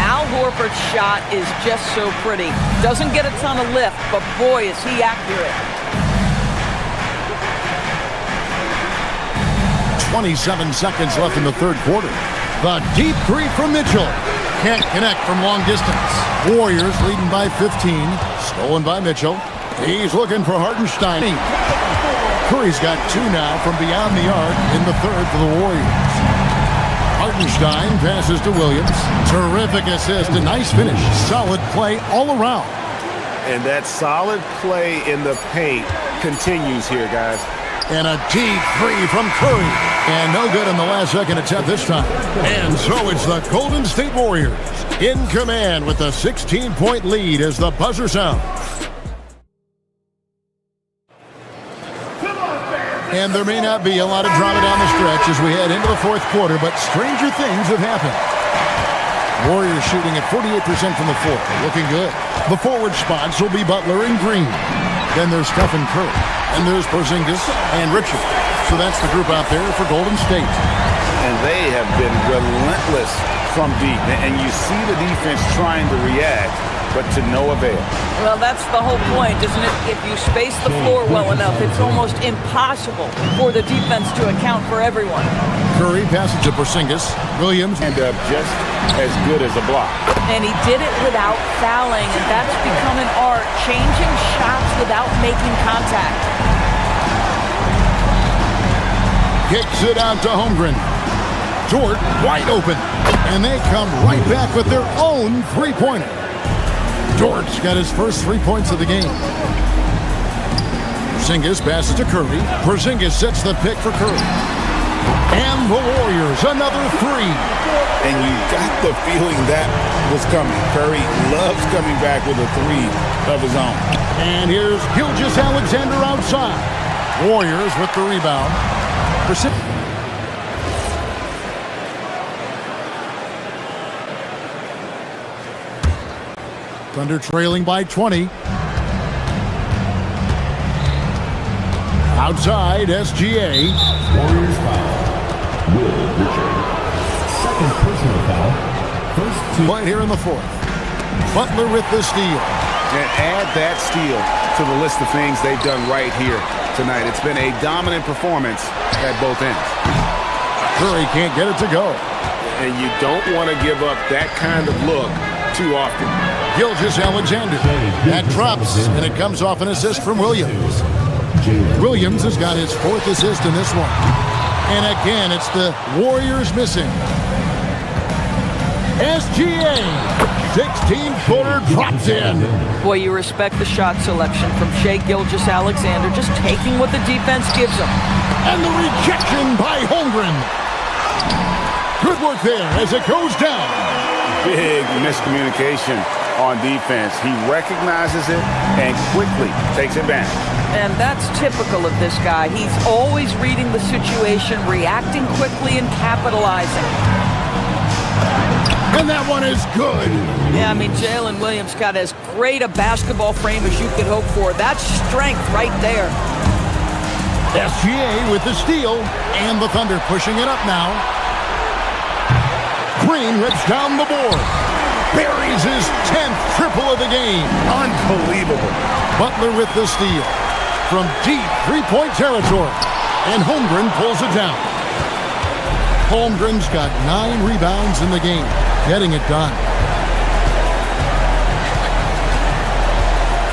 Al Horford's shot is just so pretty. Doesn't get a ton of lift, but boy, is he accurate. 27 seconds left in the third quarter. The deep three from Mitchell. Can't connect from long distance. Warriors leading by 15. Stolen by Mitchell. He's looking for Hartenstein. Curry's got 2 now from beyond the arc in the third for the Warriors. Hartenstein passes to Williams. Terrific assist. A nice finish. Solid play all around. And that solid play in the paint continues here, guys. And a deep three from Curry. And no good in the last second attempt this time. And so it's the Golden State Warriors in command with a 16-point lead as the buzzer sounds. And there may not be a lot of drama down the stretch as we head into the fourth quarter, but stranger things have happened. Warriors shooting at 48% from the floor. Looking good. The forward spots will be Butler and Green. Then there's Stephen Curry. And there's Porzingis and Richard. So that's the group out there for Golden State. And they have been relentless from deep. And you see the defense trying to react, but to no avail. Well, that's the whole point, isn't it? If you space the floor well enough, it's almost impossible for the defense to account for everyone. Curry passes to Porzingis. Williams. And just as good as a block. And he did it without fouling, and that's become an art, changing shots without making contact. Kicks it out to Holmgren. Dort wide open. And they come right back with their own three-pointer. Dort's got his first 3 points of the game. Porzingis passes to Curry. Porzingis sets the pick for Curry. And the Warriors, another three. And you got the feeling that was coming. Curry loves coming back with a three of his own. And here's Gilgeous-Alexander outside. Warriors with the rebound. Thunder trailing by 20. Outside, SGA. Warriors foul. Will Richard. Second personal foul. First two. Right here in the fourth. Butler with the steal. And add that steal to the list of things they've done right here tonight. It's been a dominant performance at both ends. Curry can't get it to go. And you don't want to give up that kind of look too often. Gilgeous-Alexander. That drops, and it comes off an assist from Williams. Williams has got his fourth assist in this one. And again, it's the Warriors missing. SGA, 16-footer drops in. Boy, you respect the shot selection from Shai Gilgeous-Alexander, just taking what the defense gives him. And the rejection by Holmgren. Good work there as it goes down. Big miscommunication on defense. He recognizes it and quickly takes advantage. And that's typical of this guy. He's always reading the situation, reacting quickly, and capitalizing. And that one is good. Yeah, I mean, Jalen Williams got as great a basketball frame as you could hope for. That's strength right there. SGA with the steal, and the Thunder pushing it up now. Green rips down the board. Buries his 10th triple of the game. Unbelievable. Butler with the steal from deep three-point territory. And Holmgren pulls it down. Holmgren's got 9 rebounds in the game, getting it done.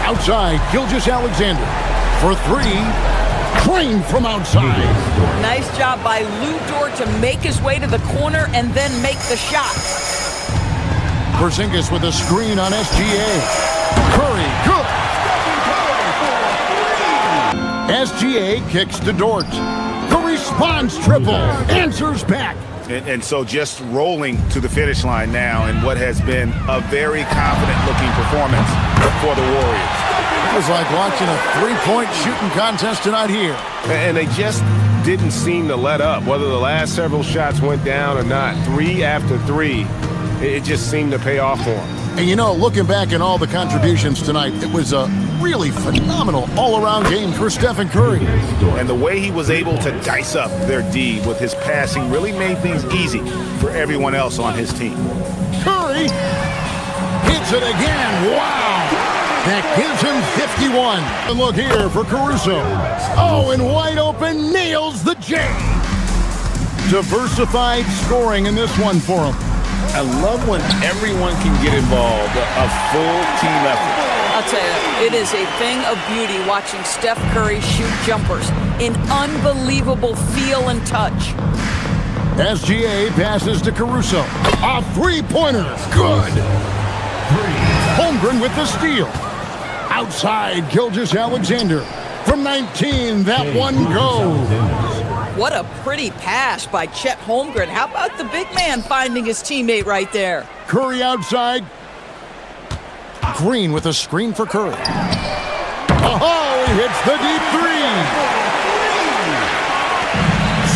Outside, Gilgeous-Alexander for three. Green from outside. Nice job by Lou Dort to make his way to the corner and then make the shot. Porzingis with a screen on SGA. Curry, good. SGA kicks to Dort. The response triple answers back. And so just rolling to the finish line now in what has been a very confident-looking performance for the Warriors. It was like watching a three-point shooting contest tonight here. And they just didn't seem to let up, whether the last several shots went down or not. 3 after 3, it just seemed to pay off for them. And you know, looking back at all the contributions tonight, it was a really phenomenal all-around game for Stephen Curry. And the way he was able to dice up their D with his passing really made things easy for everyone else on his team. Curry hits it again. Wow! That gives him 51. And look here for Caruso. Oh, and wide open, nails the J. Diversified scoring in this one for him. I love when everyone can get involved, a full team effort. I'll tell you, it is a thing of beauty watching Steph Curry shoot jumpers in unbelievable feel and touch. SGA passes to Caruso. A three-pointer. Good. Holmgren with the steal. Outside, Gilgeous-Alexander. From 19, that one goes. What a pretty pass by Chet Holmgren. How about the big man finding his teammate right there? Curry outside. Green with a screen for Curry. Oh, he hits the deep three.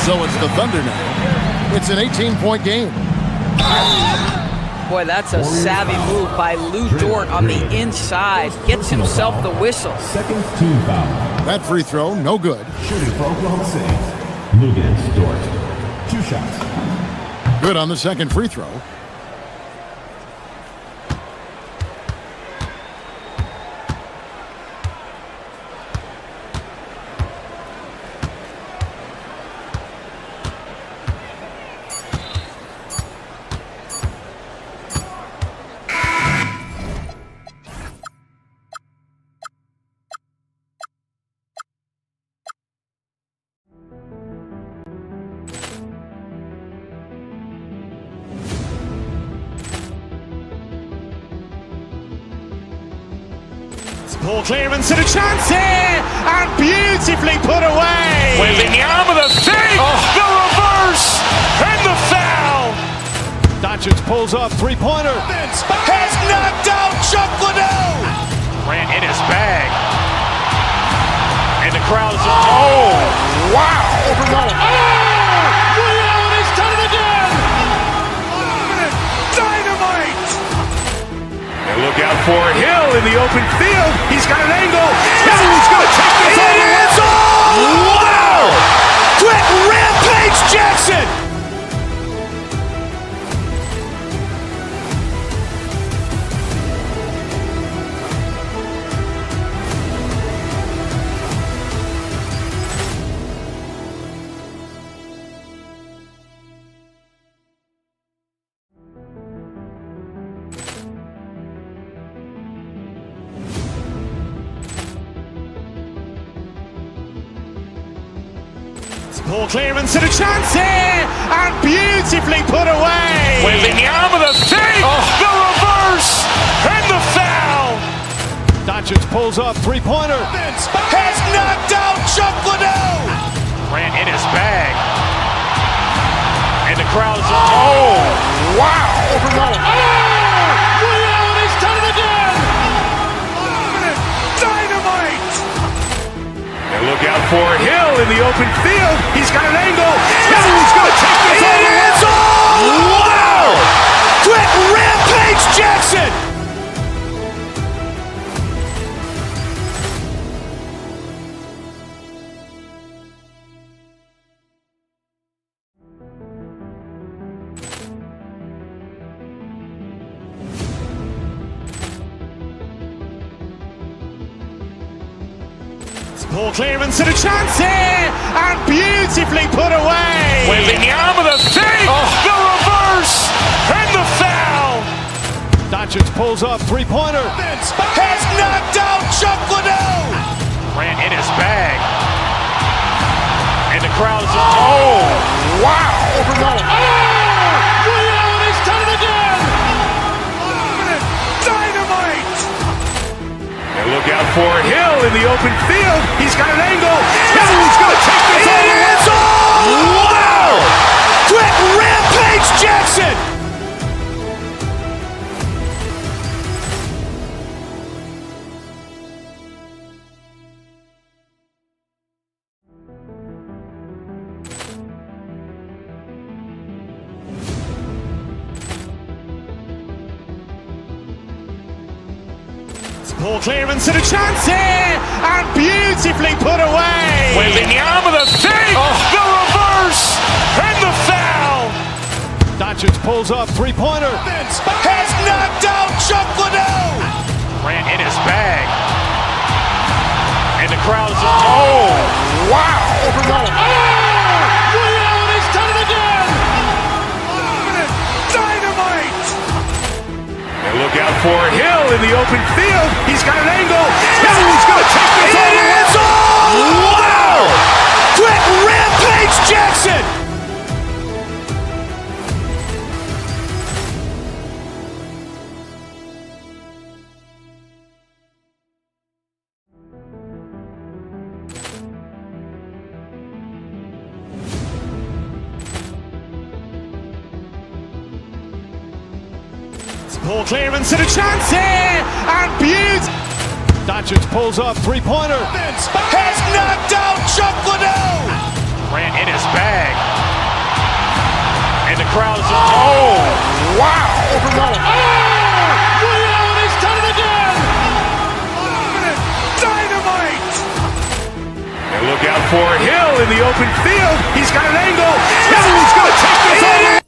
So it's the Thunder now. It's an 18-point game. Boy, that's a savvy move by Lou Dort on the inside. Gets himself the whistle. Second team foul. That free throw, no good. Shooting for Oklahoma City. Lugens Dort. 2 shots. Good on the second free throw. Ball clearance and a chance here, and beautifully put away. Wembanyama the fake, the reverse, and the foul. Doncic pulls up, three-pointer. Has knocked out Chuck Liddell. Ran in his bag. And the crowd is, oh, wow. Ray Allen has done it again. Dynamite. And look out for Hill in the open field. He's got an angle. Hill's going to take this all the way. Wow! Quick Rampage Jackson. Ball clearance and a chance here, and beautifully put away. Wembanyama the fake, the reverse, and the foul. Doncic pulls up, three-pointer. Has knocked out Chuck Liddell. Ran in his bag. And the crowd is, oh, wow. Ray Allen has done it again. Dynamite. And look out for Hill in the open field. He's got an angle. Hill's going to take this all the way. Wow! Quick Rampage Jackson. Ball clearance and a chance here, and beautifully put away. Wembanyama the fake, the reverse, and the foul. Doncic pulls up, three-pointer. Has knocked out Chuck Liddell. Ran in his bag. And the crowd is, oh, wow. Ray Allen has done it again. Dynamite. And look out for Hill in the open field. He's got an angle. Hill's going to take this all the way. Wow! Quick Rampage Ball clearance and a chance here, and beautifully put away. Wembanyama the fake, the reverse, and the foul. Doncic pulls up, three-pointer. Has knocked out Chuck Liddell. Grant in his bag. And the crowd is, oh, wow. He's done it again. Dynamite. And look out for Hill in the open field. He's got an angle. Hill's going to take this all the way. Wow. Quick rampage Jackson. Ball clearance and a chance here, and beauty. Doncic pulls up, three-pointer. Has knocked out Chuck Liddell. Grant in his bag. And the crowd is, oh, wow. He's done it again. Dynamite. And look out for Hill in the open field. He's got an angle. Hill's going to take this all the way.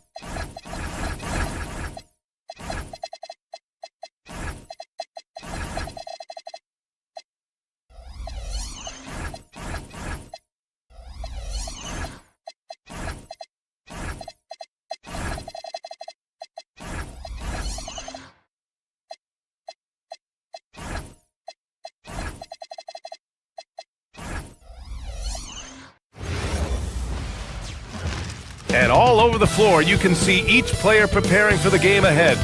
And all over the floor, you can see each player preparing for the game ahead.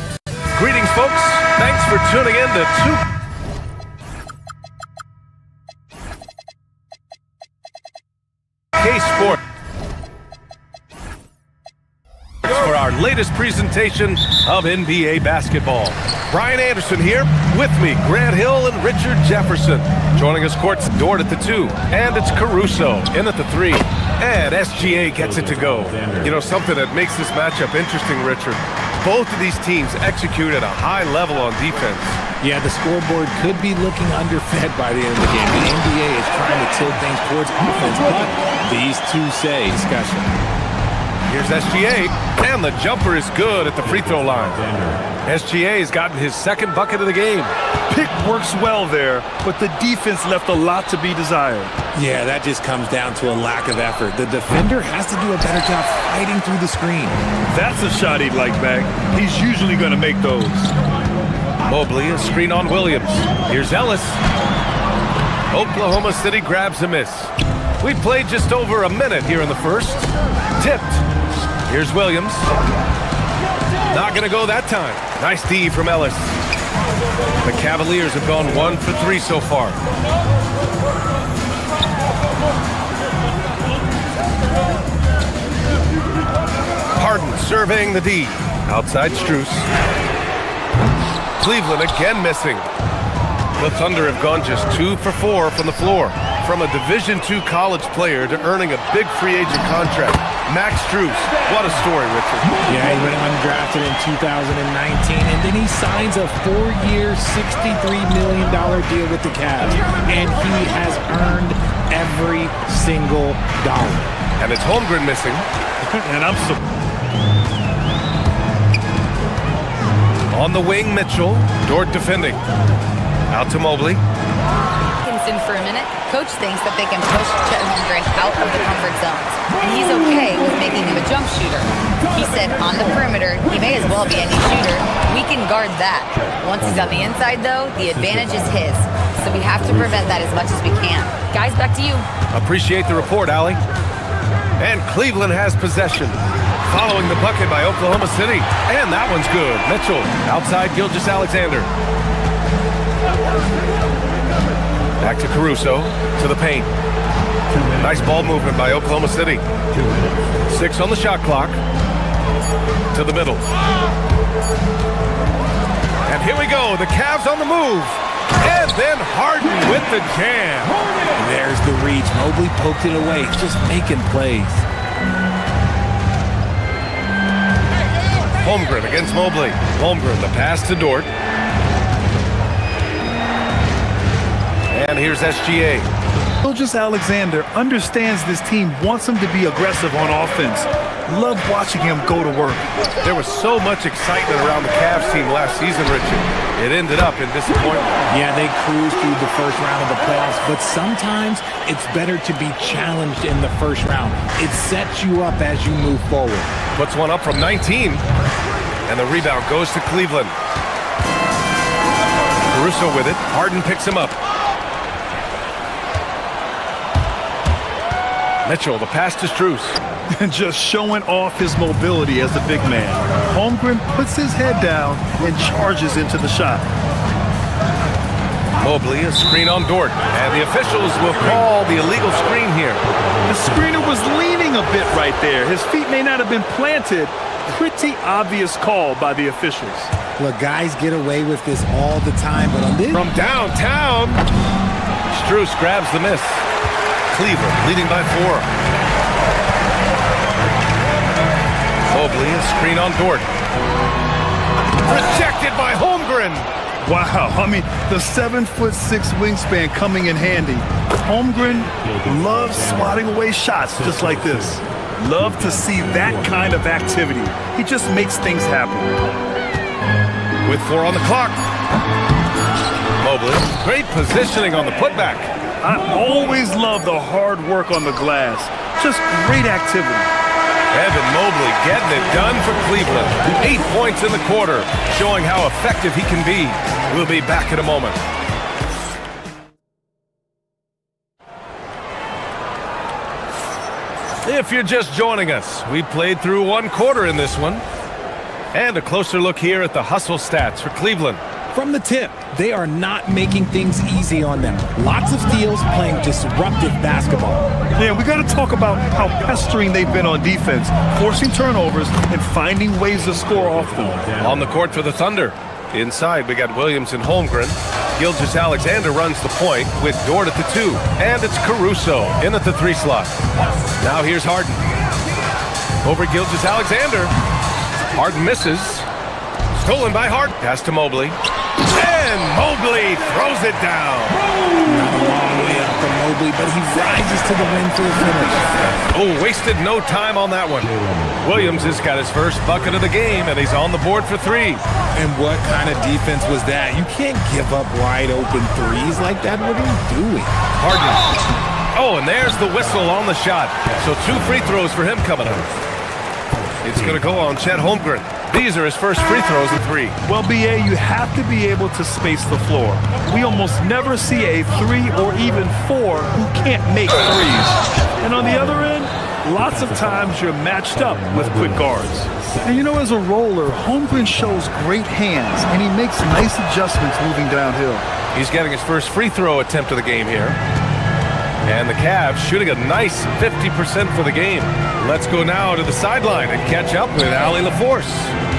Greetings, folks. Thanks for tuning in to K-Sport for our latest presentation of NBA basketball. Brian Anderson here, with me, Grant Hill and Richard Jefferson. Joining us courts, Dort at the 2, and it's Caruso in at the 3. And SGA gets it to go. You know, something that makes this matchup interesting, Richard. Both of these teams execute at a high level on defense. Yeah, the scoreboard could be looking underfed by the end of the game. The NBA is trying to tilt things towards offense, but these two say discussion. Here's SGA, and the jumper is good at the free throw line. SGA has gotten his second bucket of the game. Pick works well there, but the defense left a lot to be desired. Yeah, that just comes down to a lack of effort. The defender has to do a better job fighting through the screen. That's a shot he'd like back. He's usually going to make those. Mobley, a screen on Williams. Here's Ellis. Oklahoma City grabs a miss. We played just over a minute here in the first. Tipped. Here's Williams. Not going to go that time. Nice D from Ellis. The Cavaliers have gone 1 for 3 so far. Harden surveying the D. Outside Strus. Cleveland again missing. The Thunder have gone just 2 for 4 from the floor. From a Division II college player to earning a big free agent contract. Max Strus, what a story, Richard. Yeah, he went undrafted in 2019, and then he signs a 4-year, $63 million deal with the Cavs. And he has earned every single dollar. And it's Holmgren missing. And I'm so... On the wing, Mitchell. Dort defending. Out to Mobley. In for a minute, coach thinks that they can push Chet Holmgren out of the comfort zones, and he's okay with making him a jump shooter. He said on the perimeter, he may as well be any shooter. We can guard that. Once he's on the inside, though, the advantage is his. So we have to prevent that as much as we can. Guys, back to you. Appreciate the report, Allie. And Cleveland has possession. Following the bucket by Oklahoma City. And that one's good. Mitchell outside Gilgeous-Alexander. Back to Caruso, to the paint. Nice ball movement by Oklahoma City. 6 on the shot clock. To the middle. And here we go, the Cavs on the move. And then Harden with the jam. There's the reach. Mobley poked it away, just making plays. Holmgren against Mobley. Holmgren, the pass to Dort. And here's SGA. Alexander understands this team wants him to be aggressive on offense. Love watching him go to work. There was so much excitement around the Cavs team last season, Richard. It ended up in disappointment. Yeah, they cruised through the first round of the playoffs, but sometimes it's better to be challenged in the first round. It sets you up as you move forward. Puts one up from 19, and the rebound goes to Cleveland. Caruso with it. Harden picks him up. Mitchell, the pass to Strus. Just showing off his mobility as a big man. Holmgren puts his head down and charges into the shot. Mobley, a screen on Dort. And the officials will call the illegal screen here. The screener was leaning a bit right there. His feet may not have been planted. Pretty obvious call by the officials. Look, guys get away with this all the time, but on this... From downtown, Strus grabs the miss. Cleveland leading by 4. Mobley, a screen on Dort. Rejected by Holmgren. Wow, I mean, the 7'6" wingspan coming in handy. Holmgren loves swatting away shots just like this. Love to see that kind of activity. He just makes things happen. With 4 on the clock. Mobley, great positioning on the putback. I always love the hard work on the glass. Just great activity. Evan Mobley getting it done for Cleveland. 8 points in the quarter, showing how effective he can be. We'll be back in a moment. If you're just joining us, we played through 1 quarter in this one. And a closer look here at the hustle stats for Cleveland. From the tip, they are not making things easy on them. Lots of steals, playing disruptive basketball. Yeah, we got to talk about how pestering they've been on defense, forcing turnovers and finding ways to score off them. On the court for the Thunder. Inside, we got Williams and Holmgren. Gilgeous-Alexander runs the point with Dort at the 2. And it's Caruso in at the 3 slot. Now here's Harden. Over Gilgeous-Alexander. Harden misses. Stolen by Harden. Pass to Mobley. And Mobley throws it down. Not a long way up from Mobley, but he rises to the rim for the finish. Oh, wasted no time on that one. Williams has got his first bucket of the game, and he's on the board for 3. And what kind of defense was that? You can't give up wide open threes like that. What are you doing? Harden. Oh, and there's the whistle on the shot. So 2 free throws for him coming up. It's going to go on Chet Holmgren. These are his first free throws at 3. Well, BA, you have to be able to space the floor. We almost never see a 3 or even 4 who can't make threes. And on the other end, lots of times you're matched up with quick guards. And you know, as a roller, Holmgren shows great hands, and he makes nice adjustments moving downhill. He's getting his first free throw attempt of the game here. And the Cavs shooting a nice 50% for the game. Let's go now to the sideline and catch up with Allie LaForce.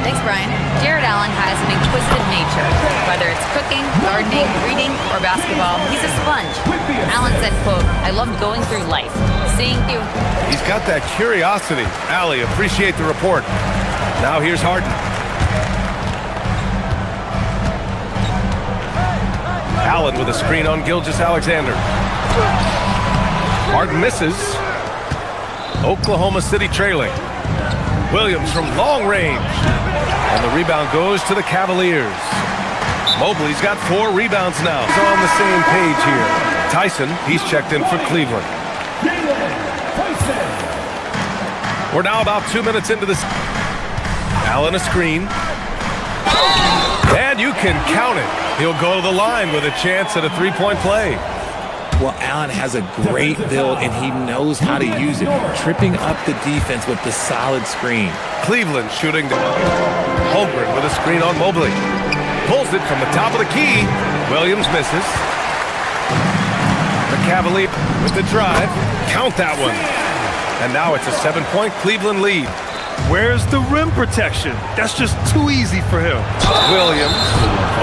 Thanks, Brian. Jared Allen has an inquisitive nature. Whether it's cooking, gardening, reading, or basketball, he's a sponge. Allen said, quote, "I love going through life, seeing through." He's got that curiosity. Allie, appreciate the report. Now here's Harden. Allen with a screen on Gilgeous-Alexander. Harden misses. Oklahoma City trailing. Williams from long range. And the rebound goes to the Cavaliers. Mobley's got 4 rebounds now. He's on the same page here. Tyson, he's checked in for Cleveland. We're now about 2 minutes into this. Allen a screen. And you can count it. He'll go to the line with a chance at a 3-point play. Well, Allen has a great build, and he knows how to use it, tripping up the defense with the solid screen. Cleveland shooting. Holmgren with a screen on Mobley. Pulls it from the top of the key. Williams misses. The Cavaliers with the drive. Count that one. And now it's a 7-point Cleveland lead. Where's the rim protection? That's just too easy for him. Williams.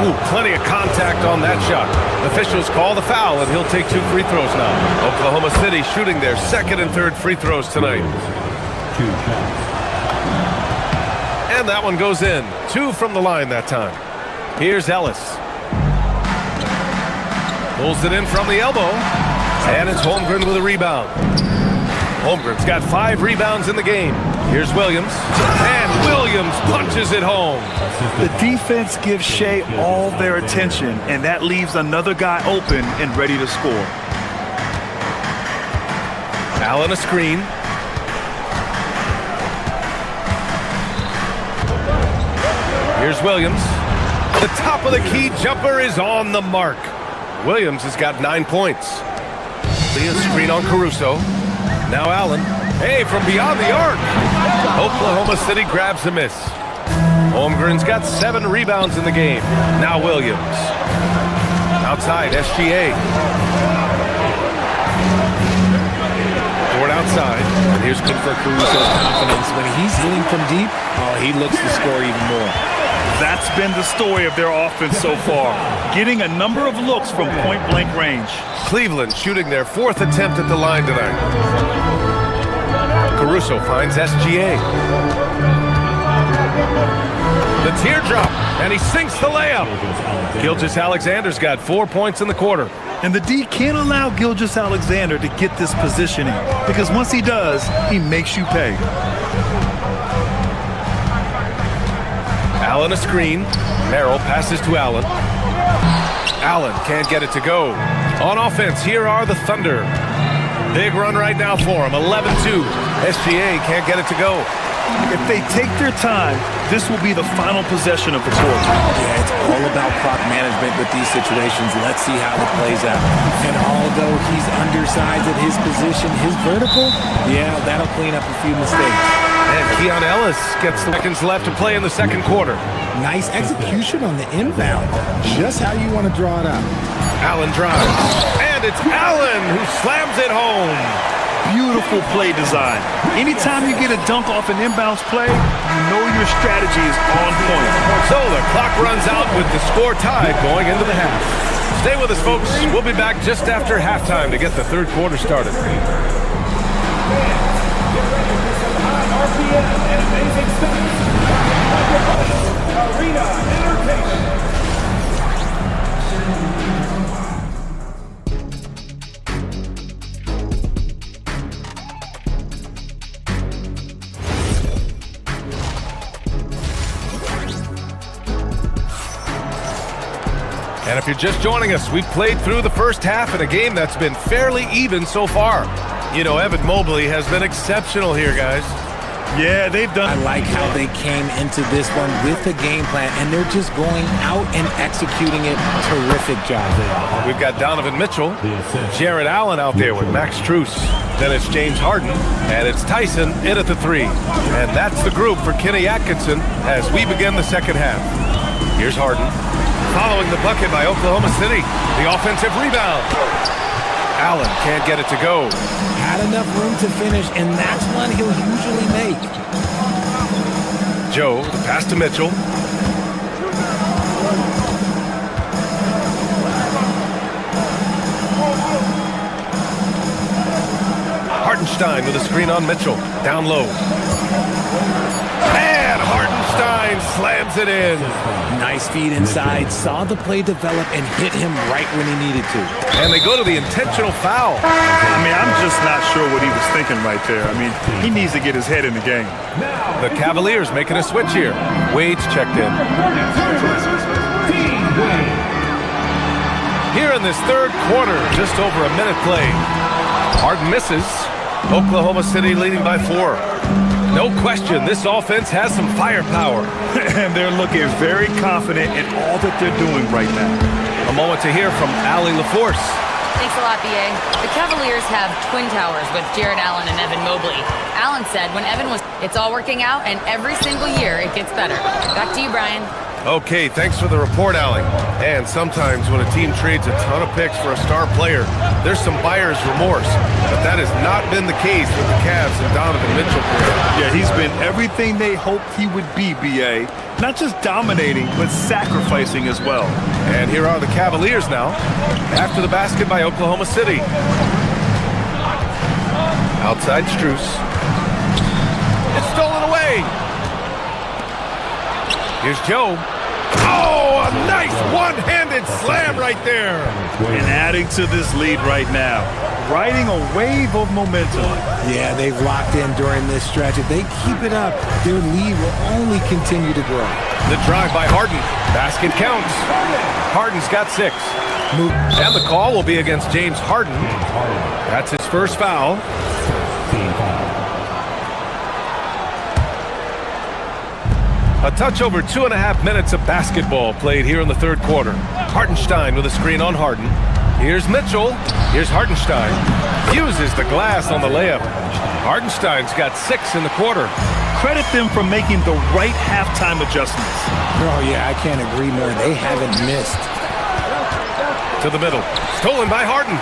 Oh, plenty of contact on that shot. Officials call the foul, and he'll take 2 free throws now. Oklahoma City shooting their 2nd and 3rd free throws tonight. And that one goes in. 2 from the line that time. Here's Ellis. Pulls it in from the elbow. And it's Holmgren with a rebound. Holmgren's got 5 rebounds in the game. Here's Williams. And Williams punches it home. The defense gives Shea all their attention, and that leaves another guy open and ready to score. Allen a screen. Here's Williams. The top of the key jumper is on the mark. Williams has got 9 points. Leah's screen on Caruso. Now Allen. Hey, from beyond the arc. Oklahoma City grabs the miss. Holmgren's got 7 rebounds in the game. Now Williams. Outside, SGA. Ford outside. And here's good for Caruso's confidence. When he's hitting from deep, he looks to score even more. That's been the story of their offense so far, getting a number of looks from point-blank range. Cleveland shooting their 4th attempt at the line tonight. Caruso finds SGA. The teardrop, and he sinks the layup. Gilgeous-Alexander's got 4 points in the quarter. And the D can't allow Gilgeous-Alexander to get this positioning, because once he does, he makes you pay. Allen a screen. Merrill passes to Allen. Allen can't get it to go. On offense, here are the Thunder. Big run right now for him, 11-2. SGA can't get it to go. If they take their time, this will be the final possession of the quarter. Yeah, it's all about clock management with these situations. Let's see how it plays out. And although he's undersized at his position, his vertical, yeah, that'll clean up a few mistakes. And Keon Ellis gets the seconds left to play in the second quarter. Nice execution on the inbound. Just how you want to draw it up. Allen drives. And it's Allen who slams it home. Beautiful play design. Anytime you get a dunk off an inbounds play, you know your strategy is on point. So the clock runs out with the score tied going into the half. Stay with us, folks. We'll be back just after halftime to get the third quarter started. Arena Entertainment. And if you're just joining us, we've played through the first half in a game that's been fairly even so far. You know, Evan Mobley has been exceptional here, guys. Yeah, they've done. I like how they came into this one with a game plan, and they're just going out and executing it. Terrific job there. We've got Donovan Mitchell, Jared Allen out there with Max Strus. Then it's James Harden, and it's Tyson in at the 3. And that's the group for Kenny Atkinson as we begin the second half. Here's Harden. Following the bucket by Oklahoma City. The offensive rebound. Allen can't get it to go. Had enough room to finish, and that's one he'll usually make. Joe, the pass to Mitchell. Hartenstein with a screen on Mitchell. Down low. And Hartenstein slams it in. Nice feed inside, saw the play develop and hit him right when he needed to. And they go to the intentional foul. I mean, I'm just not sure what he was thinking right there. I mean, he needs to get his head in the game. The Cavaliers making a switch here. Wade's checked in. Here in this third quarter, just over a minute played. Harden misses. Oklahoma City leading by 4. No question, this offense has some firepower. And they're looking very confident in all that they're doing right now. A moment to hear from Allie LaForce. Thanks a lot, B.A. The Cavaliers have twin towers with Jared Allen and Evan Mobley. Allen said when Evan was, it's all working out, and every single year it gets better. Back to you, Brian. Okay, thanks for the report, Allie. And sometimes when a team trades a ton of picks for a star player, there's some buyer's remorse. But that has not been the case with the Cavs and Donovan Mitchell. Yeah, he's been everything they hoped he would be, B.A. Not just dominating, but sacrificing as well. And here are the Cavaliers now, after the basket by Oklahoma City. Outside Strus. It's stolen away. Here's Joe. Oh, a A nice one-handed slam right there. And adding to this lead right now, riding a wave of momentum. Yeah, they've locked in during this stretch. If they keep it up, their lead will only continue to grow. The drive by Harden. Basket counts. Harden's got 6. And the call will be against James Harden. That's his first foul. A touch over 2.5 minutes of basketball played here in the third quarter. Hartenstein with a screen on Harden. Here's Mitchell. Here's Hartenstein. Uses the glass on the layup. Hartenstein's got 6 in the quarter. Credit them for making the right halftime adjustments. Oh, yeah, I can't agree more. They haven't missed. To the middle. Stolen by Harden.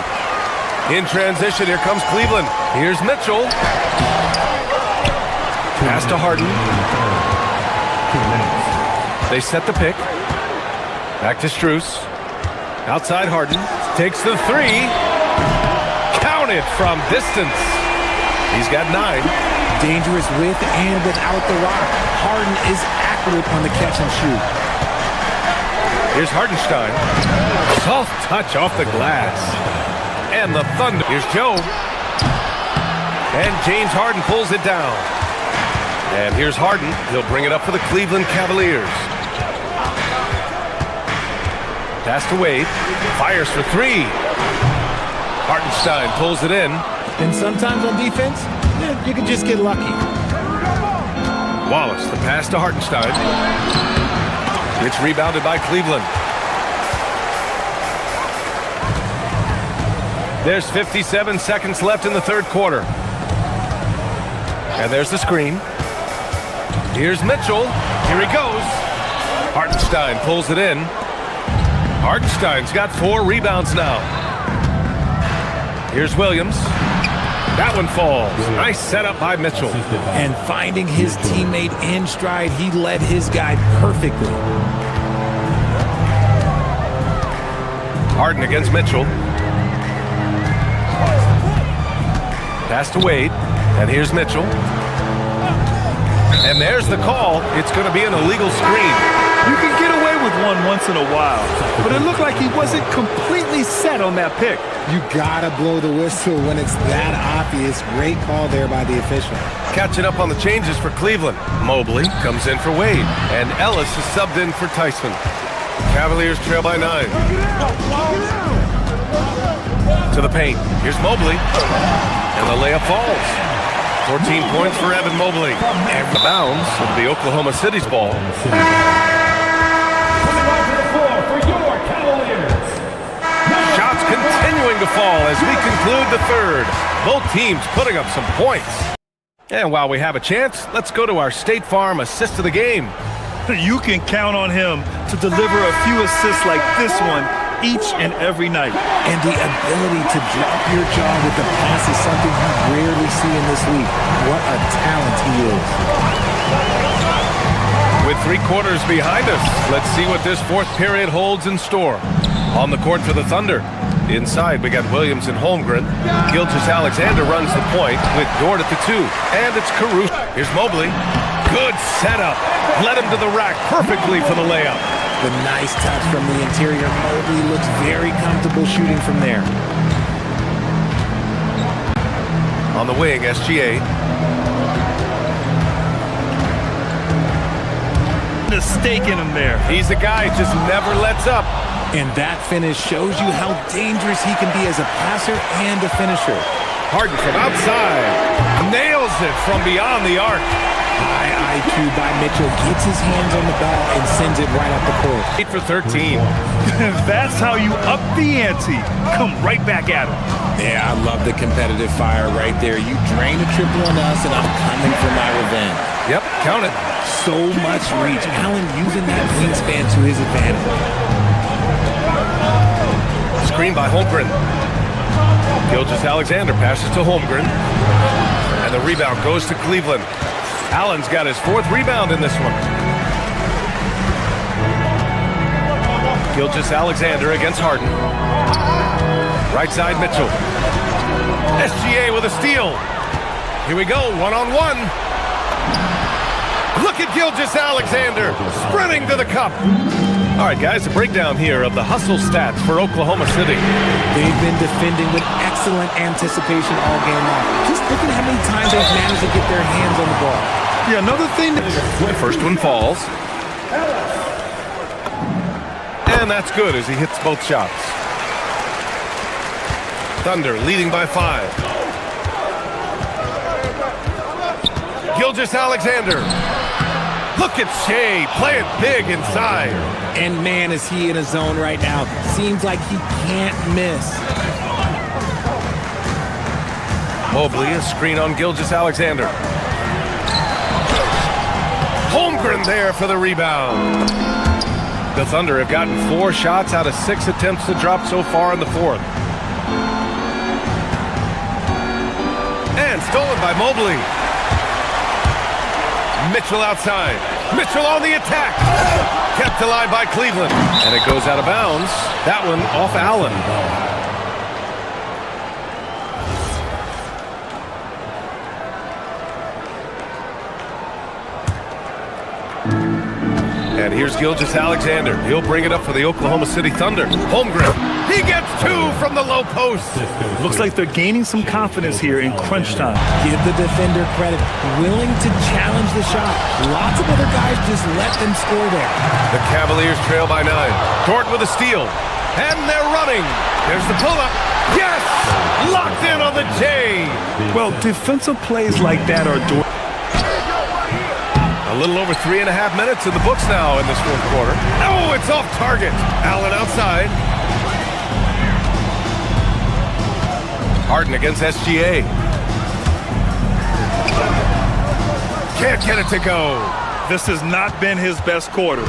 In transition, here comes Cleveland. Here's Mitchell. Pass to Harden. They set the pick. Back to Strus. Outside Harden. Takes the 3. Counted from distance. He's got 9. Dangerous with and without the rock. Harden is accurate on the catch and shoot. Here's Hartenstein. Soft touch off the glass. And the Thunder. Here's Joe. And James Harden pulls it down. And here's Harden. He'll bring it up for the Cleveland Cavaliers. Pass to Wade. Fires for 3. Hartenstein pulls it in. And sometimes on defense, you can just get lucky. Wallace, the pass to Hartenstein. It's rebounded by Cleveland. There's 57 seconds left in the third quarter. And there's the screen. Here's Mitchell. Here he goes. Hartenstein pulls it in. Hartenstein's got 4 rebounds now. Here's Williams. That one falls. Nice setup by Mitchell. And finding his teammate in stride, he led his guy perfectly. Harden against Mitchell. Pass to Wade. And here's Mitchell. And there's the call. It's going to be an illegal screen. You can get away with one once in a while, but it looked like he wasn't completely set on that pick. You gotta blow the whistle when it's that obvious. Great call there by the official. Catching up on the changes for Cleveland. Mobley comes in for Wade, and Ellis is subbed in for Tyson. Cavaliers trail by 9. To the paint. Here's Mobley, and the layup falls. 14 points for Evan Mobley. And the bounds of the Oklahoma City's ball. Shots continuing to fall as we conclude the third. Both teams putting up some points. And while we have a chance, let's go to our State Farm assist of the game. You can count on him to deliver a few assists like this one each and every night. And the ability to drop your jaw with the pass is something you rarely see in this league. What a talent he is. With 3 quarters behind us, let's see what this fourth period holds in store. On the court for the Thunder. Inside, we got Williams and Holmgren. Gilgeous-Alexander runs the point with Dort at the 2. And it's Caruso. Here's Mobley. Good setup. Led him to the rack perfectly for the layup. The nice touch from the interior. Mobley looks very comfortable shooting from there. On the wing, SGA. The stake in him there. He's a guy who just never lets up. And that finish shows you how dangerous he can be as a passer and a finisher. Harden from outside. Nails it from beyond the arc. High IQ by Mitchell. Gets his hands on the ball and sends it right up the court. 8 for 13. That's how you up the ante. Come right back at him. Yeah, I love the competitive fire right there. You drain a triple on us, and I'm coming for my revenge. Yep, count it. So much reach. Allen using that wingspan to his advantage. Screen by Holmgren. Gilgeous-Alexander passes to Holmgren. And the rebound goes to Cleveland. Allen's got his 4th rebound in this one. Gilgeous-Alexander against Harden. Right side, Mitchell. SGA with a steal. Here we go, one-on-one. Look at Gilgeous-Alexander sprinting to the cup. All right, guys, a breakdown here of the hustle stats for Oklahoma City. They've been defending with excellent anticipation all game long. Just look at how many times they've managed to get their hands on the ball. Yeah, another thing that... The first one falls. And that's good as he hits both shots. Thunder leading by 5. Gilgeous-Alexander. Look at Shea playing big inside. And man, is he in a zone right now. Seems like he can't miss. Mobley, a screen on Gilgeous-Alexander. Holmgren there for the rebound. The Thunder have gotten 4 shots out of 6 attempts to drop so far in the 4th. And stolen by Mobley. Mitchell outside. Mitchell on the attack. Kept alive by Cleveland. And it goes out of bounds. That one off Allen. And here's Gilgeous-Alexander. He'll bring it up for the Oklahoma City Thunder. Holmgren. He gets 2 from the low post. Looks like they're gaining some confidence here in crunch time. Give the defender credit. Willing to challenge the shot. Lots of other guys just let them score there. The Cavaliers trail by 9. Dort with a steal. And they're running. There's the pull-up. Yes! Locked in on the J. Well, defensive plays like that are doing... A little over 3.5 minutes in the books now in this 4th quarter. Oh, it's off target. Allen outside. Harden against SGA. Can't get it to go. This has not been his best quarter.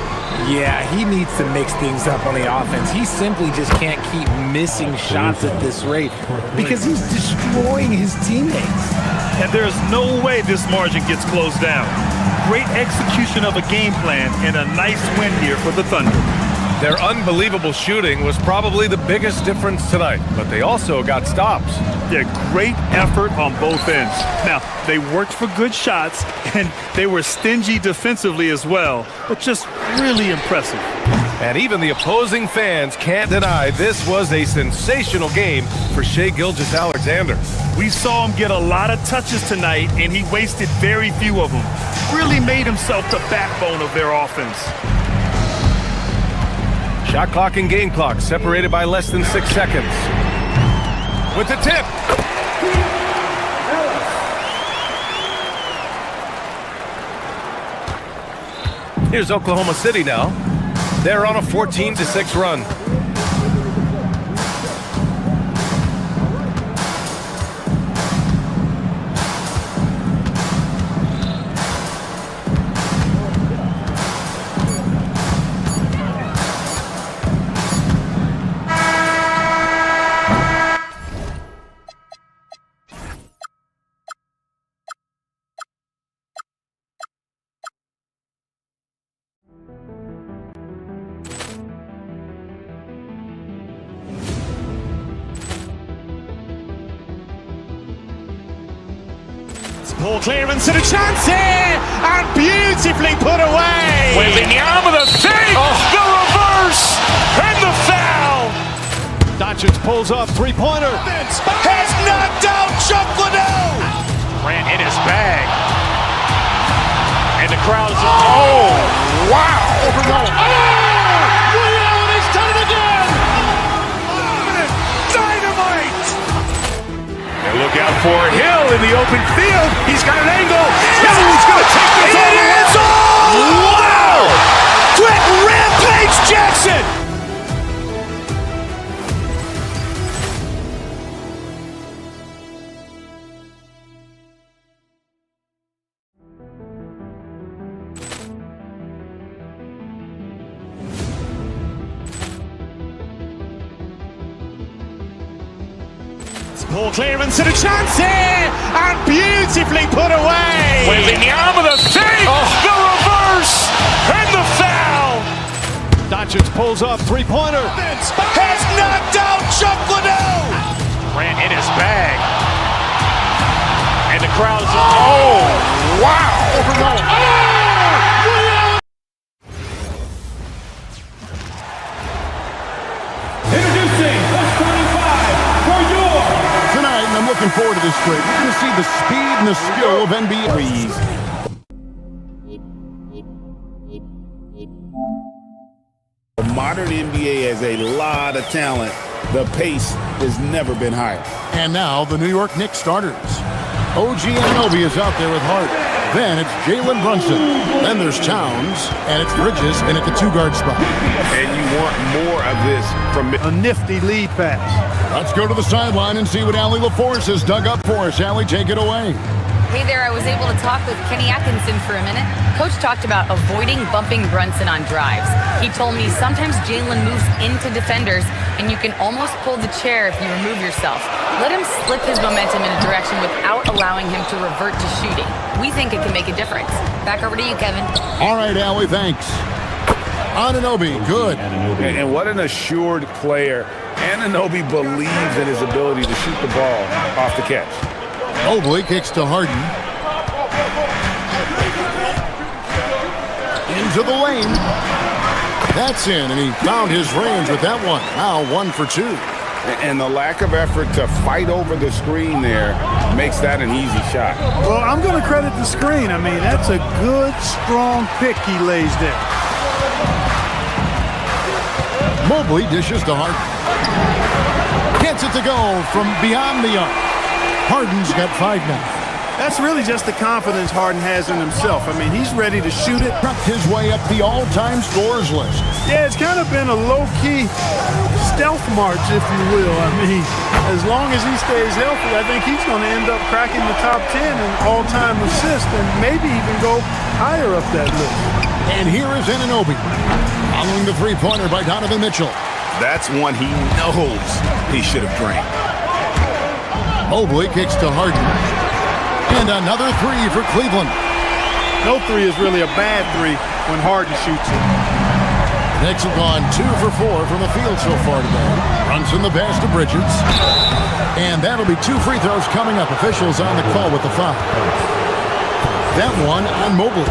Yeah, he needs to mix things up on the offense. He simply just can't keep missing shots at this rate because he's destroying his teammates. And there's no way this margin gets closed down. Great execution of a game plan and a nice win here for the Thunder. Their unbelievable shooting was probably the biggest difference tonight, but they also got stops. Yeah, great effort on both ends. Now, they worked for good shots, and they were stingy defensively as well, but just really impressive. And even the opposing fans can't deny this was a sensational game for Shai Gilgeous-Alexander. We saw him get a lot of touches tonight, and he wasted very few of them. Really made himself the backbone of their offense. Shot clock and game clock separated by less than 6 seconds. With the tip. Here's Oklahoma City now. They're on a 14-6 run. Ball clearance and a chance here, and beautifully put away. Wembanyama the fake, the reverse, and the foul. Doncic pulls up, three-pointer. Has knocked out Chuck Liddell. Ran in his bag. And the crowd is... Oh, wow. Ray Allen has done it again. Dynamite. And look out for Hill in the open field. He's got an angle. Hill's going to take this all the way. Wow! Quick Rampage Jackson. Ball clearance and a chance here, and beautifully put away. Wembanyama the fake, the reverse, and the foul. Doncic pulls up, three-pointer. Has knocked out Chuck Liddell. Ran in his bag. And the crowd is... Oh, wow. great. You're going to see the speed and the skill of NBA. The modern NBA has a lot of talent. The pace has never been higher. And now the New York Knicks starters. OG Anunoby is out there with Hart. Then it's Jalen Brunson. Then there's Towns. And it's Bridges in at the two-guard spot. And you want more of this from a nifty lead pass. Let's go to the sideline and see what Allie LaForce has dug up for us. Allie, take it away. Hey there, I was able to talk with Kenny Atkinson for a minute. Coach talked about avoiding bumping Brunson on drives. He told me sometimes Jalen moves into defenders and you can almost pull the chair if you remove yourself. Let him slip his momentum in a direction without allowing him to revert to shooting. We think it can make a difference. Back over to you, Kevin. All right, Allie, thanks. Anunoby, good. And what an assured player. Anunoby believes in his ability to shoot the ball off the catch. Mobley kicks to Harden. Into the lane. That's in, and he found his range with that one. Now 1 for 2. And the lack of effort to fight over the screen there makes that an easy shot. Well, I'm going to credit the screen. I mean, that's a good, strong pick he lays there. Mobley dishes to Harden. Gets it to go from beyond the arc. Harden's got 5 now. That's really just the confidence Harden has in himself. I mean, he's ready to shoot it. Trucked his way up the all-time scorers list. Yeah, it's kind of been a low-key stealth march, if you will. I mean, as long as he stays healthy, I think he's going to end up cracking the top 10 in all-time assists and maybe even go higher up that list. And here is Anunoby, following the three-pointer by Donovan Mitchell. That's one he knows he should have drained. Mobley kicks to Harden. And another 3 for Cleveland. No 3 is really a bad 3 when Harden shoots it. Knicks have gone 2 for 4 from the field so far today. Brunson the pass to Bridges. And that'll be 2 free throws coming up. Officials on the call with the foul. That one on Mobley.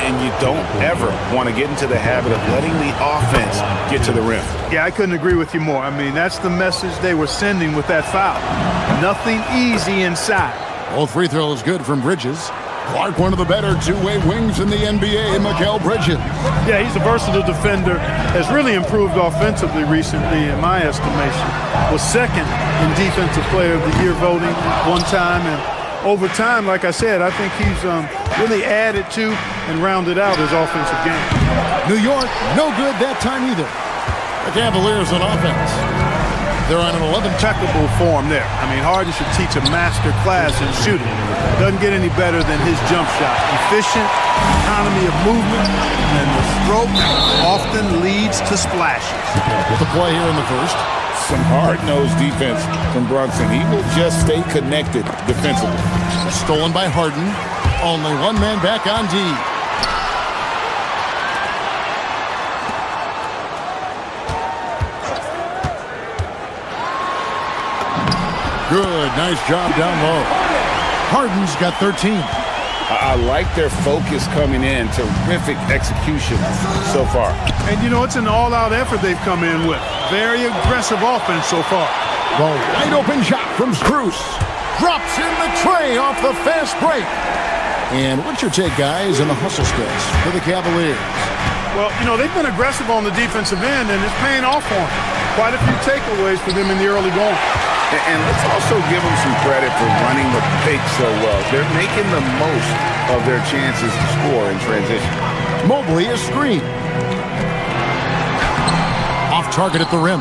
And you don't ever want to get into the habit of letting the offense get to the rim. Yeah, I couldn't agree with you more. I mean, that's the message they were sending with that foul. Nothing easy inside. Both free throws good from Bridges. Clark, one of the better two-way wings in the NBA, Mikal Bridges. Yeah, he's a versatile defender. Has really improved offensively recently, in my estimation. Was second in Defensive Player of the Year voting one time, and over time, like I said, I think he's really added to and rounded out his offensive game. New York, no good that time either. The Cavaliers on offense. They're on an 11. Impeccable form there. I mean, Harden should teach a master class in shooting. Doesn't get any better than his jump shot. Efficient, economy of movement, and the stroke often leads to splashes. With the play here in the first. Some hard-nosed defense from Brunson. He will just stay connected defensively. Stolen by Harden. Only one man back on D. Good, nice job down low. Harden's got 13. I like their focus coming in. Terrific execution so far. And, you know, it's an all-out effort they've come in with. Very aggressive offense so far. The wide open shot from Strus. Drops in the tray off the fast break. And what's your take, guys, on the hustle skills for the Cavaliers? Well, you know, they've been aggressive on the defensive end, and it's paying off for them. Quite a few takeaways for them in the early going. And let's also give them some credit for running the pick so well. They're making the most of their chances to score in transition. Mobley is screened. Off target at the rim.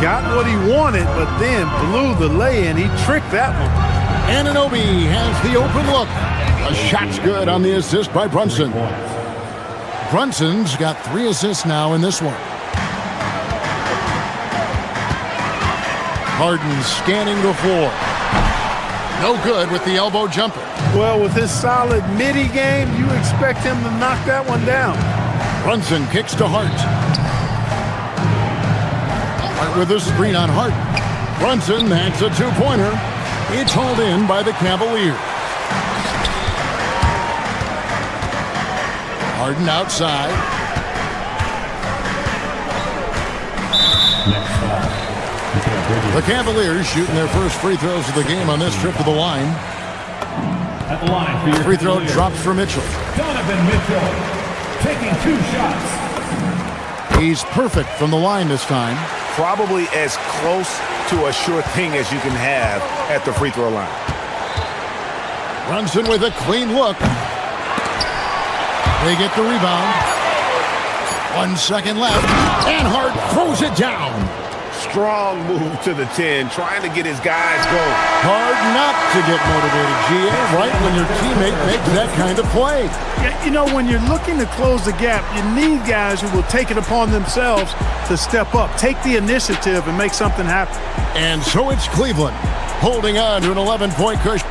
Got what he wanted, but then blew the lay-in. He tricked that one. Anunoby has the open look. A shot's good on the assist by Brunson. Brunson's got 3 assists now in this one. Harden scanning the floor. No good with the elbow jumper. Well, with his solid midi game, you expect him to knock that one down. Brunson kicks to Hart. Hart with a screen on Hart. Brunson, that's a two-pointer. It's hauled in by the Cavaliers. Harden outside. The Cavaliers shooting their first free throws of the game on this trip to the line. At the line for your free throw drops for Mitchell. Donovan Mitchell taking 2 shots. He's perfect from the line this time. Probably as close to a sure thing as you can have at the free throw line. Brunson with a clean look. They get the rebound. 1 second left. And Hart throws it down. Strong move to the 10, trying to get his guys going. Hard not to get motivated, GA, right when your teammate makes that kind of play. Yeah, you know, when you're looking to close the gap, you need guys who will take it upon themselves to step up, take the initiative, and make something happen. And so it's Cleveland holding on to an 11-point cushion.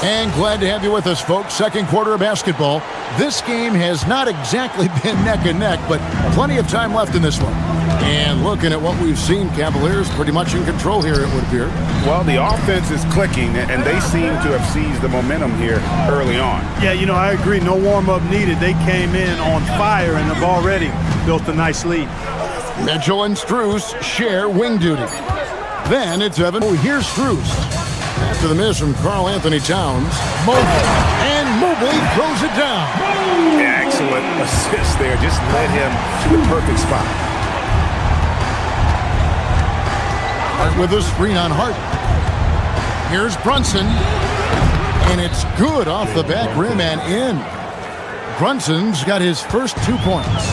And glad to have you with us, folks. Second quarter of basketball. This game has not exactly been neck and neck, but plenty of time left in this one. And looking at what we've seen, Cavaliers pretty much in control here, it would appear. Well, the offense is clicking, and they seem to have seized the momentum here early on. Yeah, you know, I agree. No warm-up needed. They came in on fire and have already built a nice lead. Mitchell and Strus share wing duty. Then it's Evan. Oh, here's Strus. After the miss from Karl Anthony Towns, Mobley. And Mobley throws it down. Excellent assist there. Just led him to the perfect spot. Hart with a screen on Hart. Here's Brunson. And it's good off the back rim and in. Brunson's got his first 2 points.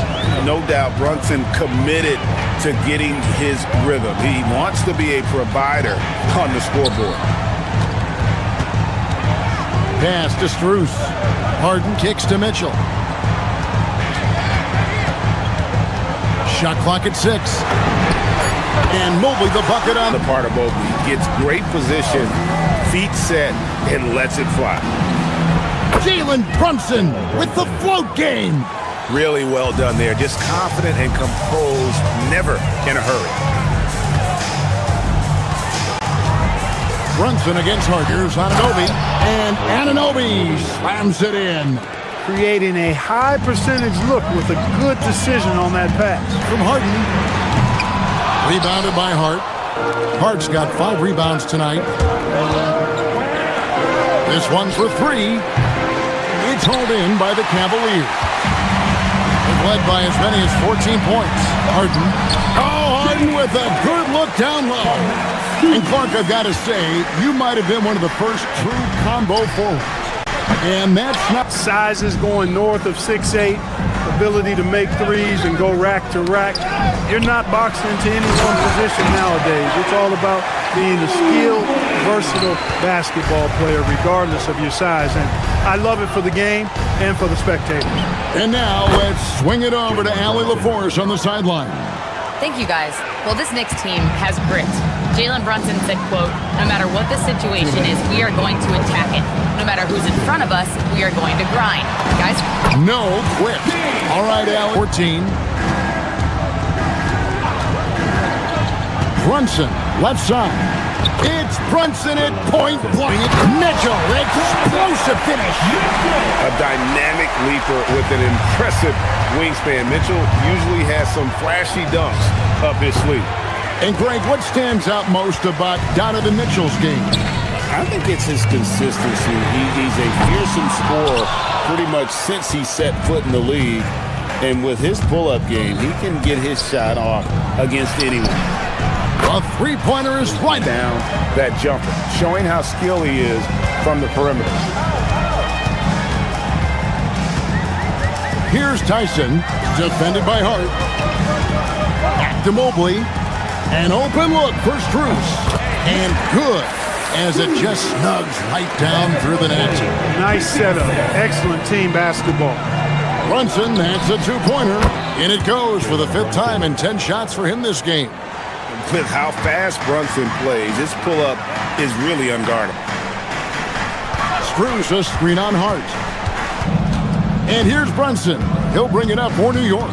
No doubt Brunson committed to getting his rhythm. He wants to be a provider on the scoreboard. Pass to Strus. Harden kicks to Mitchell. Shot clock at 6. And Mobley the bucket on the part of Mobley. Gets great position, feet set, and lets it fly. Jalen Brunson with the float game. Really well done there. Just confident and composed, never in a hurry. Brunson against Hart. Here's Anunoby. And Anunoby slams it in. Creating a high percentage look with a good decision on that pass. From Harden. Rebounded by Hart. Hart's got 5 rebounds tonight. This one's for 3. It's hauled in by the Cavaliers. They're led by as many as 14 points. Harden. Oh, Harden with a good look down low. And Clark, I've got to say, you might have been one of the first true combo forwards. And that's not... Size is going north of 6'8", ability to make threes and go rack to rack. You're not boxed into any one position nowadays. It's all about being a skilled, versatile basketball player, regardless of your size. And I love it for the game and for the spectators. And now let's swing it over to Allie LaForce on the sideline. Thank you, guys. Well, this Knicks team has grit. Jalen Brunson said, quote, "No matter what the situation is, we are going to attack it. No matter who's in front of us, we are going to grind." Guys? No quit. All right, Al. 14. Brunson, left side. It's Brunson at point blank. Mitchell, explosive finish. A dynamic leaper with an impressive wingspan. Mitchell usually has some flashy dunks up his sleeve. And Greg, what stands out most about Donovan Mitchell's game? I think it's his consistency. He's a fearsome scorer pretty much since he set foot in the league. And with his pull-up game, he can get his shot off against anyone. A three-pointer is right down that jumper, showing how skilled he is from the perimeter. Here's Tyson, defended by Hart. Back to Mobley. An open look for Strus. And good, as it just snugs right down through the net. Nice setup. Excellent team basketball. Brunson, that's a two-pointer. In it goes for the 5th time and 10 shots for him this game. With how fast Brunson plays, his pull-up is really unguardable. Strus a screen on Hart. And here's Brunson. He'll bring it up for New York.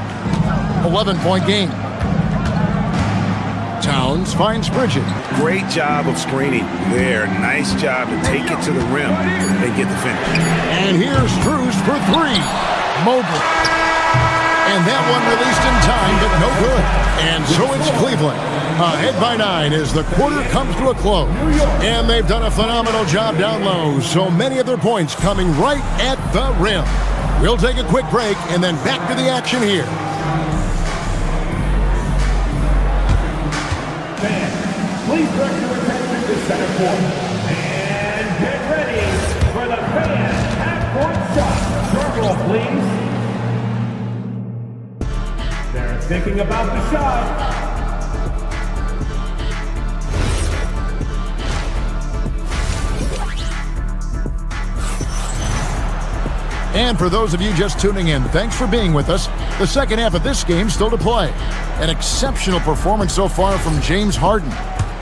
11-point game. Towns finds Bridges. Great job of screening there. Nice job to take it to the rim and get the finish. And here's Strus for 3. Mobley. And that one released in time, but no good. And so it's Cleveland. Ahead by 9 as the quarter comes to a close. And they've done a phenomenal job down low. So many of their points coming right at the rim. We'll take a quick break and then back to the action here. Please direct your attention to center court. And get ready for the fan half-court shot. Drum roll, please. They're thinking about the shot. And for those of you just tuning in, thanks for being with us. The second half of this game still to play. An exceptional performance so far from James Harden.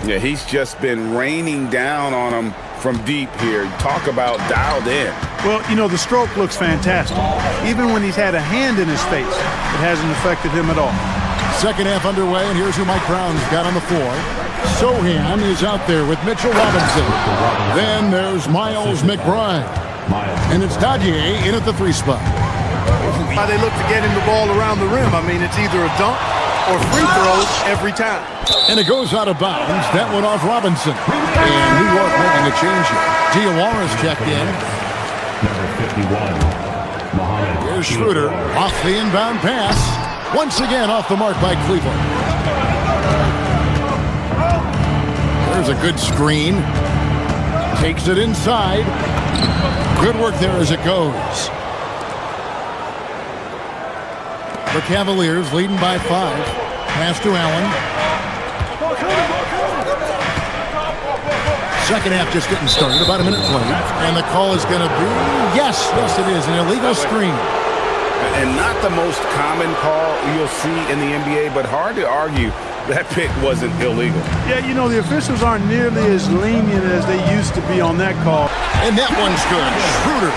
Yeah, he's just been raining down on him from deep here. Talk about dialed in. Well, you know, the stroke looks fantastic. Even when he's had a hand in his face, it hasn't affected him at all. Second half underway, and here's who Mike Brown's got on the floor. Sohan is out there with Mitchell Robinson. Then there's Miles McBride. And it's Dadier in at the 3 spot. How they look to get him the ball around the rim. I mean, it's either a dunk or free throws every time. And it goes out of bounds. That one off Robinson. And New York making a change here. Diawara's checked in. Number 51, Mohammed. Here's Schroeder off the inbound pass. Once again off the mark by Cleveland. There's a good screen. Takes it inside. Good work there as it goes. The Cavaliers leading by 5. Pass to Allen. Second half just getting started. About a minute played. And the call is going to be, yes, it is, an illegal screen. And not the most common call you'll see in the NBA, but hard to argue that pick wasn't illegal. Yeah, you know, the officials aren't nearly as lenient as they used to be on that call. And that one's good. Schroeder.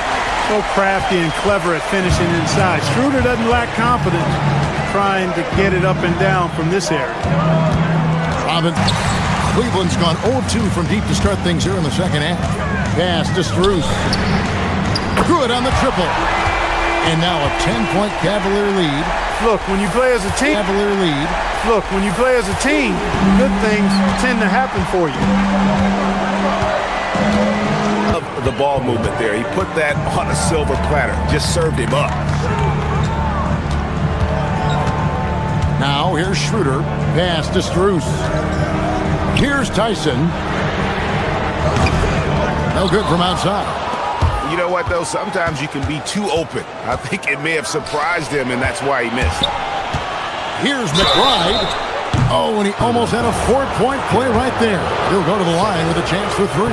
So crafty and clever at finishing inside. Schroeder doesn't lack confidence trying to get it up and down from this area. Cleveland's gone 0-2 from deep to start things here in the second half. Pass to Strus. Good on the triple. And now a 10-point Cavalier lead. Look, when you play as a team. Cavalier lead. Look, when you play as a team, good things tend to happen for you. The ball movement there. He put that on a silver platter. Just served him up. Now here's Schroeder. Pass to Strus. Here's Tyson. No good from outside. You know what, though? Sometimes you can be too open. I think it may have surprised him, and that's why he missed. Here's McBride. Oh, and he almost had a 4-point play right there. He'll go to the line with a chance for 3.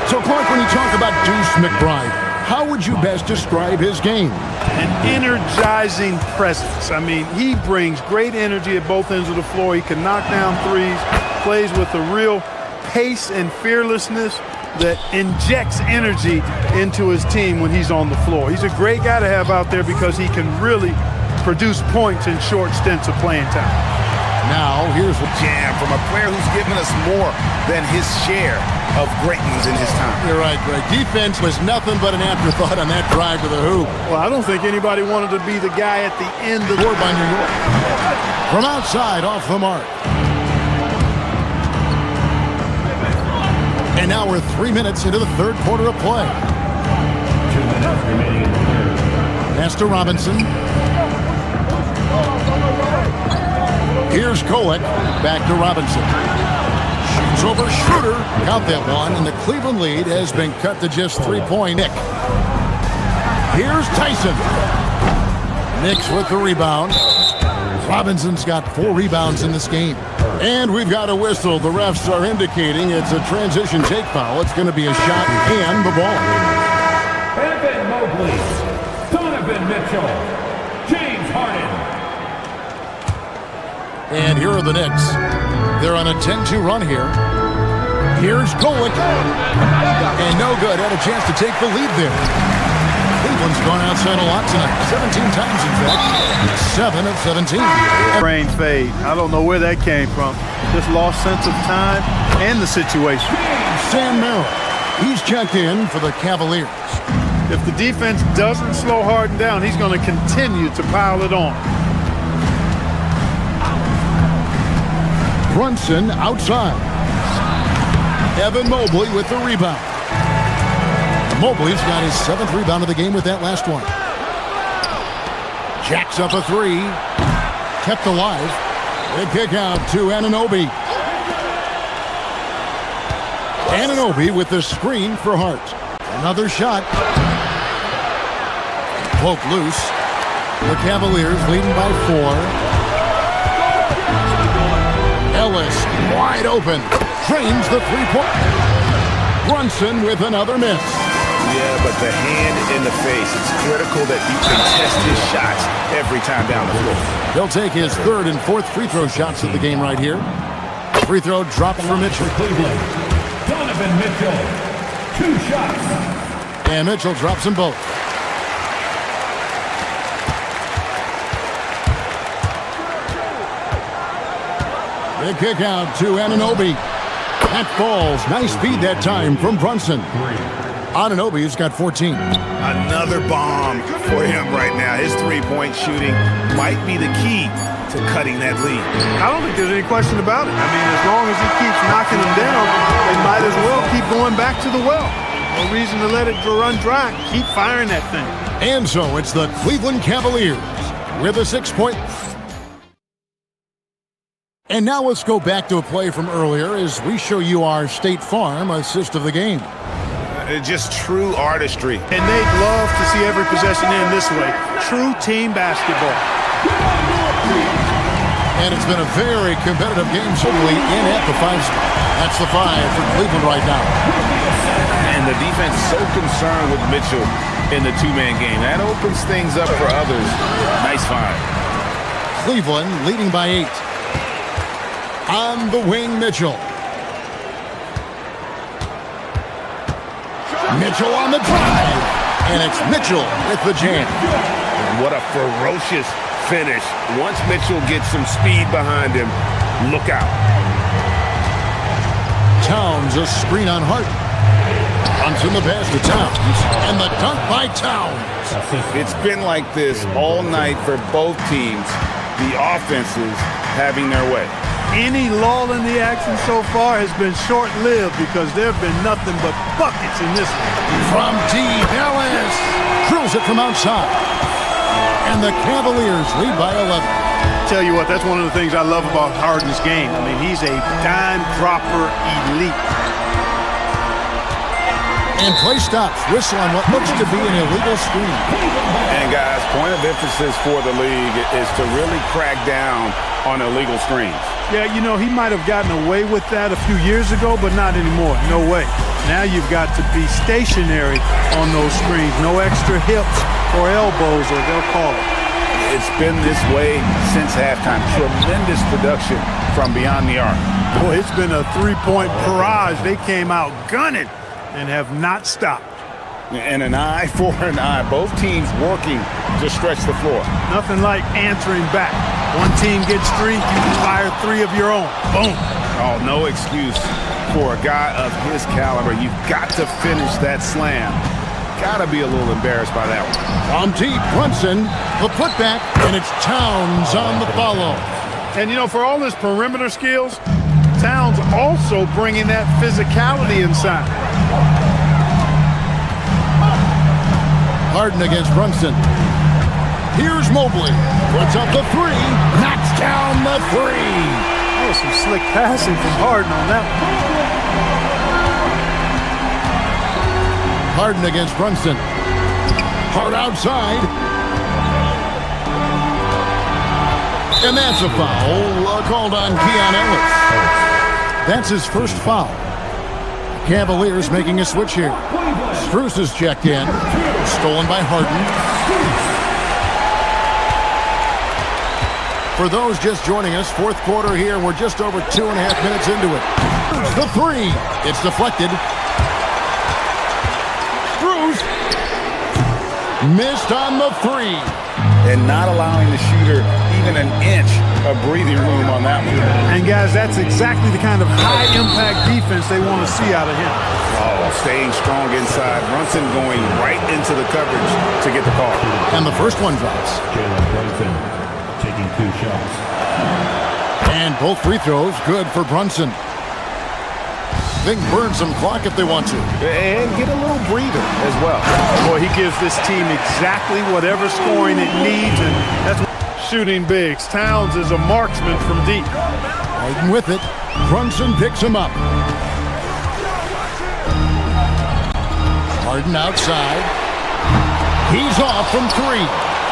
So, Clark, when you talk about Deuce McBride, how would you best describe his game? An energizing presence. I mean, he brings great energy at both ends of the floor. He can knock down threes, plays with a real pace and fearlessness that injects energy into his team when he's on the floor. He's a great guy to have out there because he can really produce points in short stints of playing time. Now, here's a jam from a player who's given us more than his share of great ones in his time. You're right, Greg. Defense was nothing but an afterthought on that drive to the hoop. Well, I don't think anybody wanted to be the guy at the end of the board by New York. From outside, off the mark. And now we're 3 minutes into the third quarter of play. 2 minutes remaining in the third. Pass to Robinson. Here's Kolek. Back to Robinson. Shoots over Schroeder. Count that one, and the Cleveland lead has been cut to just 3 points. Nick. Here's Tyson. Knicks with the rebound. Robinson's got 4 rebounds in this game. And we've got a whistle. The refs are indicating it's a transition take foul. It's going to be a shot and the ball. Evan Mobley, Donovan Mitchell, James Harden. And here are the Knicks. They're on a 10-2 run here. Here's Kolek. And no good. Had a chance to take the lead there. Cleveland's gone outside a lot tonight. 17 times, in fact. 7 of 17. Brain fade. I don't know where that came from. Just lost sense of time and the situation. Sam Merrill. He's checked in for the Cavaliers. If the defense doesn't slow Harden down, he's going to continue to pile it on. Brunson outside. Evan Mobley with the rebound. Mobley's got his 7th rebound of the game with that last one. Jacks up a 3. Kept alive. They kick out to Anunoby. Anunoby with the screen for Hart. Another shot. Poke loose. The Cavaliers leading by 4. Ellis wide open. Drains the 3-point. Brunson with another miss. Yeah, but the hand in the face. It's critical that you contest his shots every time down the floor. He'll take his 3rd and 4th free throw shots of the game right here. Free throw dropped for Mitchell. Donovan Mitchell, 2 shots. And Mitchell drops them both. They kick out to Anunoby. That falls. Nice feed that time from Brunson. Anunoby's got 14. Another bomb for him right now. His 3-point shooting might be the key to cutting that lead. I don't think there's any question about it. I mean, as long as he keeps knocking them down, they might as well keep going back to the well. No reason to let it run dry. Keep firing that thing. And so it's the Cleveland Cavaliers with a 6-point. And now let's go back to a play from earlier as we show you our State Farm assist of the game. Just true artistry. And they'd love to see every possession end this way. True team basketball. And it's been a very competitive game, certainly in at the 5 spot. That's the 5 for Cleveland right now. And the defense so concerned with Mitchell in the 2-man game. That opens things up for others. Nice find. Cleveland leading by 8. On the wing, Mitchell. Mitchell on the drive. And it's Mitchell with the jam. And what a ferocious finish. Once Mitchell gets some speed behind him, look out. Towns a screen on Hart. Runs in the pass to Towns. And the dunk by Towns. It's been like this all night for both teams. The offenses having their way. Any lull in the action so far has been short-lived because there have been nothing but buckets in this one. From deep, Ellis drills it from outside. And the Cavaliers lead by 11. Tell you what, that's one of the things I love about Harden's game. I mean, he's a dime dropper elite. And play stops. Whistle on what looks to be an illegal screen. And guys, point of emphasis for the league is to really crack down on illegal screens. Yeah, you know, he might have gotten away with that a few years ago, but not anymore. No way. Now you've got to be stationary on those screens. No extra hips or elbows, or they'll call it. It's been this way since halftime. Tremendous production from beyond the arc. Boy, it's been a 3-point barrage. They came out gunning and have not stopped. And an eye for an eye. Both teams working to stretch the floor. Nothing like answering back. One team gets 3, you can fire 3 of your own. Boom. Oh, no excuse for a guy of his caliber. You've got to finish that slam. Got to be a little embarrassed by that one. From deep, Brunson, the putback, and it's Towns on the follow. And, you know, for all his perimeter skills, Towns also bringing that physicality inside. Harden against Brunson. Here's Mobley. Puts up the 3. Knocks down the 3. That was some slick passing from Harden on that one. Harden against Brunson. Hart outside. And that's a foul called on Keon Ellis. That's his first foul. Cavaliers making a switch here. Strus is checked in. Stolen by Harden. For those just joining us, 4th quarter here, and we're just over 2.5 minutes into it. The 3. It's deflected. Strus missed on the 3. And not allowing the shooter even even an inch of breathing room on that one. And guys, that's exactly the kind of high-impact defense they want to see out of him. Oh, staying strong inside. Brunson going right into the coverage to get the call. And the first one drops. Jalen Brunson taking 2 shots. And both free throws good for Brunson. They can burn some clock if they want to. And get a little breather as well. Boy, he gives this team exactly whatever scoring it needs, and that's shooting bigs. Towns is a marksman from deep. Right with it. Brunson picks him up. Harden outside. He's off from 3.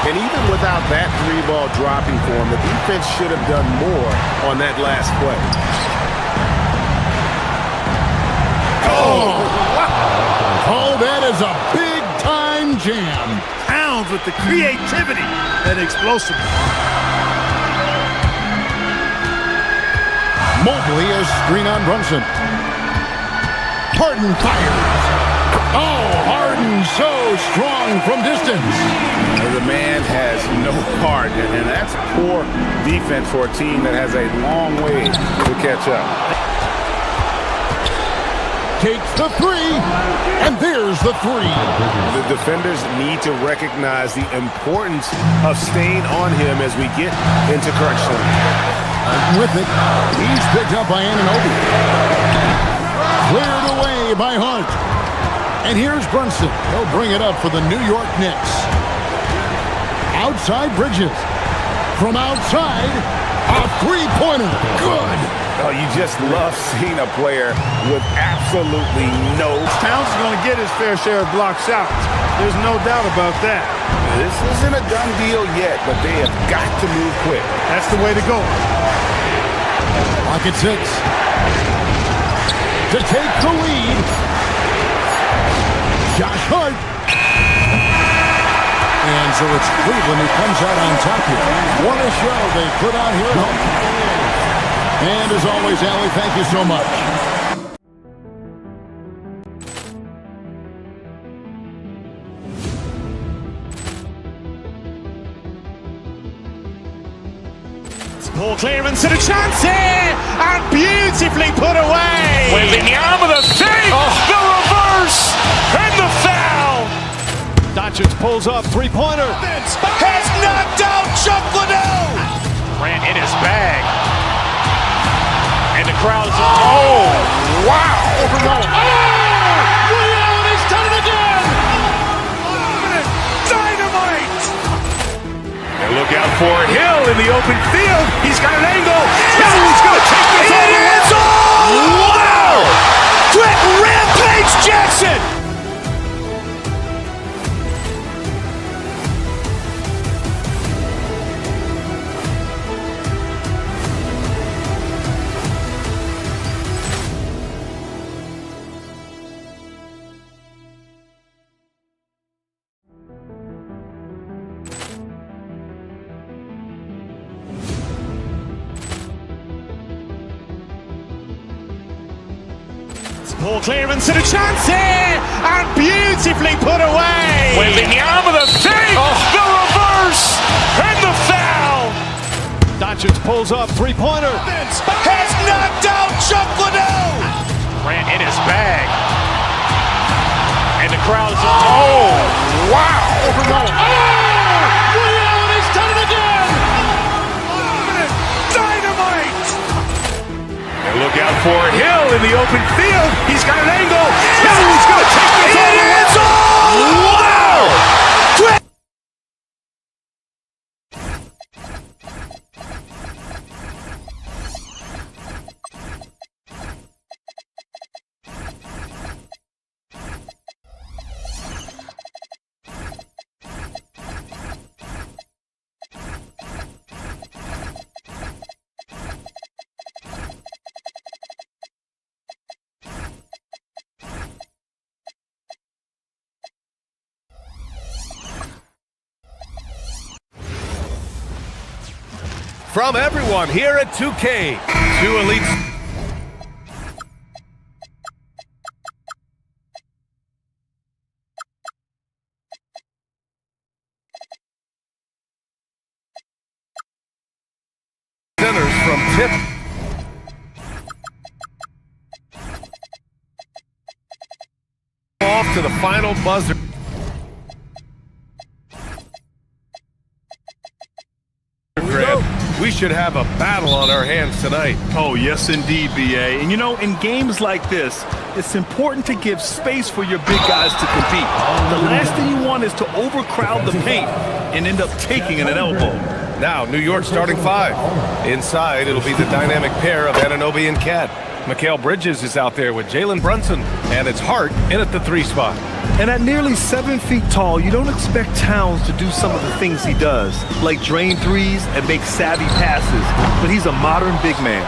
And even without that 3-ball dropping for him, the defense should have done more on that last play. Oh, that is a big-time jam. Towns with the creativity and explosiveness. Mobley is screen on Brunson. Harden fires. Oh, Harden so strong from distance. The man has no heart, and that's poor defense for a team that has a long way to catch up. Takes the 3, and there's the 3. The defenders need to recognize the importance of staying on him as we get into crunch time. With it, he's picked up by Anunoby. Cleared away by Hunt. And here's Brunson. He'll bring it up for the New York Knicks. Outside Bridges. From outside, a three-pointer. Good. Oh, you just love seeing a player with absolutely no... Towns is going to get his fair share of block shots. There's no doubt about that. This isn't a done deal yet, but they have got to move quick. That's the way to go. Clock at 6. To take the lead. Josh Hart. And so it's Cleveland who comes out on top here. What a show they put out here at home. And as always, Allie, thank you so much. Ball clearance and a chance here, and beautifully put away. Wembanyama the fake, the reverse, and the foul. Doncic pulls up, 3-pointer. Has knocked out Chuck Liddell. Ran in his bag. And the crowd is... Oh, wow. Willie Allen, he's done it again. Dynamite. And look out for Hill in the open field. He's got an angle. Hill's going to take this all the way. Wow! Quick rampage Jackson. Ball clearance and a chance here, and beautifully put away. Wembanyama the fake, the reverse, and the foul. Doncic pulls up, 3-pointer. Has knocked out Chuck Liddell. Ran in his bag. And the crowd is... Oh, wow. Willie Allen, he's done it again. Dynamite. And look out for Hill in the open field. He's got an angle. Hill's going to take this all the way. Wow. From everyone here at 2K, 2 Elite off to the final buzzer. We should have a battle on our hands tonight. Oh, yes, indeed, B.A. And, you know, in games like this, it's important to give space for your big guys to compete. The last thing you want is to overcrowd the paint and end up taking an elbow. Now, New York starting 5. Inside, it'll be the dynamic pair of Anunoby and Cat. Mikal Bridges is out there with Jalen Brunson, and it's Hart in at the 3 spot. And at nearly 7 feet tall, you don't expect Towns to do some of the things he does, like drain threes and make savvy passes, but he's a modern big man.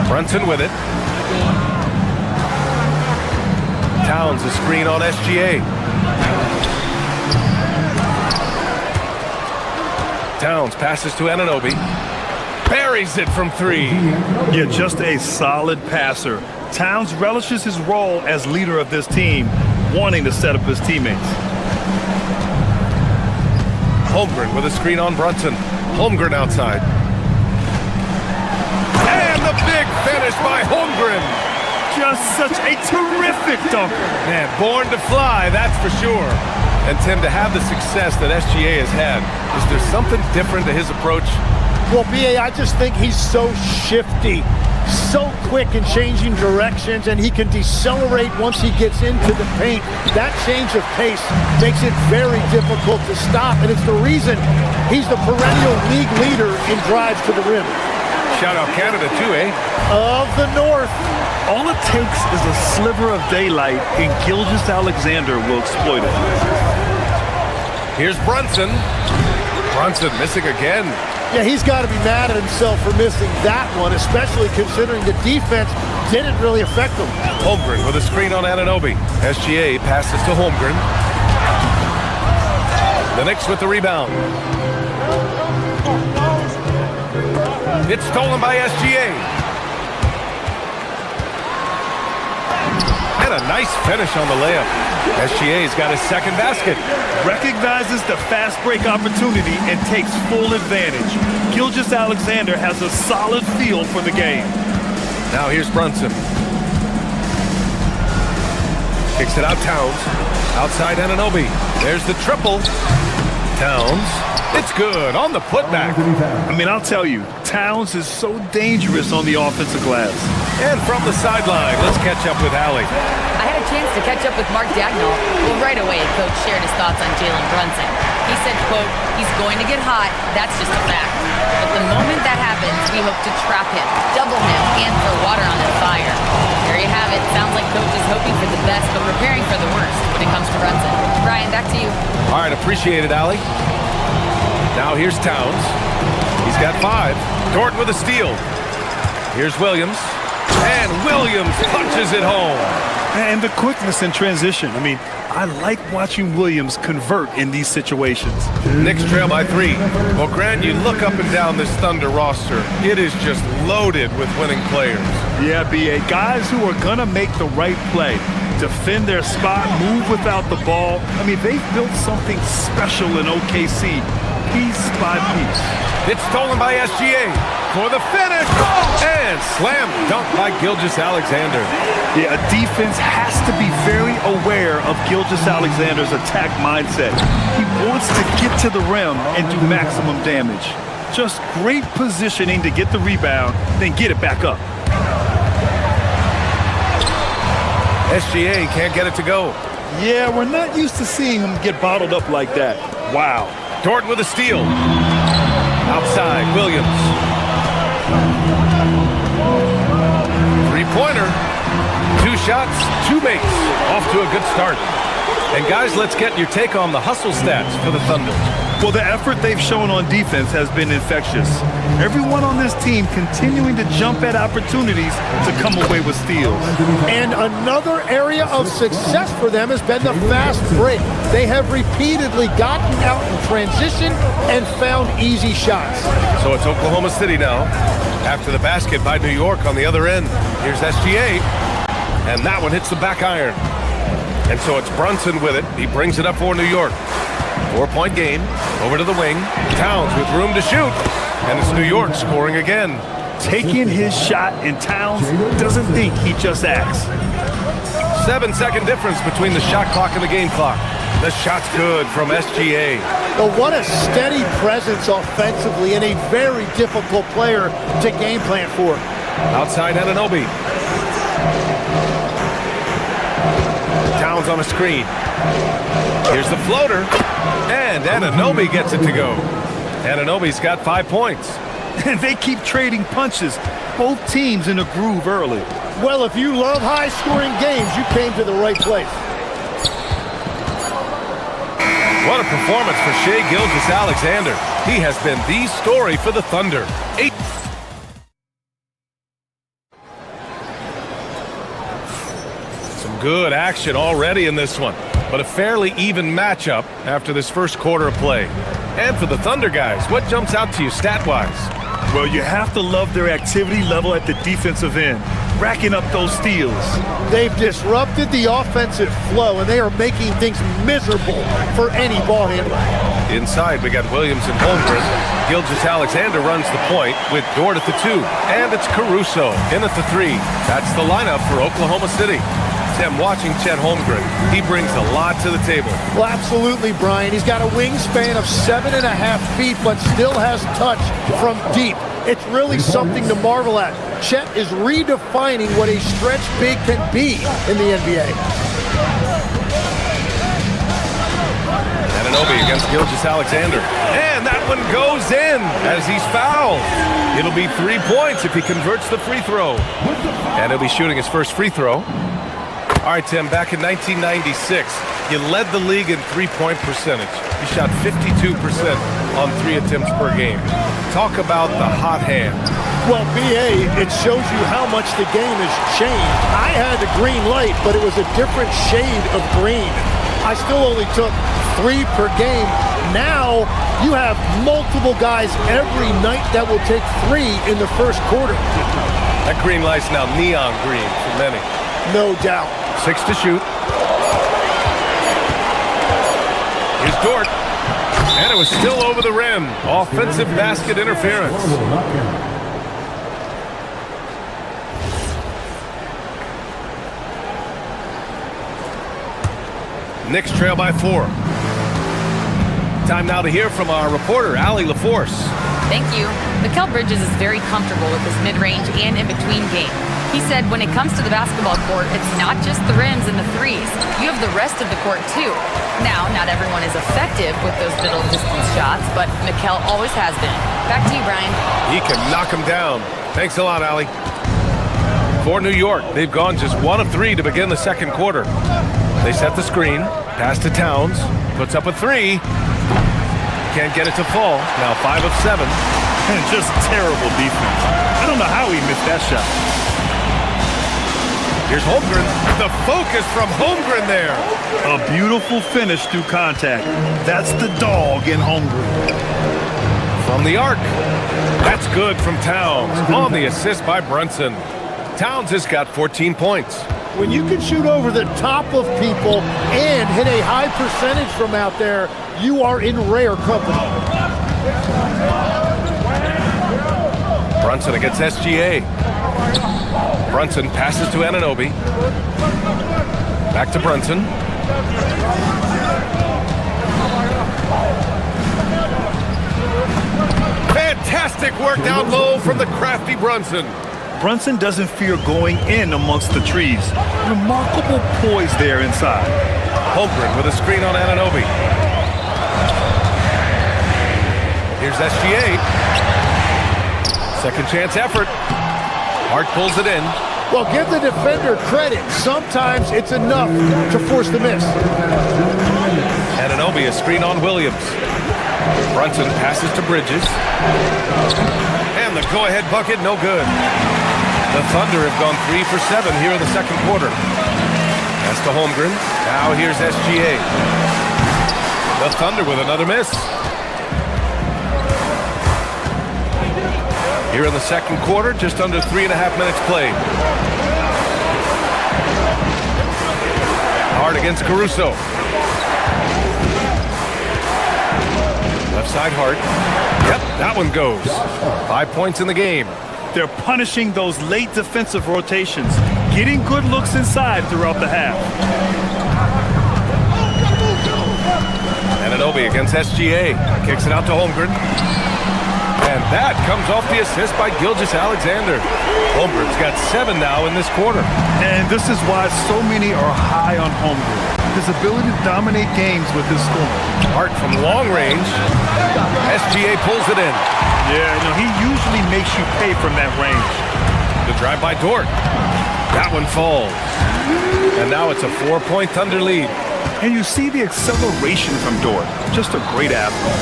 Brunson with it. Towns a screen on SGA. Towns passes to Anunoby. Buries it from 3. Yeah, just a solid passer. Towns relishes his role as leader of this team, wanting to set up his teammates. Holmgren with a screen on Brunson. Holmgren outside. And the big finish by Holmgren. Just such a terrific dunker. Man, born to fly, that's for sure. And Tim, to have the success that SGA has had, is there something different to his approach? Well, B.A., I just think he's so shifty, so quick in changing directions, and he can decelerate once he gets into the paint. That change of pace makes it very difficult to stop, and it's the reason he's the perennial league leader in drives to the rim. Shout out Canada too, eh? Of the North. All it takes is a sliver of daylight, and Gilgeous-Alexander will exploit it. Here's Brunson. Brunson missing again. Yeah, he's got to be mad at himself for missing that one, especially considering the defense didn't really affect him. Holmgren with a screen on Anunoby. SGA passes to Holmgren. The Knicks with the rebound. It's stolen by SGA. And a nice finish on the layup. SGA's got his second basket. Recognizes the fast break opportunity and takes full advantage. Gilgeous-Alexander has a solid feel for the game. Now here's Brunson. Kicks it out, Towns. Outside Anunoby. There's the triple. Towns. It's good on the putback. I mean, I'll tell you, Towns is so dangerous on the offensive glass. And from the sideline, let's catch up with Allie. I had a chance to catch up with Mark Dagnall. Well, right away, Coach shared his thoughts on Jalen Brunson. He said, quote, he's going to get hot, that's just a fact. But the moment that happens, we hope to trap him, double him, and throw water on that fire. There you have it. Sounds like Coach is hoping for the best, but preparing for the worst when it comes to Brunson. Brian, back to you. All right, appreciate it, Allie. Now here's Towns. He's got 5. Dort with a steal. Here's Williams. And Williams punches it home. And the quickness in transition. I mean, I like watching Williams convert in these situations. Knicks trail by 3. Well, Grant, you look up and down this Thunder roster. It is just loaded with winning players. Yeah, B.A. Guys who are going to make the right play. Defend their spot, move without the ball. I mean, they've built something special in OKC, piece by piece. It's stolen by SGA for the finish. And slam dunk by Gilgeous-Alexander. Yeah, a defense has to be very aware of Gilgeous-Alexander's attack mindset. He wants to get to the rim and do maximum damage. Just great positioning to get the rebound, then get it back up. SGA can't get it to go. Yeah, we're not used to seeing him get bottled up like that. Wow. Dort with a steal. Outside, Williams. Three-pointer. 2 shots, 2 makes. Off to a good start. And guys, let's get your take on the hustle stats for the Thunder. Well, the effort they've shown on defense has been infectious. Everyone on this team continuing to jump at opportunities to come away with steals. And another area of success for them has been the fast break. They have repeatedly gotten out in transition and found easy shots. So it's Oklahoma City now. After the basket by New York on the other end. Here's SGA. And that one hits the back iron. And so it's Brunson with it. He brings it up for New York. 4-point game. Over to the wing. Towns with room to shoot. And it's New York scoring again. taking his shot, and Towns doesn't think, he just acts. 7-second difference between the shot clock and the game clock. The shot's good from SGA. But what a steady presence offensively and a very difficult player to game plan for. Outside Anunoby. Towns on a screen. Here's the floater. And Anunoby gets it to go. Anunoby's got 5 points. And they keep trading punches. Both teams in a groove early. Well, if you love high-scoring games, you came to the right place. What a performance for Shai Gilgeous-Alexander. He has been the story for the Thunder. Some good action already in this one, but a fairly even matchup after this first quarter of play. And for the Thunder guys, what jumps out to you stat-wise? Well, you have to love their activity level at the defensive end, racking up those steals. They've disrupted the offensive flow, and they are making things miserable for any ball handler. Inside, we got Williams and Holmgren. Gilgeous-Alexander runs the point with Dort at the 2. And it's Caruso in at the 3. That's the lineup for Oklahoma City. Tim, watching Chet Holmgren, he brings a lot to the table. Well, absolutely, Brian. He's got a wingspan of 7.5 feet, but still has touch from deep. It's really something to marvel at. Chet is redefining what a stretch big can be in the NBA. Anunoby against Gilgeous-Alexander. And that one goes in as he's fouled. It'll be 3 points if he converts the free throw. And he'll be shooting his first free throw. All right, Tim, back in 1996, you led the league in three-point percentage. You shot 52% on 3 attempts per game. Talk about the hot hand. Well, BA, it shows you how much the game has changed. I had the green light, but it was a different shade of green. I still only took 3 per game. Now, you have multiple guys every night that will take 3 in the first quarter. That green light's now neon green for many. No doubt. 6 to shoot. Here's Dort. And it was still over the rim. Offensive basket interference. Knicks trail by 4. Time now to hear from our reporter, Allie LaForce. Thank you. Mikal Bridges is very comfortable with his mid-range and in-between game. He said when it comes to the basketball court, it's not just the rims and the threes. You have the rest of the court, too. Now, not everyone is effective with those middle-distance shots, but Mikal always has been. Back to you, Brian. He can knock him down. Thanks a lot, Allie. For New York, they've gone just 1 of 3 to begin the second quarter. They set the screen, pass to Towns, puts up a 3. Can't get it to fall. Now 5 of 7. And just terrible defense. I don't know how he missed that shot. Here's Holmgren. The focus from Holmgren there. A beautiful finish through contact. That's the dog in Holmgren. From the arc. That's good from Towns. On the assist by Brunson. Towns has got 14 points. When you can shoot over the top of people and hit a high percentage from out there, you are in rare company. Brunson against SGA. Brunson passes to Anunoby. Back to Brunson. Fantastic work down low from the crafty Brunson. Brunson doesn't fear going in amongst the trees. Remarkable poise there inside. Holmgren with a screen on Anunoby. Here's SGA. Second chance effort. Hart pulls it in. Well, give the defender credit. Sometimes it's enough to force the miss. Anunoby a screen on Williams. Brunson passes to Bridges. And the go-ahead bucket, no good. The Thunder have gone 3 for 7 here in the second quarter. Pass to Holmgren. Now here's SGA. The Thunder with another miss. Here in the second quarter, just under 3.5 minutes played. Hart against Caruso. Left side Hart. Yep, that one goes. 5 points in the game. They're punishing those late defensive rotations, getting good looks inside throughout the half. Anunoby against SGA. Kicks it out to Holmgren. And that comes off the assist by Gilgeous-Alexander. Holmgren's got 7 now in this quarter. And this is why so many are high on Holmgren. His ability to dominate games with his scoring. Hart from long range. SGA pulls it in. Yeah, he usually makes you pay from that range. The drive by Dort. That one falls. And now it's a 4-point Thunder lead. And you see the acceleration from Dort. Just a great athlete.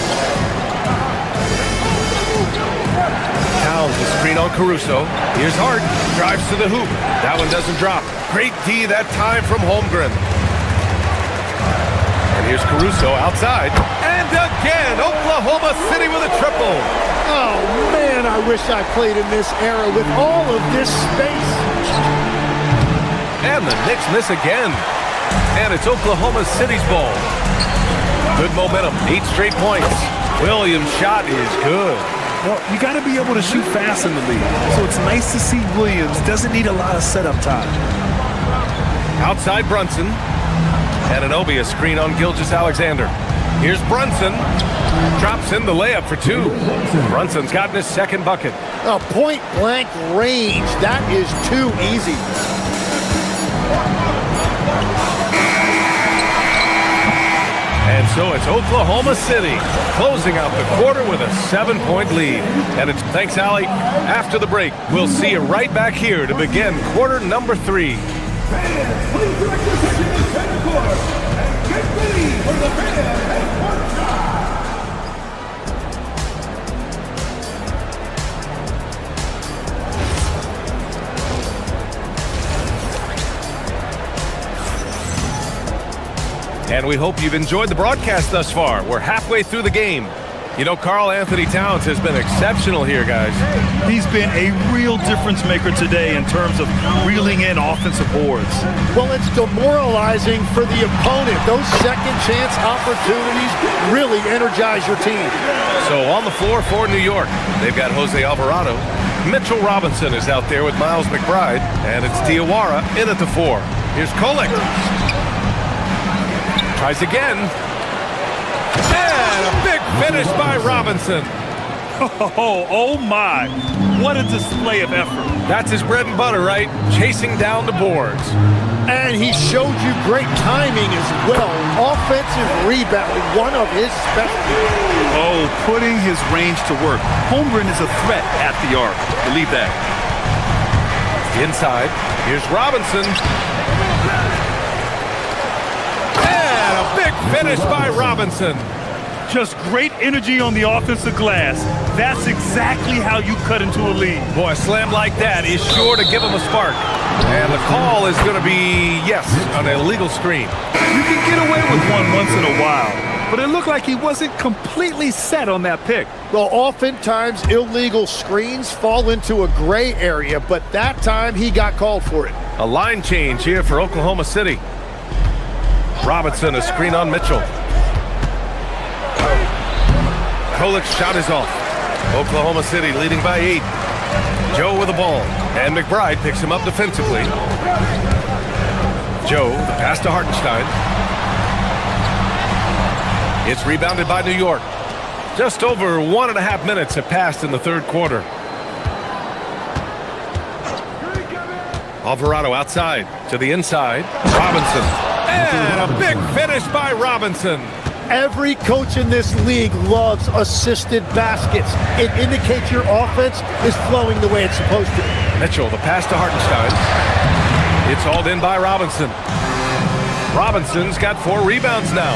Towns the screen on Caruso. Here's Hart. Drives to the hoop. That one doesn't drop. Great D that time from Holmgren. And here's Caruso outside. And again, Oklahoma City with a triple. Oh, man, I wish I played in this era with all of this space. And the Knicks miss again. And it's Oklahoma City's ball. Good momentum, 8 straight points. Williams' shot is good. Well, you got to be able to shoot fast in the league. So it's nice to see Williams doesn't need a lot of setup time. Outside Brunson. Anunoby a screen on Gilgeous-Alexander. Here's Brunson. Drops in the layup for 2. Brunson's gotten his second bucket. A point-blank range. That is too easy. And so it's Oklahoma City closing out the quarter with a 7-point lead. And it's thanks, Allie. After the break, we'll see you right back here to begin quarter number 3. Fans, please direct your attention to the center court and get ready for the fan half-court shot. And we hope you've enjoyed the broadcast thus far. We're halfway through the game. You know, Karl Anthony Towns has been exceptional here, guys. He's been a real difference maker today in terms of reeling in offensive boards. Well, it's demoralizing for the opponent. Those second chance opportunities really energize your team. So on the floor for New York, they've got Jose Alvarado. Mitchell Robinson is out there with Miles McBride. And it's Diawara in at the 4. Here's Kolek. Tries again. And a big finish by Robinson. Oh my. What a display of effort. That's his bread and butter, right? Chasing down the boards. And he showed you great timing as well. Offensive rebounding, one of his specialties. Oh, putting his range to work. Holmgren is a threat at the arc. Believe that. Inside. Here's Robinson. Big finish by Robinson. Just great energy on the offensive glass. That's exactly how you cut into a lead. Boy, a slam like that is sure to give him a spark. And the call is going to be, yes, an illegal screen. You can get away with one once in a while, but it looked like he wasn't completely set on that pick. Well, oftentimes illegal screens fall into a gray area, but that time he got called for it. A line change here for Oklahoma City. Robinson, a screen on Mitchell. Kolek's shot is off. Oklahoma City leading by 8. Joe with the ball. And McBride picks him up defensively. Joe, the pass to Hartenstein. It's rebounded by New York. Just over 1.5 minutes have passed in the third quarter. Alvarado outside to the inside. Robinson. And a big finish by Robinson. Every coach in this league loves assisted baskets. It indicates your offense is flowing the way it's supposed to. Mitchell, the pass to Hartenstein. It's hauled in by Robinson. Robinson's got 4 rebounds now.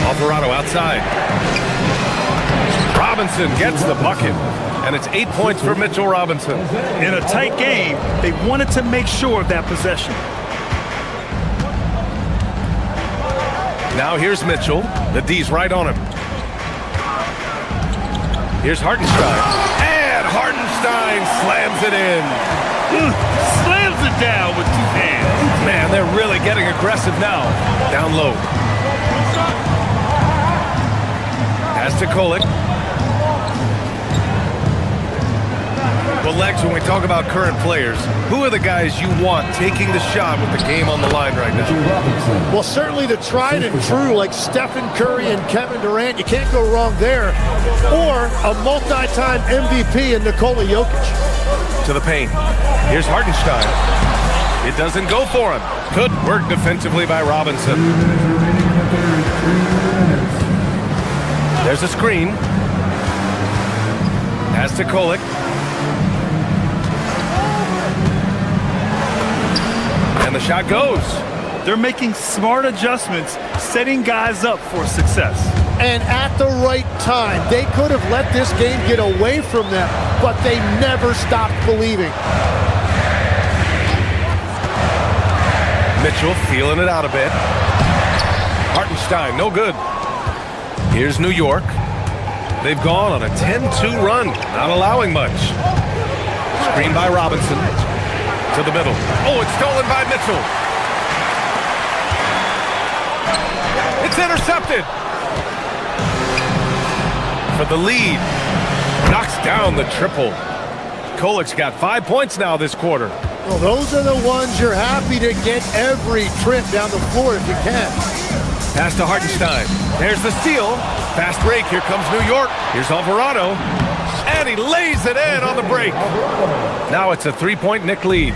Alvarado outside. Robinson gets the bucket. And it's 8 points for Mitchell Robinson. In a tight game, they wanted to make sure of that possession. Now here's Mitchell. The D's right on him. Here's Hartenstein. And Hartenstein slams it in. Slams it down with 2 hands. Man, they're really getting aggressive now. Down low. Pass to Kolek. But Lex, when we talk about current players, who are the guys you want taking the shot with the game on the line right now? Well, certainly the tried and true like Stephen Curry and Kevin Durant. You can't go wrong there. Or a multi-time MVP in Nikola Jokic. To the paint. Here's Hartenstein. It doesn't go for him. Good work defensively by Robinson. There's a screen. Pass to Kolek. And the shot goes. They're making smart adjustments, setting guys up for success. And at the right time, they could have let this game get away from them, but they never stopped believing. Mitchell feeling it out a bit. Hartenstein, no good. Here's New York. They've gone on a 10-2 run, not allowing much. Screen by Robinson. To the middle. Oh, it's stolen by Mitchell. It's intercepted. For the lead. Knocks down the triple. Kolek's got 5 points now this quarter. Well, those are the ones you're happy to get every trip down the floor if you can. Pass to Hartenstein. There's the steal. Fast break. Here comes New York. Here's Alvarado. And he lays it in on the break. Now it's a 3-point Knick lead.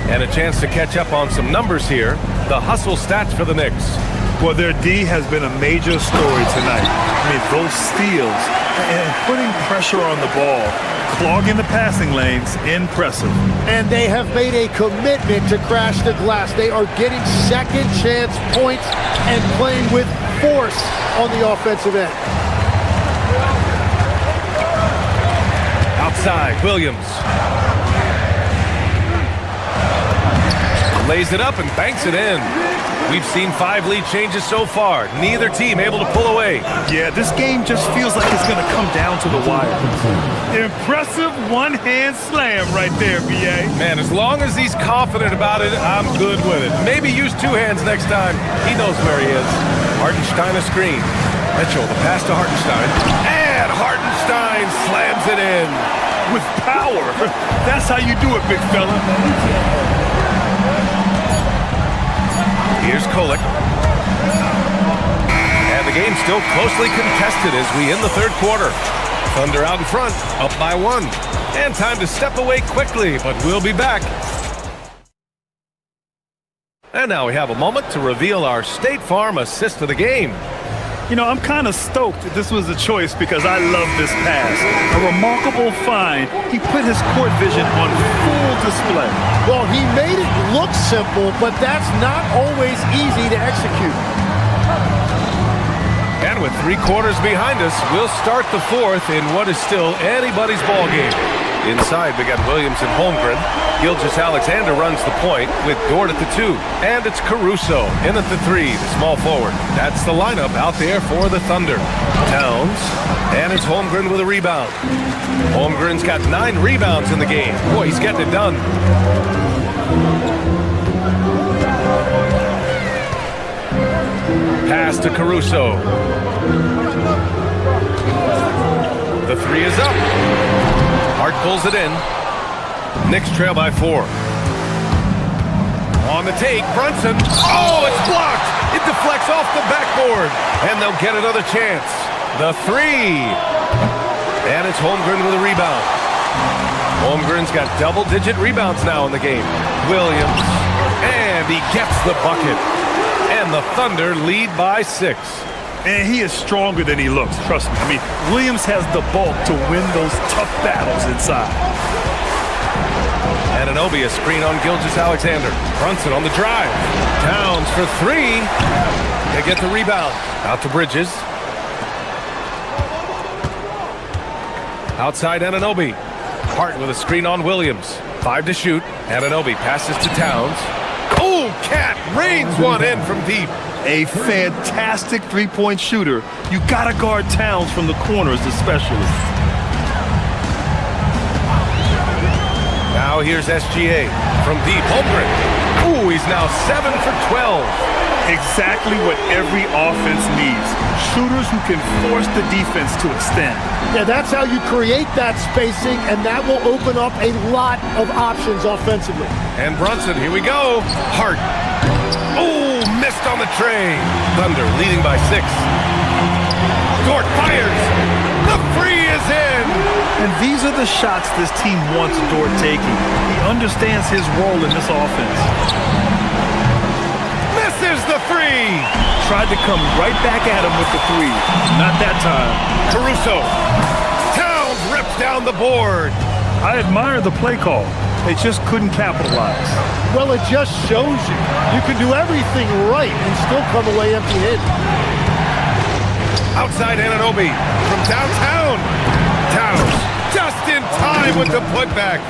And a chance to catch up on some numbers here. The hustle stats for the Knicks. Well, their D has been a major story tonight. I mean, those steals and putting pressure on the ball, clogging the passing lanes, impressive. And they have made a commitment to crash the glass. They are getting second chance points and playing with force on the offensive end. Outside, Williams. Lays it up and banks it in. We've seen 5 lead changes so far. Neither team able to pull away. Yeah, this game just feels like it's going to come down to the wire. Impressive one-hand slam right there, B.A. Man, as long as he's confident about it, I'm good with it. Maybe use 2 hands next time. He knows where he is. Hartenstein a screen. Mitchell, the pass to Hartenstein. And Hartenstein slams it in. With power. That's how you do it, big fella. Here's Kolek. And the game's still closely contested as we end the third quarter. Thunder out in front, up by 1. And time to step away quickly, but we'll be back. And now we have a moment to reveal our State Farm assist of the game. You know, I'm kind of stoked that this was a choice because I love this pass. A remarkable find. He put his court vision on full display. Well, he made it look simple, but that's not always easy to execute. And with 3 quarters behind us, we'll start the fourth in what is still anybody's ball game. Inside, we got Williams and Holmgren. Gilgeous-Alexander runs the point with Dort at the 2. And it's Caruso in at the 3, the small forward. That's the lineup out there for the Thunder. Towns, and it's Holmgren with a rebound. Holmgren's got 9 rebounds in the game. Boy, he's getting it done. Pass to Caruso. The 3 is up. Hart pulls it in. Knicks trail by 4. On the take, Brunson. Oh, it's blocked. It deflects off the backboard. And they'll get another chance. The 3. And it's Holmgren with a rebound. Holmgren's got double-digit rebounds now in the game. Williams. And he gets the bucket. And the Thunder lead by 6. And he is stronger than he looks, trust me. I mean, Williams has the bulk to win those tough battles inside. Anunoby a screen on Gilgeous-Alexander. Brunson on the drive. Towns for 3. They get the rebound. Out to Bridges. Outside Anunoby. Hart with a screen on Williams. 5 to shoot. Anunoby passes to Towns. Oh, Cat rains one in from deep. A fantastic three-point shooter. You gotta guard Towns from the corners especially. Now here's SGA from deep. Holmgren. Ooh, he's now 7 for 12. Exactly what every offense needs. Shooters who can force the defense to extend. Yeah, that's how you create that spacing, and that will open up a lot of options offensively. And Brunson, here we go. Hart. Oh, missed on the tray. Thunder leading by 6. Dort fires. The free is in. And these are the shots this team wants Dort taking. He understands his role in this offense. Misses the free. Tried to come right back at him with the 3. Not that time. Caruso. Towns rips down the board. I admire the play call. They just couldn't capitalize. Well, it just shows you. You can do everything right and still come away empty-handed. Outside Anunoby from downtown. Towns just in time with the putback.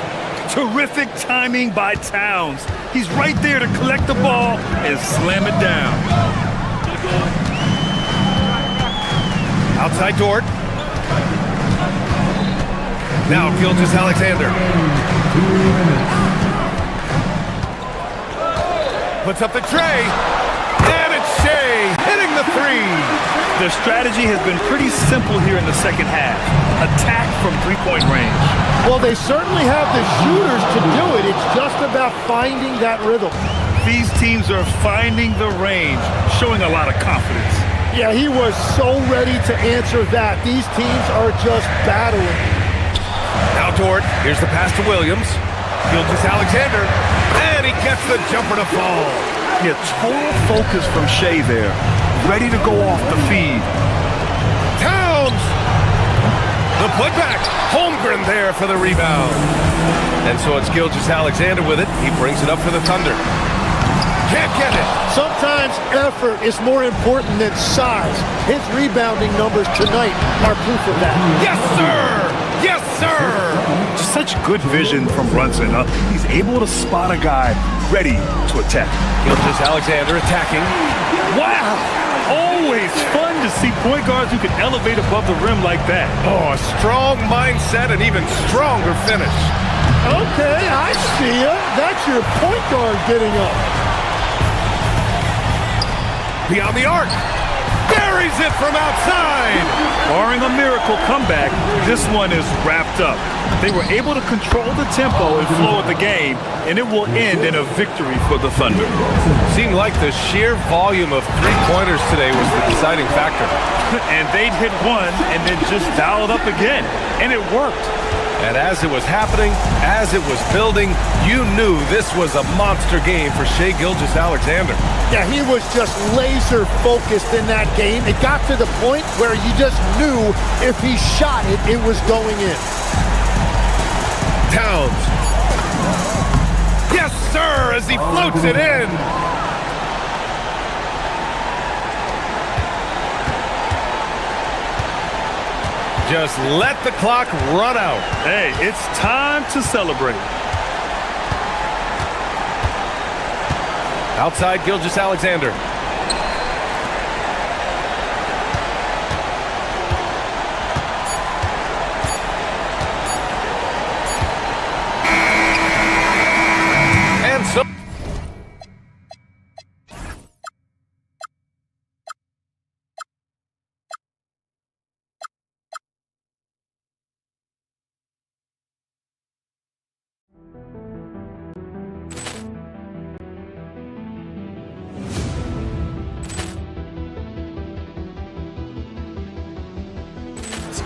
Terrific timing by Towns. He's right there to collect the ball and slam it down. Outside Dort. Now Gilgeous-Alexander. Puts up the tray. And it's Shea hitting the 3. Their strategy has been pretty simple here in the second half. Attack from three-point range. Well, they certainly have the shooters to do it. It's just about finding that rhythm. These teams are finding the range, showing a lot of confidence. Yeah, he was so ready to answer that. These teams are just battling. Now Dort, here's the pass to Williams. Gilgeous-Alexander, and he gets the jumper to fall. Yeah, total focus from Shea there. Ready to go off the feed. Towns! The putback. Holmgren there for the rebound. And so it's Gilgeous-Alexander with it. He brings it up for the Thunder. Can't get it. Sometimes effort is more important than size. His rebounding numbers tonight are proof of that. Yes, sir! Yes, sir! Such good vision from Brunson. He's able to spot a guy ready to attack. Gilgeous-Alexander attacking. Wow! Always fun to see point guards who can elevate above the rim like that. Oh, a strong mindset and even stronger finish. Okay, I see ya. That's your point guard getting up. Beyond the arc. Buries it from outside. Barring a miracle comeback, this one is wrapped up. They were able to control the tempo and flow of the game, and it will end in a victory for the Thunder. Seemed like the sheer volume of three-pointers today was the deciding factor. And they'd hit one and then just dial it up again, and it worked. And as it was happening, as it was building, you knew this was a monster game for Shai Gilgeous-Alexander. Yeah, he was just laser focused in that game. It got to the point where you just knew if he shot it, it was going in. Towns. Yes, sir, as he floats it in. Just let the clock run out. Hey, it's time to celebrate. Outside Gilgeous-Alexander. And so...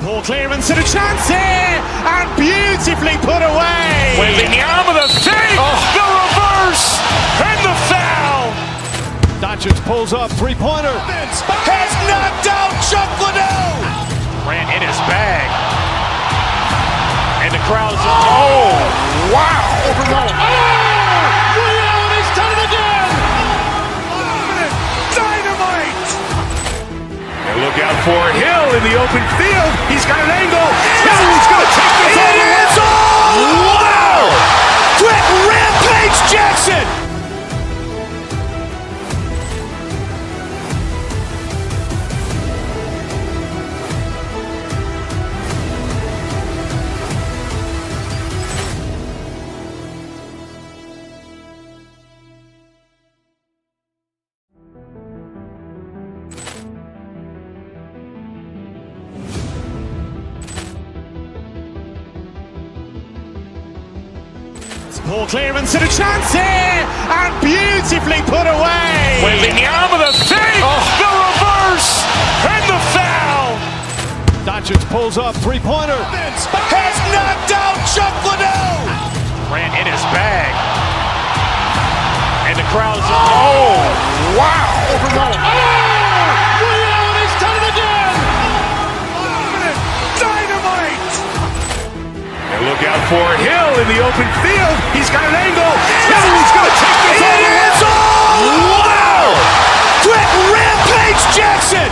Ball clearance and a chance here, and beautifully put away. Wembanyama the save, the reverse, and the foul. Doncic pulls up, three-pointer. Has knocked out Chuck Liddell. Ran in his bag. And the crowd's... Oh, wow. He's done it again. Dynamite. And look out for Hill in the open field. He's got an angle. He's going to take this all the way. Wow! Quick rampage Jackson! Ball clearance and a chance here, and beautifully put away. Wembanyama the fake, the reverse, and the foul. Doncic pulls up, three-pointer. Has knocked out Chuck Liddell. Grant in his bag. And the crowd's Wow. Leon has done it again. Dynamite. And look out for Hill in the open field. He's got an angle. He's going to take this all the way. Wow. Quick Rampage Jackson.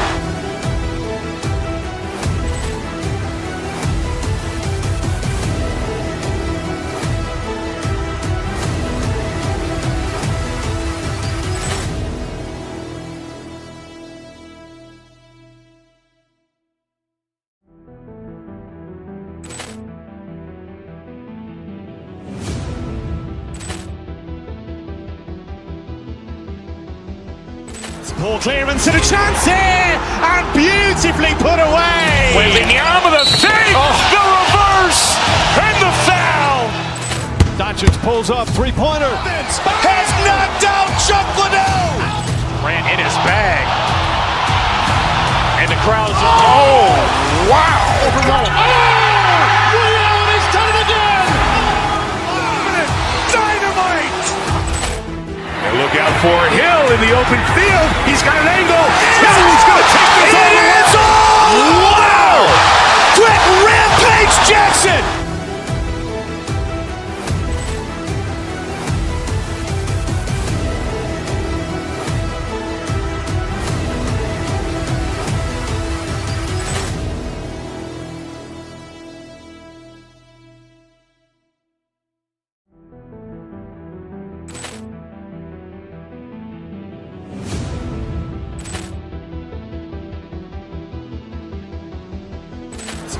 Ball clearance and a chance here, and beautifully put away. Wembanyama the fake, the reverse, and the foul. Doncic pulls up, three-pointer. Has knocked out Chuck Liddell. Grant in his bag. And the crowd's Wow. Leon has done it again. Dynamite. And look out for Hill in the open field. He's got an angle. He's going to take this all the way. Wow. Quick Rampage Jackson.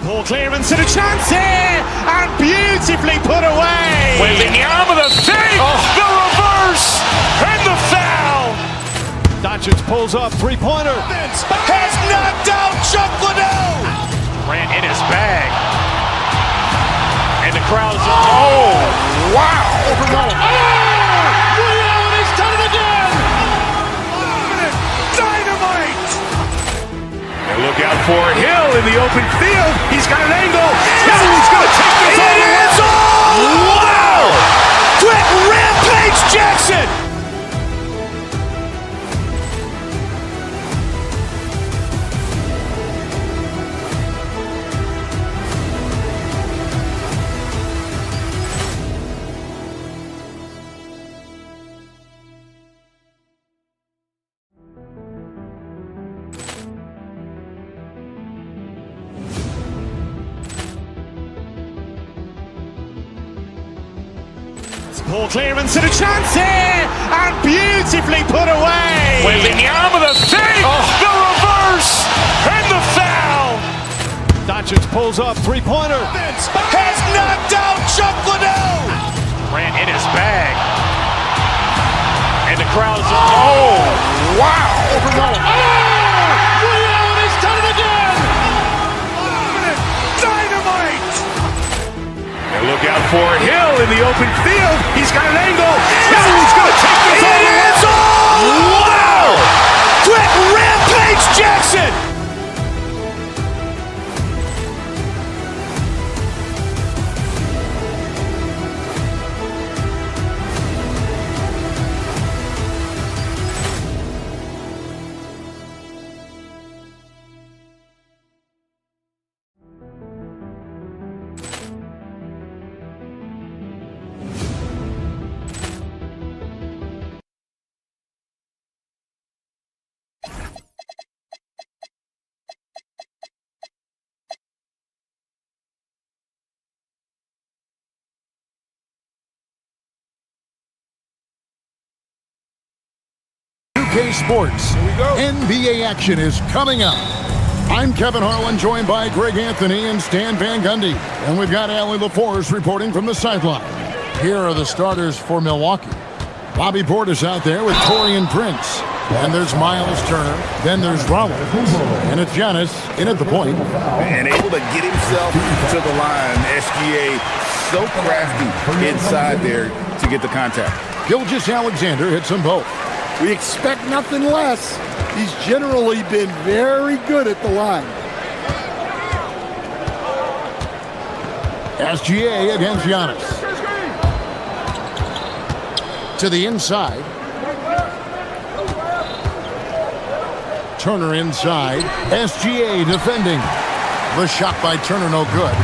Ball clearance and a chance here, and beautifully put away. Wembanyama the fake, the reverse, and the foul. Doncic pulls up, three-pointer. Has knocked out Chuck Liddell. Grant in his bag. And the crowd's Wow. Leon has done it again. Dynamite. And look out for Hill in the open field. He's got an angle. He's going to take this all the way. Wow. Quick Rampage Jackson. Ball clearance and a chance here, and beautifully put away. Wembanyama the fake, the reverse, and the foul. Doncic pulls up, three-pointer. Has knocked out Chuck Liddell. Grant in his bag. And the crowd's Wow. Leon has done it again. Dynamite. And look out for Hill in the open field. He's got an angle. He's going to take this all the way. Wow. Quick Rampage Jackson. UK Sports. NBA action is coming up. I'm Kevin Harlan, joined by Greg Anthony and Stan Van Gundy. And we've got Allie LaForce reporting from the sideline. Here are the starters for Milwaukee. Bobby Portis out there with Taurean Prince. And there's Miles Turner. Then there's Rollins. And it's Giannis in at the point. And able to get himself to the line. SGA so crafty inside there to get the contact. Gilgeous-Alexander hits them both. We expect nothing less. He's generally been very good at the line. SGA against Giannis. To the inside. Turner inside. SGA defending. The shot by Turner no good.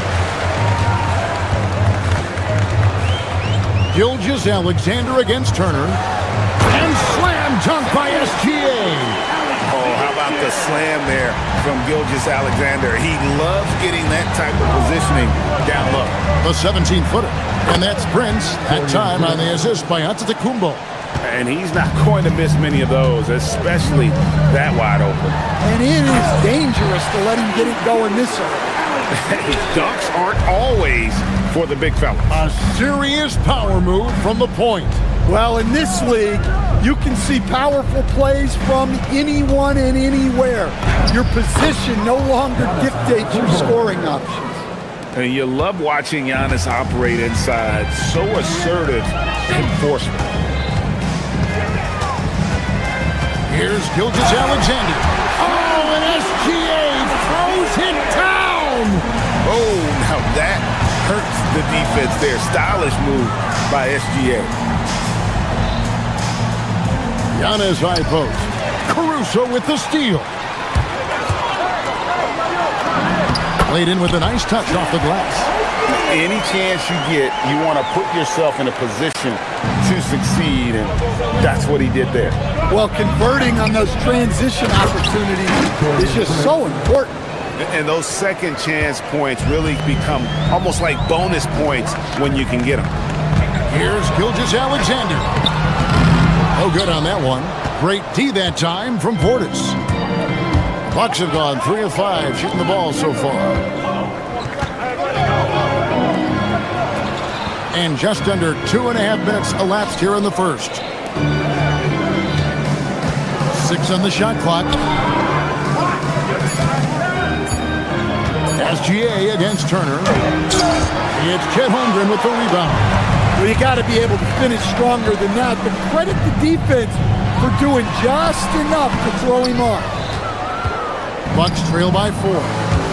Gilgeous-Alexander against Turner. And slam dunk by SGA. Oh, how about the slam there from Gilgeous-Alexander? He loves getting that type of positioning down low. The 17-footer. And that's Prince. That time on the assist by Antetokounmpo. And he's not going to miss many of those, especially that wide open. And it is dangerous to let him get it going this early. Dunks aren't always for the big fella. A serious power move from the point. Well, in this league, you can see powerful plays from anyone and anywhere. Your position no longer dictates your scoring options. And you love watching Giannis operate inside. So assertive enforcement. Here's Gilgeous-Alexander. Oh, and SGA throws it down. Oh, now that hurts the defense there. Stylish move by SGA. Giannis high post. Caruso with the steal. Played in with a nice touch off the glass. Any chance you get, you want to put yourself in a position to succeed, and that's what he did there. Well, converting on those transition opportunities is just so important. And those second chance points really become almost like bonus points when you can get them. Here's Gilgeous-Alexander. Oh, good on that one. Great D that time from Portis. The Bucks have gone 3 of 5 shooting the ball so far. And just under 2.5 minutes elapsed here in the first. 6 on the shot clock. SGA against Turner. It's Chet Holmgren with the rebound. Well, you got to be able to finish stronger than that, but credit the defense for doing just enough to throw him off. Bucks trail by 4.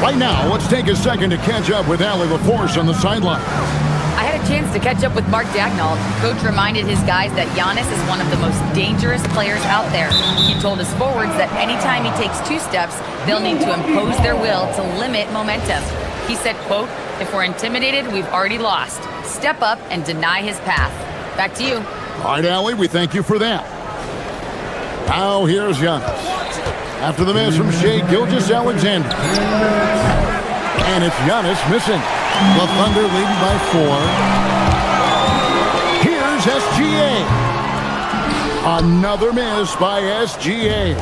Right now, let's take a second to catch up with Allie LaForce on the sideline. I had a chance to catch up with Mark Dagnall. Coach reminded his guys that Giannis is one of the most dangerous players out there. He told his forwards that anytime he takes 2 steps, they'll need to impose their will to limit momentum. He said, quote, "If we're intimidated, we've already lost. Step up and deny his path." Back to you. All right, Allie, we thank you for that. Now here's Giannis. After the miss from Shai Gilgeous-Alexander. And it's Giannis missing. The Thunder leading by 4. Here's SGA. Another miss by SGA.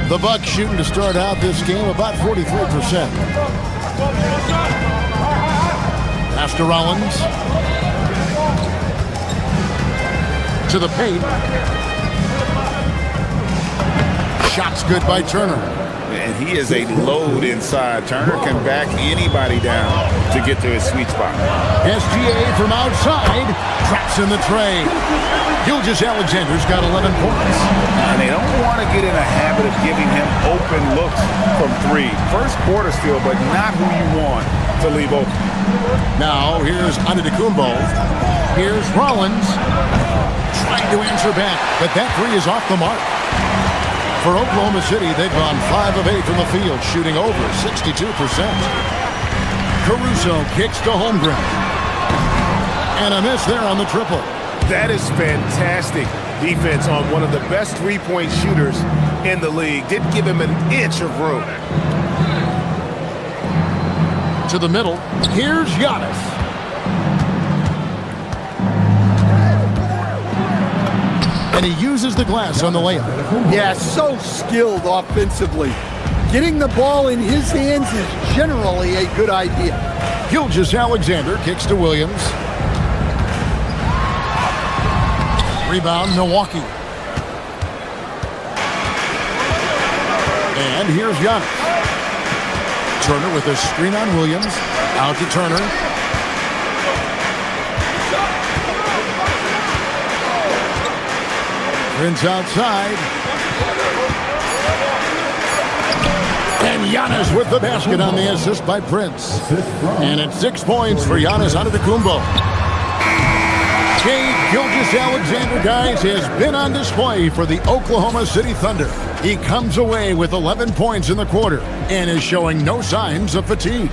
The Bucks shooting to start out this game about 43%. Pass to Rollins. To the paint. Shots good by Turner. And he is a load inside. Turner can back anybody down to get to his sweet spot. SGA from outside. Traps in the tray. Gilgeous-Alexander's got 11 points. And they don't want to get in a habit of giving him open looks from 3. First quarter still, but not who you want to leave open. Now here's Antetokounmpo. Here's Rollins. Trying to answer back, but that 3 is off the mark. For Oklahoma City, they've gone 5 of 8 from the field, shooting over 62%. Caruso kicks to Holmgren. And a miss there on the triple. That is fantastic defense on one of the best three-point shooters in the league. Didn't give him an inch of room. To the middle, here's Giannis. And he uses the glass on the layup. Yeah, so skilled offensively. Getting the ball in his hands is generally a good idea. Gilgeous-Alexander kicks to Williams. Rebound, Milwaukee. And here's Giannis. Turner with a screen on Williams. Out to Turner. Prince outside. And Giannis with the basket on the assist by Prince. And it's 6 points for Giannis Antetokounmpo. Shai Gilgeous-Alexander, guys, has been on display for the Oklahoma City Thunder. He comes away with 11 points in the quarter and is showing no signs of fatigue.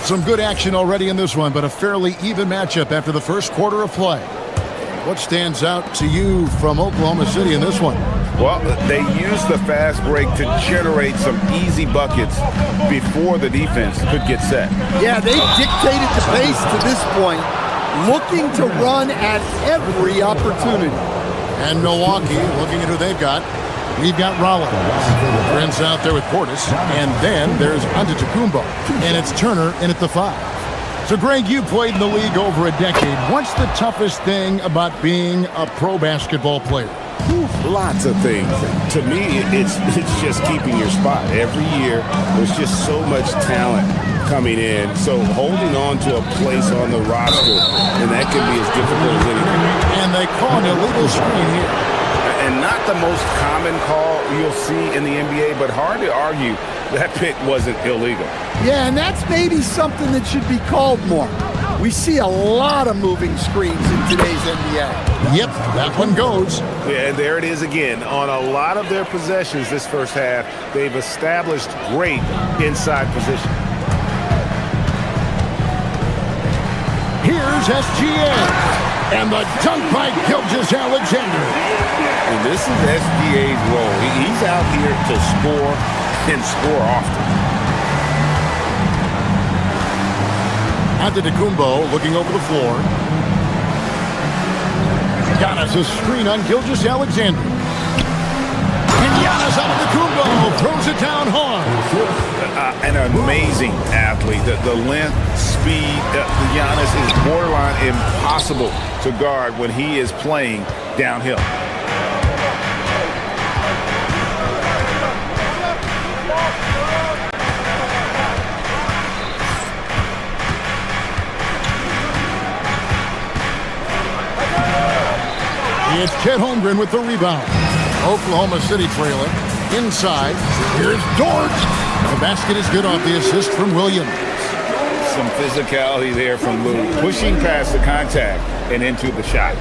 Some good action already in this one, but a fairly even matchup after the first quarter of play. What stands out to you from Oklahoma City in this one? Well, they used the fast break to generate some easy buckets before the defense could get set. Yeah, they dictated the pace to this point, looking to run at every opportunity. And Milwaukee, looking at who they've got. We've got Rollins. Prince out there with Portis. And then there's Antetokounmpo. And it's Turner in at the 5. So, Greg, you played in the league over a decade. What's the toughest thing about being a pro basketball player? Lots of things. To me, it's just keeping your spot. Every year, there's just so much talent coming in. So holding on to a place on the roster, and that can be as difficult as anything. And they call an illegal screen here. And not the most common call you'll see in the NBA, but hard to argue that pick wasn't illegal. Yeah, and that's maybe something that should be called more. We see a lot of moving screens in today's NBA. Yep, that one goes. Yeah, and there it is again. On a lot of their possessions this first half, they've established great inside position. Here's SGA. And the dunk by Gilgeous-Alexander. And this is SGA's role. He's out here to score and score often. Antetokounmpo looking over the floor. Giannis a screen on Gilgeous-Alexander. And Giannis Antetokounmpo throws it down hard. An amazing athlete. The length, speed, Giannis is borderline impossible to guard when he is playing downhill. It's Chet Holmgren with the rebound. Oklahoma City trailing. Inside, here's Dort. The basket is good off the assist from Williams. Some physicality there from Lou, pushing past the contact and into the shot.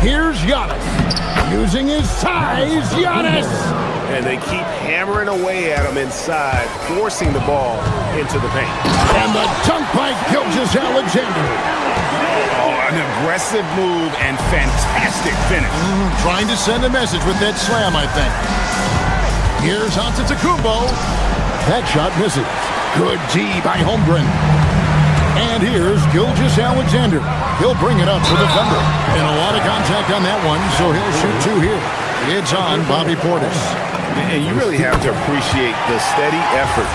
Here's Giannis, using his size, Giannis! And they keep hammering away at him inside, forcing the ball into the paint. And the dunk by Gilgeous-Alexander. Oh, an aggressive move and fantastic finish. Trying to send a message with that slam, I think. Here's Antetokounmpo. That shot misses. Good D by Holmgren. And here's Gilgeous-Alexander. He'll bring it up for the Thunder. And a lot of contact on that one, so he'll shoot 2 here. It's on Bobby Portis. And you really have to appreciate the steady effort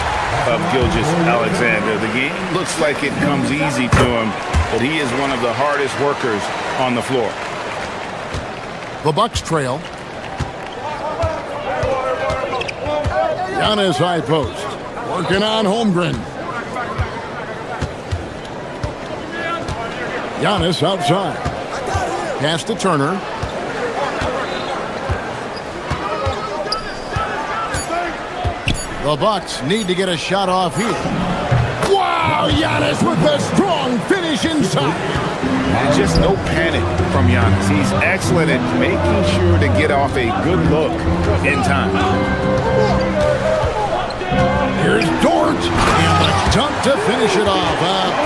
of Gilgeous-Alexander. The game looks like it comes easy to him, but he is one of the hardest workers on the floor. The Bucks trail. Giannis high post. Working on Holmgren. Giannis outside. Pass to Turner. The Bucks need to get a shot off here. Wow, Giannis with a strong finish inside. And just no panic from Giannis. He's excellent at making sure to get off a good look in time. Here's Dort. And the dunk to finish it off.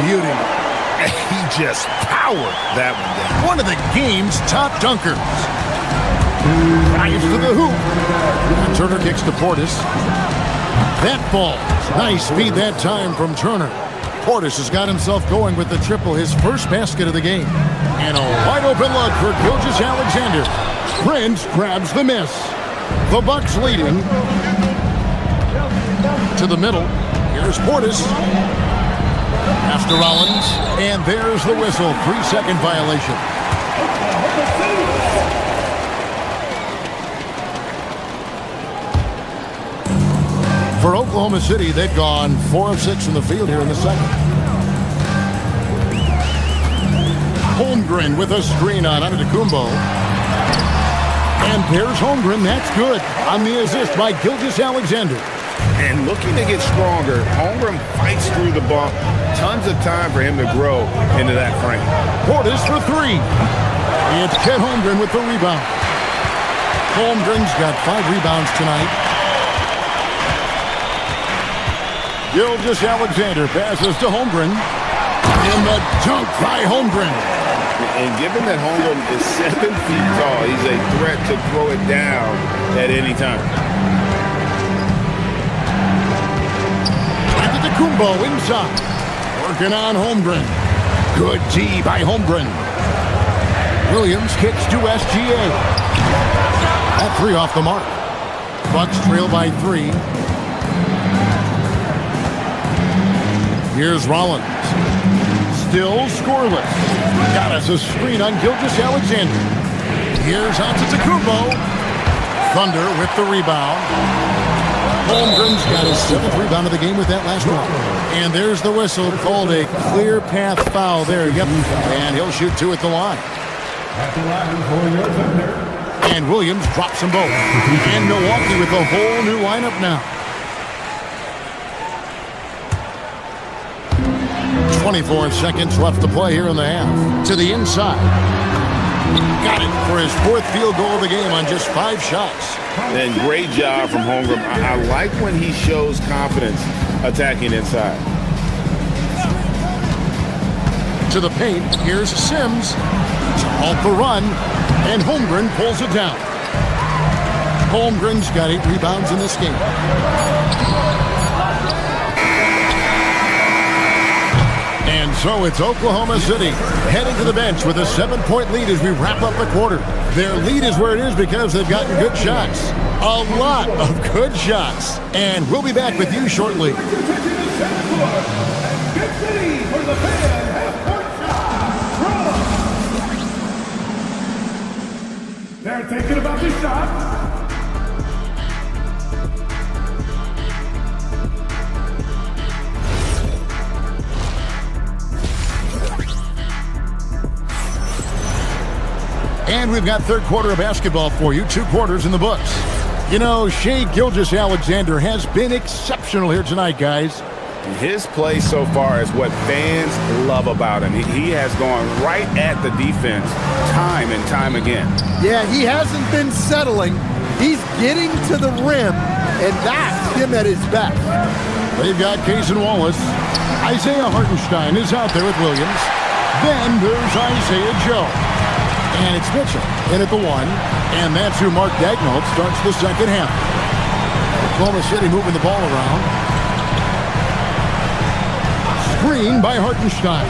Beauty. He just powered that one down. One of the game's top dunkers. Drives to the hoop. And Turner kicks to Portis. That ball. Nice speed that time from Turner. Portis has got himself going with the triple, his first basket of the game. And a wide open look for Gilgeous-Alexander. Prince grabs the miss. The Bucks leading. To the middle. Here's Portis. After Rollins. And there's the whistle. 3-second violation. For Oklahoma City, they've gone 4 of 6 from the field here in the second. Holmgren with a screen on Antetokounmpo. And there's Holmgren. That's good on the assist by Gilgeous-Alexander. And looking to get stronger, Holmgren fights through the bump. Tons of time for him to grow into that frame. Portis for three. It's Chet Holmgren with the rebound. Holmgren's got 5 rebounds tonight. Gilgeous-Alexander passes to Holmgren. And the dunk by Holmgren. And given that Holmgren is 7 feet tall, he's a threat to throw it down at any time. Antetokounmpo inside. Working on Holmgren. Good D by Holmgren. Williams kicks to SGA. That 3 off the mark. Bucks trail by 3. Here's Rollins. Still scoreless. Got us a screen on Gilgeous-Alexander. Here's Antetokounmpo. Thunder with the rebound. Holmgren's got his 7th rebound of the game with that last one. And there's the whistle, called a clear path foul there. Yep. And he'll shoot 2 at the line. And Williams drops them both. And Milwaukee with a whole new lineup now. 24 seconds left to play here in the half. To the inside. Got it for his 4th field goal of the game on just 5 shots. And great job from Holmgren. I like when he shows confidence attacking inside. To the paint, here's Sims. To halt the run, and Holmgren pulls it down. Holmgren's got 8 rebounds in this game. And so it's Oklahoma City heading to the bench with a 7-point lead as we wrap up the quarter. Their lead is where it is because they've gotten good shots. A lot of good shots. And we'll be back with you shortly. Get ready for the fan half-court shot. They're thinking about the shot. And we've got 3rd quarter of basketball for you. 2 quarters in the books. You know, Shai Gilgeous-Alexander has been exceptional here tonight, guys. His play so far is what fans love about him. He has gone right at the defense time and time again. Yeah, he hasn't been settling. He's getting to the rim, and that's him at his best. They've got Cason Wallace. Isaiah Hartenstein is out there with Williams. Then there's Isaiah Joe. And it's Mitchell in at the 1. And that's who Mark Daigneault starts the second half. Oklahoma City moving the ball around. Screen by Hartenstein.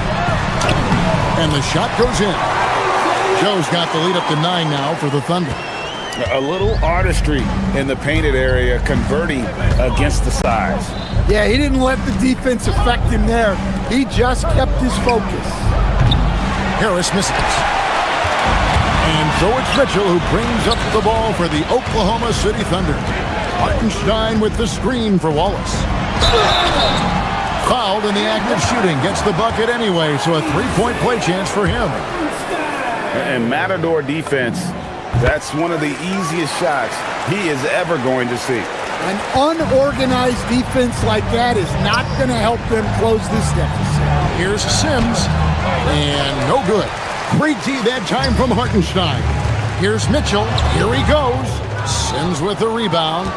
And the shot goes in. Joe's got the lead up to 9 now for the Thunder. A little artistry in the painted area, converting against the size. Yeah, he didn't let the defense affect him there. He just kept his focus. Harris misses. And so it's Mitchell who brings up the ball for the Oklahoma City Thunder. Hartenstein with the screen for Wallace. Fouled in the act of shooting. Gets the bucket anyway, so a 3-point play chance for him. And Matador defense, that's one of the easiest shots he is ever going to see. An unorganized defense like that is not going to help them close this deficit. Here's Sims. And no good. Great D that time from Hartenstein. Here's Mitchell. Here he goes. Sims with the rebound.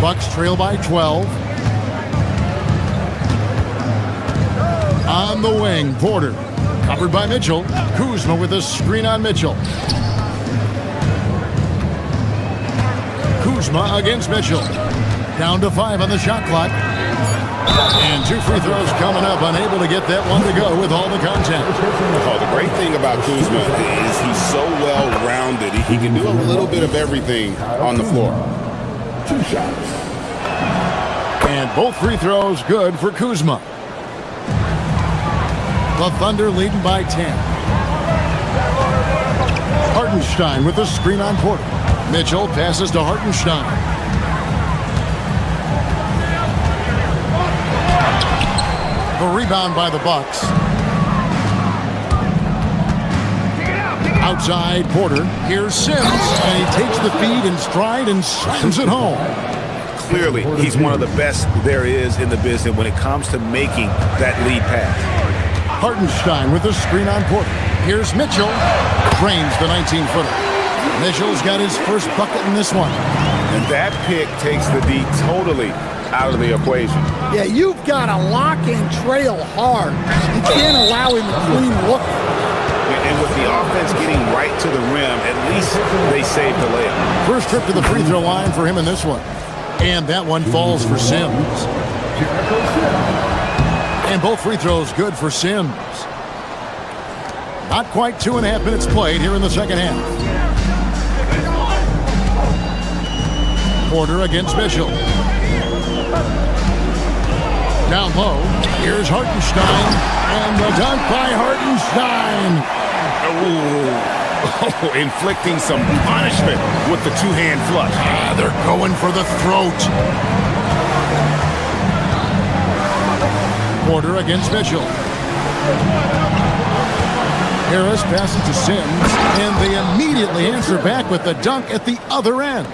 Bucks trail by 12. On the wing, Porter. Covered by Mitchell. Kuzma with a screen on Mitchell. Kuzma against Mitchell. Down to 5 on the shot clock. And 2 free throws coming up, unable to get that one to go with all the contact. Oh, the great thing about Kuzma is he's so well-rounded. He can do a little bit of everything on the floor. 2 shots. And both free throws good for Kuzma. The Thunder leading by 10. Hartenstein with the screen on Porter. Mitchell passes to Hartenstein. The rebound by the Bucks. Outside Porter. Here's Sims, and he takes the feed in stride and slams it home. Clearly, he's one of the best there is in the business when it comes to making that lead pass. Hartenstein with a screen on Porter. Here's Mitchell. Drains the 19-footer. Mitchell's got his first bucket in this one. And that pick takes the D totally out of the equation. Yeah, you've got to lock and trail hard. You can't allow him a clean look. And with the offense getting right to the rim, at least they saved the layup. First trip to the free throw line for him in this one. And that one falls for Sims. And both free throws good for Sims. Not quite 2.5 minutes played here in the second half. Porter against Mitchell. Down low, here's Hartenstein, and the dunk by Hartenstein. Oh, inflicting some punishment with the two-hand flush. They're going for the throat. Porter against Mitchell. Harris passes to Sims, and they immediately answer back with the dunk at the other end.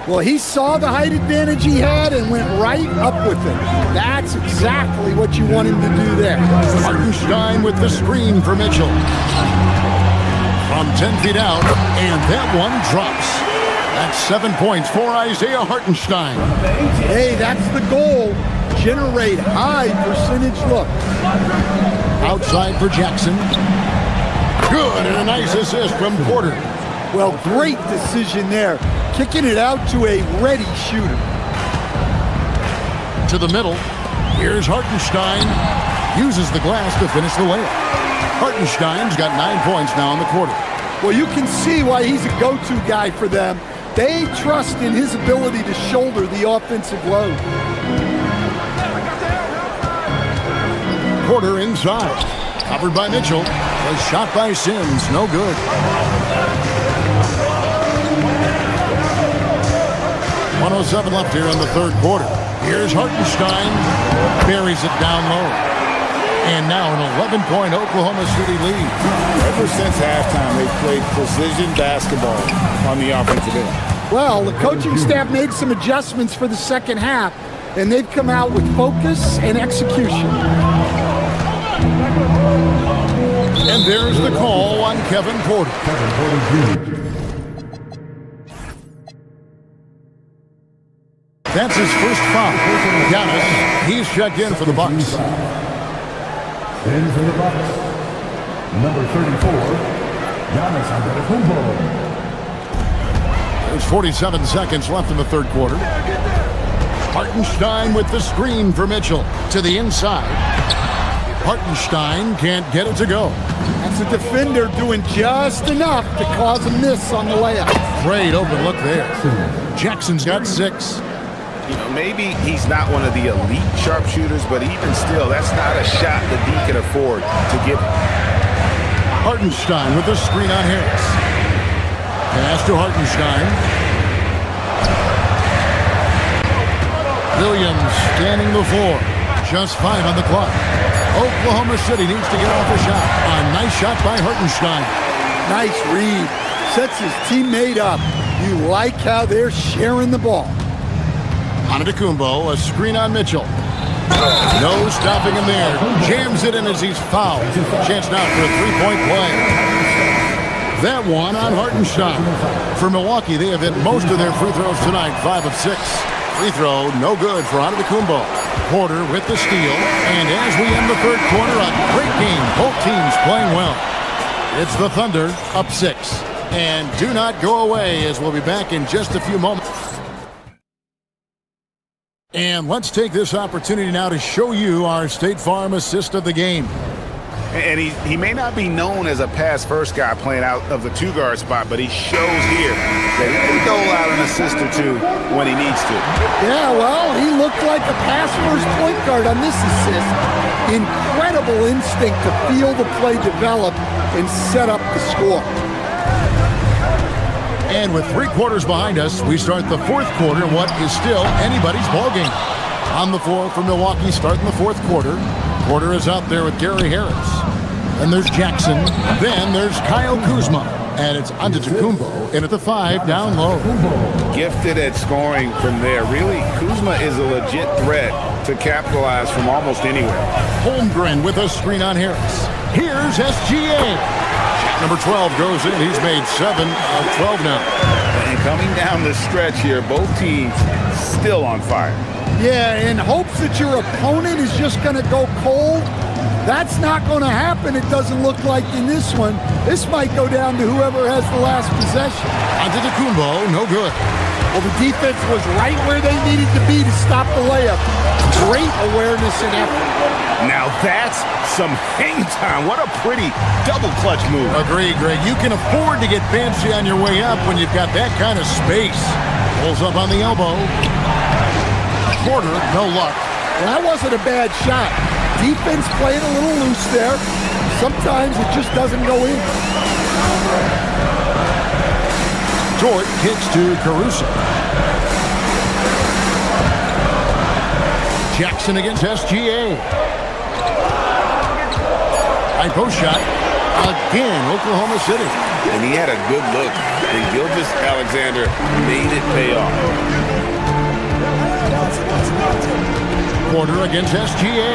Well, he saw the height advantage he had and went right up with it. That's exactly what you want him to do there. Hartenstein with the screen for Mitchell. From 10 feet out, and that one drops. That's 7 points for Isaiah Hartenstein. Hey, that's the goal. Generate high percentage looks. Outside for Jackson. Good, and a nice assist from Porter. Well, great decision there. Kicking it out to a ready shooter. To the middle. Here's Hartenstein. Uses the glass to finish the layup. Hartenstein's got 9 points now in the quarter. Well, you can see why he's a go-to guy for them. They trust in his ability to shoulder the offensive load. Porter inside. Covered by Mitchell. A shot by Sims. No good. .107 left here in the third quarter. Here's Hartenstein. Buries it down low. And now an 11-point Oklahoma City lead. Ever since halftime, they've played precision basketball on the offensive end. Well, the coaching staff made some adjustments for the second half, and they've come out with focus and execution. And there's the call on Kevin Porter. That's his first foul. Giannis, he's checked in for the Bucks. In for the Bucks, number 34, Giannis Antetokounmpo. There's 47 seconds left in the third quarter. Hartenstein with the screen for Mitchell to the inside. Hartenstein can't get it to go. That's a defender doing just enough to cause a miss on the layup. Great open look there. Jackson's got 6. You know, maybe he's not one of the elite sharpshooters, but even still, that's not a shot that he can afford to give. Hartenstein with the screen on Harris. Pass to Hartenstein. Williams standing the floor. Just 5 on the clock. Oklahoma City needs to get off a shot. A nice shot by Hartenstein. Nice read. Sets his teammate up. You like how they're sharing the ball. Antetokounmpo, a screen on Mitchell. No stopping him there. Jams it in as he's fouled. Chance now for a 3-point play. That one on Hartenstein. For Milwaukee, they have hit most of their free throws tonight, 5 of 6. Free throw, no good for Antetokounmpo. Porter with the steal. And as we end the third quarter, a great game. Both teams playing well. It's the Thunder up 6. And do not go away, as we'll be back in just a few moments. And let's take this opportunity now to show you our State Farm assist of the game. And he may not be known as a pass-first guy playing out of the two-guard spot, but he shows here that he can dole out an assist or two when he needs to. Yeah, well, he looked like a pass-first point guard on this assist. Incredible instinct to feel the play develop and set up the score. And with 3 quarters behind us, we start the fourth quarter in what is still anybody's ballgame. On the floor for Milwaukee, starting the fourth quarter. Porter is out there with Gary Harris. Then there's Jackson. Then there's Kyle Kuzma. And it's Antetokounmpo in at the 5, down low. Gifted at scoring from there. Really, Kuzma is a legit threat to capitalize from almost anywhere. Holmgren with a screen on Harris. Here's SGA. Shot number 12 goes in. He's made 7 of 12 now. And coming down the stretch here, both teams still on fire. Yeah, in hopes that your opponent is just going to go cold. That's not going to happen, it doesn't look like in this one. This might go down to whoever has the last possession. Antetokounmpo, no good. Well, the defense was right where they needed to be to stop the layup. Great awareness and effort. Now that's some hang time. What a pretty double clutch move. Agreed, Greg. You can afford to get fancy on your way up when you've got that kind of space. Pulls up on the elbow. Porter, no luck. Well, that wasn't a bad shot. Defense playing a little loose there. Sometimes it just doesn't go in. Dort kicks to Caruso. Jackson against SGA. High post shot. Again, Oklahoma City. And he had a good look. And Gilgeous-Alexander made it pay off. Porter against SGA.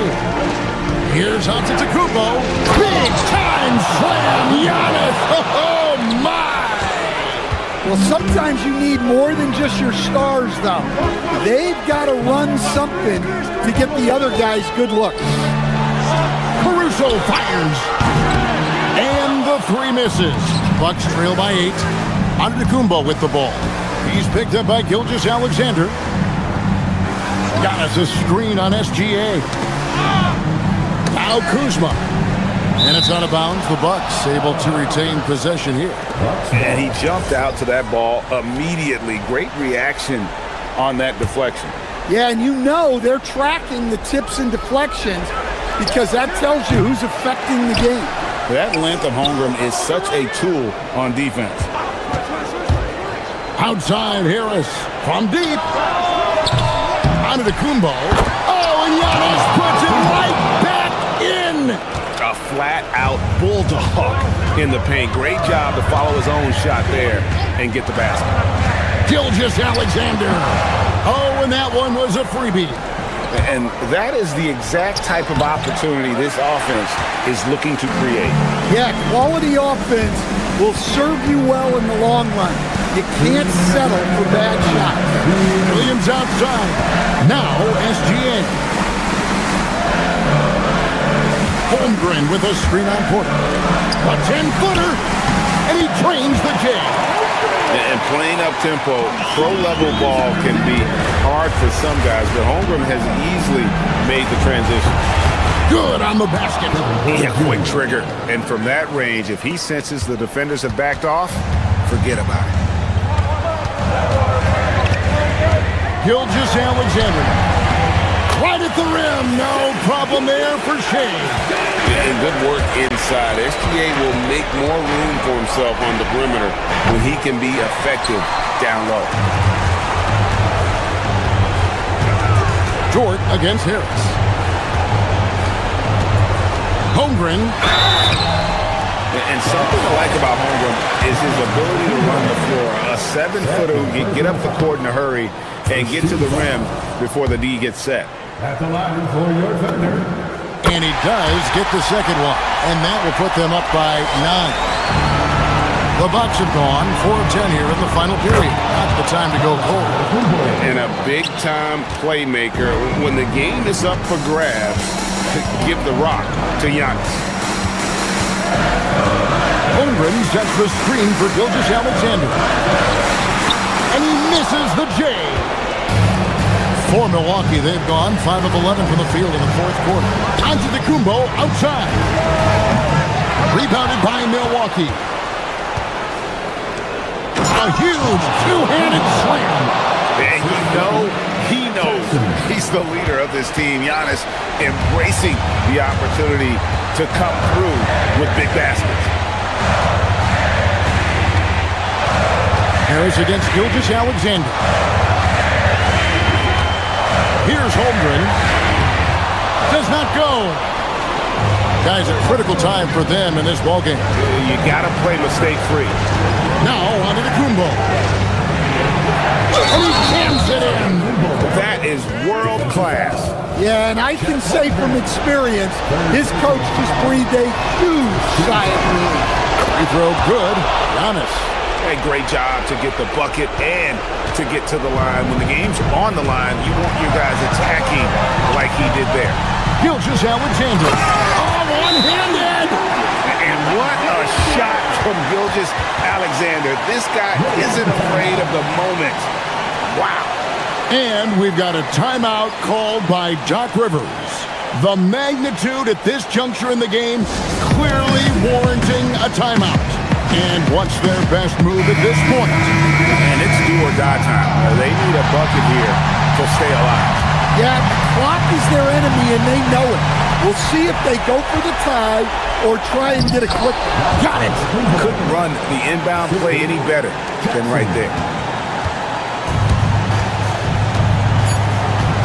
Here's Antetokounmpo. Big time slam, Giannis. Oh my! Well, sometimes you need more than just your stars, though. They've got to run something to get the other guys good looks. Caruso fires. And the 3 misses. Bucks trail by 8. Antetokounmpo with the ball. He's picked up by Gilgeous-Alexander. Giannis a screen on SGA. Now Kuzma. And it's out of bounds. The Bucks able to retain possession here. And he jumped out to that ball immediately. Great reaction on that deflection. Yeah, and you know they're tracking the tips and deflections because that tells you who's affecting the game. That length of Holmgren is such a tool on defense. Outside Harris from deep. Antetokounmpo. Oh, and Giannis puts it right back in. A flat-out bulldog in the paint. Great job to follow his own shot there and get the basket. Gilgeous-Alexander. Oh, and that one was a freebie. And that is the exact type of opportunity this offense is looking to create. Yeah, quality offense will serve you well in the long run. You can't settle for bad shots. Williams outside. Now SGA. Holmgren with a screen on Porter. A 10-footer. And he trains the J. And playing up-tempo, pro-level ball can be hard for some guys, but Holmgren has easily made the transition. Good on the basket. Yeah, quick trigger. And from that range, if he senses the defenders have backed off, forget about it. Gilgeous-Alexander. Right at the rim. No problem there for Shea. And good work inside. SGA will make more room for himself on the perimeter when he can be effective down low. Dort against Harris. Holmgren. And something I like about Holmgren is his ability to run the floor. A 7-footer who can get up the court in a hurry and get to the rim before the D gets set. At the line for your thunder. And he does get the second one. And that will put them up by 9. The Bucks have gone 4 of 10 here in the final period. Not the time to go cold. And a big-time playmaker. When the game is up for grabs, give the rock to Giannis. Holmgren sets the screen for Gilgeous-Alexander. And he misses the J. For Milwaukee, they've gone 5 of 11 from the field in the fourth quarter. Antetokounmpo outside. Rebounded by Milwaukee. A huge two-handed slam. And he knows he's the leader of this team. Giannis embracing the opportunity to come through with big baskets. Harris against Gilgeous-Alexander. Here's Holmgren. Does not go. Guys, a critical time for them in this ballgame. You got to play mistake-free. Now, on to the Kumbo. And he jams it in. That is world class. Yeah, and I can say from experience, his coach just breathed a huge sigh of relief. Free throw good. Giannis. Hey, great job to get the bucket and to get to the line. When the game's on the line, you want your guys attacking like he did there. Gilgeous Alexander. Oh, one-handed. And what a shot from Gilgeous Alexander. This guy isn't afraid of the moment. Wow. And we've got a timeout called by Doc Rivers. The magnitude at this juncture in the game clearly warranting a timeout. And what's their best move at this point? And it's do or die time. They need a bucket here to stay alive. Yeah, the clock is their enemy and they know it. We'll see if they go for the tie or try and get a quick one. Got it. Couldn't run the inbound play any better than right there.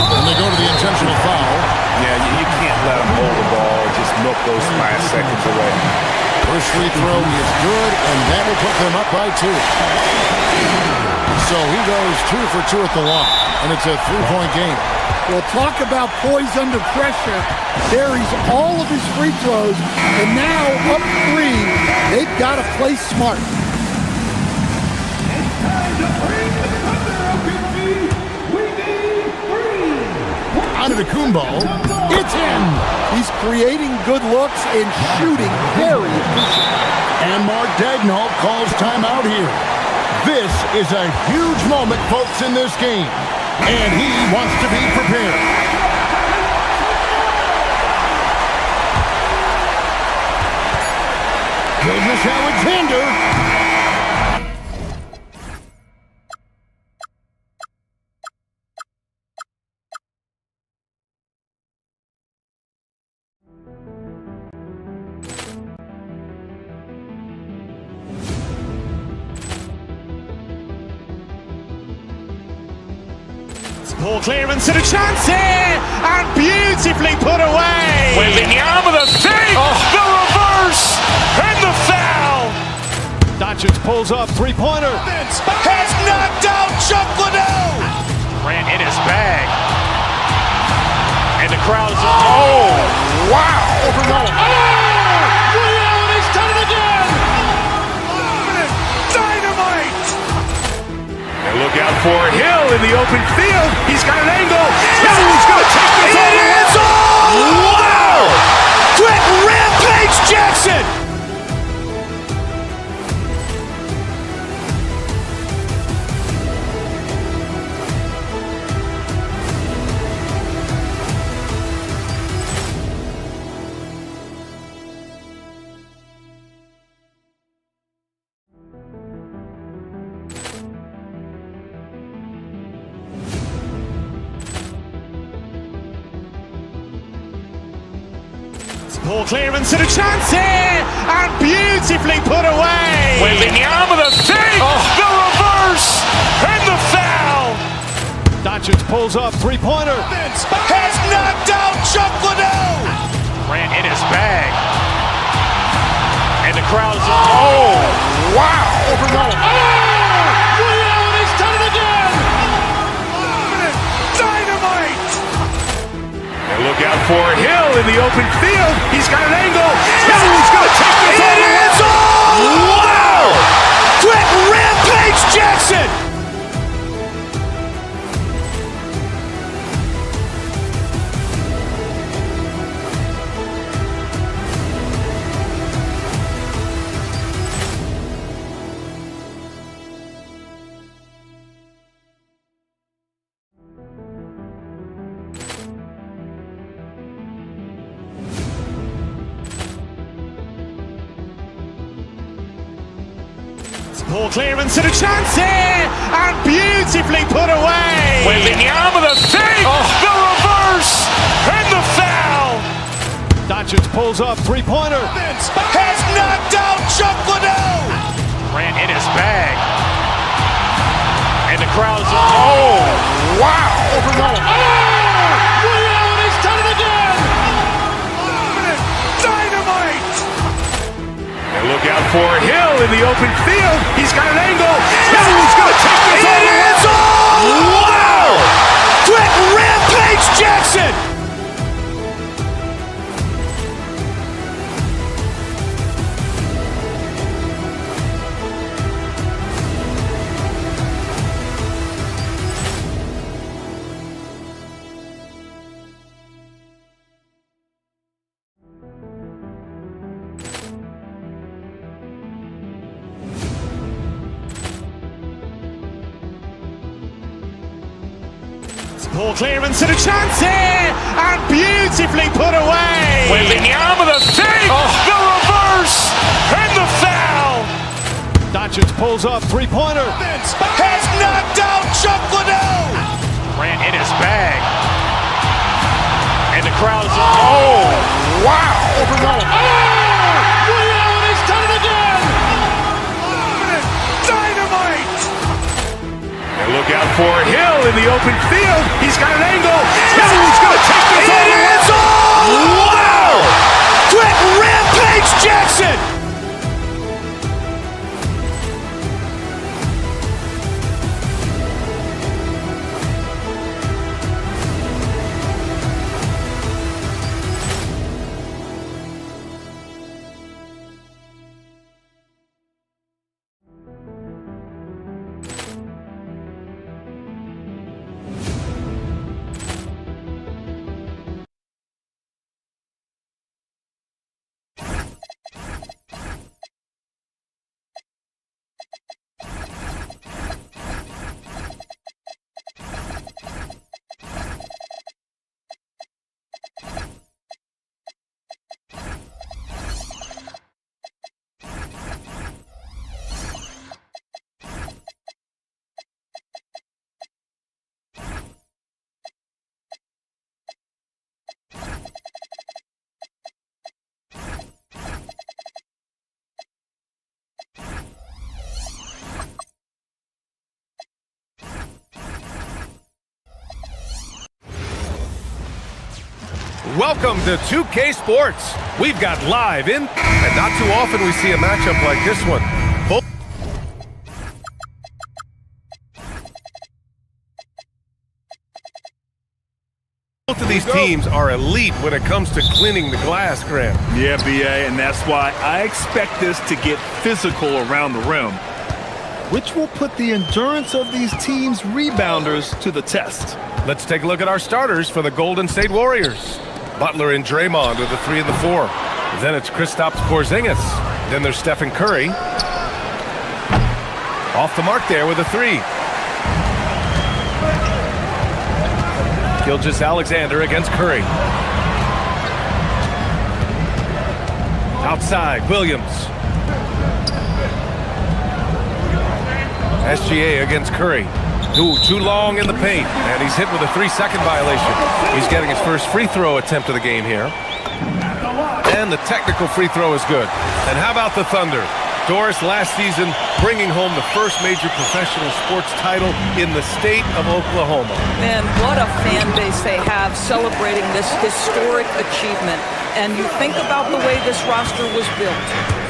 And they go to the intentional foul. Yeah, you can't let them hold the ball, just milk those last seconds away. First free throw is good, and that will put them up by 2. So he goes 2 for 2 at the line, and it's a 3-point game. Well, talk about poise under pressure. Carries all of his free throws, and now up 3. They've got to play smart. It's time to bring the thunder up in G. We need 3. On to the Kumbo. It's in. He's creating good looks and shooting very efficient. And Mark Daigneault calls timeout here. This is a huge moment, folks, in this game. And he wants to be prepared. Gilgeous Alexander. Ball clearance and a chance here, and beautifully put away. Wembanyama the save, the reverse, and the foul. Doncic pulls up, three-pointer. Has knocked out Chuck Liddell. Grant in his bag. And the crowd is, oh, wow. Over Nolan. And he's done it again. Dynamite. And look out for Hill in the open field. He's got an angle. He's going to take this all the way. Wow. Quick Rampage Jackson. Ball clearance and a chance here, and beautifully put away. Wembanyama the save, the reverse, and the foul. Doncic pulls up, three-pointer. Has knocked out Chuck Liddell. Grant in his bag. And the crowd is, oh, wow. Over Nolan. And he's done it again. Dynamite. And look out for Hill in the open field. He's got an angle. He's going to take this all the way. Wow. Quick Rampage Jackson. Ball clearance and a chance here, and beautifully put away. Wembanyama the save, the reverse, and the foul. Doncic pulls up, three-pointer. Has knocked out Chuck Liddell. Grant in his bag. And the crowd is, oh, wow. Over Nolan. And he's done it again. Dynamite. Poor clearance and a chance here, and beautifully put away. Wembanyama the fake, the reverse, and the foul. Doncic pulls up, three-pointer. Has knocked out Chuck Liddell. Ran in his bag. And the crowd is, oh, wow. Williams, he's done it again. Dynamite. And look out for Hill in the open field. He's got an angle. Hill's going to take this all the way. Wow. Quick rampage Jackson. Welcome to 2K Sports. We've got live in, and not too often we see a matchup like this one. Both of these teams are elite when it comes to cleaning the glass, Grant. Yeah, BA, and that's why I expect this to get physical around the rim, which will put the endurance of these teams' rebounders to the test. Let's take a look at our starters for the Golden State Warriors. Butler and Draymond with the 3 and the 4. Then it's Kristaps Porzingis. Then there's Stephen Curry. Off the mark there with a 3. Gilgeous-Alexander against Curry. Outside, Williams. SGA against Curry. Ooh, too long in the paint, and he's hit with a 3-second violation. He's getting his first free throw attempt of the game here. And the technical free throw is good. And how about the Thunder? Doris last season bringing home the first major professional sports title in the state of Oklahoma. Man, what a fan base they have celebrating this historic achievement. And you think about the way this roster was built,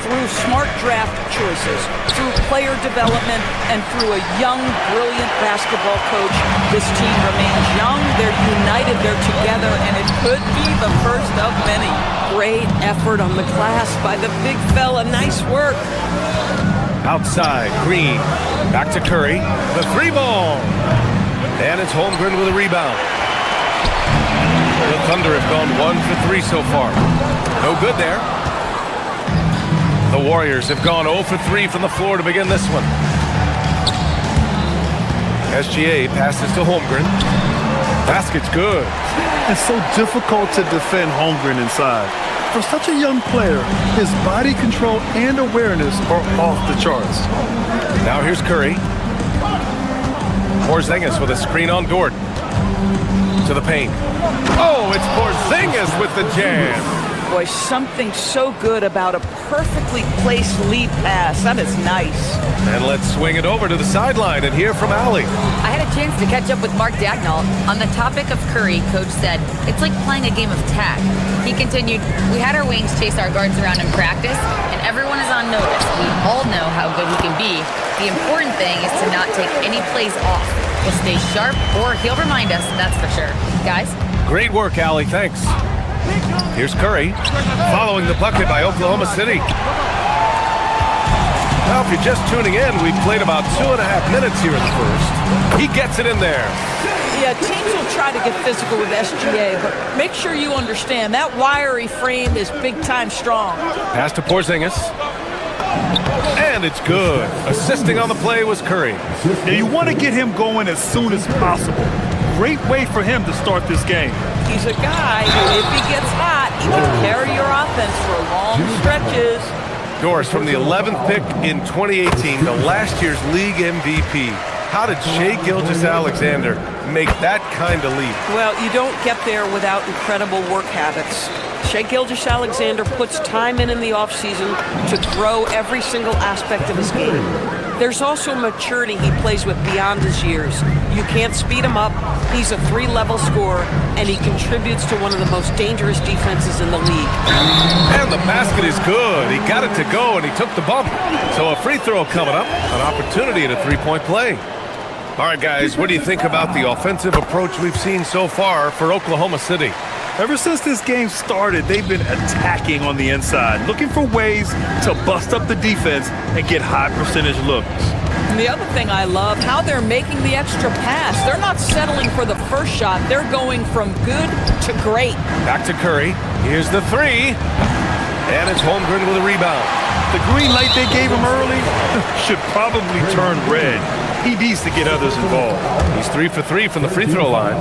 through smart draft choices, through player development, and through a young, brilliant basketball coach. This team remains young, they're united, they're together, and it could be the first of many. Great effort on the glass by the big fella. Nice work. Outside, Green. Back to Curry. The 3-ball. And it's Holmgren with a rebound. The Thunder have gone 1 for 3 so far. No good there. The Warriors have gone 0 for 3 from the floor to begin this one. SGA passes to Holmgren. Basket's good. It's so difficult to defend Holmgren inside. For such a young player, his body control and awareness are off the charts. Now here's Curry. Porzingis with a screen on Dort. To the paint. Oh, it's Porzingis with the jam. Boy, something so good about a perfectly placed lead pass. That is nice. And let's swing it over to the sideline and hear from Allie. I had a chance to catch up with Mark Dagnall. On the topic of Curry, Coach said, it's like playing a game of tag. He continued, we had our wings chase our guards around in practice, and everyone is on notice. We all know how good he can be. The important thing is to not take any plays off. He'll stay sharp, or he'll remind us, that's for sure. Guys? Great work, Allie. Thanks. Here's Curry, following the bucket by Oklahoma City. Now, if you're just tuning in, we've played about 2.5 minutes here in the first. He gets it in there. Yeah, teams will try to get physical with SGA, but make sure you understand that wiry frame is big-time strong. Pass to Porzingis. And it's good. Assisting on the play was Curry. Now, you want to get him going as soon as possible. great way for him to start this game. He's a guy who, if he gets hot, he can carry your offense for long stretches. Doris, from the 11th pick in 2018 to last year's league MVP, how did Shai Gilgeous-Alexander make that kind of leap? Well, you don't get there without incredible work habits. Shai Gilgeous-Alexander puts time in the offseason to grow every single aspect of his game. There's also maturity he plays with beyond his years. You can't speed him up. He's a 3-level scorer, and he contributes to one of the most dangerous defenses in the league. And the basket is good. He got it to go, and he took the bump. So a free throw coming up, an opportunity at a three-point play. All right, guys, what do you think about the offensive approach we've seen so far for Oklahoma City? Ever since this game started, they've been attacking on the inside, looking for ways to bust up the defense and get high percentage looks. And the other thing I love, how they're making the extra pass. They're not settling for the first shot. They're going from good to great. Back to Curry. Here's the three. And it's Holmgren with a rebound. The green light they gave him early should probably turn red. He needs to get others involved. He's 3 for 3 from the free throw line.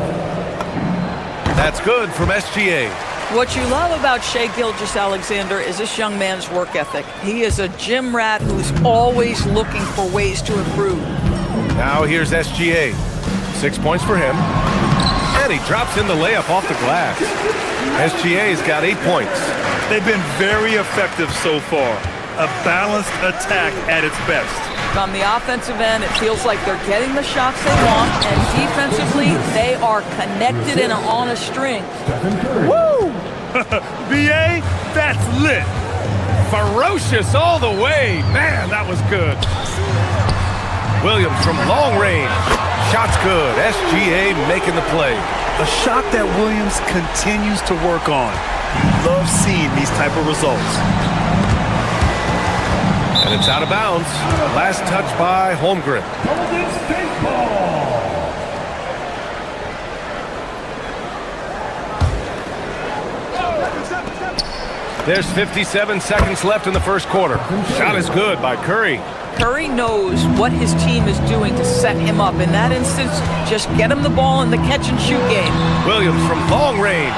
That's good from SGA. What you love about Shai Gilgeous-Alexander is this young man's work ethic. He is a gym rat who's always looking for ways to improve. Now here's SGA. 6 points for him. And he drops in the layup off the glass. SGA's got 8 points. They've been very effective so far. A balanced attack at its best. On the offensive end, it feels like they're getting the shots they want, and defensively, they are connected and on a string. Woo! BA, that's lit. Ferocious all the way. Man, that was good. Williams from long range. Shot's good. SGA making the play. A shot that Williams continues to work on. You love seeing these type of results. And it's out of bounds. Last touch by Holmgren. There's 57 seconds left in the first quarter. Shot is good by Curry. Curry knows what his team is doing to set him up. In that instance, just get him the ball in the catch-and-shoot game. Williams from long range.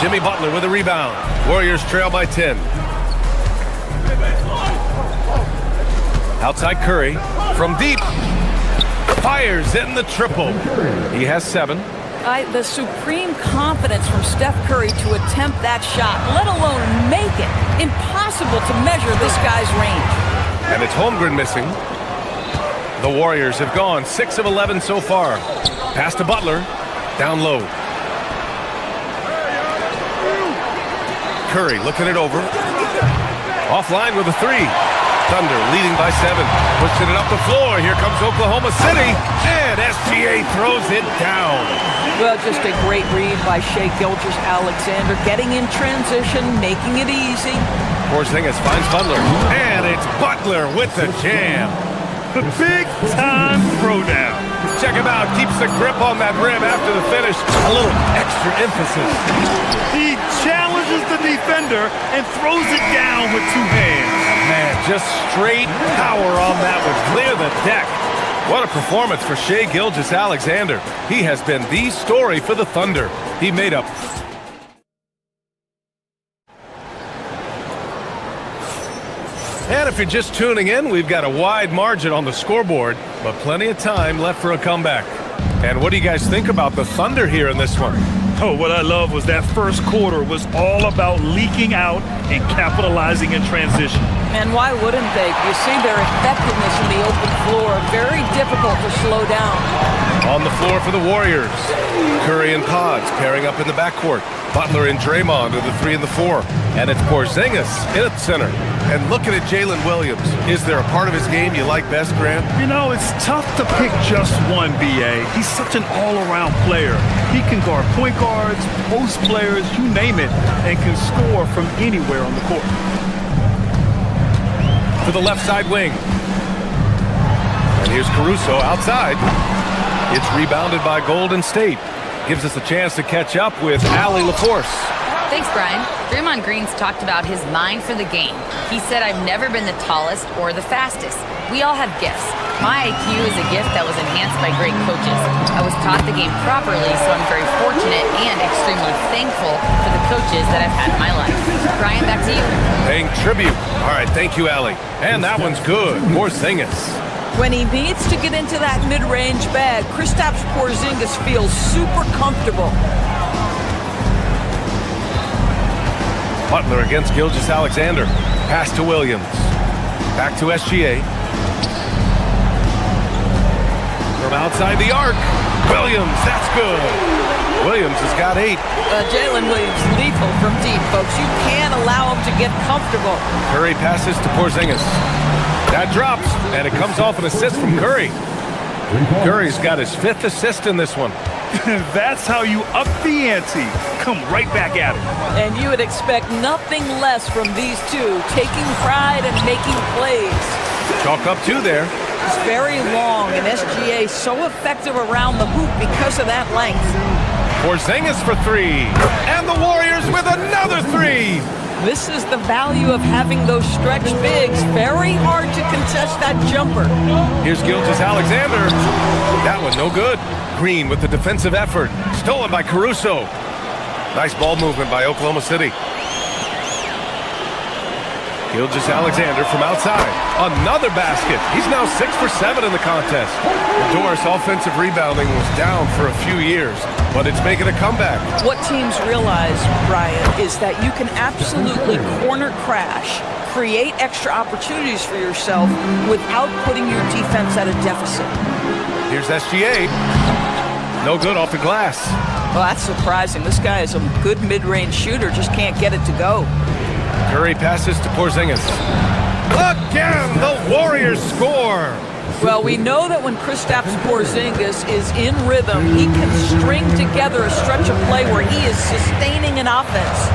Jimmy Butler with a rebound. Warriors trail by 10. Outside Curry, from deep, fires in the triple. He has 7. The supreme confidence from Steph Curry to attempt that shot, let alone make it. Impossible to measure this guy's range. And it's Holmgren missing. The Warriors have gone 6 of 11 so far. Pass to Butler, down low. Curry looking it over. Offline with a 3. Thunder leading by 7. Pushing it up the floor. Here comes Oklahoma City. And SGA throws it down. Well, just a great read by Shai Gilgeous-Alexander. Getting in transition, making it easy. Porzingis finds Butler. And it's Butler with the jam. The big-time throwdown. Check him out. Keeps the grip on that rim after the finish. A little extra emphasis. He challenges the defender and throws it down with 2 hands. Man, just straight power on that would clear the deck. What a performance for Shai Gilgeous-Alexander. He has been the story for the Thunder. He made up. And if you're just tuning in, we've got a wide margin on the scoreboard, but plenty of time left for a comeback. And what do you guys think about the Thunder here in this one? Oh, what I love was that first quarter was all about leaking out and capitalizing in transition. And why wouldn't they? You see their effectiveness in the open floor. Very difficult to slow down. On the floor for the Warriors. Curry and Pods pairing up in the backcourt. Butler and Draymond are the 3 and the 4. And it's Porzingis in at center. And looking at Jalen Williams, is there a part of his game you like best, Grant? You know, it's tough to pick just one, BA. He's such an all-around player. He can guard point guards, post players, you name it, and can score from anywhere on the court. To the left side wing. And here's Caruso outside. It's rebounded by Golden State. Gives us a chance to catch up with Allie LaForce. Thanks, Brian. Draymond Green's talked about his mind for the game. He said, "I've never been the tallest or the fastest. We all have gifts. My IQ is a gift that was enhanced by great coaches. I was taught the game properly, so I'm very fortunate and extremely thankful for the coaches that I've had in my life." Brian, back to you. Paying tribute. All right, thank you, Allie. And that one's good. Porzingis. When he needs to get into that mid-range bag, Kristaps Porzingis feels super comfortable. Butler against Gilgeous-Alexander. Pass to Williams. Back to SGA. From outside the arc. Williams, that's good. Williams has got 8. Jalen Williams, lethal from deep, folks. You can't allow him to get comfortable. Curry passes to Porzingis. That drops, and it comes off an assist from Curry. Curry's got his 5th assist in this one. That's how you up the ante. Come right back at it. And you would expect nothing less from these two, taking pride and making plays. Chalk up 2 there. It's very long, and SGA so effective around the hoop because of that length. Porzingis for 3. And the Warriors with another 3. This is the value of having those stretch bigs. Very hard to contest that jumper. Here's Gilgeous-Alexander. That one no good. Green with the defensive effort. Stolen by Caruso. Nice ball movement by Oklahoma City. Gilgeous-Alexander from outside. Another basket. He's now 6 for 7 in the contest. Doris' offensive rebounding was down for a few years, but it's making a comeback. What teams realize, Brian, is that you can absolutely corner crash, create extra opportunities for yourself without putting your defense at a deficit. Here's SGA. No good off the glass. Well, that's surprising. This guy is a good mid-range shooter, just can't get it to go. Curry passes to Porzingis. Again, the Warriors score. Well, we know that when Kristaps Porzingis is in rhythm, he can string together a stretch of play where he is sustaining an offense.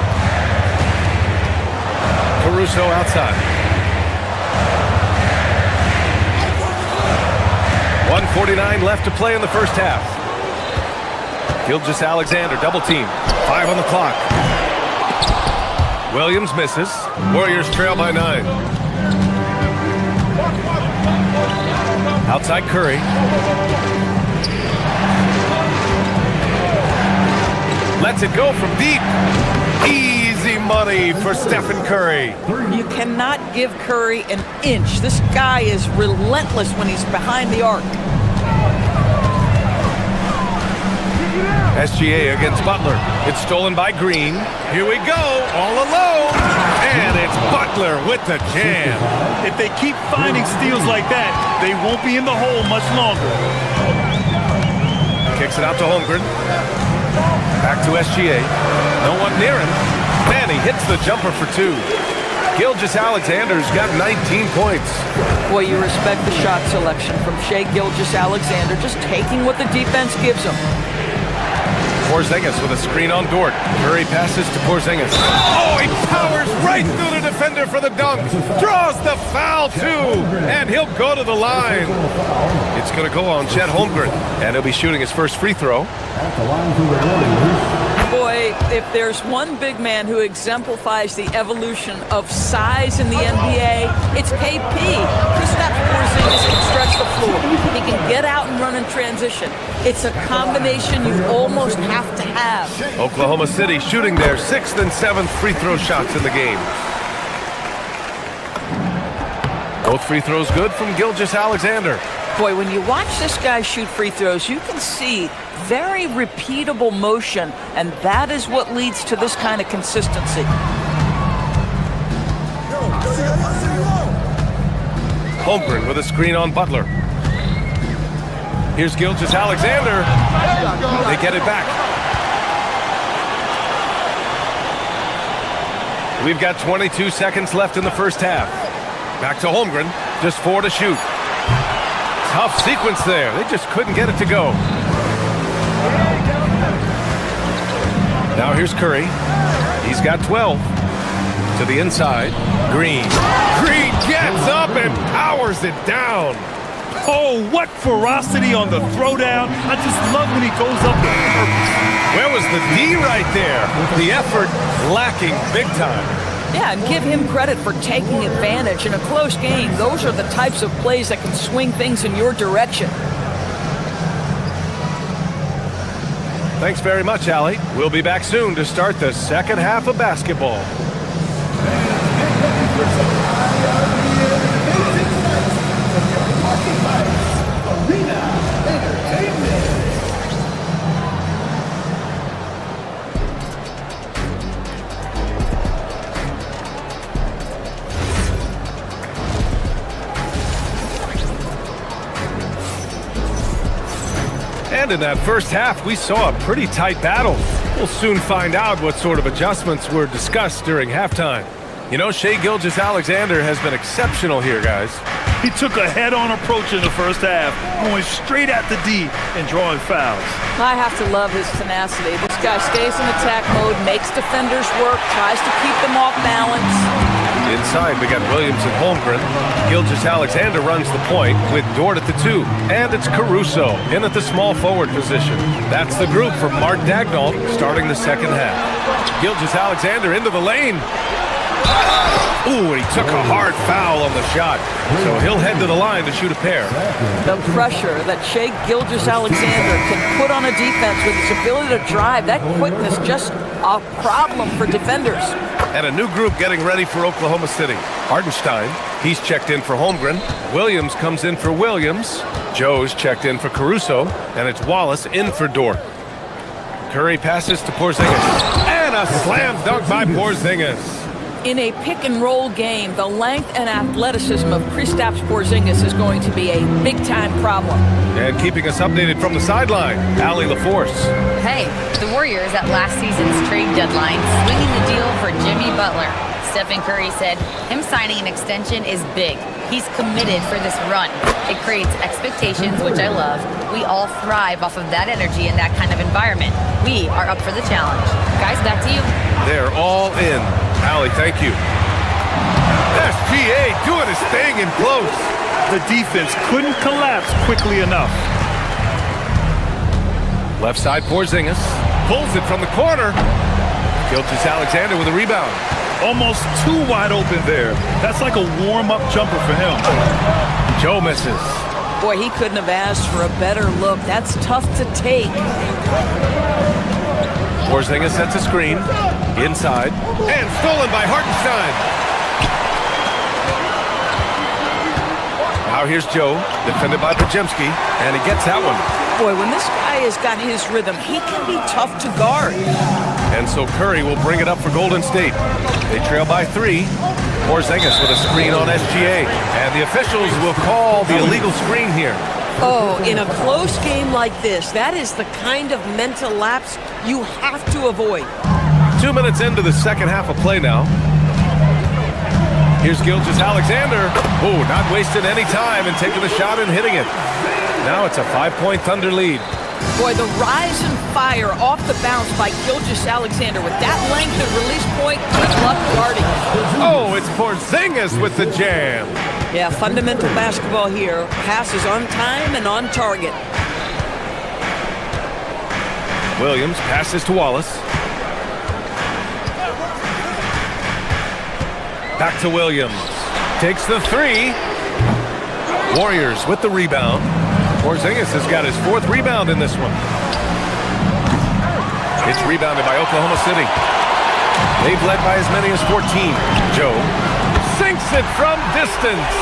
Caruso outside. 1:49 left to play in the first half. Gilgeous-Alexander double team. 5 on the clock. Williams misses. Warriors trail by 9. Outside Curry. Lets it go from deep. Easy money for Stephen Curry. You cannot give Curry an inch. This guy is relentless when he's behind the arc. SGA against Butler. It's stolen by Green. Here we go, all alone. And it's Butler with the jam. If they keep finding steals like that, they won't be in the hole much longer. Kicks it out to Holmgren. Back to SGA. No one near him. Man, he hits the jumper for 2. Gilgeous-Alexander's got 19 points. Boy, you respect the shot selection from Shai Gilgeous-Alexander, just taking what the defense gives him. Porzingis with a screen on Dort. Curry passes to Porzingis. Oh, he powers right through the defender for the dunk. Draws the foul, too. And he'll go to the line. It's going to go on Chet Holmgren. And he'll be shooting his first free throw. Boy, if there's one big man who exemplifies the evolution of size in the NBA, it's KP. Kristaps Porzingis can stretch the floor. He can get out and run in transition. It's a combination you almost have to have. Oklahoma City shooting their 6th and 7th free throw shots in the game. Both free throws good from Gilgeous-Alexander. Boy, when you watch this guy shoot free throws, you can see very repeatable motion, and that is what leads to this kind of consistency. Holmgren with a screen on Butler. Here's Gilgeous-Alexander. They get it back. We've got 22 seconds left in the first half. Back to Holmgren. Just 4 to shoot. Tough sequence there. They just couldn't get it to go. Now here's Curry. He's got 12. To the inside. Green. Green gets up and powers it down. Oh, what ferocity on the throwdown. I just love when he goes up with purpose. Where was the D right there? The effort lacking big time. Yeah, and give him credit for taking advantage in a close game. Those are the types of plays that can swing things in your direction. Thanks very much, Allie. We'll be back soon to start the second half of basketball. And in that first half, we saw a pretty tight battle. We'll soon find out what sort of adjustments were discussed during halftime. You know, Shai Gilgeous-Alexander has been exceptional here, guys. He took a head-on approach in the first half, going straight at the D and drawing fouls. I have to love his tenacity. This guy stays in attack mode, makes defenders work, tries to keep them off balance. Inside, we got Williams and Holmgren. Gilgeous-Alexander runs the point with Dort at the 2. And it's Caruso in at the small forward position. That's the group for Mark Daigneault starting the second half. Gilgeous-Alexander into the lane. Ooh, and he took a hard foul on the shot. So he'll head to the line to shoot a pair. The pressure that Shai Gilgeous-Alexander can put on a defense with his ability to drive, that quickness, just a problem for defenders. And a new group getting ready for Oklahoma City. Hartenstein, he's checked in for Holmgren. Williams comes in for Williams. Joe's checked in for Caruso. And it's Wallace in for Dort. Curry passes to Porzingis. And a slam dunk by Porzingis. In a pick-and-roll game, the length and athleticism of Kristaps Porzingis is going to be a big-time problem. And keeping us updated from the sideline, Allie LaForce. Hey, the Warriors at last season's trade deadline swinging the deal for Jimmy Butler. Stephen Curry said him signing an extension is big. He's committed for this run. It creates expectations, which I love. We all thrive off of that energy and that kind of environment. We are up for the challenge. Guys, back to you. They're all in. Allie, thank you. SGA doing his thing in close. The defense couldn't collapse quickly enough. Left side, Porzingis pulls it from the corner. Gilgeous-Alexander with a rebound. Almost too wide open there. That's like a warm-up jumper for him. Joe misses. Boy, he couldn't have asked for a better look. That's tough to take. Porzingis sets a screen. Inside. And stolen by Hartenstein. Now here's Joe, defended by Podziemski, and he gets that one. Boy, when this guy has got his rhythm, he can be tough to guard. And so Curry will bring it up for Golden State. They trail by 3. Porzingis with a screen on SGA. And the officials will call the illegal screen here. Oh, in a close game like this, that is the kind of mental lapse you have to avoid. 2 minutes into the second half of play now. Here's Gilgeous-Alexander. Oh, not wasting any time and taking the shot and hitting it. Now it's a 5-point Thunder lead. Boy, the rise and fire off the bounce by Gilgeous-Alexander with that length and release point, good luck guarding. Oh, it's Porzingis with the jam. Yeah, fundamental basketball here. Passes on time and on target. Williams passes to Wallace. Back to Williams. Takes the 3. Warriors with the rebound. Porzingis has got his 4th rebound in this one. It's rebounded by Oklahoma City. They've led by as many as 14. Joe sinks it from distance.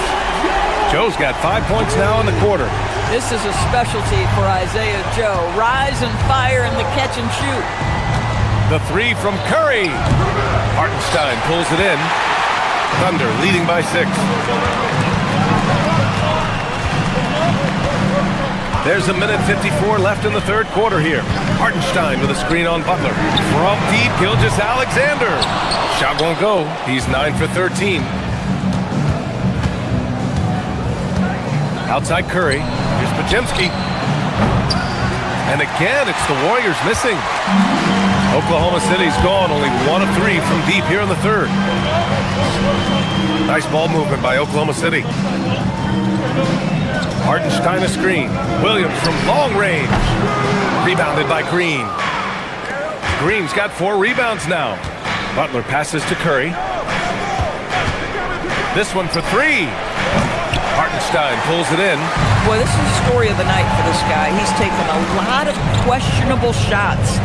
Joe's got 5 points now in the quarter. This is a specialty for Isaiah Joe. Rise and fire in the catch and shoot. The 3 from Curry. Hartenstein pulls it in. Thunder leading by 6. There's a minute 54 left in the third quarter here. Hartenstein with a screen on Butler. From deep, Gilgeous-Alexander. Shot won't go. He's 9 for 13. Outside Curry. Here's Podziemski. And again, it's the Warriors missing. Oklahoma City's gone only 1 of 3 from deep here in the third. Nice ball movement by Oklahoma City. Hartenstein a screen. Williams from long range. Rebounded by Green. Green's got 4 rebounds now. Butler passes to Curry. This one for 3. Hartenstein pulls it in. Boy, this is the story of the night for this guy. He's taken a lot of questionable shots.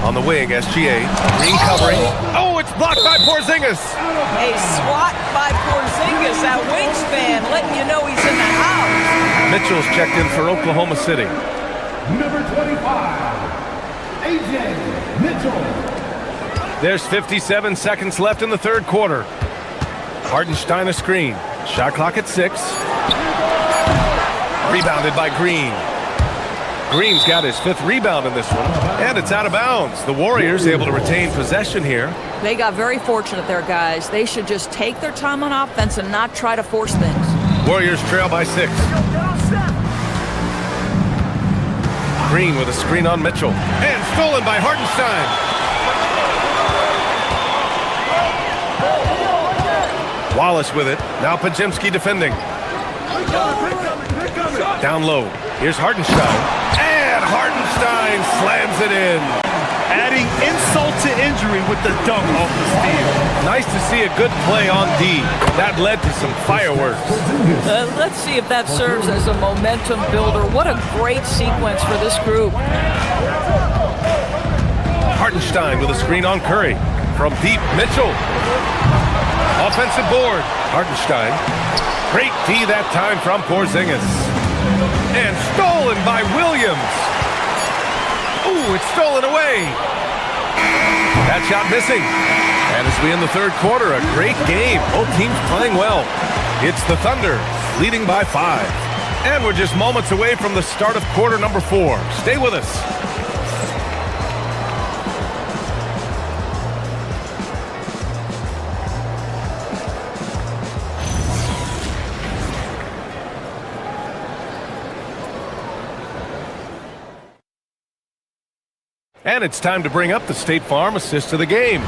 On the wing, SGA. Green covering. Oh, it's blocked by Porzingis. A swat by Porzingis, that wingspan, letting you know he's in the house. Mitchell's checked in for Oklahoma City. Number 25, AJ Mitchell. There's 57 seconds left in the third quarter. Hartenstein a screen. Shot clock at 6. Rebounded by Green. Green's got his 5th rebound in this one, and it's out of bounds. The Warriors able to retain possession here. They got very fortunate there, guys. They should just take their time on offense and not try to force things. Warriors trail by 6. Green with a screen on Mitchell, and stolen by Hartenstein. Wallace with it. Now Podziemski defending. Down low. Here's Hartenstein. And Hartenstein slams it in. Adding insult to injury with the dunk off the steal. Nice to see a good play on D. That led to some fireworks. Let's see if that serves as a momentum builder. What a great sequence for this group. Hartenstein with a screen on Curry. From deep, Mitchell. Offensive board. Hartenstein. Great D that time from Porzingis. And stolen by Williams. Ooh, it's stolen away. That shot missing. And as we end the third quarter, a great game. Both teams playing well. It's the Thunder leading by 5. And we're just moments away from the start of quarter number 4. Stay with us. And it's time to bring up the State Farm assist of the game.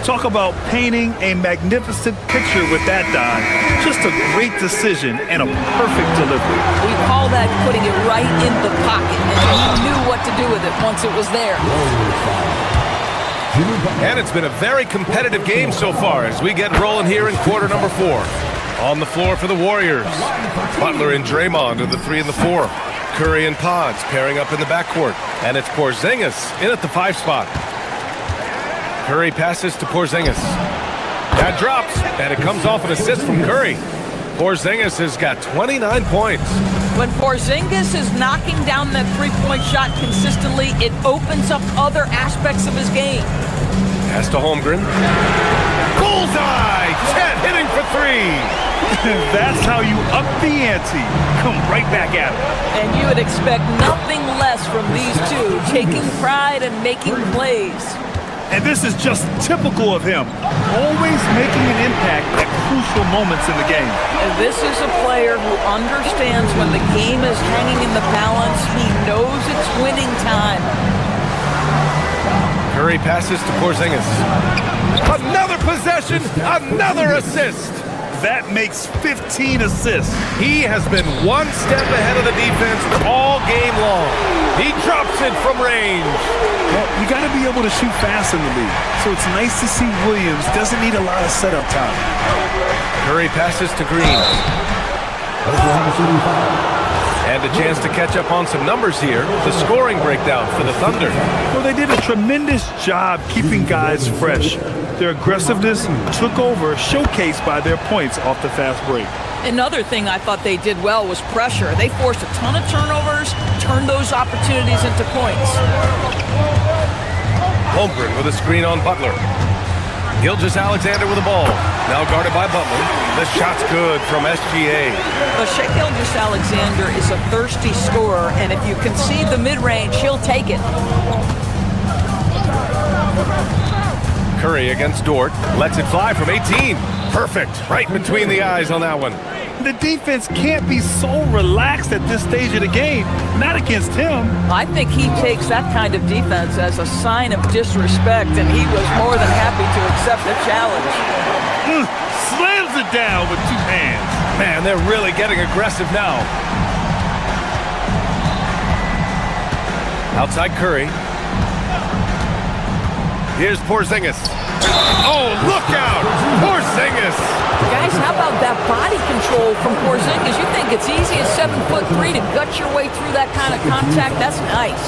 Talk about painting a magnificent picture with that dime. Just a great decision and a perfect delivery. We call that putting it right in the pocket, and he knew what to do with it once it was there. And it's been a very competitive game so far as we get rolling here in quarter number 4. On the floor for the Warriors. Butler and Draymond are the 3 and the 4. Curry and Pods pairing up in the backcourt. And it's Porzingis in at the 5 spot. Curry passes to Porzingis. That drops, and it comes off an assist from Curry. Porzingis has got 29 points. When Porzingis is knocking down that three-point shot consistently, it opens up other aspects of his game. Pass to Holmgren. Bullseye! Chet hitting for 3. That's how you up the ante. Come right back at it. And you would expect nothing less from these two, taking pride and making plays. And this is just typical of him, always making an impact at crucial moments in the game. And this is a player who understands when the game is hanging in the balance. He knows it's winning time. Curry passes to Porzingis. Another possession, another assist. That makes 15 assists. He has been one step ahead of the defense all game long. He drops it from range. Well, you got to be able to shoot fast in the league. So it's nice to see Williams doesn't need a lot of setup time. Curry passes to Green. And a chance to catch up on some numbers here. The scoring breakdown for the Thunder. Well, they did a tremendous job keeping guys fresh. Their aggressiveness took over, showcased by their points off the fast break. Another thing I thought they did well was pressure. They forced a ton of turnovers, turned those opportunities into points. Holmgren with a screen on Butler. Gilgeous-Alexander with the ball. Now guarded by Butler. The shot's good from SGA. But Shai Gilgeous-Alexander is a thirsty scorer, and if you concede the mid-range, he'll take it. Curry against Dort. Lets it fly from 18. Perfect. Right between the eyes on that one. The defense can't be so relaxed at this stage of the game. Not against him. I think he takes that kind of defense as a sign of disrespect, and he was more than happy to accept the challenge. Slams it down with two hands. Man, they're really getting aggressive now. Outside Curry. Here's Porzingis. Oh, look out! Porzingis! Guys, how about that body control from Porzingis? You think it's easy at 7'3" to gut your way through that kind of contact? That's nice.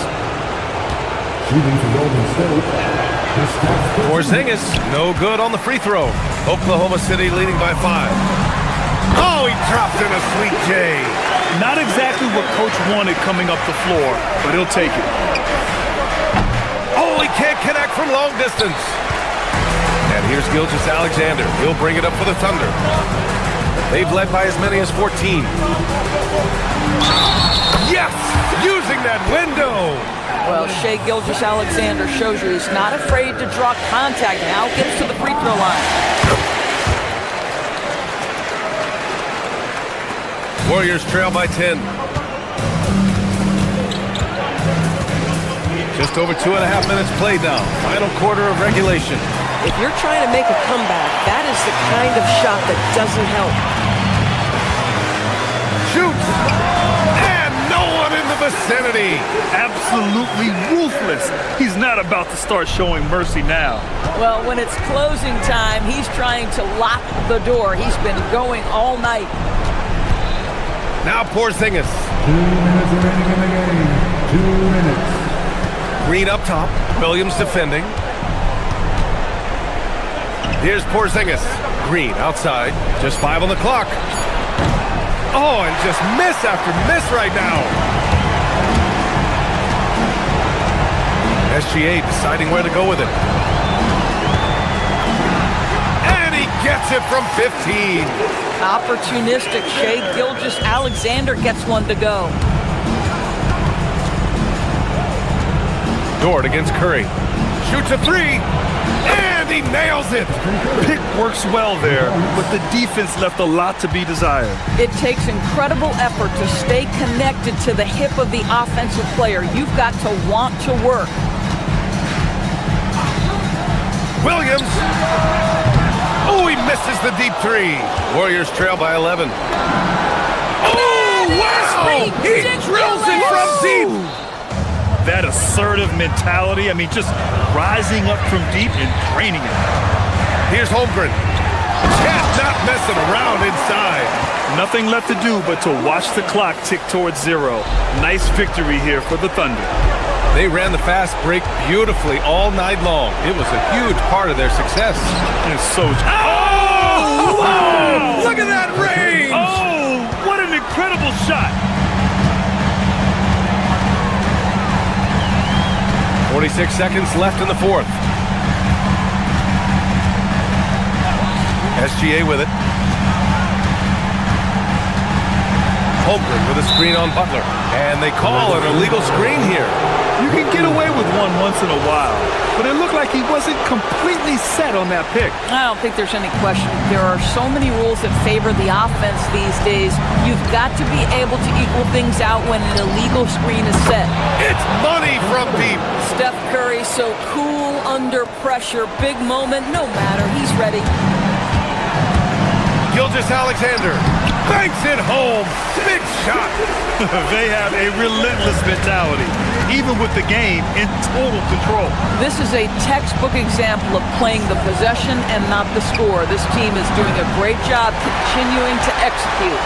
Porzingis, no good on the free throw. Oklahoma City leading by 5. Oh, he dropped in a sweet J. Not exactly what Coach wanted coming up the floor, but he'll take it. Oh, he can't connect from long distance. And here's Gilgeous-Alexander. He'll bring it up for the Thunder. They've led by as many as 14. Yes! Using that window! Well, Shai Gilgeous-Alexander shows you he's not afraid to draw contact. Now gets to the free throw line. Warriors trail by 10. Just over 2.5 minutes played now. Final quarter of regulation. If you're trying to make a comeback, that is the kind of shot that doesn't help. Shoots! And no one in the vicinity. Absolutely ruthless. He's not about to start showing mercy now. Well, when it's closing time, he's trying to lock the door. He's been going all night. Now Porzingis. 2 minutes remaining in the game. 2 minutes. Green up top. Williams defending. Here's Porzingis. Green outside. Just 5 on the clock. Oh, and just miss after miss right now. SGA deciding where to go with it. And he gets it from 15. Opportunistic. Shai Gilgeous-Alexander gets one to go. Dort against Curry. Shoots a 3. And he nails it. Pick works well there, but the defense left a lot to be desired. It takes incredible effort to stay connected to the hip of the offensive player. You've got to want to work. Williams. Oh, he misses the deep 3. Warriors trail by 11. Oh, wow! He drills it from deep. That assertive mentality, I mean, just rising up from deep and draining it. Here's Holmgren. Cat not messing around inside. Nothing left to do but to watch the clock tick towards 0. Nice victory here for the Thunder. They ran the fast break beautifully all night long. It was a huge part of their success. And so... Oh! Wow! Look at that range! Oh, what an incredible shot! 46 seconds left in the 4th. SGA with it. Holmgren with a screen on Butler. And they call an illegal screen here. You can get away with one once in a while, but it looked like he wasn't completely set on that pick. I don't think there's any question. There are so many rules that favor the offense these days. You've got to be able to equal things out when an illegal screen is set. It's money from deep. Steph Curry so cool under pressure. Big moment, no matter. He's ready. Gilgeous-Alexander banks it home. Big shot. They have a relentless mentality, even with the game in total control. This is a textbook example of playing the possession and not the score. This team is doing a great job continuing to execute.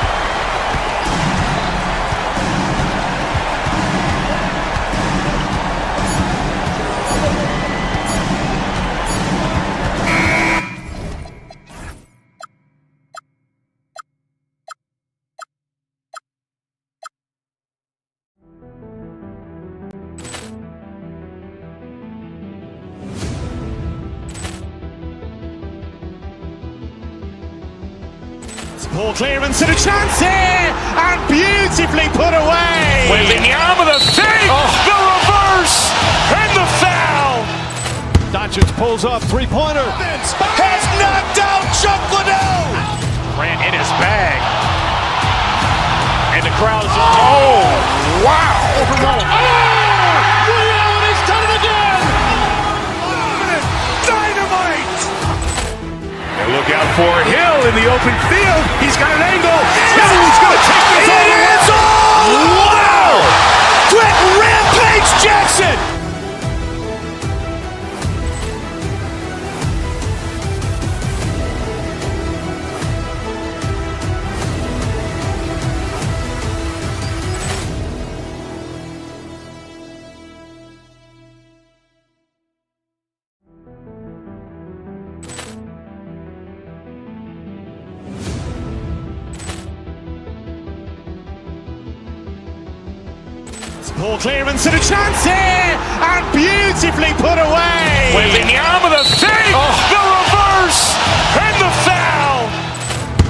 Ball clearance and a chance here, and beautifully put away. Wembanyama with a fake, the reverse, and the foul. Doncic pulled pulls up, three-pointer. Has knocked out Chuck Liddell. Grant in his bag. And the crowd is, oh, wow. Ray Allen has done it again. Dynamite. And look out for Hill in the open field. He's got an angle. Hill's going to take this all the way. Wow. Quick Rampage Jackson. Ball clearance and a chance here, and beautifully put away. Wembanyama the save, the reverse, and the foul.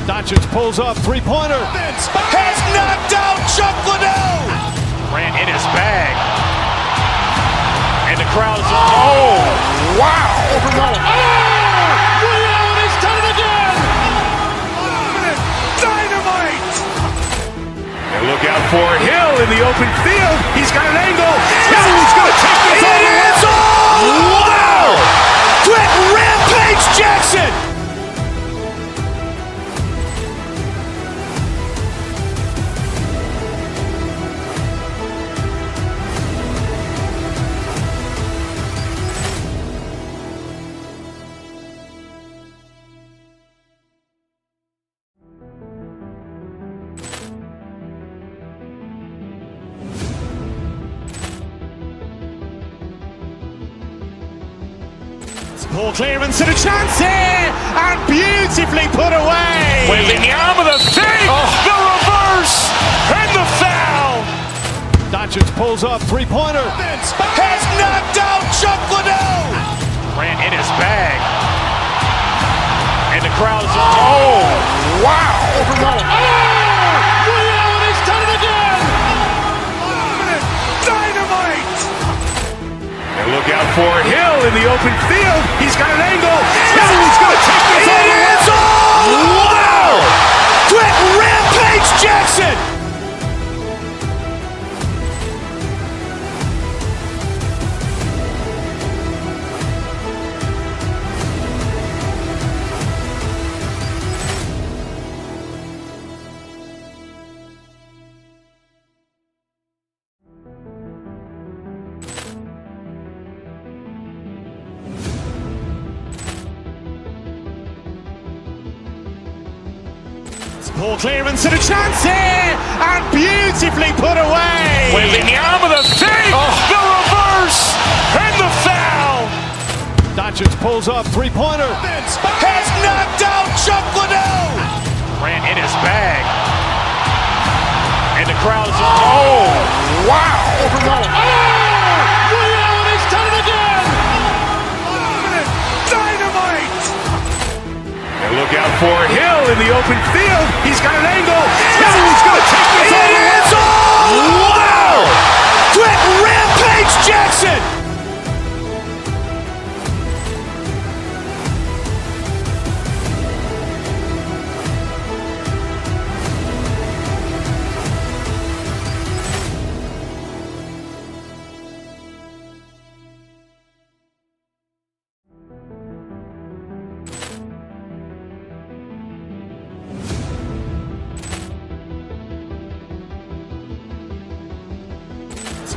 Doncic pulls up, three-pointer. Has knocked out Chuck Liddell. Grant in his bag. And the crowd is, oh, wow. Ray Allen has done it again. Dynamite. And look out for Hill in the open field. He's got an angle. Hill's going to take this all the way. Wow. Quick Rampage Jackson. Ball clearance and a chance here, and beautifully put away. Wembanyama the save, the reverse, and the foul. Doncic pulls up, three-pointer. Has knocked out Chuck Liddell. Grant in his bag. And the crowd is, oh, wow. Ray Allen has done it again. Dynamite. And look out for Hill in the open field. He's got an angle. Hill's going to take this all the way. Wow. Quick Rampage Jackson. Ball clearance and a chance here, and beautifully put away. Wembanyama the save, the reverse, and the foul. Doncic pulls up, three-pointer. Has knocked out Chuck Liddell. Grant in his bag. And the crowd is, oh, wow. Ray Allen has done it again. Dynamite. And look out for Hill in the open field. He's got an angle. Hill's going to take this all the way. Wow. Quick Rampage Jackson.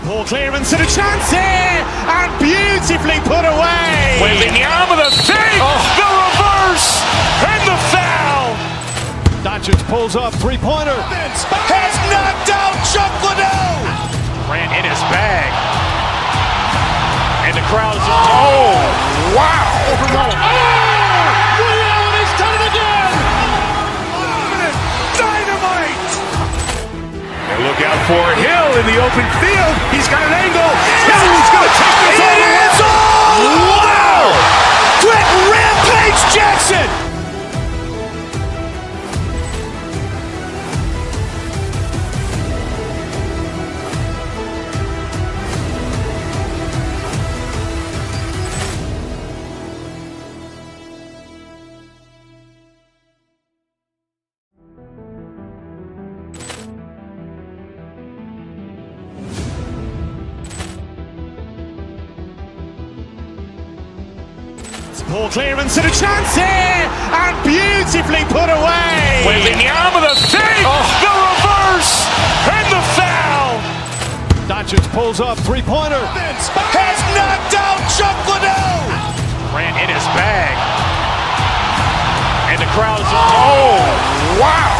Ball clearance and a chance here, and beautifully put away. Wembanyama the save, the reverse, and the foul. Doncic pulls up, three-pointer. Has knocked out Chuck Liddell. Grant in his bag. And the crowd is, oh, wow. Ray Allen has done it again. Dynamite. And look out for Hill in the open field. He's got an angle. Hill's going to take this all the way. Wow. Quick Rampage Jackson. Poor clearance and a chance here, and beautifully put away. Wembanyama the fake, the reverse, and the foul. Doncic pulls up, three-pointer. Has knocked out Chuck Liddell. Ran in his bag. And the crowd is, oh, wow.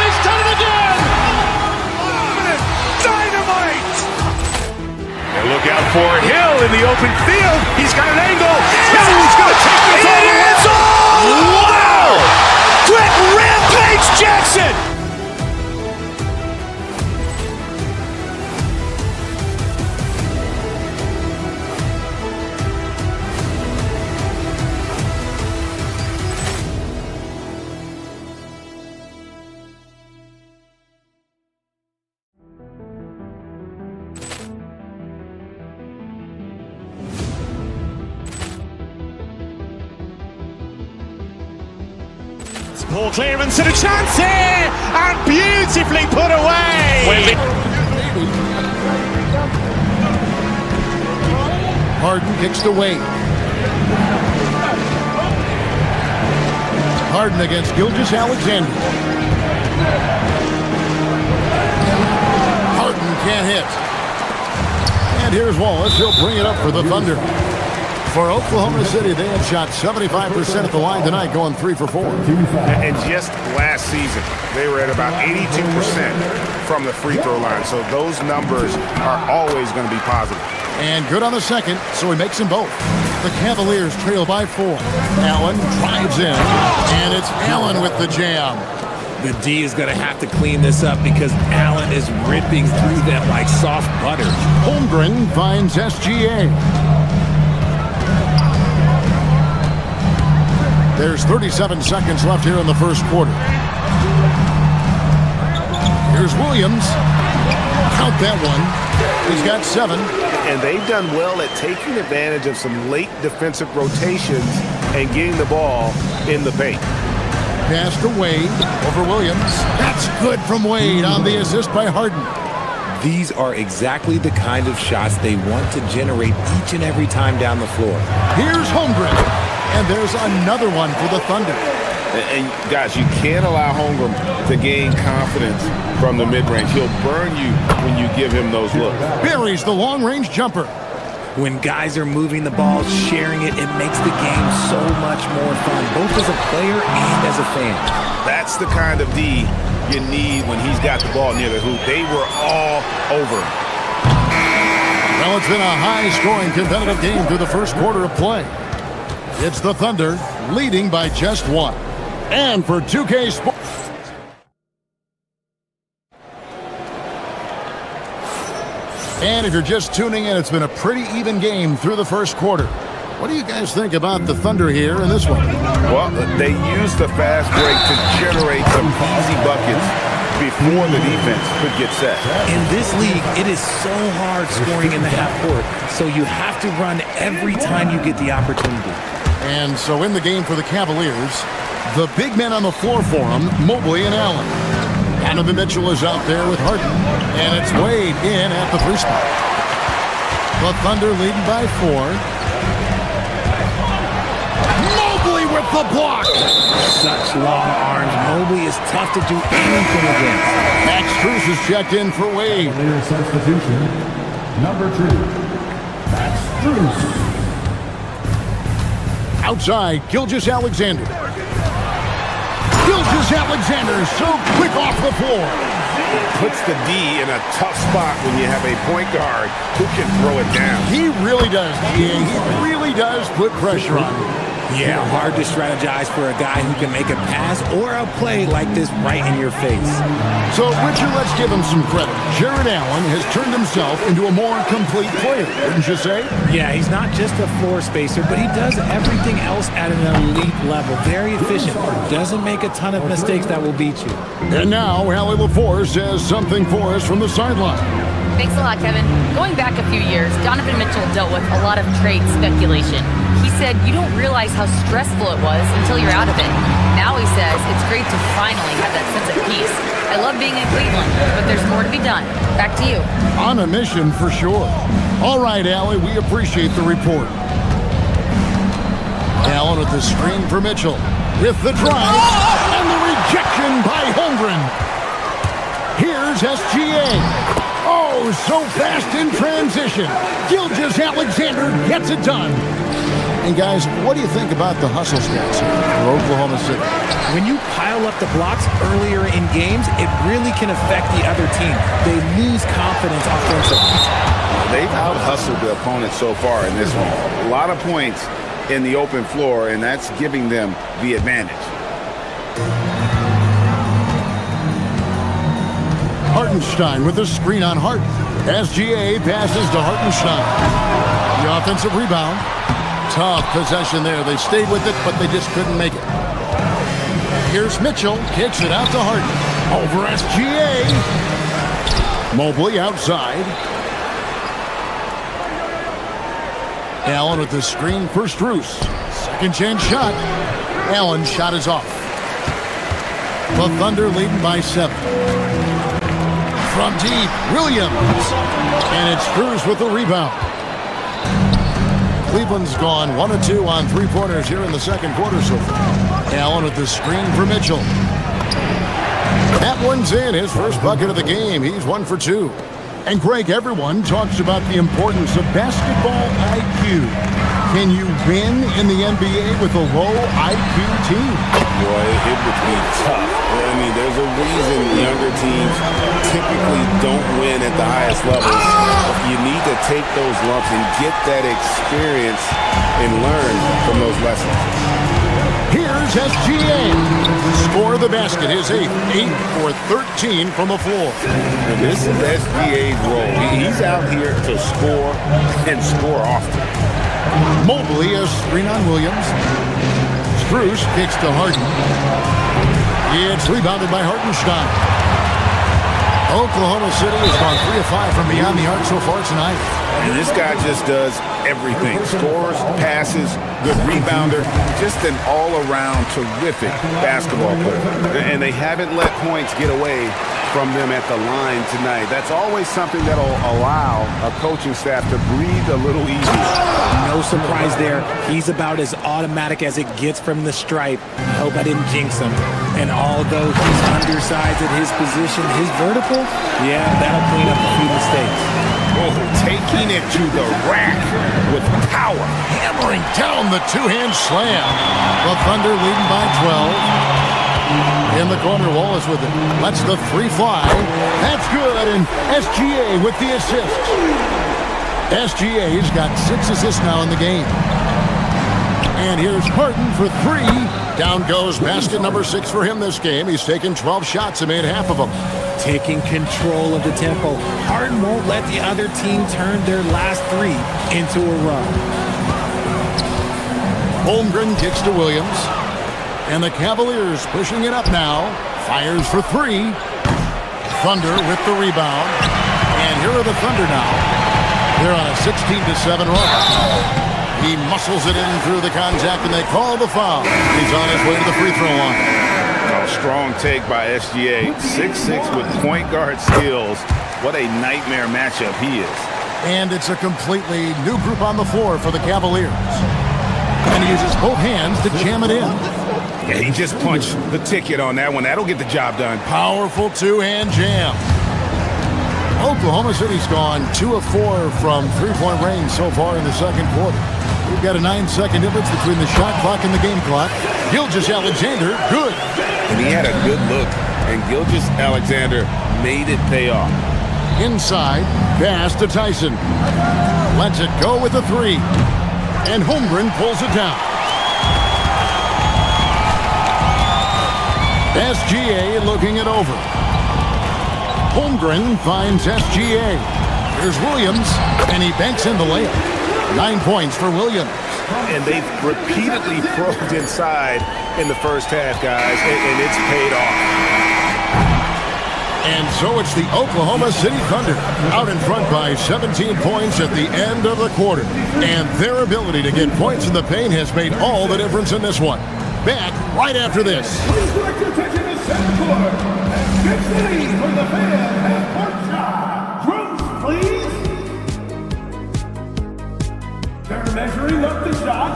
He's done it again. Dynamite. And look out for Hill in the open field. He's got an angle. Hill's going to take this all the way. Wow. Quick rampage Jackson. Poor clearance and a chance here, and beautifully put away. Harden kicks to Wade. Harden against Gilgeous-Alexander. Harden can't hit. And here's Wallace. He'll bring it up for the Thunder. For Oklahoma City, they had shot 75% at the line tonight, going 3 for 4. And just last season, they were at about 82% from the free throw line. So those numbers are always going to be positive. And good on the second, so he makes them both. The Cavaliers trail by 4. Allen drives in, and it's Allen with the jam. The D is going to have to clean this up because Allen is ripping through them like soft butter. Holmgren finds SGA. There's 37 seconds left here in the first quarter. Here's Williams. Count that one. He's got 7. And they've done well at taking advantage of some late defensive rotations and getting the ball in the paint. Pass to Wade over Williams. That's good from Wade on the assist by Harden. These are exactly the kind of shots they want to generate each and every time down the floor. Here's Holmgren. And there's another one for the Thunder. And guys, you can't allow Holmgren to gain confidence from the mid-range. He'll burn you when you give him those looks. Buries the long-range jumper. When guys are moving the ball, sharing it, it makes the game so much more fun, both as a player and as a fan. That's the kind of D you need when he's got the ball near the hoop. They were all over him. Well, it's been a high-scoring competitive game through the first quarter of play. It's the Thunder leading by just 1. And for 2K Sports. And if you're just tuning in, it's been a pretty even game through the first quarter. What do you guys think about the Thunder here in this one? Well, they used the fast break to generate some easy buckets before the defense could get set. In this league, it is so hard scoring in the half court, so you have to run every time you get the opportunity. And so in the game for the Cavaliers, the big men on the floor for them, Mobley and Allen. Donovan Mitchell is out there with Harden, and it's Wade in at the 3 spot. The Thunder leading by 4. Mobley with the block. Such long arms. Mobley is tough to do anything against. Max Strus is checked in for Wade. Player substitution, number 2, Max Strus. Outside, Gilgeous-Alexander. Gilgeous-Alexander is so quick off the floor. Puts the D in a tough spot when you have a point guard who can throw it down. He really does, GA. He really does put pressure on him. Yeah, hard to strategize for a guy who can make a pass or a play like this right in your face. So, Richard, let's give him some credit. Jared Allen has turned himself into a more complete player, wouldn't you say? Yeah, he's not just a floor spacer, but he does everything else at an elite level. Very efficient. Doesn't make a ton of mistakes that will beat you. And now, Allie LaForce has something for us from the sideline. Thanks a lot, Kevin. Going back a few years, Donovan Mitchell dealt with a lot of trade speculation. He said you don't realize how stressful it was until you're out of it. Now he says it's great to finally have that sense of peace. I love being in Cleveland, but there's more to be done. Back to you. On a mission for sure. All right, Allie, we appreciate the report. Allen with the screen for Mitchell. With the drive, and the rejection by Holmgren. Here's SGA. Oh, so fast in transition. Gilgeous-Alexander gets it done. And guys, what do you think about the hustle stats for Oklahoma City? When you pile up the blocks earlier in games, it really can affect the other team. They lose confidence offensively. They've out-hustled the opponent so far in this one. A lot of points in the open floor, and that's giving them the advantage. Hartenstein with the screen on Harden. SGA passes to Hartenstein. The offensive rebound. Tough possession there. They stayed with it, but they just couldn't make it. Here's Mitchell. Kicks it out to Harden. Over SGA. Mobley outside. Allen with the screen for Strus. Second chance shot. Allen's shot is off. The Thunder leading by 7. From deep, Williams. And it's Strus with the rebound. Cleveland's gone 1 of 2 on three-pointers here in the second quarter so far. Allen with the screen for Mitchell. That one's in. His first bucket of the game. He's 1 for 2. And Greg, everyone talks about the importance of basketball IQ. Can you win in the NBA with a low IQ team? Boy, it would be tough. I mean, there's a reason younger teams typically don't win at the highest level. You need to take those lumps and get that experience and learn from those lessons. Here's SGA. Score the basket. His 8th. 8 for 13 from the floor. And this is SGA's role. He's out here to score and score often. Mobley, a screen on Williams. Strus kicks to Harden. It's rebounded by Hartenstein. Oklahoma City has gone 3 of 5 from beyond the arc so far tonight. And this guy just does everything. Scores, passes, good rebounder. Just an all-around terrific basketball player. And they haven't let points get away from them at the line tonight. That's always something that'll allow a coaching staff to breathe a little easier. No surprise there. He's about as automatic as it gets from the stripe. I hope I didn't jinx him. And although he's undersized at his position, his vertical, yeah, that'll clean up a few mistakes. Oh, taking it to the rack with power. Hammering down the two-hand slam. The Thunder leading by 12. In the corner, Wallace with it. Lets the three fly. That's good, and SGA with the assist. SGA's got 6 assists now in the game. And here's Harden for 3. Down goes basket number 6 for him this game. He's taken 12 shots and made half of them. Taking control of the tempo. Harden won't let the other team turn their last 3 into a run. Holmgren kicks to Williams. And the Cavaliers pushing it up now. Fires for 3. Thunder with the rebound. And here are the Thunder now. They're on a 16-7 run. He muscles it in through the contact, and they call the foul. He's on his way to the free throw line. Oh, strong take by SGA. 6'6" with point guard skills. What a nightmare matchup he is. And it's a completely new group on the floor for the Cavaliers. And he uses both hands to jam it in. Yeah, he just punched the ticket on that one. That'll get the job done. Powerful two-hand jam. Oklahoma City's gone 2 of 4 from three-point range so far in the second quarter. We've got a 9-second difference between the shot clock and the game clock. Gilgeous-Alexander, good. And he had a good look, and Gilgeous-Alexander made it pay off. Inside, pass to Tyson. Lets it go with a 3. And Holmgren pulls it down. SGA looking it over. Holmgren finds SGA. Here's Williams, and he banks in the layup. 9 points for Williams. And they've repeatedly probed inside in the first half, guys, and it's paid off. And so it's the Oklahoma City Thunder out in front by 17 points at the end of the quarter. And their ability to get points in the paint has made all the difference in this one. Back right after this. Please direct your attention to center court. Knicks lead for the fan half-court shot. Drums, please. They're measuring up the shot.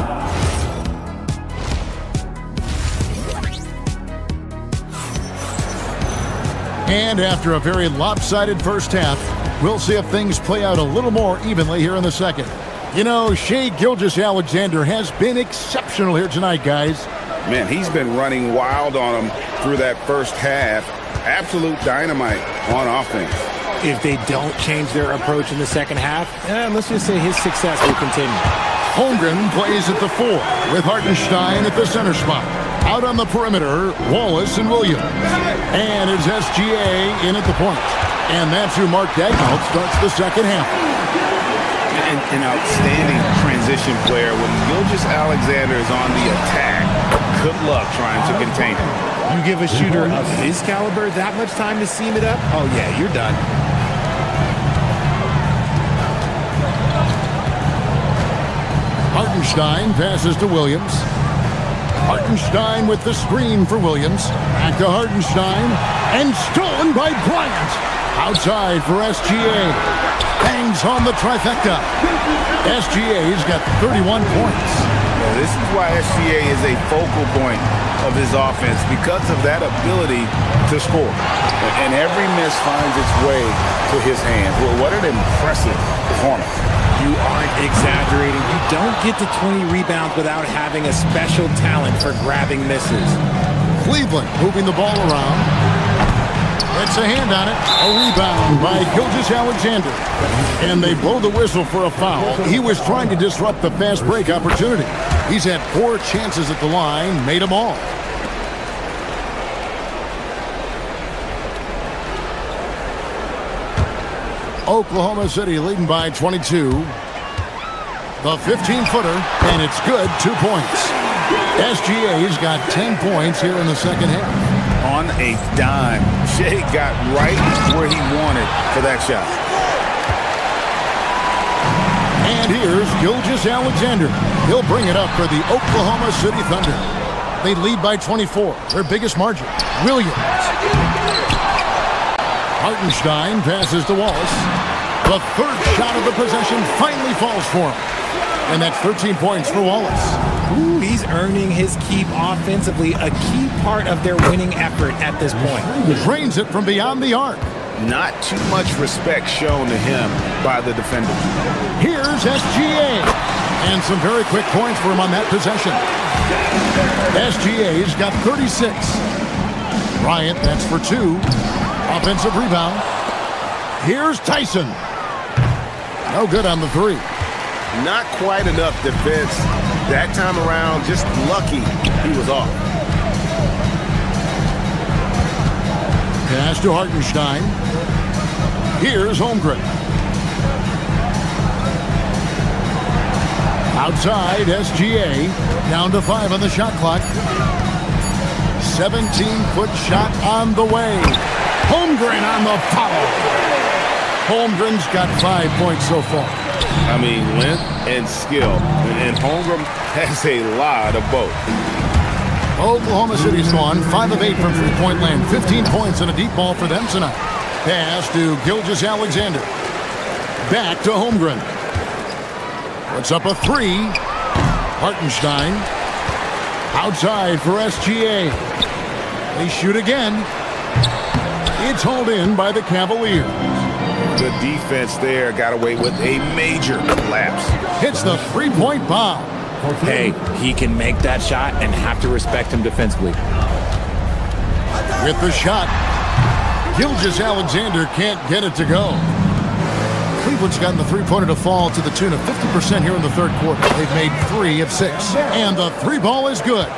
And after a very lopsided first half, we'll see if things play out a little more evenly here in the second. You know, Shai Gilgeous-Alexander has been exceptional here tonight, guys. Man, he's been running wild on them through that first half. Absolute dynamite on offense. If they don't change their approach in the second half, let's just say his success will continue. Holmgren plays at the 4 with Hartenstein at the center spot. Out on the perimeter, Wallace and Williams. And it's SGA in at the point. And that's who Mark Daigneault starts the second half. An outstanding transition player. When Gilgeous-Alexander is on the attack, good luck trying to contain him. You give a shooter of his caliber that much time to seam it up, oh yeah, you're done. Hartenstein passes to Williams. Hartenstein with the screen for Williams. Back to Hartenstein. And stolen by Bryant. Outside for SGA. Bangs on the trifecta. SGA's got 31 points. Well, this is why SGA is a focal point of his offense, because of that ability to score. And every miss finds its way to his hands. Well, what an impressive performance. You aren't exaggerating. You don't get to 20 rebounds without having a special talent for grabbing misses. Cleveland moving the ball around. It's a hand on it. A rebound by Gilgeous-Alexander. And they blow the whistle for a foul. He was trying to disrupt the fast break opportunity. He's had 4 chances at the line, made them all. Oklahoma City leading by 22. The 15-footer, and it's good, 2 points. SGA's got 10 points here in the second half. On a dime, Shai got right where he wanted for that shot. And here's Gilgeous-Alexander. He'll bring it up for the Oklahoma City Thunder. They lead by 24, their biggest margin. Williams. Hartenstein passes to Wallace. The third shot of the possession finally falls for him. And that's 13 points for Wallace. Ooh, he's earning his keep offensively, a key part of their winning effort at this point. Drains it from beyond the arc. Not too much respect shown to him by the defender. Here's SGA. And some very quick points for him on that possession. SGA's got 36. Bryant, that's for 2. Offensive rebound. Here's Tyson. No good on the 3. Not quite enough defense. That time around, just lucky he was off. Pass to Hartenstein. Here's Holmgren. Outside, SGA. Down to 5 on the shot clock. 17-foot shot on the way. Holmgren on the foul. Holmgren's got 5 points so far. I mean, length and skill. And Holmgren has a lot of both. Oklahoma City's gone 5 of 8 from three-point land. 15 points and a deep ball for them tonight. Pass to Gilgeous-Alexander. Back to Holmgren. Puts up a 3. Hartenstein. Outside for SGA. They shoot again. It's hauled in by the Cavaliers. Good defense there. Got away with a major lapse. Hits the three-point bomb. Hey, he can make that shot and have to respect him defensively. With the shot, Gilgeous-Alexander can't get it to go. Cleveland's gotten the three-pointer to fall to the tune of 50% here in the third quarter. They've made 3 of 6. And the 3-ball is good.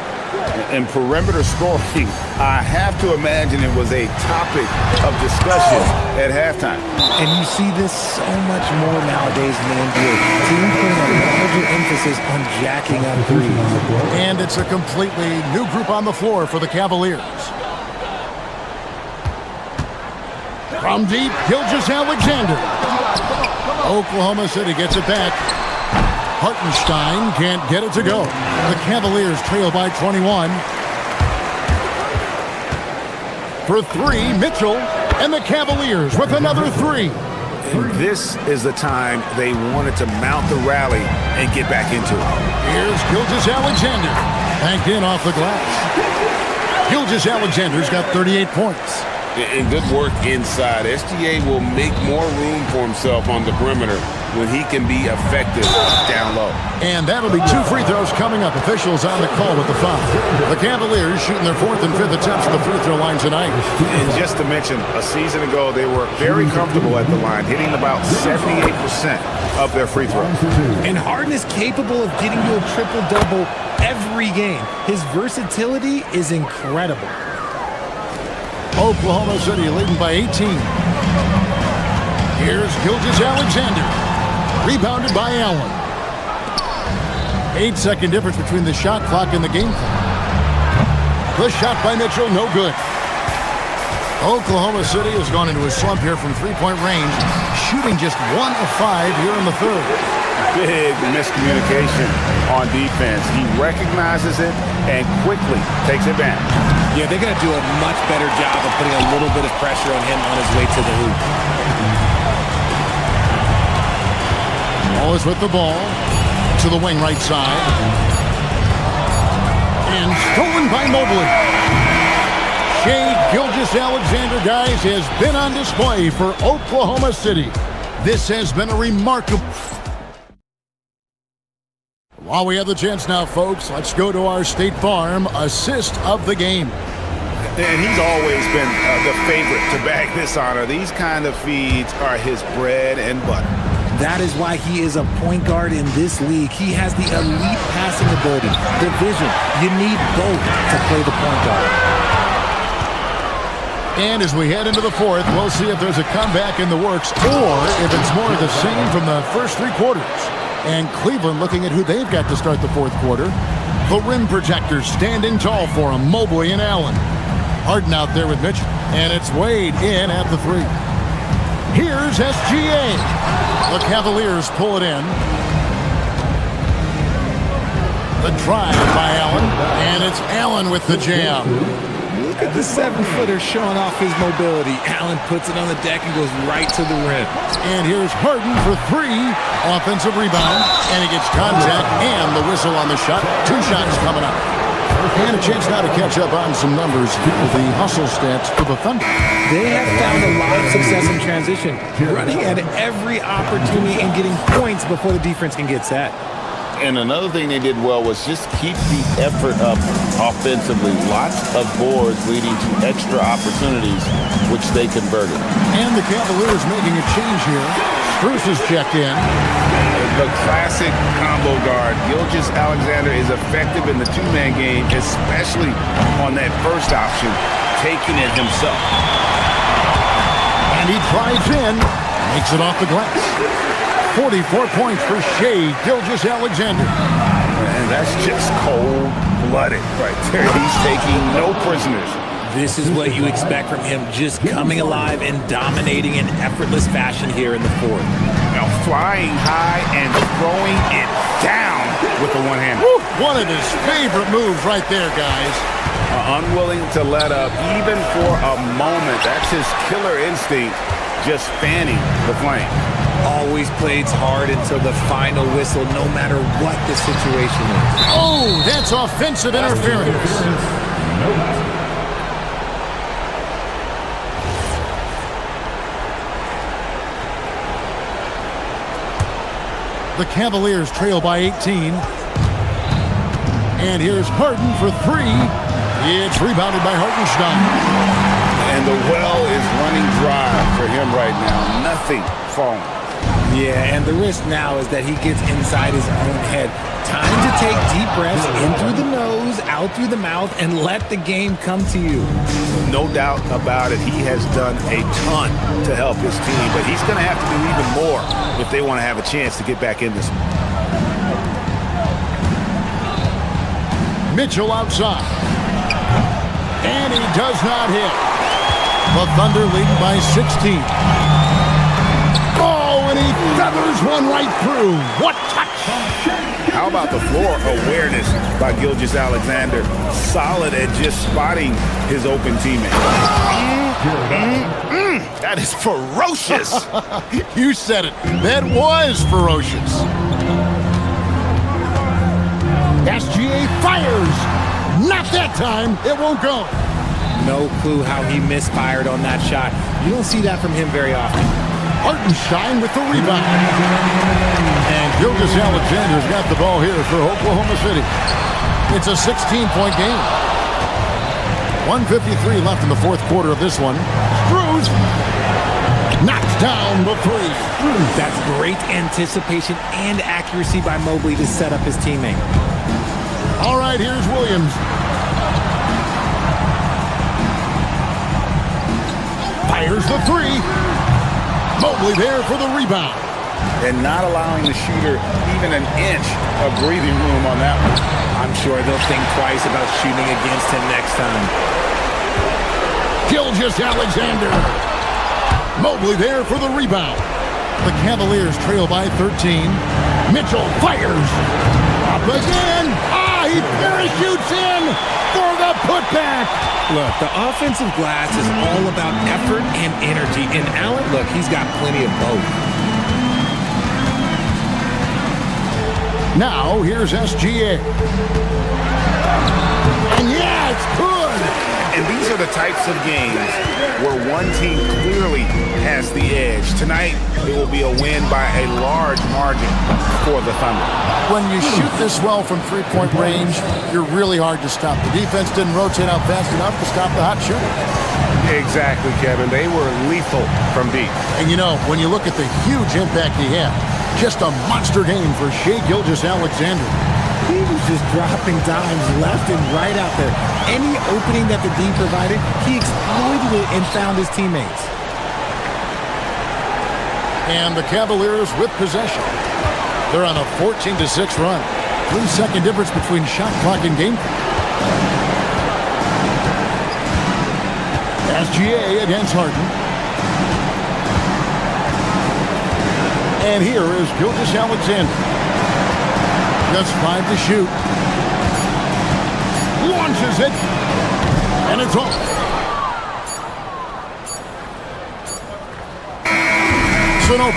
And perimeter scoring, I have to imagine it was a topic of discussion at halftime. And you see this so much more nowadays in the NBA. Teams putting a larger emphasis on jacking up threes. And it's a completely new group on the floor for the Cavaliers. From deep, Gilgeous-Alexander. Oklahoma City gets it back. Hartenstein can't get it to go. The Cavaliers trail by 21. For 3, Mitchell, and the Cavaliers with another 3. And this is the time they wanted to mount the rally and get back into it. Here's Gilgeous-Alexander. Banked in off the glass. Gilgeous-Alexander's got 38 points. And good work inside. SGA will make more room for himself on the perimeter when he can be effective down low. And that'll be 2 free throws coming up. Officials on the call with the foul. The Cavaliers shooting their 4th and 5th attempts at the free throw line tonight. And just to mention, a season ago, they were very comfortable at the line, hitting about 78% of their free throws. And Harden is capable of getting you a triple-double every game. His versatility is incredible. Oklahoma City leading by 18. Here's Gilgeous-Alexander. Rebounded by Allen. 8-second difference between the shot clock and the game clock. The shot by Mitchell, no good. Oklahoma City has gone into a slump here from three-point range, shooting just 1 of 5 here in the third. Big miscommunication on defense. He recognizes it and quickly takes advantage. Yeah, they're going to do a much better job of putting a little bit of pressure on him on his way to the hoop. Wallace with the ball to the wing right side. And stolen by Mobley. Shai Gilgeous-Alexander, guys, has been on display for Oklahoma City. This has been a remarkable... While we have the chance now, folks, let's go to our State Farm assist of the game. And he's always been the favorite to bag this honor. These kind of feeds are his bread and butter. That is why he is a point guard in this league. He has the elite passing ability, the vision. You need both to play the point guard. And as we head into the fourth, we'll see if there's a comeback in the works or if it's more of the same from the first 3 quarters. And Cleveland looking at who they've got to start the fourth quarter. The rim protectors standing tall for him, Mobley and Allen. Harden out there with Mitchell. And it's Wade in at the 3. Here's SGA. The Cavaliers pull it in. The drive by Allen. And it's Allen with the jam. Look at the 7-footer showing off his mobility. Allen puts it on the deck and goes right to the rim. And here's Harden for 3. Offensive rebound. And he gets contact and the whistle on the shot. 2 shots coming up. And a chance now to catch up on some numbers with the hustle stats for the Thunder. They have found a lot of success in transition, running at every opportunity and getting points before the defense can get set. And another thing they did well was just keep the effort up offensively. Lots of boards leading to extra opportunities, which they converted. And the Cavaliers making a change here. Bruce is checked in. The classic combo guard. Gilgeous-Alexander is effective in the 2-man game, especially on that first option, taking it himself. And he drives in, makes it off the glass. 44 points for Shai Gilgeous-Alexander. And that's just cold-blooded right there. He's taking no prisoners. This is what you expect from him, just coming alive and dominating in effortless fashion here in the fourth. Now flying high and throwing it down with the one-hander. One of his favorite moves right there, guys. Unwilling to let up even for a moment. That's his killer instinct, just fanning the flame. Always plays hard until the final whistle, no matter what the situation is. Oh, that's offensive interference. The Cavaliers trail by 18. And here's Harden for 3. It's rebounded by Hartenstein. And the well is running dry for him right now. Nothing falling. Yeah, and the risk now is that he gets inside his own head. Time to take deep breaths in through the nose, out through the mouth, and let the game come to you. No doubt about it. He has done a ton to help his team, but he's going to have to do even more if they want to have a chance to get back in this. Mitchell outside. And he does not hit. The Thunder leading by 16. Oh, and he feathers one right through. What touch! How about the floor awareness by Gilgeous-Alexander? Solid at just spotting his open teammate. That is ferocious. You said it. That was ferocious. SGA fires. Not that time. It won't go. No clue how he misfired on that shot. You don't see that from him very often. Hartenstein with the rebound. And Gilgeous-Alexander's got the ball here for Oklahoma City. It's a 16-point game. 1:53 left in the fourth quarter of this one. Screws knocks down the three. That's great anticipation and accuracy by Mobley to set up his teammate. All right, here's Williams. Fires the three. Mobley there for the rebound. And not allowing the shooter even an inch of breathing room on that one. I'm sure they'll think twice about shooting against him next time. Gilgeous-Alexander. Mobley there for the rebound. The Cavaliers trail by 13. Mitchell fires. Up again. He parachutes in for the putback. Look, the offensive glass is all about effort and energy. And Allen, look, he's got plenty of both. Now, here's SGA. And yeah, it's good. And these are the types of games where one team clearly has the edge. Tonight, it will be a win by a large margin for the Thunder. When you shoot this well from three-point range, you're really hard to stop. The defense didn't rotate out fast enough to stop the hot shooter. Exactly, Kevin. They were lethal from deep. And you know, when you look at the huge impact he had, just a monster game for Shai Gilgeous-Alexander. He was just dropping dimes left and right out there. Any opening that the D provided, he exploited it and found his teammates. And the Cavaliers with possession. They're on a 14-6 run. 3-second difference between shot clock and game clock. SGA against Harden. And here is Gilgeous-Alexander. Just 5 to shoot. Launches it. And it's off. So no.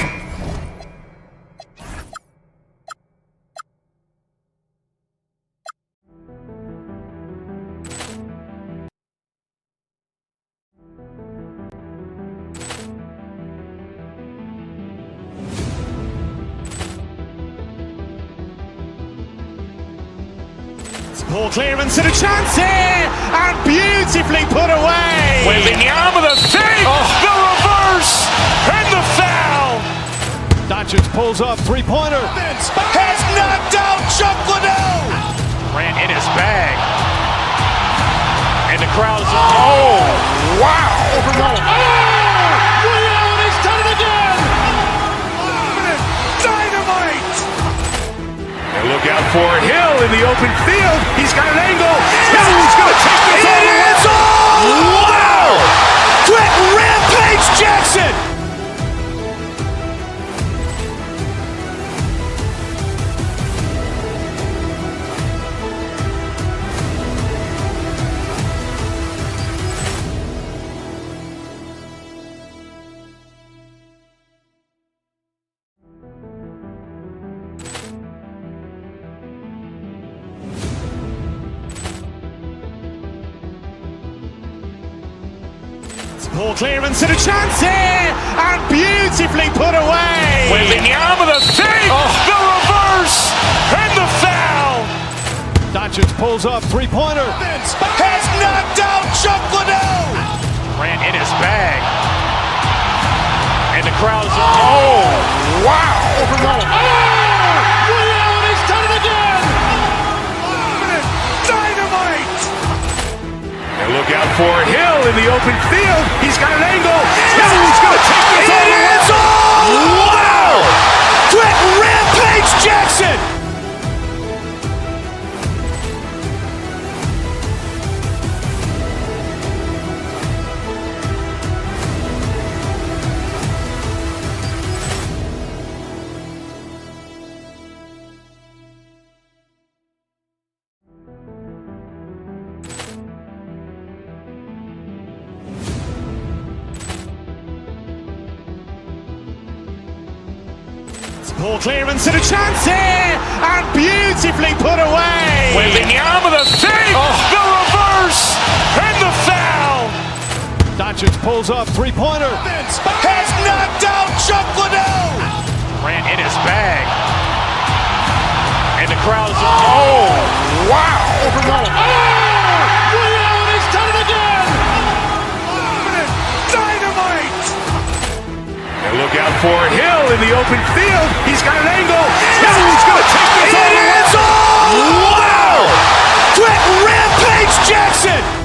Ball clearance and a chance here, and beautifully put away. Wembanyama the save, the reverse, and the foul. Doncic pulls up, three-pointer. Has knocked out Chuck Liddell. Ran in his bag. And the crowd is, oh, wow. He's done it again. Dynamite. And look out for Hill in the open field. He's got an angle. Hill's going to take this all the way. It is all. Wow. Quick rampage Jackson. Ball clearance and a chance here, and beautifully put away. Wembanyama the save, the reverse, and the foul. Doncic pulls up, three-pointer. Has knocked out Chuck Liddell. Ran in his bag. And the crowd is, oh, wow. He's done it again. Dynamite. And look out for Hill in the open field. He's got an angle. Hill's going to take this all the way. It's all. Wow. Quick rampage Jackson. Ball clearance and a chance here, and beautifully put away. Wembanyama the save, the reverse, and the foul. Doncic pulls up, three-pointer. Has knocked out Chuck Liddell. Grant in his bag. And the crowd is, oh, wow. Ray Allen has done it again. Dynamite. And look out for Hill in the open field. He's got an angle. Hill's going to take this all the way. Wow. Trent Rampage Jackson.